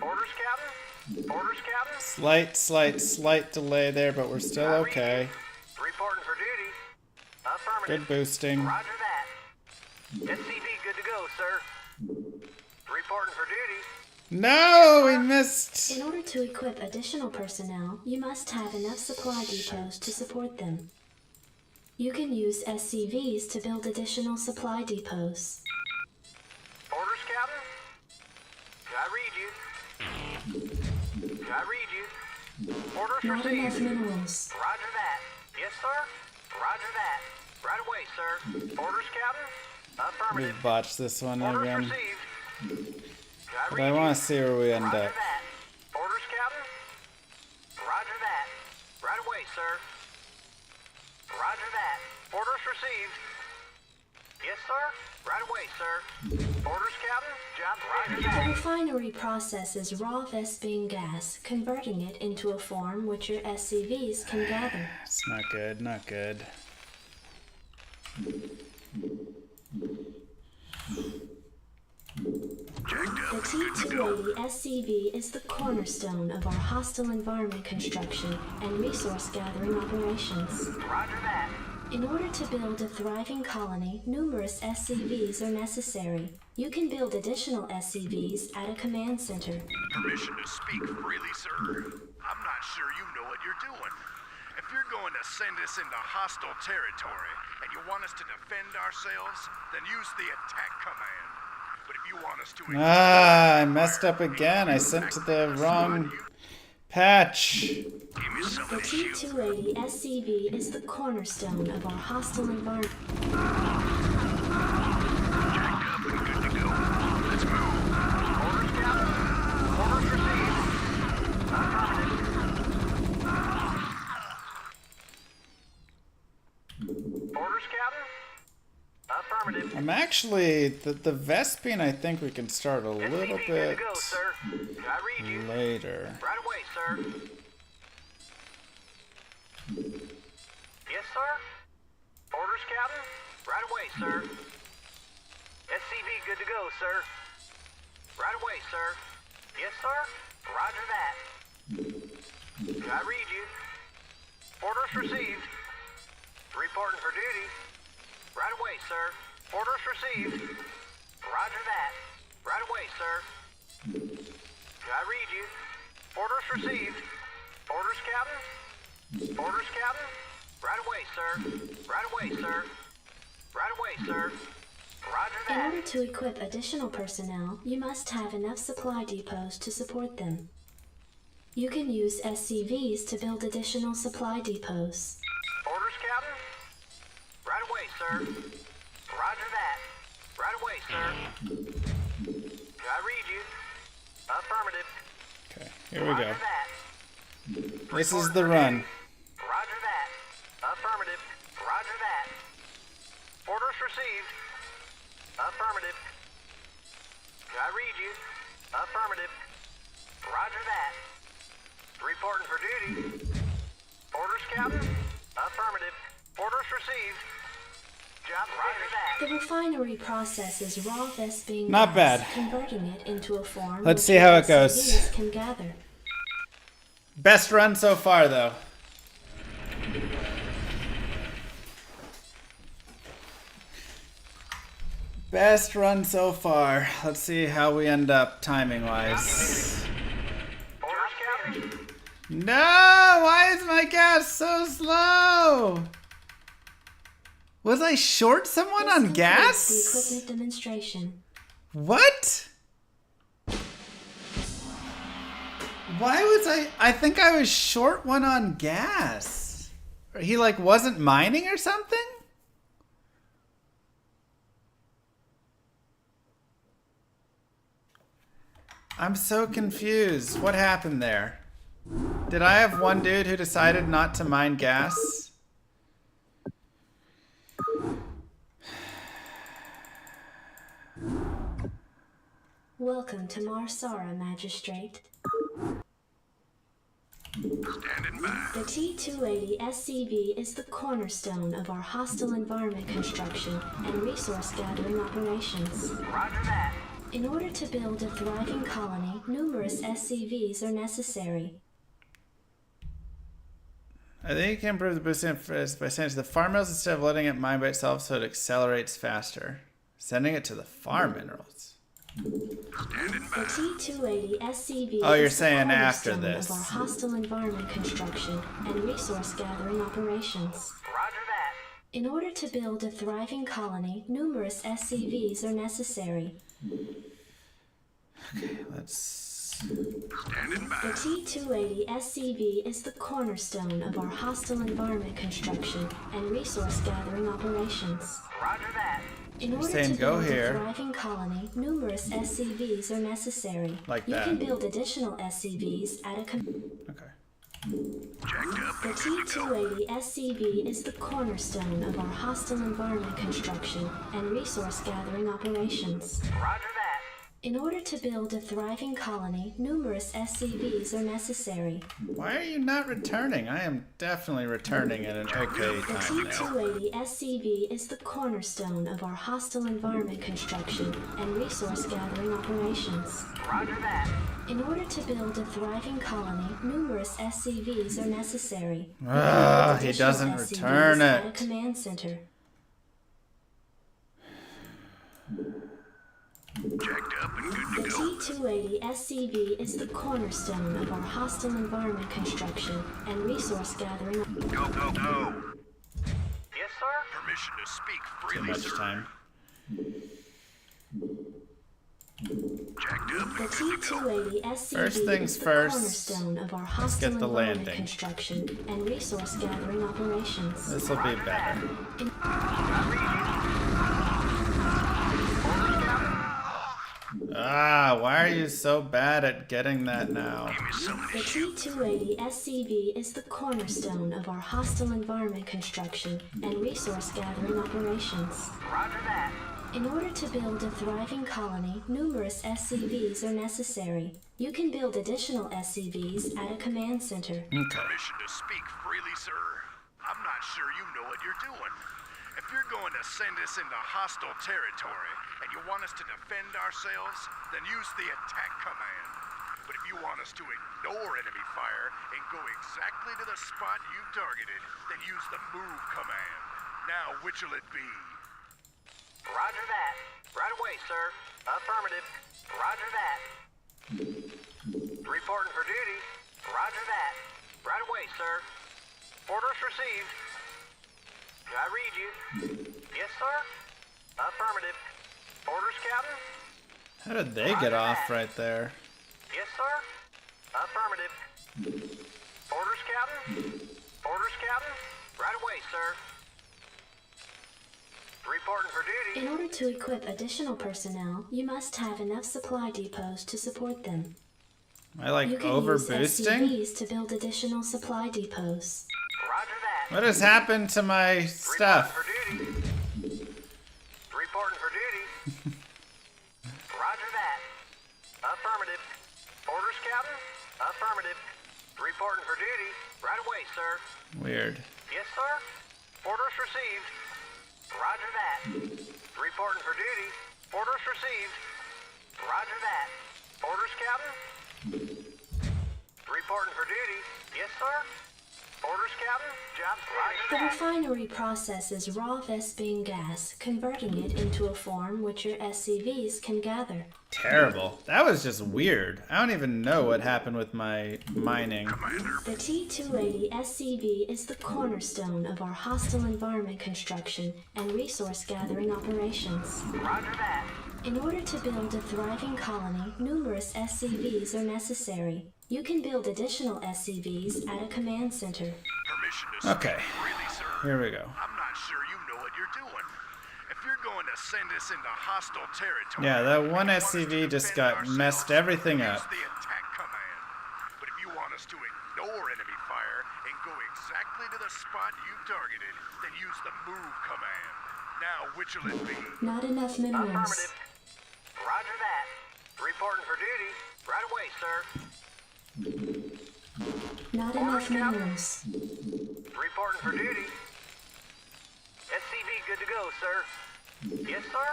Orders, Captain? Orders, Captain? Slight delay there, but we're still okay. Reporting for duty. Affirmative. Good boosting. Roger that. SCV good to go, sir. Reporting for duty. No, we missed. In order to equip additional personnel, you must have enough supply depots to support them. You can use SCVs to build additional supply depots. Orders, Captain? Can I read you? Can I read you? Orders Not enough received. minerals. Roger that. Yes, sir. Roger that. Right away, sir. Orders, Captain? Affirmative. We've botched this one Orders again. received. Can I But read I you? want to see where we end Roger up. that. Orders, Captain? Roger that. Right away, sir. Roger that. Orders received. Yes, sir. Right away, sir. Orders, Captain? Job Roger The that. refinery processes raw Vespine gas, converting it into a form which your SCVs can gather. It's not good, not good. The T-280 SCV is the cornerstone of our hostile environment construction and resource gathering operations. Roger that. In order to build a thriving colony, numerous SCVs are necessary. You can build additional SCVs at a command center. Permission to speak freely, sir. I'm not sure you know what you're doing. If you're going to send us into hostile territory and you want us to defend ourselves, then use the attack command. But if you want us to I messed up again. I sent to the wrong patch. give me some The of this shit. T-280 SCV is the cornerstone of our hostile environment. Jacked up and good to go. Let's move. Orders, Captain? Orders received. Affirmative. Orders, Captain? Affirmative. I'm actually the Vespine. I think we can start a little SCV good bit to go, sir. Can I read you? later. Right away, sir. Yes, sir. Orders, Captain? Right away, sir. SCV good to go, sir. Right away, sir. Yes, sir. Roger that. Can I read you? Orders received. Reporting for duty. Right away, sir. Orders received. Roger that. Right away, sir. Can I read you? Orders received. Orders, Captain? Orders, Captain? Right away, sir. Right away, sir. Right away, sir. Roger In that. order to equip additional personnel, you must have enough supply depots to support them. You can use SCVs to build additional supply depots. Orders, Captain? Right away, sir. Roger that. Right away, sir. Can I read you? Affirmative. Okay, here we Roger go. that. This is the run. Roger that. Affirmative. Roger that. Orders received. Affirmative. Can I read you? Affirmative. Roger that. Reporting for duty. Orders, Captain? Affirmative. Orders received. Job roger that. The refinery processes raw Vespine Not gas, bad. converting it into a form Let's which see how it SCVs goes. can gather. Best run so far, though. Best run so far. Let's see how we end up timing-wise. Orders, Captain? No! Why is my gas so slow? Was I short someone This on concludes gas? the equipment demonstration. What? Why was I think I was short one on gas. He like wasn't mining or something? I'm so confused. What happened there? Did I have one dude who decided not to mine gas? Welcome to Marsara, Magistrate. Standing by. The T-280 SCV is the cornerstone of our hostile environment construction and resource gathering operations. Roger that. In order to build a thriving colony, numerous SCVs are necessary. I think you can improve the boosting by sending it to the farm minerals instead of letting it mine by itself so it accelerates faster. Sending it to the farm minerals. Standing The by. T-280 SCV Oh, you're is the saying after cornerstone this. of our hostile environment construction and resource gathering operations. Roger that. In order to build a thriving colony, numerous SCVs are necessary. Let's... Standing by. The T-280 SCV is the cornerstone of our hostile environment construction and resource gathering operations. Roger that. In order saying to go build here. a thriving colony, numerous SCVs are necessary. Like you that. can build additional SCVs at a Okay. Jacked up The and good to go. T-280 SCV is the cornerstone of our hostile environment construction and resource gathering operations. Roger that. In order to build a thriving colony, numerous SCVs are necessary. Why are you not returning? I am definitely returning at an okay The time now. T-280 SCV is the cornerstone of our hostile environment construction and resource gathering operations. Roger that. In order to build a thriving colony, numerous SCVs are necessary. You can Ah, build he additional doesn't SCVs return at a it. command center. Jacked up and good The to go. T-280 SCV is the cornerstone of our hostile environment construction and resource gathering. Go, go, go. Yes, sir? Permission to speak Too freely, much sir. time. Jacked up The and good to go. T-280 SCV First things is the first, cornerstone of our get hostile the environment landing. construction and resource gathering operations. This will be better. Ah, why are you so bad at getting that now? Give me some of The this. T-280 SCV is the cornerstone of our hostile environment construction and resource gathering operations. Roger that. In order to build a thriving colony, numerous SCVs are necessary. You can build additional SCVs at a command center. Okay. Permission to speak freely, sir. I'm not sure you know what you're doing. If you're going to send us into hostile territory and you want us to defend ourselves, then use the attack command. But if you want us to ignore enemy fire and go exactly to the spot you've targeted, then use the move command. Now, which'll it be? Roger that. Right away, sir. Affirmative. Roger that. Reporting for duty. Roger that. Right away, sir. Orders received. I read you. Yes, sir. Affirmative. Orders, Captain? How did they get off right there? Yes, sir. Affirmative. Orders, Captain? Orders, Captain? Right away, sir. Reporting for duty. In order to equip additional personnel, you must have enough supply depots to support them. Am I like You can over use boosting? SCVs to build additional supply depots. Roger that. What has happened to my stuff? Reporting for duty. Reporting for duty. Roger that. Captain? Affirmative. Reporting for duty. Right away, sir. Weird. Yes, sir. Orders received. Roger that. Reporting for duty. Orders received. Roger that. Orders, Captain? Reporting for duty. Yes, sir. Orders, Captain? Job's The Roger that. refinery processes raw Vespene gas, converting it into a form which your SCVs can gather. Terrible. That was just weird. I don't even know what happened with my mining. The T-280 SCV is the cornerstone of our hostile environment construction and resource gathering operations. Roger that. In order to build a thriving colony, numerous SCVs are necessary. You can build additional SCVs at a command center. Permission to speak Okay. freely, sir. Here we go. I'm not sure you know what you're doing. If you're going to send us into hostile territory, Yeah, that one and you want us to SCV just defend got ourselves, messed everything use up. the attack command. But if you want us to ignore enemy fire and go exactly to the spot you targeted, then use the move command. Now, which'll it be? Not enough minerals. Affirmative. Roger that. Reporting for duty. Right away, sir. Not enough minerals. Reporting for duty. SCV good to go, sir. Yes, sir.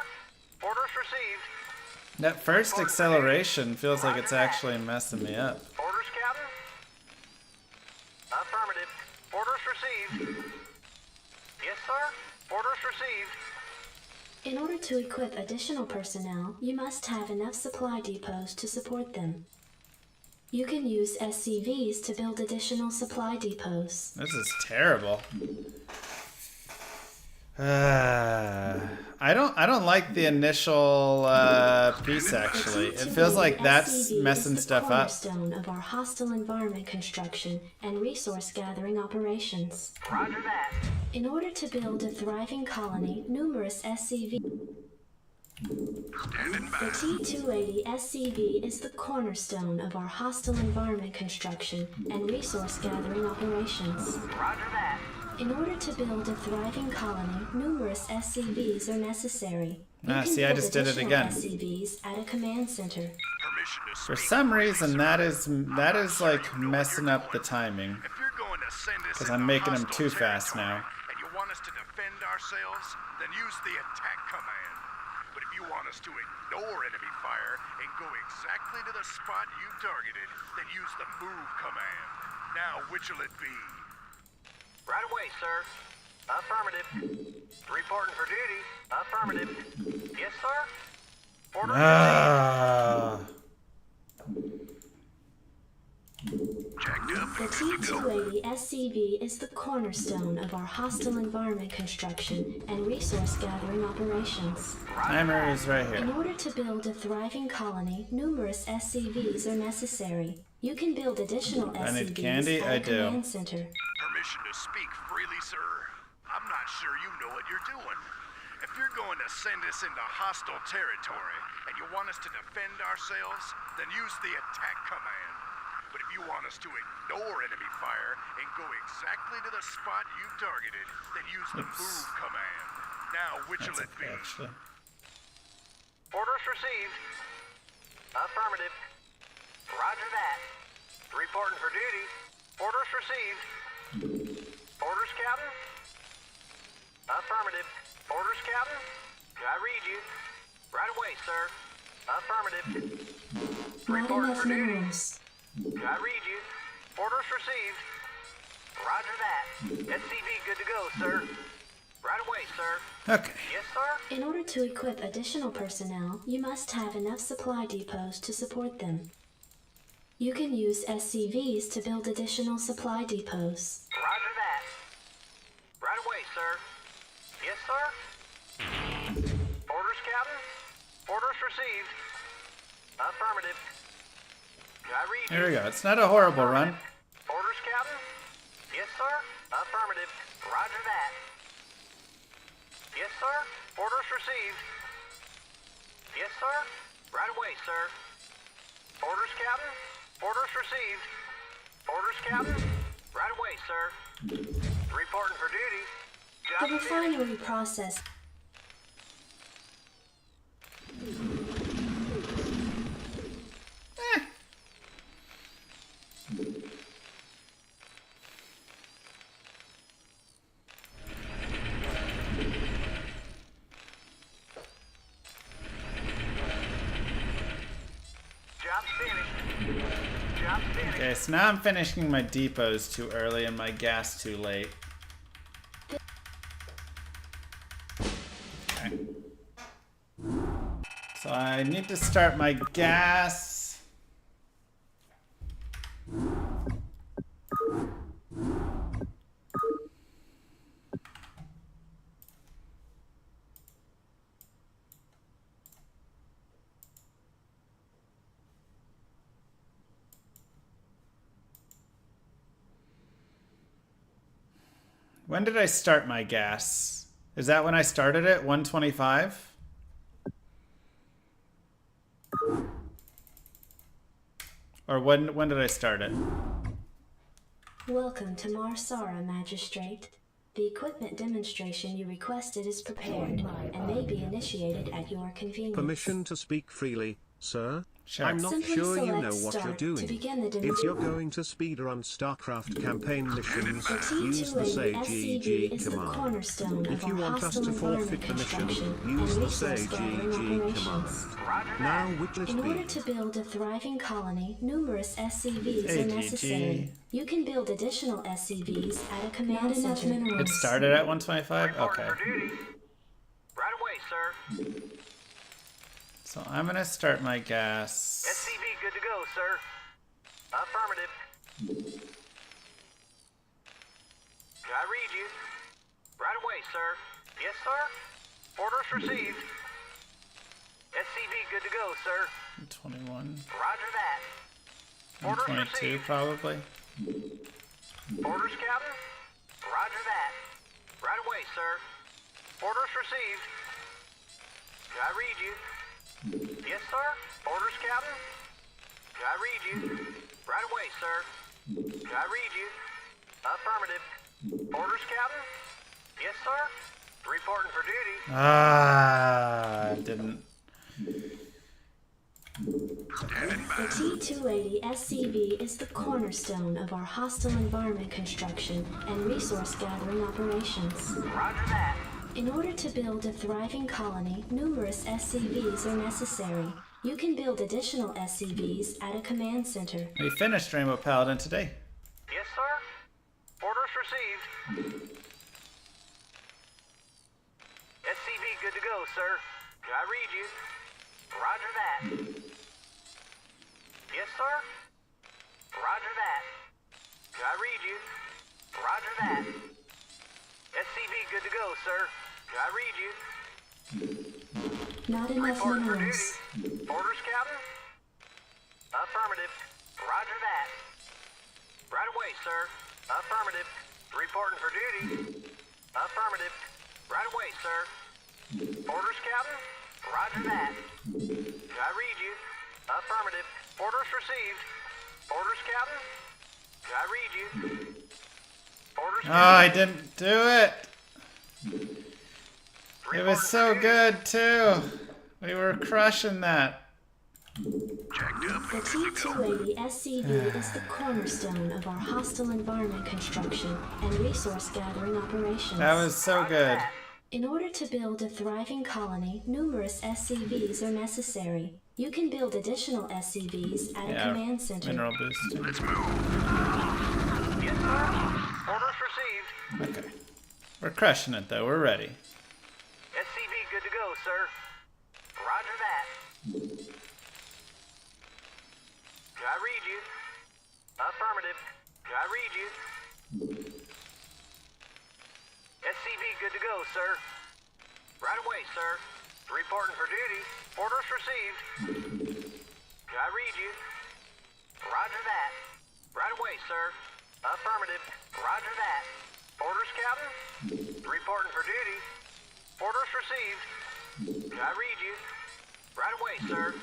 Orders received. That first acceleration feels like it's actually messing me up. Orders, Captain? Affirmative. Orders received. Yes, sir. Orders received. In order to equip additional personnel, you must have enough supply depots to support them. You can use SCVs to build additional supply depots. This is terrible. I don't like the initial piece actually. It feels like that's messing stuff up. It's the cornerstone of our hostile environment construction and resource gathering operations. Roger that. In order to build a thriving colony, numerous SCVs. The T-280 SCV is the cornerstone of our hostile environment construction and resource gathering operations. Roger that. In order to build a thriving colony, numerous SCVs are necessary. Ah, see, I just did it again. SCVs at a command center. Permission to For speak some freely, reason, sir. that is like messing up the timing. If you're going to send us 'Cause into I'm making 'em hostile too fast territory now. and you want us to defend ourselves, then use the attack command. But if you want us to ignore enemy fire and go exactly to the spot you've targeted, then use the move command. Now, which'll it be? Right away, sir. Affirmative. Reporting for duty. Affirmative. Yes, sir. Orders Jacked up The and good to go. T-280 SCV is the cornerstone of our hostile environment construction and resource gathering operations. Timer is right In here. order to build a thriving colony, numerous SCVs are necessary. You can build additional I need SCVs candy? at I a do. command center. Permission to speak freely, sir. I'm not sure you know what you're doing. If you're going to send us into hostile territory and you want us to defend ourselves, then use the attack command. But if you want us to ignore enemy fire and go exactly to the spot you've targeted, then use the move command. Now, which'll That's it be? okay, actually. Orders received. Affirmative. Roger that. Reporting for duty. Orders received. Orders, Captain? Affirmative. Orders, Captain? I read you. Right away, sir. Affirmative. Not Reporting enough for duty. minerals. I read you. Orders received. Roger that. SCV good to go, sir. Right away, sir. Okay. Yes, sir? In order to equip additional personnel, you must have enough supply depots to support them. You can use SCVs to build additional supply depots. Roger that. Right away, sir. Yes, sir? Orders, Captain? Orders received. Affirmative. I read Here we you. go. It's not a horrible run. Orders, Captain? Yes, sir? Affirmative. Roger that. Yes, sir? Orders received. Yes, sir? Right away, sir. Orders, Captain? Orders received. Orders, Captain? Right away, sir. Reporting for duty. The Job finished. refinery process. Job's finished. Job's finished. Okay, so now I'm finishing my depots too early and my gas too late. Okay. So I need to start my gas. When did I start my gas? Is that when I started it? 125? Or when did I start it? Welcome to Marsara, Magistrate. The equipment demonstration you requested is prepared and may be initiated at your convenience. Permission to speak freely, sir? Sure. I'm not Simply sure you select know what you're Start doing. to begin the If demonstration. you're going to speedrun StarCraft campaign missions, The use the T280 SCV SAGG is the command. cornerstone If of you our want us hostile to environment forfeit the mission, construction use and the resource gathering SAGG operations. command. Now witness In order me. to build a thriving colony, numerous SCVs are SAGG. necessary. You can build additional SCVs at a command center. It started at 125? Okay. For duty. Right away, sir. So I'm gonna start my gas. SCV good to go, sir. Affirmative. Can I read you? Right away, sir. Yes, sir. Orders received. SCV good to go, sir. 21. Roger that. And Orders 22 received. probably. Orders, Captain. Roger that. Right away, sir. Orders received. Can I read you? Yes, sir. Orders, Captain. Can I read you? Right away, sir. Can I read you? Affirmative. Orders, Captain. Yes, sir. Reporting for duty. Ah, didn't. The T280 SCV is the cornerstone of our hostile environment construction and resource gathering operations. Roger that. In order to build a thriving colony, numerous SCVs are necessary. You can build additional SCVs at a command center. We finished Rainbow Paladin today. Yes, sir. Orders received. SCV good to go, sir. Can I read you? Roger that. Yes, sir. Roger that. Can I read you? Roger that. SCV good to go, sir. Can I read you? Not enough Reporting for minerals. duty. Orders, Captain? Affirmative. Roger that. Right away, sir. Affirmative. Reporting for duty. Affirmative. Right away, sir. Orders, Captain? Roger that. Can I read you? Affirmative. Orders received. Orders, Captain? Can I read you? Orders, Oh, I Captain? didn't do it. It was so good too. We were crushing that. Jacked up The and good to go. T280 SCV is the cornerstone of our hostile environment construction and resource gathering operations. That was so good. In order to build a thriving colony, numerous SCVs are necessary. You can build additional SCVs at a Yeah, command center. mineral boost. Let's move. Yes, sir. Orders received. Okay. We're crushing it though. We're ready. SCV good to go, sir. Roger that. Can I read you? Affirmative. Can I read you? SCV good to go, sir. Right away, sir. Reporting for duty. Orders received. Can I read you? Roger that. Right away, sir. Affirmative. Roger that. Orders, Captain? Reporting for duty. Orders received. Can I read you? Right away, sir.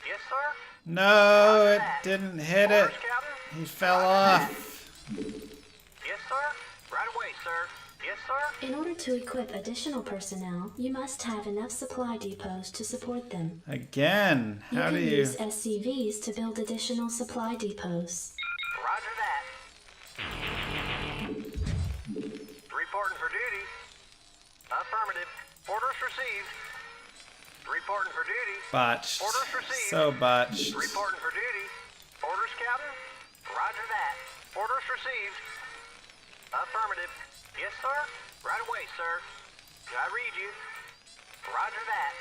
Yes, sir? No, it didn't hit it. Orders, Captain? He fell off. Yes, sir? Right away, sir. Yes, sir? In order to equip additional personnel, you must have enough supply depots to support them. Again, You how can do you... use SCVs to build additional supply depots. Roger that. Reporting for duty. Affirmative. Orders received. Reporting for duty. Botched. Orders received. So botched. Reporting for duty. Orders, Captain? Roger that. Orders received. Affirmative. Yes, sir? Right away, sir. Did I read you? Roger that.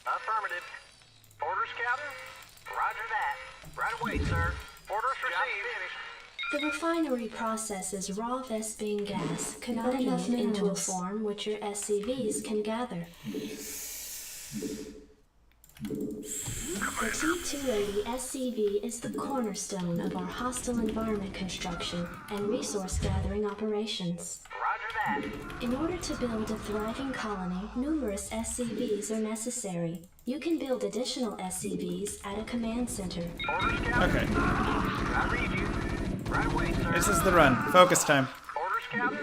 Affirmative. Orders, Captain? Roger that. Right away, sir. Orders received. Finished. The refinery processes raw Vespene gas, converting it into a form which your SCVs can gather. The T-280 SCV is the cornerstone of our hostile environment construction and resource gathering operations. Roger that. In order to build a thriving colony, numerous SCVs are necessary. You can build additional SCVs at a command center. Orders, Captain? Okay. Did I read you? Right away, sir. This is the run. Focus time. Orders, Captain?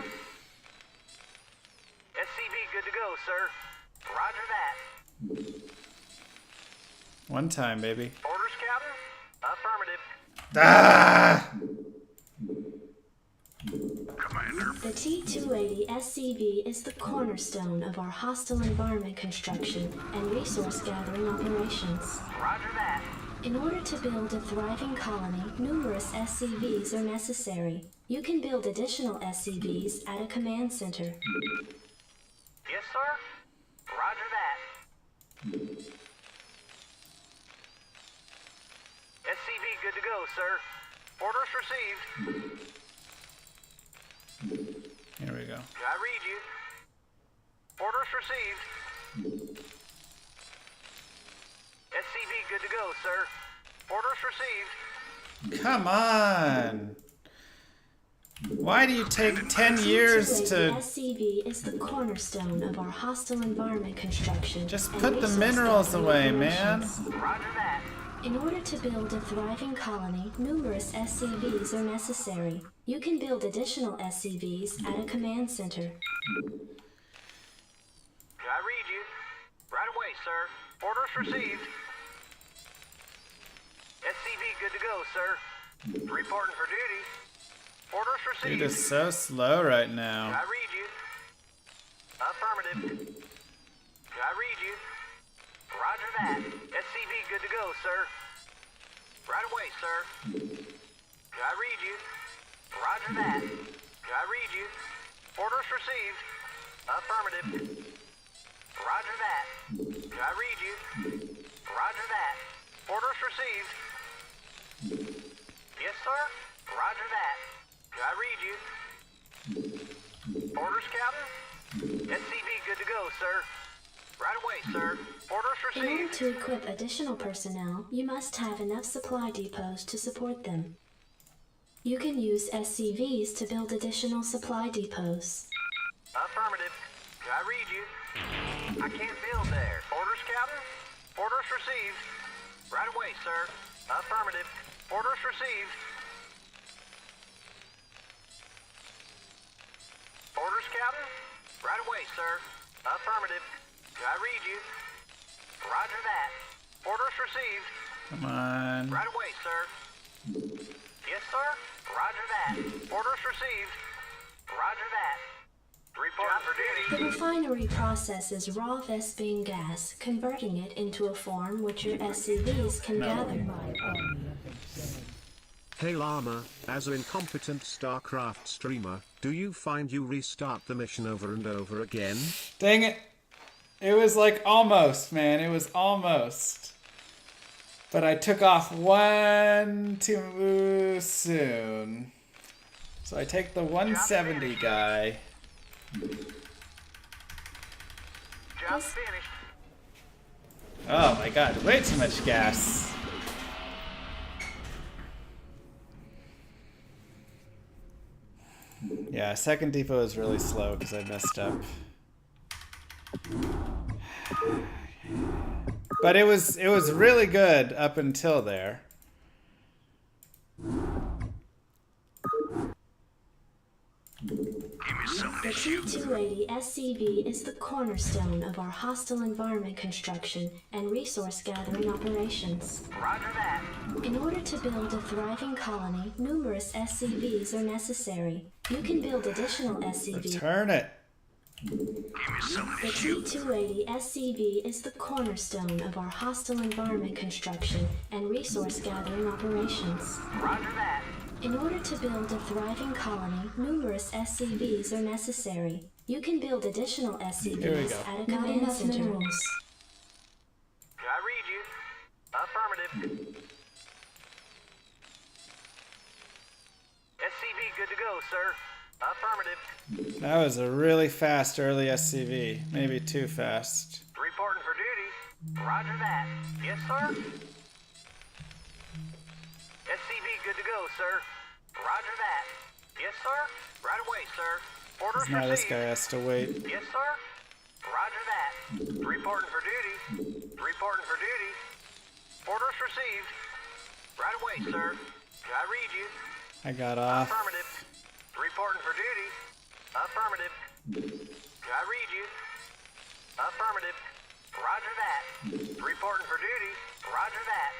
SCV good to go, sir. Roger that. One time, baby. Orders, Captain? Affirmative. Ah! The T-280 SCV is the cornerstone of our hostile environment construction and resource gathering operations. Roger that. In order to build a thriving colony, numerous SCVs are necessary. You can build additional SCVs at a command center. Yes, sir? Roger that. SCV good to go, sir. Orders received. Here we go. Did I read you? Orders received. SCV good to go, sir. Orders received. Come on. Why do you take 10 years The to... SCV is the cornerstone of our hostile environment construction. Just and put the resource minerals gathering away, man. operations. Roger that. In order to build a thriving colony, numerous SCVs are necessary. You can build additional SCVs at a command center. Did I read you? Right away, sir. Orders received. SCV good to go, sir. Reporting for duty. Orders received. Dude is so slow right Did now. I read you? Affirmative. Did I read you? Roger that. SCV good to go, sir. Right away, sir. Did I read you? Roger that. Did I read you? Orders received. Affirmative. Roger that. Did I read you? Roger that. Orders received. Yes, sir. Roger that. Did I read you? Orders, Captain? SCV good to go, sir. Right away, sir. Orders In order received. to equip additional personnel, you must have enough supply depots to support them. You can use SCVs to build additional supply depots. Affirmative. Did I read you? I can't build there. Orders, Captain? Orders received. Right away, sir. Affirmative. Orders received. Orders, Captain? Right away, sir. Affirmative. Did I read you? Roger that. Orders received. Come on. Right away, sir. Yes, sir. Roger that. Orders received. Roger that. Reporting for The duty. refinery processes raw Vespene gas, converting it into a form which your SCVs can gather. Hey Llama, as an incompetent StarCraft streamer, do you find you restart the mission over and over again? Dang it. It was like almost, man. It was almost. But I took off one too soon. So I take the 170 guy. Job finished. Oh my god, way too much gas. Yeah, second depot is really slow because I messed up. But it was really good up until there. The T-280 SCV is the cornerstone of our hostile environment construction and resource gathering operations. Roger that. In order to build a thriving colony, numerous SCVs are necessary. You can build additional SCVs. Return it. Give me something The to shoot. T-280 SCV is the cornerstone of our hostile environment construction and resource gathering operations. Roger that. In order to build a thriving colony, numerous SCVs are necessary. You can build additional Here we SCVs go. at a command center. Minerals. Can I read you? Affirmative. SCV good to go, sir. Affirmative. That was a really fast early SCV. Maybe too fast. Reporting for duty. Roger that. Yes, sir. SCV good to go, sir. Roger that. Yes, sir. Right away, sir. Orders Now this received. guy has to wait. Yes, sir. Roger that. Reporting for duty. Reporting for duty. Orders received. Right away, sir. Can I read you? I got off. Affirmative. Reporting for duty. Affirmative. Can I read you? Affirmative. Roger that. Reporting for duty. Roger that.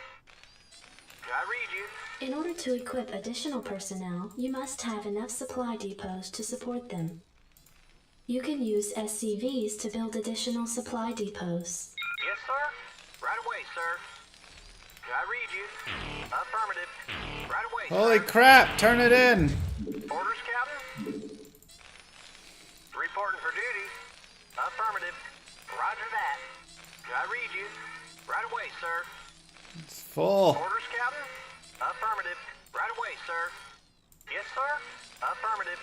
Can I read you? In order to equip additional personnel, you must have enough supply depots to support them. You can use SCVs to build additional supply depots. Yes, sir. Right away, sir. Can I read you? Affirmative. Right away, Holy sir. crap, turn it in. Orders, Captain? Reporting for duty. Affirmative. Roger that. Can I read you? Right away, sir. It's full. Orders, Captain? Affirmative. Right away, sir. Yes, sir. Affirmative.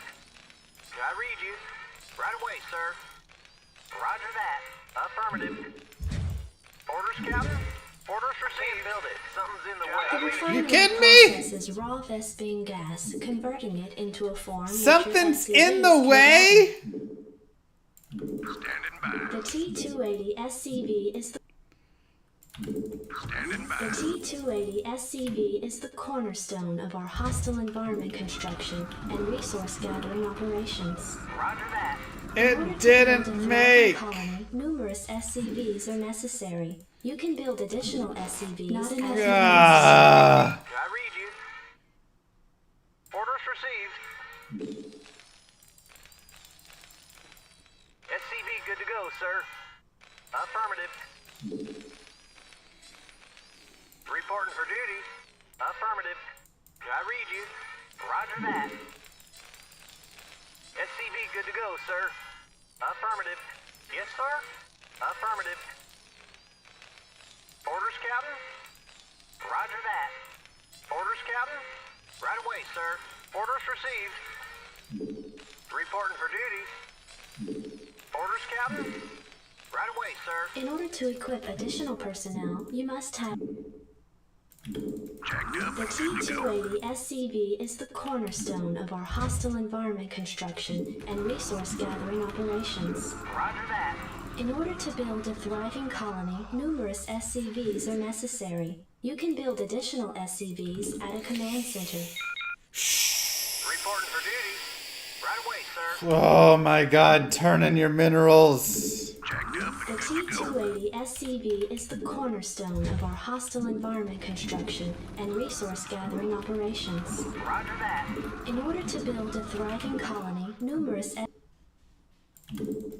Can I read you? Right away, sir. Roger that. Affirmative. Orders, Captain? Orders received. Build it. Something's in the The way. refinery kidding me? processes raw Vespene gas, converting it into a form which your Something's SCVs in the can way? Standing by. The T-280 SCV is the Standing by. The T-280 SCV is the cornerstone of our hostile environment construction and resource gathering operations. Roger that. In order It to build a didn't thriving make. colony, numerous SCVs are necessary. You can build additional SCVs. Not enough Ah. Can I read you? Orders received. SCV good to go, sir. Affirmative. Reporting for duty. Affirmative. Can I read you? Roger that. SCV good to go, sir. Affirmative. Yes, sir. Affirmative. Orders, Captain? Roger that. Orders, Captain? Right away, sir. Orders received. Reporting for duty. Orders, Captain? Right away, sir. In order to equip additional personnel, you must have... Jacked up The and good to go. T-280 SCV is the cornerstone of our hostile environment construction and resource gathering operations. Roger that. In order to build a thriving colony, numerous SCVs are necessary. You can build additional SCVs at a command center. Reporting for duty. Right away, sir. Oh my god, turn in your minerals. Jacked up The and good to go. T-280 SCV is the cornerstone of our hostile environment construction and resource gathering operations. Roger that. In order to build a thriving colony, numerous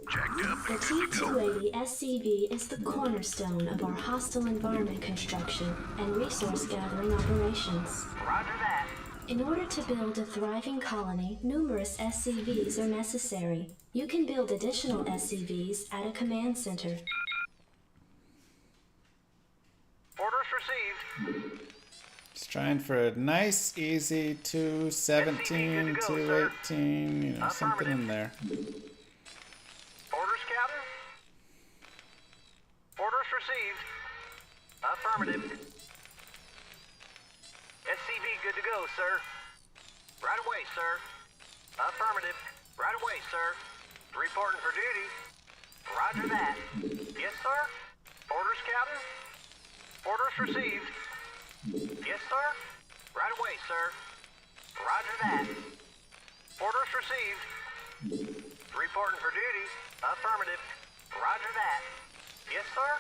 Jacked up The and good to go. T-280 SCV is the cornerstone of our hostile environment construction and resource gathering operations. Roger that. In order to build a thriving colony, numerous SCVs are necessary. You can build additional SCVs at a command center. Orders received. Just trying for a nice, easy 217, 218, you know, something in there. Orders, Captain? Orders received. Affirmative. SCV good to go, sir. Right away, sir. Affirmative. Right away, sir. Reporting for duty. Roger that. Yes, sir. Orders, Captain? Orders received. Yes, sir. Right away, sir. Roger that. Orders received. Reporting for duty. Affirmative. Roger that. Yes, sir.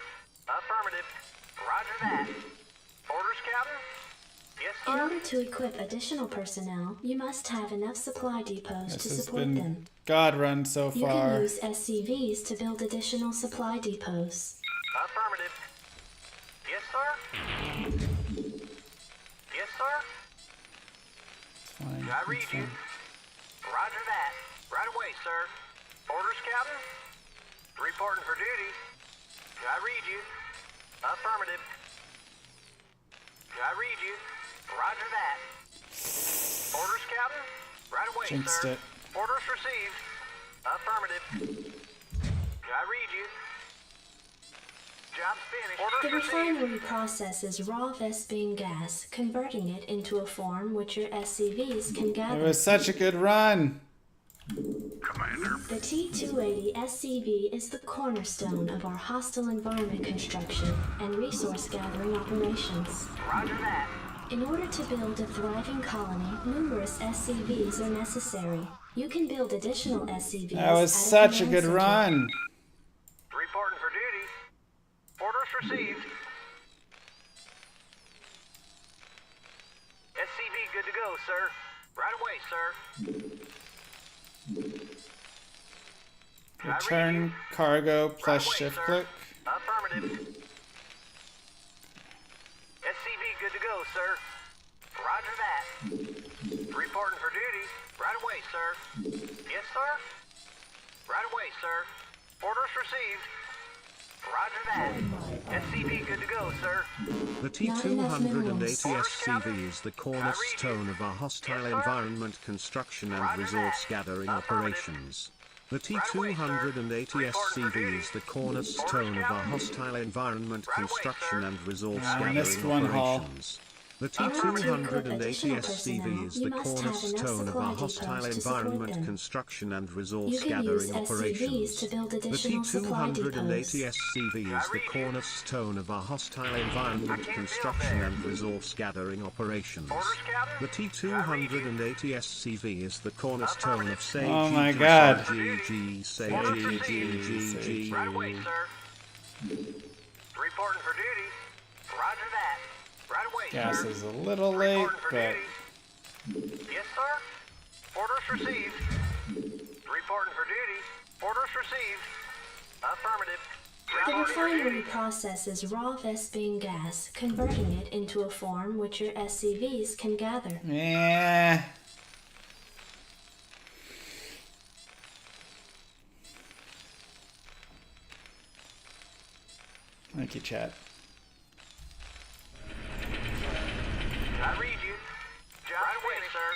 Affirmative. Roger that. Orders, Captain? Yes, In sir. order to equip additional personnel, you must have enough supply depots This to has support been them. God run so You can far. use SCVs to build additional supply depots. Affirmative. Yes, sir. Yes, sir. It's fine. I read It's you. fine. Roger that. Right away, sir. Orders, Captain? Reporting for duty. I read you. Affirmative. I read you. Roger that. Orders, Captain? Right away, Jinxed sir. it. Orders received. Affirmative. I read you. Job's finished. The Orders received. refinery processes raw Vespene gas, converting it into a form which your SCVs can It gather. was such a good run. Commander, The T-280 SCV is the cornerstone of our hostile environment construction and resource gathering operations. Roger that. In order to build a thriving colony, numerous SCVs are necessary. You can build additional SCVs. That was at such a command good center. run. Reporting for duty. Orders received. SCV good to go, sir. Right away, sir. Return cargo plus Right away, shift sir. click. Affirmative. SCV good to go, sir. Roger that. Reporting for duty. Right away, sir. Yes, sir. Right away, sir. Orders received. Roger that. SCV good to go, sir. The T-280 SCV is the cornerstone of our hostile environment construction and resource gathering operations. The T-280 SCV is the cornerstone of our hostile environment construction and resource I missed gathering one haul. operations. The T-280 SCV is the cornerstone of our hostile environment construction and resource You can gathering use SCVs operations. to build The additional supply T-280 depots. SCV is the cornerstone of our hostile environment construction and resource gathering operations. Orders, Captain? The T-280 SCV is the cornerstone of say Oh my GG, God. GG, say Orders GG, received. GG. Right away, sir. Reporting for duty. Roger that. Right away, Gas sir. is a little late, Reporting for but duty. Yes, sir. Orders received. Reporting for duty. Orders received. Affirmative. The Reporting for refinery duty. processes raw Vespene gas, converting it into a form which your SCVs can gather. yeah. Thank you, chat. I read you. Job right away, sir.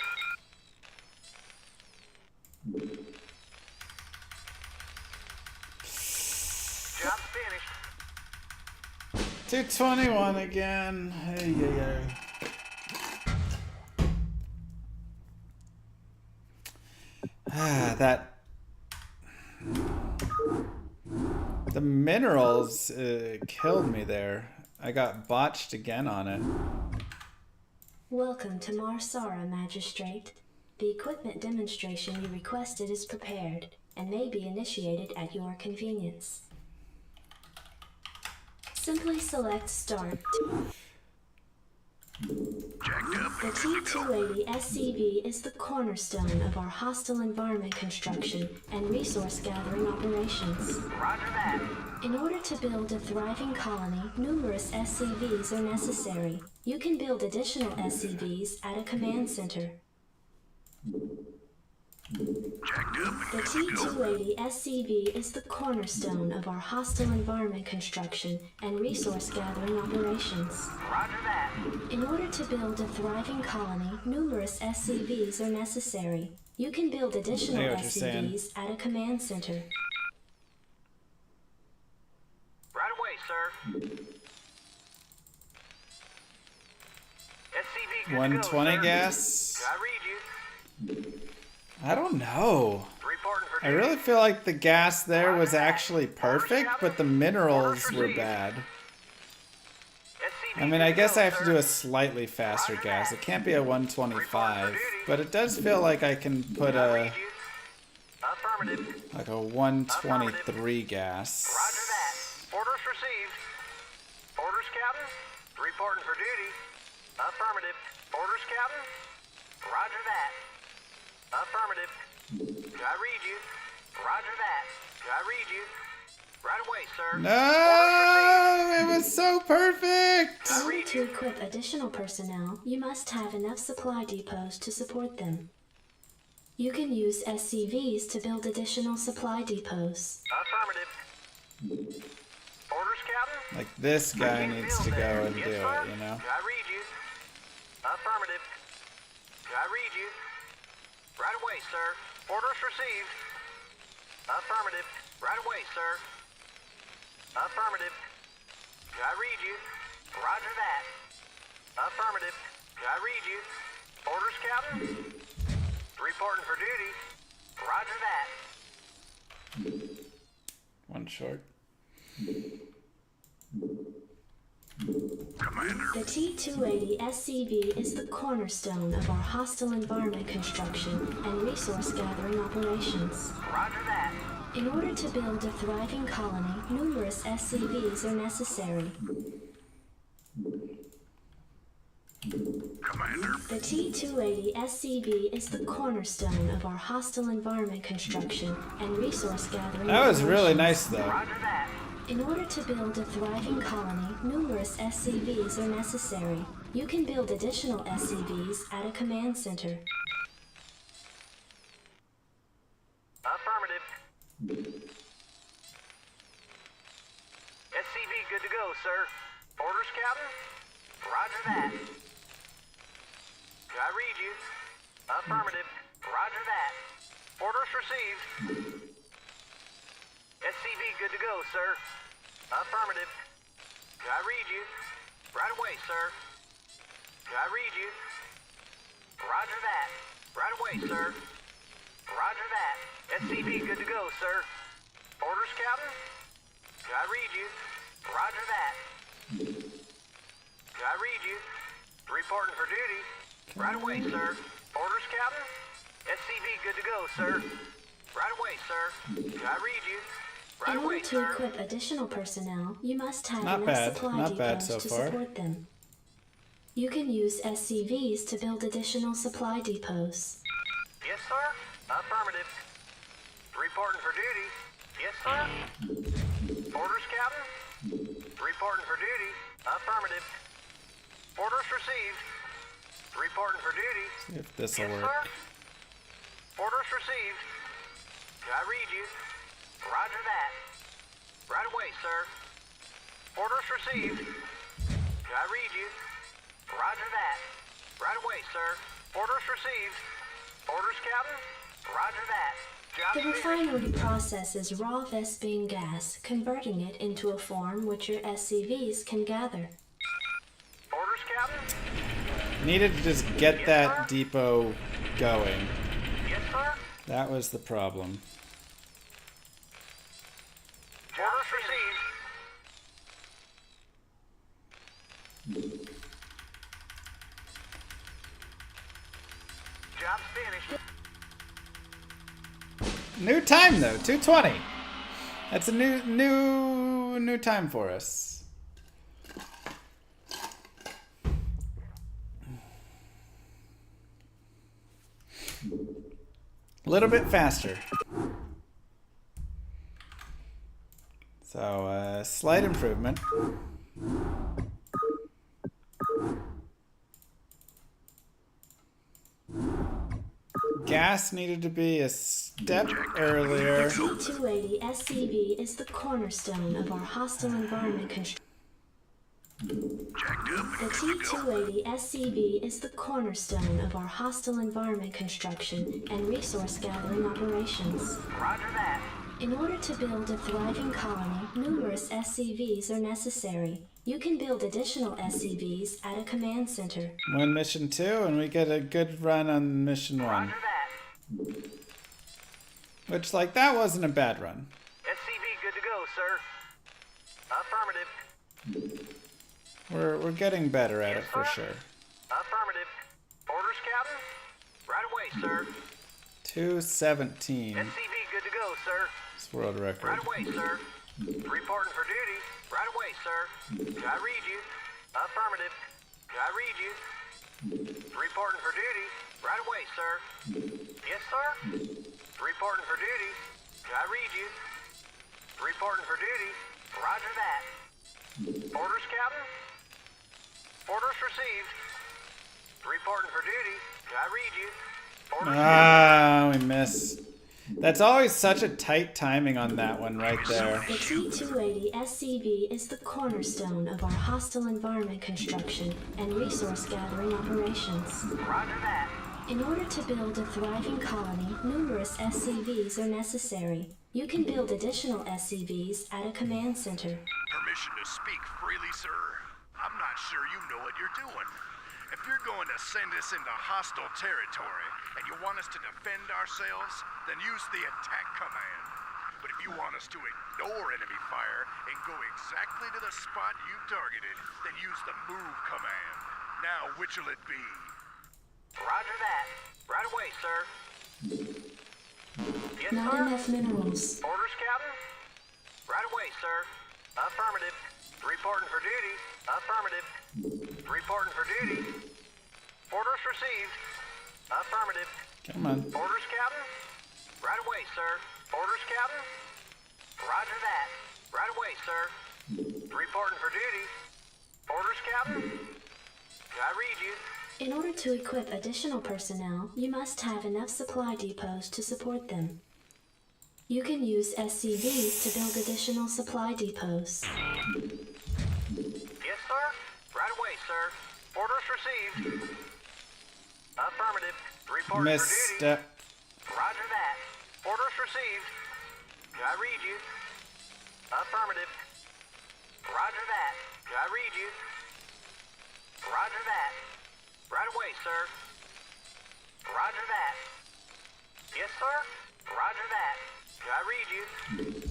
Job finished. 221 again. Hey, yeah, that. The minerals killed me there. I got botched again on it. Welcome to Marsara, Magistrate. The equipment demonstration you requested is prepared and may be initiated at your convenience. Simply select Start. jacked up. The T-280 SCV is the cornerstone of our hostile environment construction and resource gathering operations. Roger that. In order to build a thriving colony, numerous SCVs are necessary. You can build additional SCVs at a command center. Jacked up. The T-280 SCV is the cornerstone of our hostile environment construction and resource gathering operations. Roger that. In order to build a thriving colony, numerous SCVs are necessary. You can build additional I get what you're saying. SCVs at a command center. Right away, sir. SCV good to go, 120 sir. gas? I read you. I don't know. Reporting for I duty. really feel like the gas there was actually perfect, but the minerals were bad. SCV I mean, good I to guess go, I have to sir. do a slightly faster gas. It can't be a 125, but it does feel like I can put I a read you. Affirmative. like a 123 gas. Roger that. Orders received. Orders, Captain. Reporting for duty. Affirmative. Orders, Captain? Roger that. Affirmative. I read you. Roger that. I read you. Right away, sir. No, it was so perfect. In order to equip additional personnel, you must have enough supply depots to support them. You can use SCVs to build additional supply depots. Affirmative. Orders, Captain? Like this guy needs to go and do Yes, it, sir. you know? I read you. Affirmative. I read you. Right away, sir. Orders received. Affirmative. Right away, sir. Affirmative. I read you. Roger that. Affirmative. I read you. Orders, Captain? Reporting for duty. Roger that. One short. The T-280 SCV is the cornerstone of our hostile environment construction and resource gathering operations. Roger that. In order to build a thriving colony, numerous SCVs are necessary. The T-280 SCV is the cornerstone of our hostile environment construction and resource gathering That was really operations. nice, though. Roger that. In order to build a thriving colony, numerous SCVs are necessary. You can build additional SCVs at a command center. Affirmative. SCV good to go, sir. Orders, Captain? Roger that. I read you. Affirmative. Roger that. Orders received. SCV good to go, sir. Affirmative. I read you. Right away, sir. I read you. Roger that. Right away, sir. Roger that. SCV good to go, sir. Orders, Captain? I read you. Roger that. I read you. Reporting for duty. Right away, sir. Orders, Captain? SCV good to go, sir. Right away, sir. I read you. Right In order away, to sir. equip additional personnel, you must have Not enough bad. supply Not bad depots so to far. support them. You can use SCVs to build additional supply depots. Yes, sir. Affirmative. Reporting for duty. Yes, sir. Orders, Captain? Reporting for duty. Affirmative. Orders received. Reporting for duty. See if this'll Yes, work. sir. Orders received. I read you. Roger that. Right away, sir. Orders received. I read you. Roger that. Right away, sir. Orders received. Orders, Captain? Roger that. Job The finished. refinery processes raw Vespene gas, converting it into a form which your SCVs can gather. Orders, Captain? Needed to just get Yes, that sir. depot going. Yes, sir. That was the problem. Orders received. Job finished. New time though, 2:20. That's a new time for us. A little bit faster. So, slight improvement. Gas needed to be a step earlier. The T-280 SCV is the cornerstone of our hostile environment construction. The T-280 SCV is the cornerstone of our hostile environment construction and resource gathering operations. Roger that. In order to build a thriving colony, numerous SCVs are necessary. You can build additional SCVs at a command center. Win mission 2 and we get a good run on mission 1. Roger that. Which, like, that wasn't a bad run. SCV good to go, sir. Affirmative. We're getting better at it for Yes, sir. sure. Affirmative. Orders, Captain? Right away, sir. 2:17. SCV good to go, sir. It's world record. Right away, sir. Reporting for duty. Right away, sir. I read you. Affirmative. I read you? Reporting for duty. Right away, sir. Yes, sir? Reporting for duty. I read you? Reporting for duty. Roger that. Orders, Captain? Orders received. Reporting for duty. I read you? Orders, Ah, we missed. That's always such a tight timing on that one right there. The T-280 SCV is the cornerstone of our hostile environment construction and resource gathering operations. Roger that. In order to build a thriving colony, numerous SCVs are necessary. You can build additional SCVs at a command center. Permission to speak freely, sir. I'm not sure you know what you're doing. If you're going to send us into hostile territory and you want us to defend ourselves, then use the attack command. But if you want us to ignore enemy fire and go exactly to the spot you targeted, then use the move command. Now, which'll it be? Roger that. Right away, sir. Yes, Not sir? enough minerals. Orders, Captain? Right away, sir. Affirmative. Reporting for duty. Affirmative. Reporting for duty. Orders received. Affirmative. Come on. Orders, Captain? Right away, sir. Orders, Captain? Roger that. Right away, sir. Reporting for duty. Orders, Captain? I read you? In order to equip additional personnel, you must have enough supply depots to support them. You can use SCVs to build additional supply depots. Yes, sir. Right away, sir. Orders received. Affirmative. Reporting for duty. Misstep. Roger that. Orders received. I read you? Affirmative. Roger that. I read you? Roger that. Right away, sir. Roger that. Yes, sir. Roger that. I read you?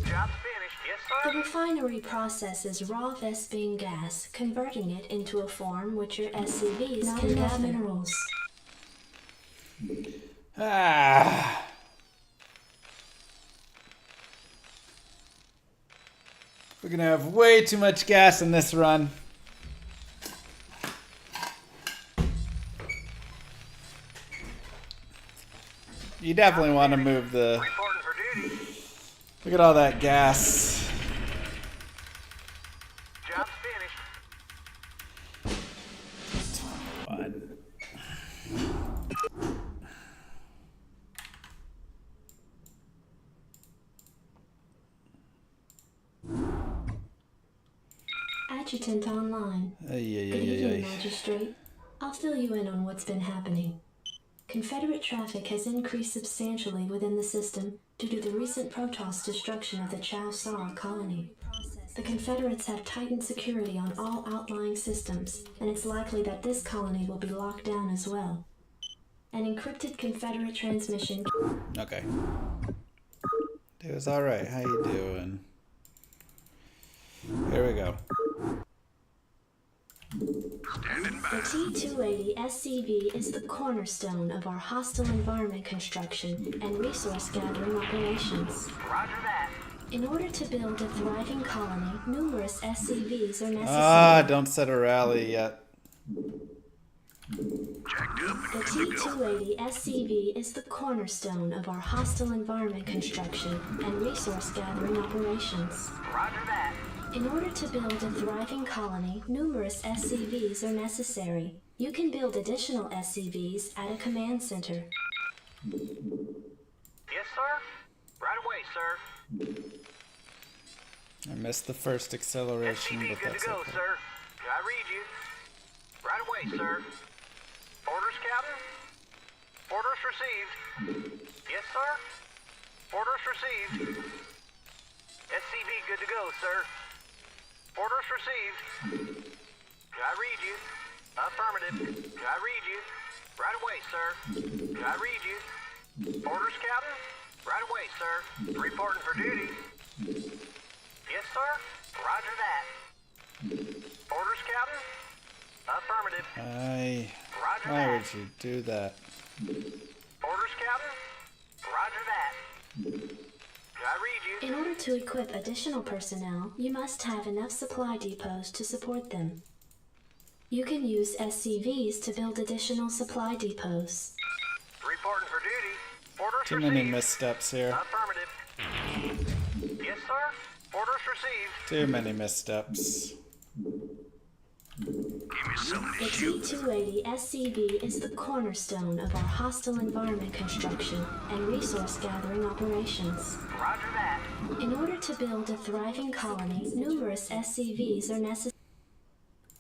Job's finished. Yes, The sir. refinery processes raw Vespene gas, converting it into a form which your SCVs can gather. Minerals. Ah. We're gonna have way too much gas in this run. You definitely want to move the... Reporting for duty. Look at all that gas. Job's finished. Fun. Adjutant online. Good evening, Magistrate. I'll fill you in on what's been happening. Confederate traffic has increased substantially within the system due to the recent Protoss destruction of the Chow Sar colony. The Confederates have tightened security on all outlying systems, and it's likely that this colony will be locked down as well. An encrypted Confederate transmission... Okay. It was alright. How you doing? Here we go. The T-280 SCV is the cornerstone of our hostile environment construction and resource gathering operations. Roger that. In order to build a thriving colony, numerous SCVs are necessary. Ah, don't set a rally yet. The T-280 SCV is the cornerstone of our hostile environment construction and resource gathering operations. Roger that. In order to build a thriving colony, numerous SCVs are necessary. You can build additional SCVs at a command center. Yes, sir. Right away, sir. I missed the first acceleration, SCV but good that's to go, okay. sir. I read you? Right away, sir. Orders, Captain? Orders received. Yes, sir. Orders received. SCV good to go, sir. Orders received. I read you? Affirmative. I read you? Right away, sir. I read you? Orders, Captain? Right away, sir. Reporting for duty. Yes, sir. Roger that. Orders, Captain? Affirmative. Why that. would you do that? Orders, Captain? Roger that. I read you? In order to equip additional personnel, you must have enough supply depots to support them. You can use SCVs to build additional supply depots. Reporting for duty. Orders Too received. many missteps here. Affirmative. Yes, sir. Orders received. Too many missteps. Give me something The to shoot. T-280 SCV is the cornerstone of our hostile environment construction and resource gathering operations. Roger that. In order to build a thriving colony, numerous SCVs are necessary.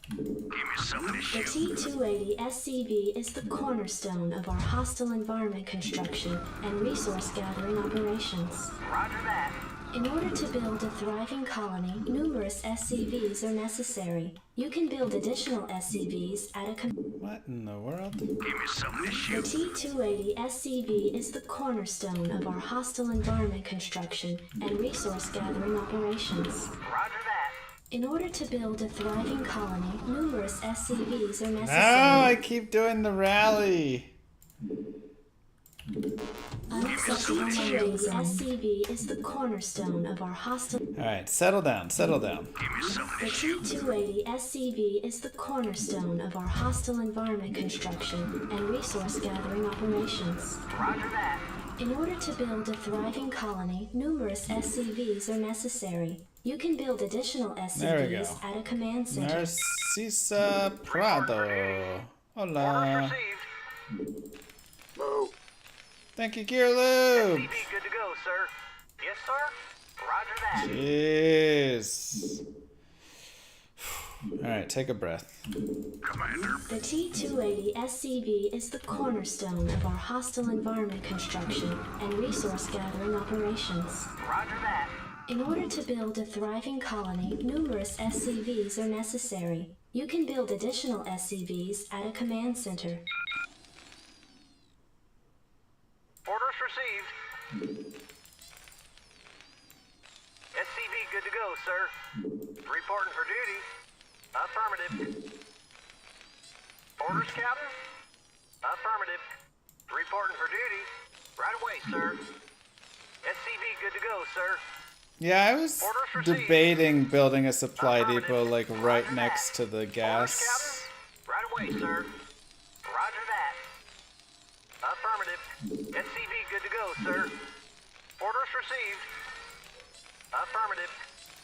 Give me something to The shoot. T-280 SCV is the cornerstone of our hostile environment construction and resource gathering operations. Roger that. In order to build a thriving colony, numerous SCVs are necessary. You can build additional SCVs at a What in the world? Give me something to The shoot. T-280 SCV is the cornerstone of our hostile environment construction and resource gathering operations. Roger that. In order to build a thriving colony, numerous SCVs are No, necessary. I keep doing the rally. Unacceptable numbers. SCV is the cornerstone of our hostile. Alright, settle down, settle down. Give me something The to shoot. T-280 SCV is the cornerstone of our hostile environment construction and resource gathering operations. Roger that. In order to build a thriving colony, numerous SCVs are necessary. You can build additional There we SCVs go. at a command center. Narcisa Prado. Orders Hola. received. Thank you, Gear Lube. SCV good to go, sir. Yes, sir. Roger that. Jeez. Alright, take a breath. Commander. The T-280 SCV is the cornerstone of our hostile environment construction and resource gathering operations. Roger that. In order to build a thriving colony, numerous SCVs are necessary. You can build additional SCVs at a command center. Orders received. SCV good to go, sir. Reporting for duty. Affirmative. Orders, Captain? Affirmative. Reporting for duty. Right away, sir. SCV good to go, sir. Yeah, I was Orders received. debating building a supply Affirmative. depot like right Roger next that. to the Orders, gas. Captain? Right away, sir. Roger that. Affirmative. SCV good to go, sir. Orders received. Affirmative.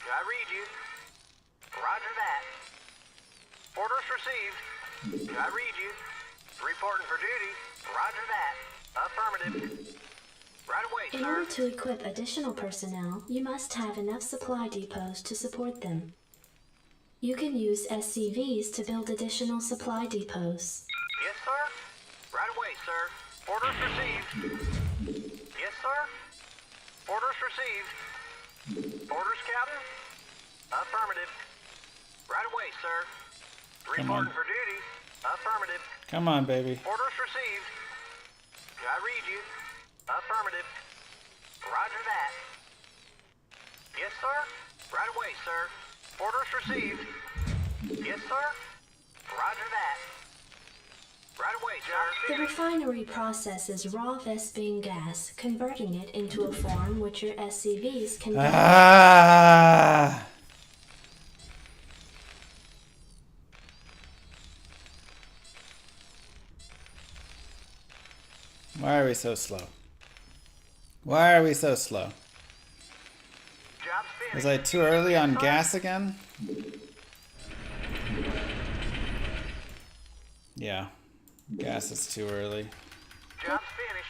I read you. Roger that. Orders received. I read you. Reporting for duty. Roger that. Affirmative. Right away, In sir. order to equip additional personnel, you must have enough supply depots to support them. You can use SCVs to build additional supply depots. Yes, sir. Right away, sir. Orders received. Yes, sir. Orders received. Orders, Captain? Affirmative. Right away, sir. Come Reporting on. for duty. Affirmative. Come on, baby. Orders received. I read you. Affirmative. Roger that. Yes, sir. Right away, sir. Orders received. Yes, sir. Roger that. Right away, sir. The refinery processes raw Vespine gas, converting it into a form which your SCVs can build. Ah! Why are we so slow? Why are we so slow? Job's finished. Was I too early on gas again? Yeah. Gas is too early. Job's finished.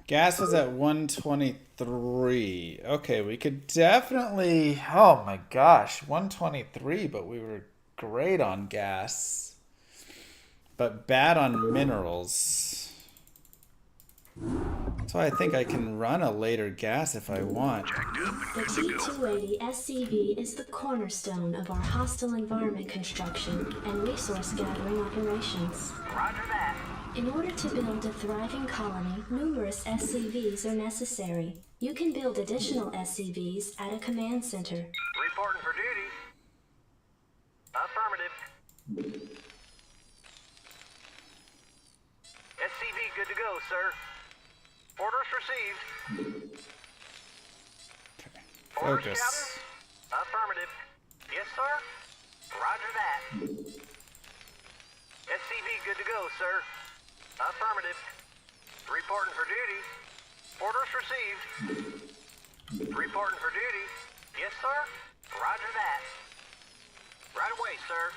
Gas was at 123. Okay, we could definitely... Oh my gosh, 123, but we were great on gas. But bad on minerals. So I think I can run a later gas if I want. The T-280 SCV is the cornerstone of our hostile environment construction and resource gathering operations. Roger that. In order to build a thriving colony, numerous SCVs are necessary. You can build additional SCVs at a command center. Reporting for duty. Affirmative. SCV good to go, sir. Orders received. Okay. Orders, Focus. Captain? Affirmative. Yes, sir. Roger that. SCV good to go, sir. Affirmative. Reporting for duty. Orders received. Reporting for duty. Yes, sir. Roger that. Right away, sir.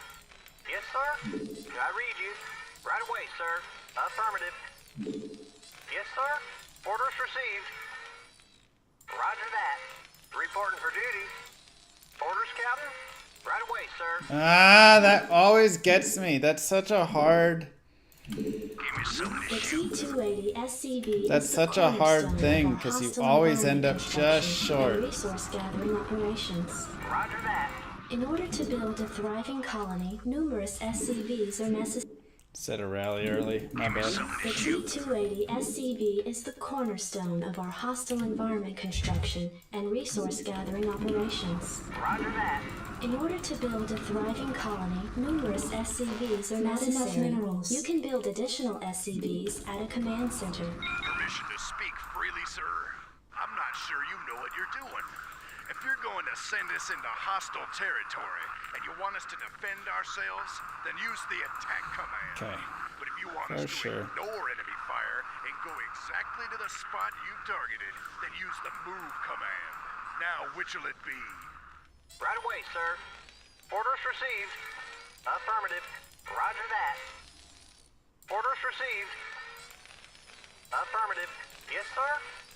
Yes, sir. I read you. Right away, sir. Affirmative. Yes, sir. Orders received. Roger that. Reporting for duty. Orders, Captain? Right away, sir. Ah, that always gets me. That's such a hard... The T280 SCV That's is the such a hard cornerstone thing, of our 'cause you hostile always environment end up just construction short. and resource gathering operations. Roger that. In order to build a thriving colony, numerous SCVs are necessary. Said a rally early. My bad. The T280 SCV is the cornerstone of our hostile environment construction and resource gathering operations. Roger that. In order to build a thriving colony, numerous SCVs are Not enough necessary. minerals. You can build additional SCVs at a command center. Permission to speak freely, sir. I'm not sure you know what you're doing. If you're going to send us into hostile territory and you want us to defend ourselves, then use the attack command. Okay. But if you want For us to sure. ignore enemy fire and go exactly to the spot you've targeted, then use the move command. Now, which'll it be? Right away, sir. Orders received. Affirmative. Roger that. Orders received. Affirmative. Yes, sir.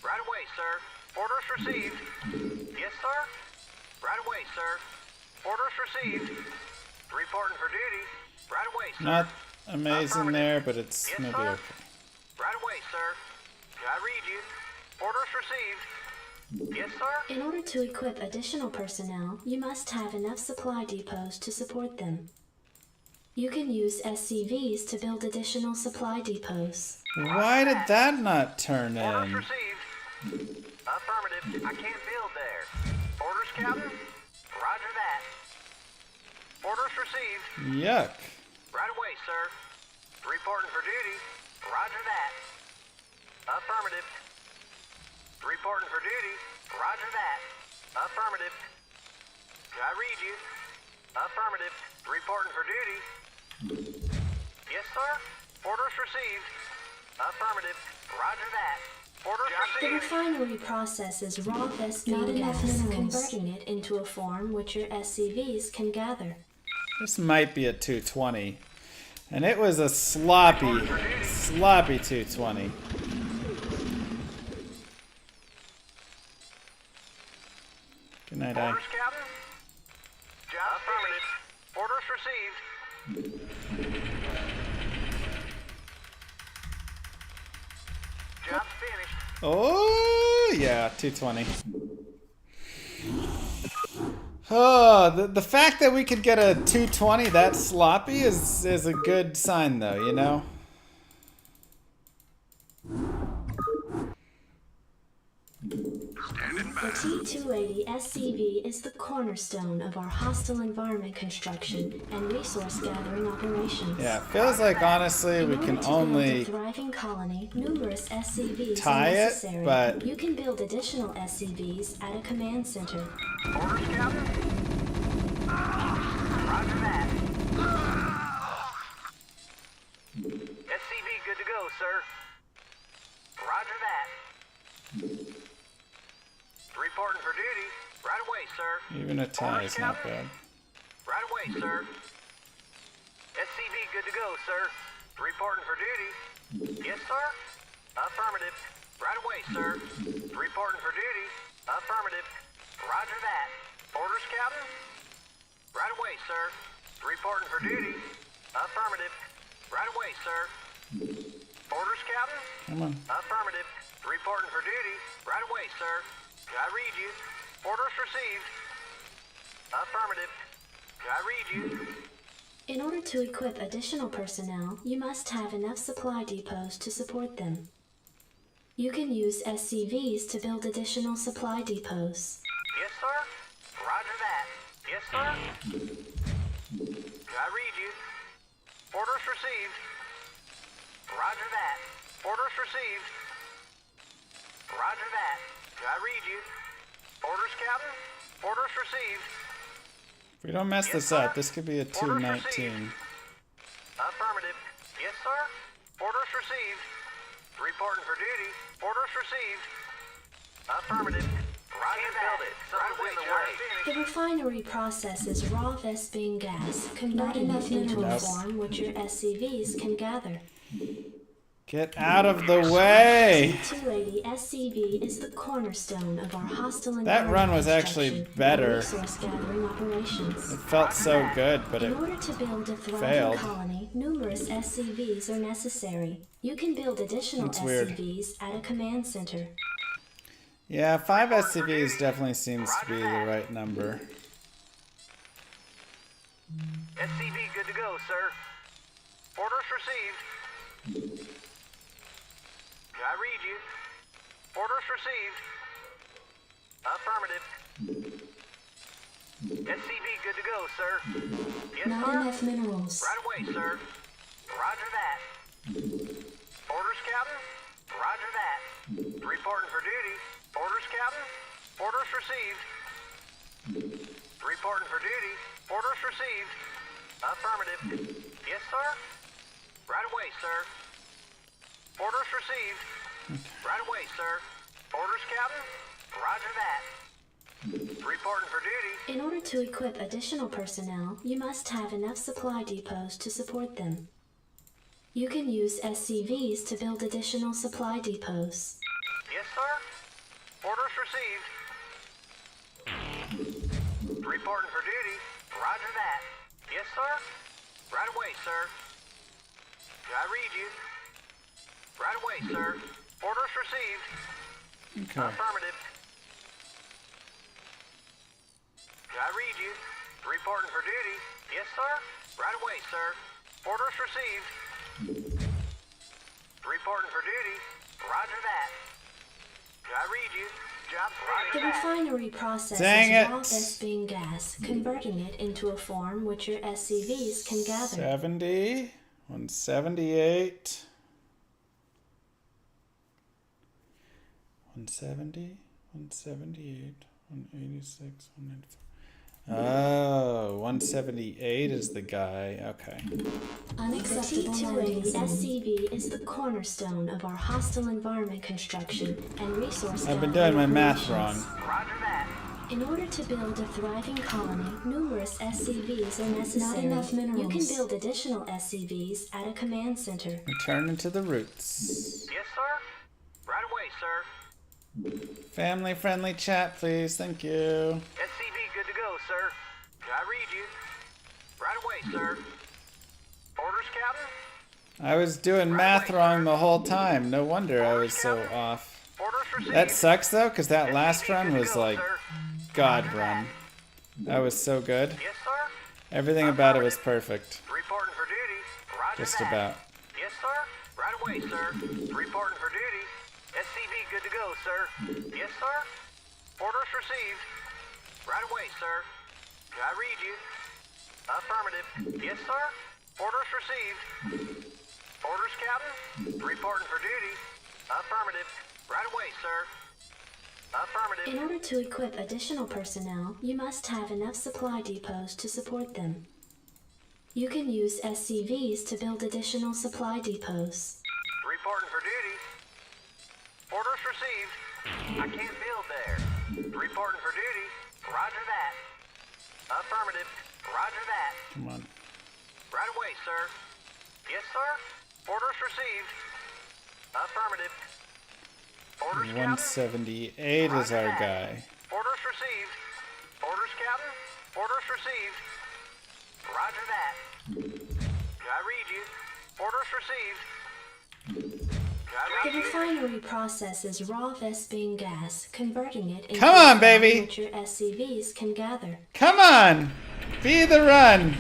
Right away, sir. Orders received. Yes, sir. Right away, sir. Orders received. Reporting for duty. Right away, sir. Not amazing there, but it's Yes, maybe sir. okay. Right away, sir. I read you. Orders received. Yes, sir. In order to equip additional personnel, you must have enough supply depots to support them. You can use SCVs to build additional supply depots. Why did that not turn Orders in? received. Affirmative. I can't build there. Orders, Captain? Roger that. Orders received. Yuck. Right away, sir. Reporting for duty. Roger that. Affirmative. Reporting for duty. Roger that. Affirmative. I read you. Affirmative. Reporting for duty. Yes, sir. Orders received. Affirmative. Roger that. Orders The received. refinery processes raw Vespene Not enough gas, minerals. converting it into a form which your SCVs can gather. This might be a 220. And it was a sloppy 220. Good night, I. Orders, Captain? Job affirmative. Orders received. Job's finished. Oh, yeah, 220. Oh, the fact that we could get a 220 that sloppy is a good sign, though, you know? The T280 SCV is the cornerstone of our hostile environment construction and resource gathering operations. Yeah, it feels like, honestly, we In can order to build only a thriving colony, numerous SCVs tie are it, necessary. but- You can build additional SCVs at a command center. Orders, Captain? Roger that. SCV good to go, sir. Roger that. Reporting for duty. Right away, sir. even a tie is not bad. Right away, sir. SCV good to go, sir. Reporting for duty. Yes, sir. Affirmative. Right away, sir. Reporting for duty. Affirmative. Roger that. Orders, Captain? Right away, sir. Reporting for duty. Affirmative. Right away, sir. Orders, Captain? Come on. Affirmative. Reporting for duty. Right away, sir. I read you. Orders received. Affirmative. I read you. In order to equip additional personnel, you must have enough supply depots to support them. You can use SCVs to build additional supply depots. Yes, sir. Roger that. Yes, sir. I read you. Orders received. Roger that. Orders received. Roger that. I read you. Orders, Captain? Orders received. If we don't mess this up, this could be a 219. Affirmative. Yes, sir. Orders received. Reporting for duty. Orders received. Affirmative. Roger that. Something's in the way. The refinery processes raw Vespene gas, converting it into a form which your SCVs can gather. Get out of the way! C-280 SCV is the cornerstone of our hostile That run was actually construction better. and resource gathering operations. It felt so good, but In it order to build a thriving failed. colony, numerous SCVs are necessary. You can build additional That's weird. SCVs at a command center. Yeah, 5 SCVs definitely seems to be the right number. SCV good to go, sir. Orders received. I read you. Orders received. Affirmative. SCV good to go, sir. Yes, Not sir. enough minerals. Right away, sir. Roger that. Orders, Captain? Roger that. Reporting for duty. Orders, Captain? Orders received. Reporting for duty. Orders received. Affirmative. Yes, sir. Right away, sir. Orders received. Right away, sir. Orders, Captain? Roger that. Reporting for duty. In order to equip additional personnel, you must have enough supply depots to support them. You can use SCVs to build additional supply depots. Yes, sir. Orders received. Reporting for duty. Roger that. Yes, sir. Right away, sir. I read you. Right away, sir. Orders received. Okay. Affirmative. I read you. Reporting for duty. Yes, sir. Right away, sir. Orders received. Reporting for duty. Roger that. I read you. Job The roger that. refinery processes Dang it. raw Vespene gas, converting it into a form which your SCVs can gather. 70, 178, 170, 178, 186, 194. Oh, 178 is the guy. Okay. Unacceptable T-280 SCV is the cornerstone of our hostile environment construction and resource I've been gathering doing my math operations. wrong. Roger that. In order to build a thriving colony, numerous SCVs are necessary. Not enough minerals. You can build additional SCVs at a command center. Return into the roots. Yes, sir. Right away, sir. Family friendly chat, please. Thank you. SCV good to go, sir. I read you. Right away, sir. Orders, Captain? I was doing math wrong the whole time. No wonder I was so off. Orders received. That sucks though, because that last run good to was go, like sir. God run. That was so good. Yes, sir. Everything about it was perfect. Reporting for duty. Roger Just that. about. Yes, sir. Right away, sir. Reporting for duty. SCV good to go, sir. Yes, sir. Orders received. Right away, sir. I read you. Affirmative. Yes, sir. Orders received. Orders, Captain? Reporting for duty. Affirmative. Right away, sir. Affirmative. In order to equip additional personnel, you must have enough supply depots to support them. You can use SCVs to build additional supply depots. Reporting for duty. Orders received. I can't build there. Reporting for duty. Roger that. Affirmative. Roger that. Come on. Right away, sir. Yes, sir. Orders received. Affirmative. Orders, Captain? 178 is our guy. Orders received. Orders, Captain? Orders received. Roger that. I read you. Orders received. I The read you. refinery processes raw Vespene gas, converting it into Come on, a form baby. which your SCVs can gather. Come on! Be the run!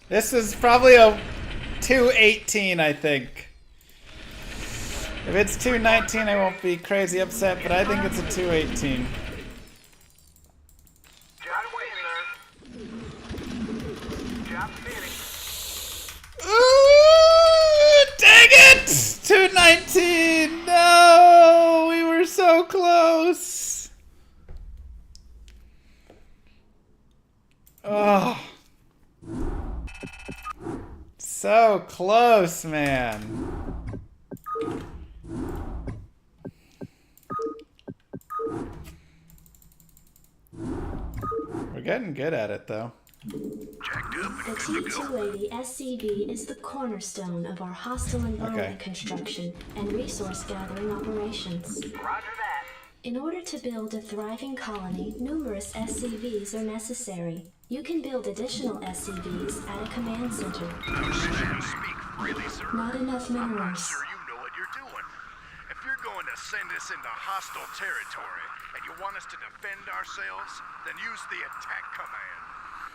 This is probably a 218, I think. If it's 219, I won't be crazy upset, but I think it's a 218. Right away, sir. Job finished. Ooh, 219! No! 219! close. Oh. So close, man. We're getting good at it, though. The T2 Lady SCV is the cornerstone of our hostile environment construction and resource gathering operations. Roger that. In order to build a thriving colony, numerous SCVs are necessary. You can build additional SCVs at a command center. Speak freely, sir. Not enough I'm not minerals. sure you know what you're doing. If you're going to send us into hostile territory and you want us to defend ourselves, then use the attack command.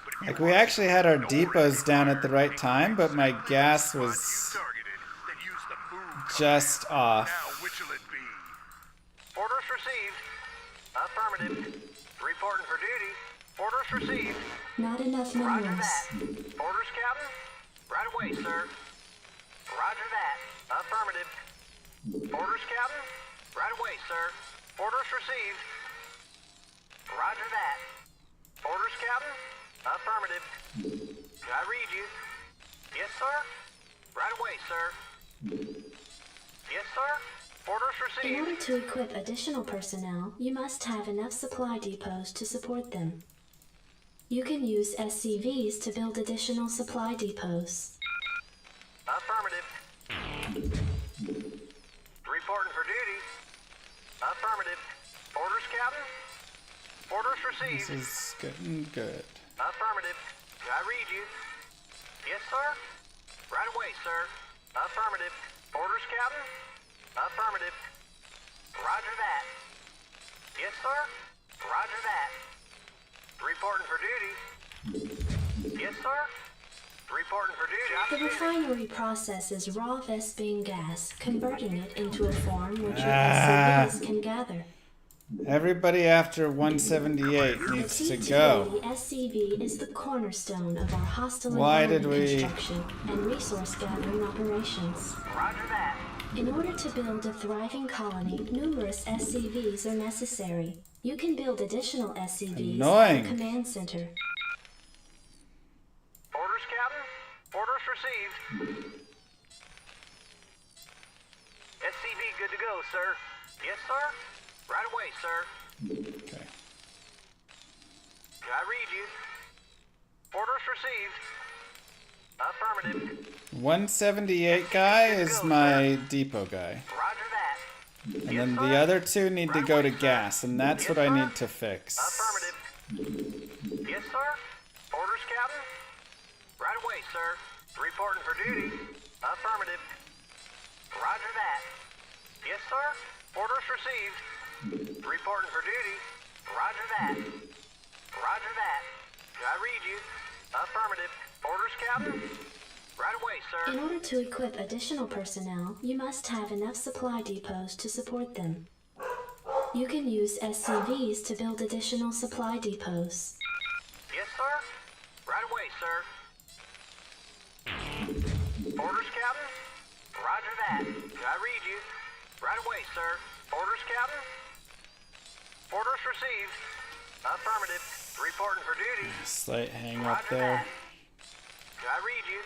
But if you Like, we want us actually to had our ignore depots enemy down fire at the right and time, but my exactly gas the spot was you targeted, then use the move just command. off. Now, which'll it be? Orders received. Affirmative. Reporting for duty. Orders received. Not enough Roger minerals. that. Orders, Captain? Right away, sir. Roger that. Affirmative. Orders, Captain? Right away, sir. Orders received. Roger that. Orders, Captain? Affirmative. Can I read you? Yes, sir? Right away, sir. Yes, sir? Orders In received. order to equip additional personnel, you must have enough supply depots to support them. You can use SCVs to build additional supply depots. Affirmative. Reporting for duty. Affirmative. Orders, Captain? Orders This received. is getting good. Affirmative. Can I read you? Yes, sir? Right away, sir. Affirmative. Orders, Captain? Affirmative. Roger that. Yes, sir? Roger that. Reporting for duty. Yes, sir? Reporting for duty. The refinery processes raw Vespene gas, converting it into a form which your Ah. SCVs can gather. Everybody after 178 The needs to T2 go. Lady SCV is the cornerstone of our hostile Why did environment we- construction and resource gathering operations. Roger that. In order to build a thriving colony, numerous SCVs are necessary. You can build additional SCVs Annoying. at the command center. Orders, Captain? Orders received. SCV good to go, sir. Yes, sir? Right away, sir. Okay. Can I read you? Orders received. Affirmative. 178 guy is my depot guy. Roger that. And then the other two need to go to gas, and that's what I need to fix. Affirmative. Yes, sir? Orders, Captain? Right away, sir. Reporting for duty. Affirmative. Roger that. Yes, sir? Orders received. Reporting for duty. Roger that. Roger that. Can I read you? Affirmative. Orders, Captain? Right away, sir. In order to equip additional personnel, you must have enough supply depots to support them. You can use SCVs to build additional supply depots. Yes, sir? Right away, sir. Orders, Captain? Roger that. Can I read you? Right away, sir. Orders, Captain? Orders received. Affirmative. Reporting for duty. Slight hang up Roger there. that. Can I read you?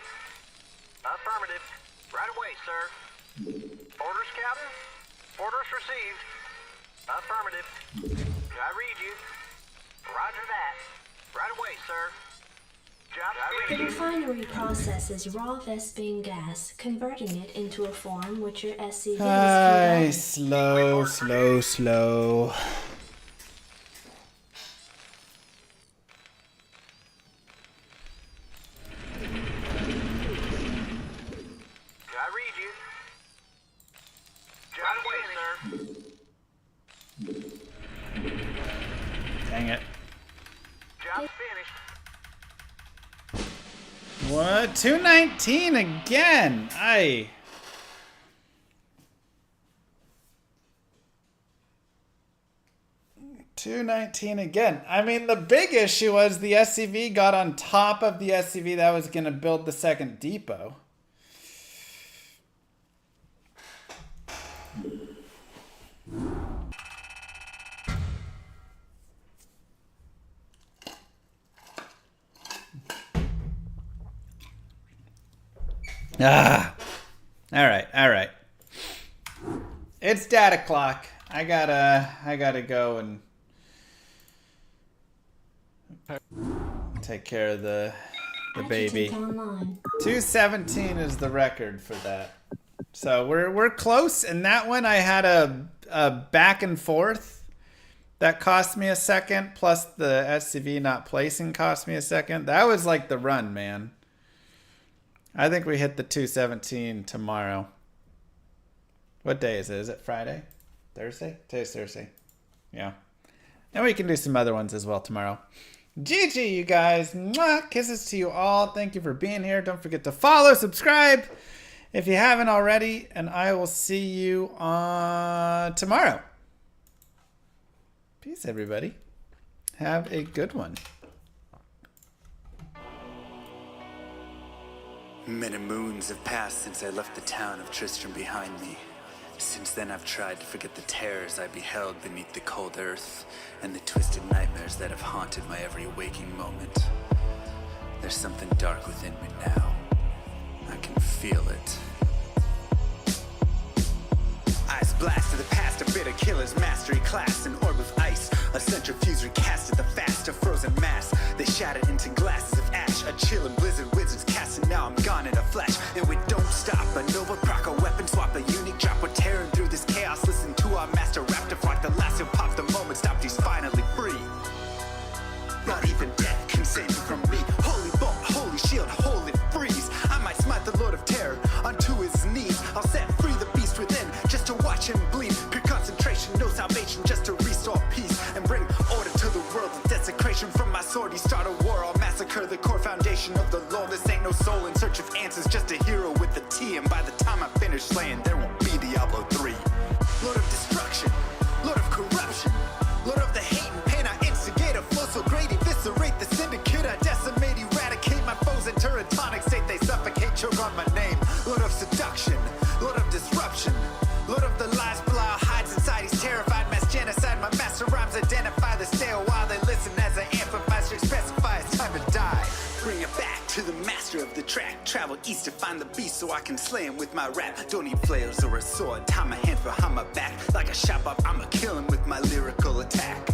Affirmative. Right away, sir. Orders, Captain? Orders received. Affirmative. Can I read you? Roger that. Right away, sir. Job The finished. refinery processes raw Vespene gas, converting it into a form which your SCVs can Ay, gather. slow, slow, slow. Can I read you? Job finished, sir. Dang it. Job finished. What? 219 again? Aye. $219 again. I mean, the big issue was the SCV got on top of the SCV that was going to build the second depot. Ah. All right. It's data clock. I gotta go and take care of the baby. 217 is the record for that. So we're close. And that one I had a back and forth that cost me a second, plus the SCV not placing cost me a second. That was like the run, man. I think we hit the 217 tomorrow. What day is it? Is it Friday? Thursday? Today's Thursday. Yeah. And we can do some other ones as well tomorrow. GG, you guys. Mwah. Kisses to you all. Thank you for being here. Don't forget to follow, subscribe if you haven't already. And I will see you tomorrow. Peace, everybody. Have a good one. Many moons have passed since I left the town of Tristram behind me. Since then I've tried to forget the terrors I beheld beneath the cold earth and the twisted nightmares that have haunted my every waking moment. There's something dark within me now. I can feel it. Ice blast to the past, a bitter killer's mastery class, an orb of ice, a centrifuge recast at the fast, a frozen mass. They shattered into glasses of ash, a chill and blizzard wizards cast, and now I'm gone in a flash. And we don't stop, a nova proc, a weapon swap, a unique drop. We're tearing through this chaos. Listen to our master raptor flock. The last who popped the moment stopped. He's finally free. Not even death can save you from me. Holy bolt, holy shield, holy freeze. I might smite the Lord of Terror unto his knees. I'll set free the beast within just to watch him bleed. Pure concentration, no salvation, just to restore peace and bring order to the world. The desecration from my sword, he start a war. I'll massacre the core foundation of the law. This ain't no soul in search of answers, just a hero with a T. And by the time I finish slaying, there won't be Diablo 3. Lord of destruction, Lord of corruption, Lord of the hate and pain. I instigate a flow so great, eviscerate the syndicate. I decimate, eradicate my foes. Enter a tonic state, they suffocate, choke on my name. Lord of seduction, Lord of disruption, Lord of the lies, blah, hides inside. He's terrified, mass genocide. My master rhymes identify the stale while they listen as I amplify, specify it's time to die. Bring it back to the master of the track. Travel east to find the beast so I can slay him with my rap. Don't need flails or a sword. Tie my hand behind my back. Like a shot up, I'ma kill him with my lyrical attack.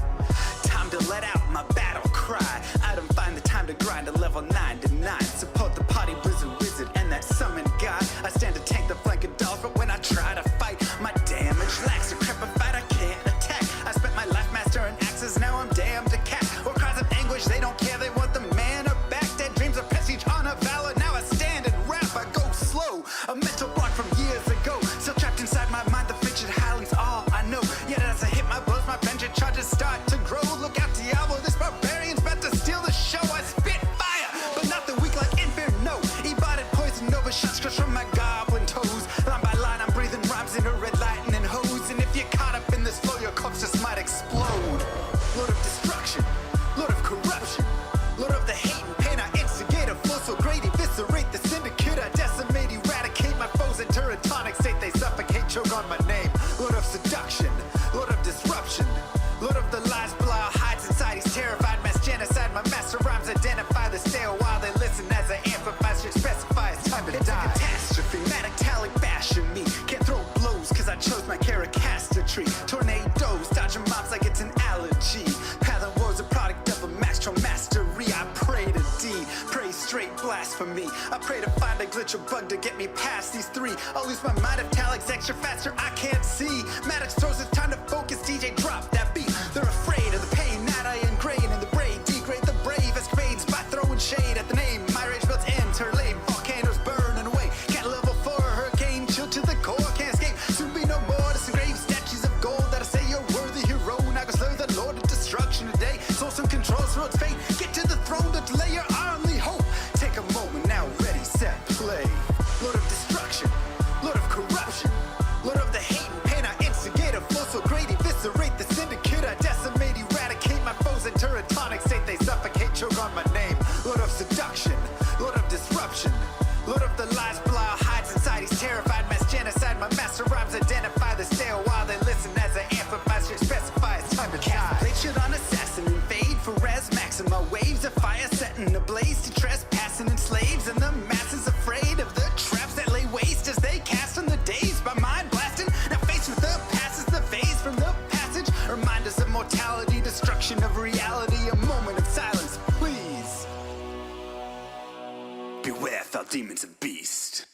Time to let out my battle cry. I don't find the time to grind a level 9 to 9. Support the party blizzard wizard and that summon god. I stand to tank the flank of dolls, but when I try to fight, my damage lacks. A crepified, I can't attack. I spent my life mastering axes, now I'm damned to cat. Or cries of anguish, they don't care, they want the mana back. Dead dreams of prestige, honor, valor. Now I stand and rap, I go slow. A mental block from years ago, still trapped inside my mind. The frigid highlands, all I know. Yet as I hit my blows, my vengeance charges start to grow. Look out, Diablo, this barbarian's about to steal the show. I spit fire, but not the weak like Inferno. Ebotted poison over shots crushed from my goblin toes. Line by line, I'm breathing rhymes in a red lightning hose. And if you're caught up in this flow, your corpse just might explode. Lord of destruction, Lord of corruption, Lord of the hate and pain. I instigate a flow so great, eviscerate the syndicate. I decimate, eradicate my foes. Enter a tonic state, they suffocate, choke on my name. Lord of seduction, Lord of disruption, Lord of the lies, blah, hides inside. He's terrified, mass genocide. My master rhymes identify the stale while they listen as I amplify, specify it's time to die. It's a catastrophe, metallic bashing me. Can't throw blows cause I chose my caricaster tree. Tornadoes, dodging mobs like it's an allergy. Paladin war's a product of a master mastery. I pray to D, pray straight blasphemy. I pray to find a glitch or bug to get me past these three. I'll lose my mind if Talik's extra faster, I can't see. Maddox throws it's time to focus, DJ drop that beat. They're afraid of the pain that I ingrain in the brain. Degrade the brave escapades by throwing shade at the name. My rage builds interlame, volcanoes burning away. Cat level 4, hurricane, chill to the core, can't escape. Soon be no more disengrave statues of gold that I say you're worthy hero. Now go slay the Lord of destruction today. Source and control through its fate. Get to the throne to delay your only hope. Take a moment now, ready, set, play. Lord of destruction, Lord of corruption, Lord of the hate and pain. I instigate a flow so great, eviscerate the syndicate. I decimate, eradicate my foes. Enter a tonic state, they suffocate, choke on my name. Lord of seduction, Lord of disruption, Lord of the lies, blah, hides inside. He's terrified, mass genocide. My master rhymes identify the stale while they listen as I amplify, specify it's time to die. Play shit on assassin, invade for res maxima. Waves of fire setting ablaze to trespassing and slaves. And the masses afraid of the traps Remind us of mortality, destruction of reality. A moment of silence, please. Beware, foul demons and beasts.